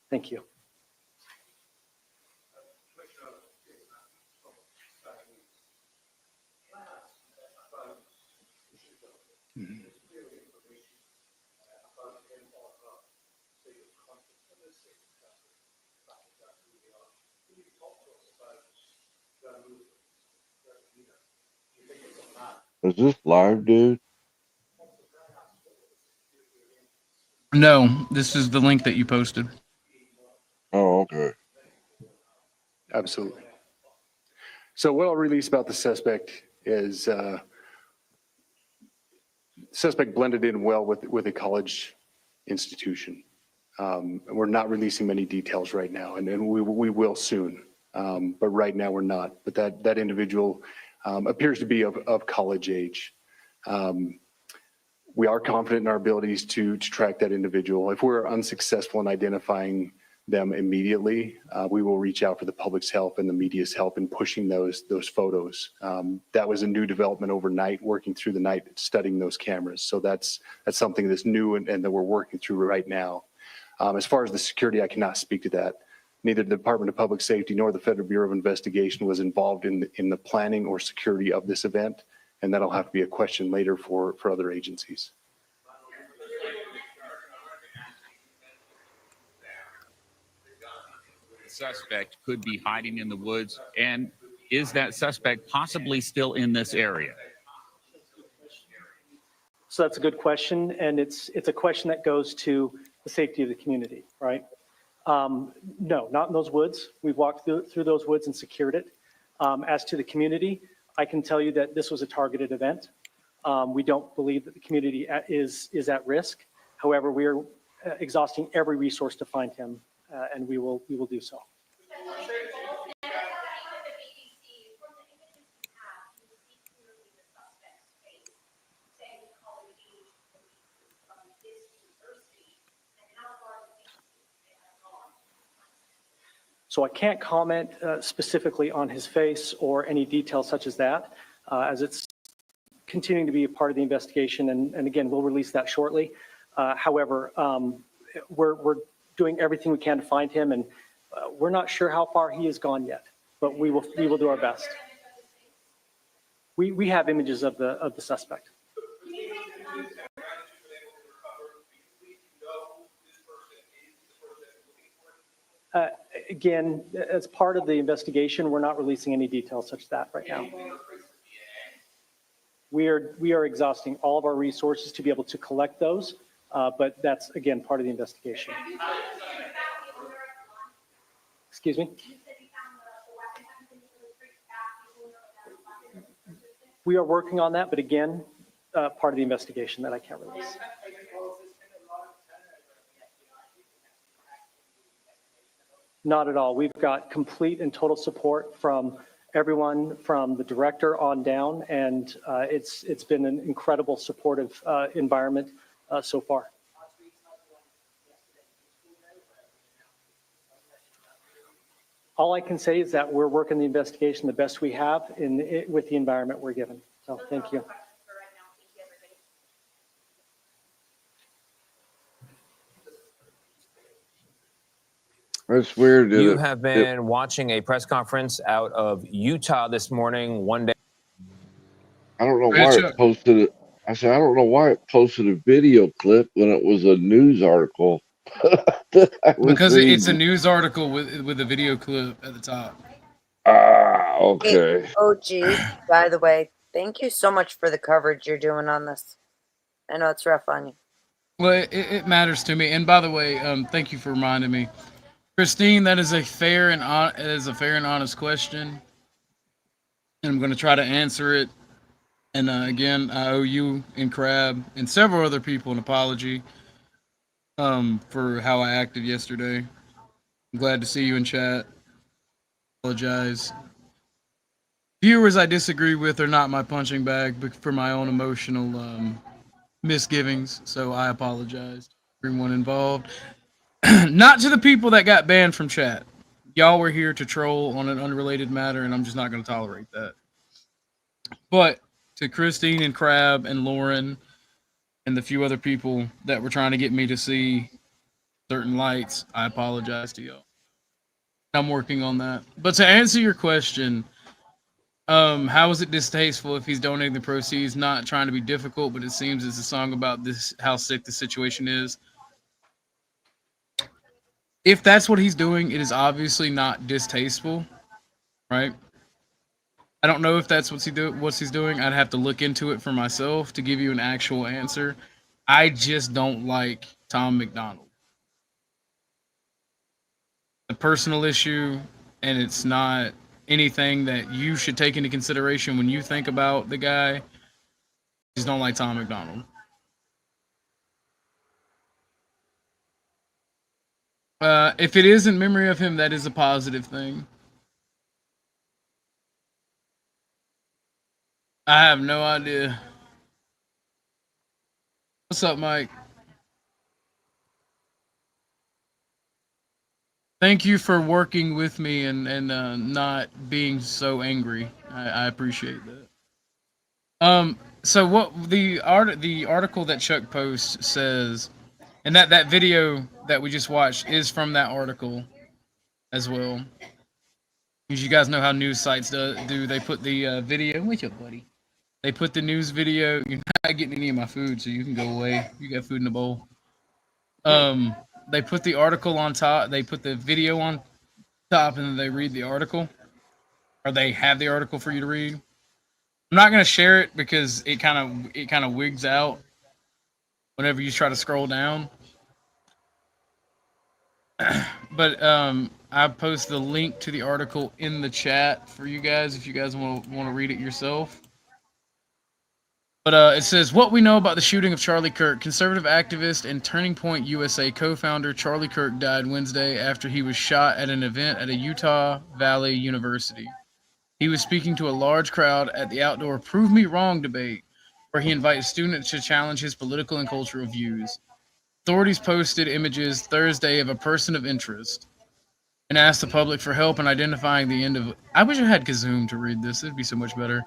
Thank you. Is this live, dude? No, this is the link that you posted. Oh, okay. Absolutely. So what I'll release about the suspect is suspect blended in well with a college institution. We're not releasing many details right now, and we will soon. But right now we're not. But that individual appears to be of college age. We are confident in our abilities to track that individual. If we're unsuccessful in identifying them immediately, we will reach out for the public's help and the media's help in pushing those photos. That was a new development overnight, working through the night, studying those cameras. So that's something that's new and that we're working through right now. As far as the security, I cannot speak to that. Neither the Department of Public Safety nor the Federal Bureau of Investigation was involved in the planning or security of this event, and that'll have to be a question later for other agencies. The suspect could be hiding in the woods, and is that suspect possibly still in this area? So that's a good question, and it's a question that goes to the safety of the community, right? No, not in those woods. We've walked through those woods and secured it. As to the community, I can tell you that this was a targeted event. We don't believe that the community is at risk. However, we are exhausting every resource to find him, and we will do so. So I can't comment specifically on his face or any details such as that, as it's continuing to be a part of the investigation. And again, we'll release that shortly. However, we're doing everything we can to find him, and we're not sure how far he has gone yet, but we will do our best. We have images of the suspect. Again, as part of the investigation, we're not releasing any details such as that right now. We are exhausting all of our resources to be able to collect those, but that's, again, part of the investigation. Excuse me? We are working on that, but again, part of the investigation that I can't release. Not at all. We've got complete and total support from everyone, from the director on down, and it's been an incredible supportive environment so far. All I can say is that we're working the investigation the best we have with the environment we're given. So thank you. That's weird. You have been watching a press conference out of Utah this morning, one day. I don't know why it posted it. I said, I don't know why it posted a video clip when it was a news article. Because it's a news article with a video clip at the top. Ah, okay. Hey, OG, by the way, thank you so much for the coverage you're doing on this. I know it's rough on you. Well, it matters to me. And by the way, thank you for reminding me. Christine, that is a fair and honest question, and I'm going to try to answer it. And again, I owe you and Crab and several other people an apology for how I acted yesterday. I'm glad to see you in chat. Apologize. Viewers I disagree with are not my punching bag, but for my own emotional misgivings. So I apologize to everyone involved. Not to the people that got banned from chat. Y'all were here to troll on an unrelated matter, and I'm just not going to tolerate that. But to Christine and Crab and Lauren and the few other people that were trying to get me to see certain lights, I apologize to y'all. I'm working on that. But to answer your question, how is it distasteful if he's donating the proceeds? Not trying to be difficult, but it seems it's a song about this, how sick the situation is. If that's what he's doing, it is obviously not distasteful, right? I don't know if that's what he's doing. I'd have to look into it for myself to give you an actual answer. I just don't like Tom McDonald. A personal issue, and it's not anything that you should take into consideration when you think about the guy. I just don't like Tom McDonald. If it is in memory of him, that is a positive thing. I have no idea. What's up, Mike? Thank you for working with me and not being so angry. I appreciate that. So what the article that Chuck posts says, and that video that we just watched is from that article as well. Because you guys know how news sites do. They put the video. What's up, buddy? They put the news video. You're not getting any of my food, so you can go away. You got food in the bowl. They put the article on top. They put the video on top, and then they read the article, or they have the article for you to read. I'm not gonna share it because it kind of wigs out whenever you try to scroll down. But I post the link to the article in the chat for you guys if you guys want to read it yourself. But it says, what we know about the shooting of Charlie Kirk. Conservative activist and Turning Point USA co-founder Charlie Kirk died Wednesday after he was shot at an event at a Utah Valley University. He was speaking to a large crowd at the outdoor Prove Me Wrong debate, where he invited students to challenge his political and cultural views. Authorities posted images Thursday of a person of interest and asked the public for help in identifying the end of... I wish I had Kazoom to read this. It'd be so much better.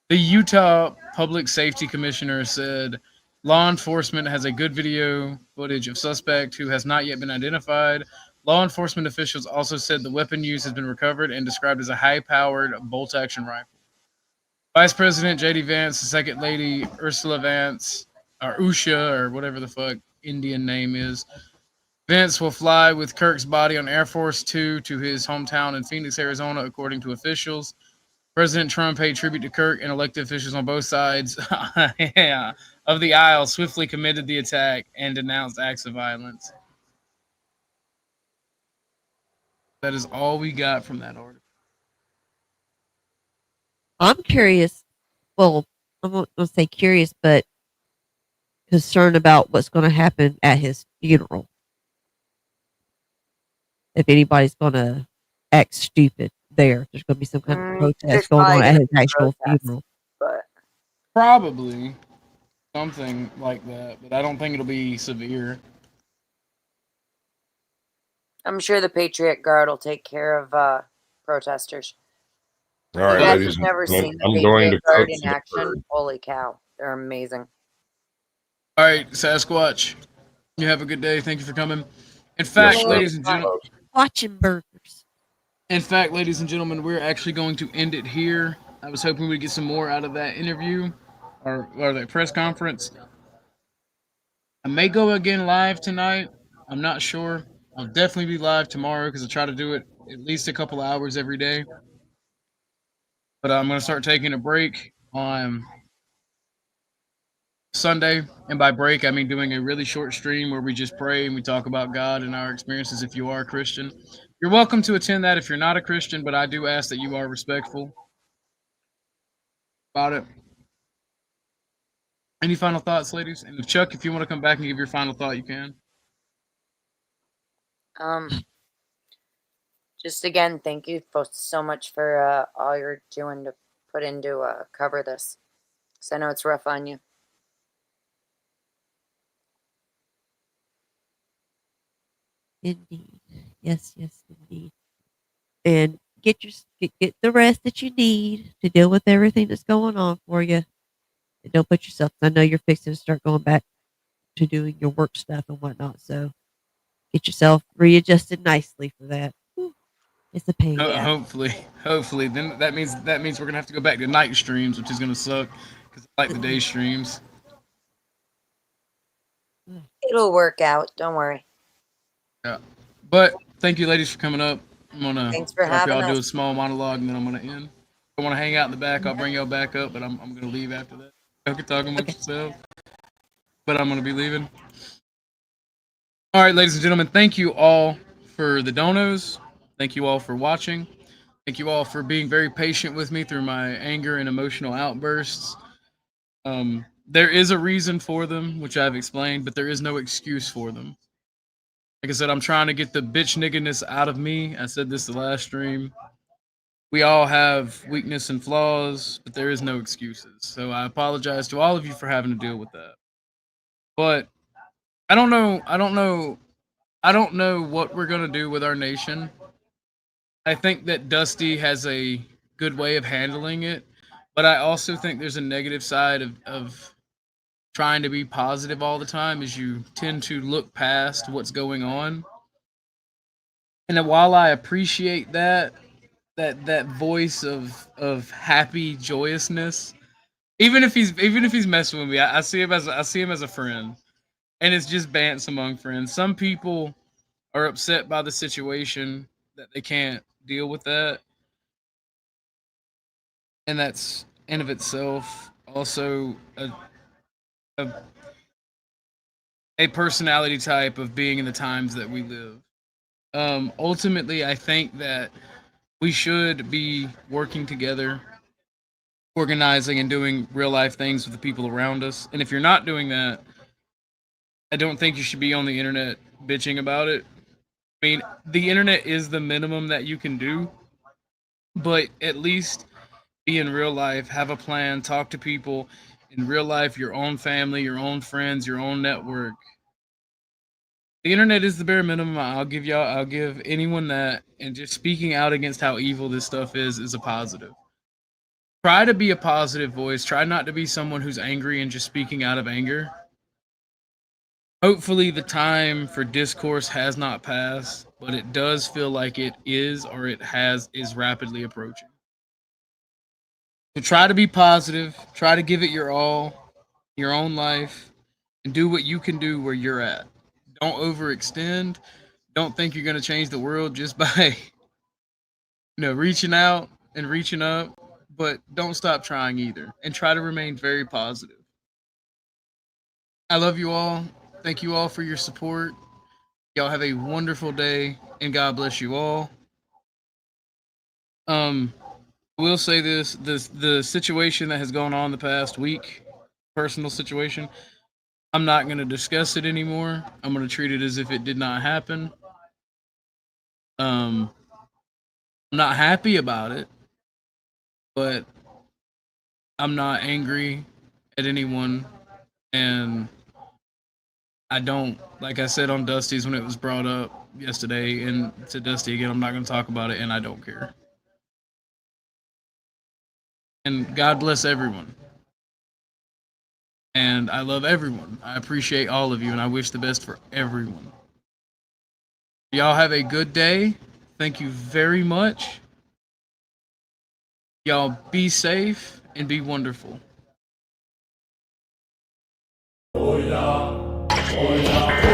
The Utah Public Safety Commissioner said law enforcement has a good video footage of suspect who has not yet been identified. Law enforcement officials also said the weapon used has been recovered and described as a high-powered bolt-action rifle. Vice President J.D. Vance, the Second Lady Ursula Vance, or Usha, or whatever the fuck Indian name is, Vance will fly with Kirk's body on Air Force Two to his hometown in Phoenix, Arizona, according to officials. President Trump paid tribute to Kirk, and elected officials on both sides of the aisle swiftly committed the attack and denounced acts of violence. That is all we got from that article. I'm curious. Well, I'm not going to say curious, but concerned about what's going to happen at his funeral. If anybody's going to act stupid there, there's going to be some kind of protest going on at his actual funeral. But probably something like that, but I don't think it'll be severe. I'm sure the Patriot Guard will take care of protesters. All right, you guys ladies have and never gentlemen, seen the I'm going Patriot to Guard cook in some action. bird. Holy cow, they're amazing. All right, Sasquatch, you have a good day. Thank you for coming. In fact, sir. ladies and gentlemen, Watching burgers. in fact, ladies and gentlemen, we're actually going to end it here. I was hoping we'd get some more out of that interview or that press conference. I may go again live tonight. I'm not sure. I'll definitely be live tomorrow because I try to do it at least a couple hours every day. But I'm going to start taking a break on Sunday. And by break, I mean doing a really short stream where we just pray and we talk about God and our experiences if you are a Christian. You're welcome to attend that if you're not a Christian, but I do ask that you are respectful about it. Any final thoughts, ladies? And if Chuck, if you want to come back and give your final thought, you can. Just again, thank you so much for all you're doing to put into cover this. Because I know it's rough on you. Indeed. Yes, indeed. And get the rest that you need to deal with everything that's going on for you. And don't put yourself. I know you're fixing to start going back to doing your work stuff and whatnot. So get yourself readjusted nicely for that. Whew. It's a pain. Hopefully. Then that means we're gonna have to go back to night streams, which is gonna suck because I like the day streams. It'll work out. Don't worry. Yeah. But thank you, ladies, for coming up. I'm gonna Thanks for having y'all do a us. small monologue and then I'm gonna end. If I want to hang out in the back, I'll bring y'all back up, but I'm gonna leave after that. Y'all can talk amongst yourself. But I'm gonna be leaving. All right, ladies and gentlemen, thank you all for the donos. Thank you all for watching. Thank you all for being very patient with me through my anger and emotional outbursts. There is a reason for them, which I've explained, but there is no excuse for them. Like I said, I'm trying to get the bitch nigginess out of me. I said this the last stream. We all have weakness and flaws, but there is no excuses. So I apologize to all of you for having to deal with that. But I don't know what we're gonna do with our nation. I think that Dusty has a good way of handling it, but I also think there's a negative side of trying to be positive all the time, as you tend to look past what's going on. And while I appreciate that voice of happy joyousness, even if he's messing with me, I see him as a friend, and it's just bants among friends. Some people are upset by the situation that they can't deal with that, and that's in of itself also a personality type of being in the times that we live. Ultimately, I think that we should be working together organizing and doing real life things with the people around us. And if you're not doing that, I don't think you should be on the internet bitching about it. I mean, the internet is the minimum that you can do, but at least be in real life, have a plan, talk to people in real life, your own family, your own friends, your own network. The internet is the bare minimum. I'll give anyone that, and just speaking out against how evil this stuff is a positive. Try to be a positive voice. Try not to be someone who's angry and just speaking out of anger. Hopefully the time for discourse has not passed, but it does feel like it is, or is rapidly approaching. So try to be positive, try to give it your all, your own life, and do what you can do where you're at. Don't overextend. Don't think you're going to change the world just by reaching out and reaching up, but don't stop trying either, and try to remain very positive. I love you all. Thank you all for your support. Y'all have a wonderful day, and God bless you all. I will say this: the situation that has gone on the past week, personal situation, I'm not going to discuss it anymore. I'm going to treat it as if it did not happen. I'm not happy about it, but I'm not angry at anyone, and I don't, like I said on Dusty's when it was brought up yesterday, and to Dusty again, I'm not going to talk about it, and I don't care. And God bless everyone. And I love everyone. I appreciate all of you, and I wish the best for everyone. Y'all have a good day. Thank you very much. Y'all be safe and be wonderful. Oh yeah. Oh yeah.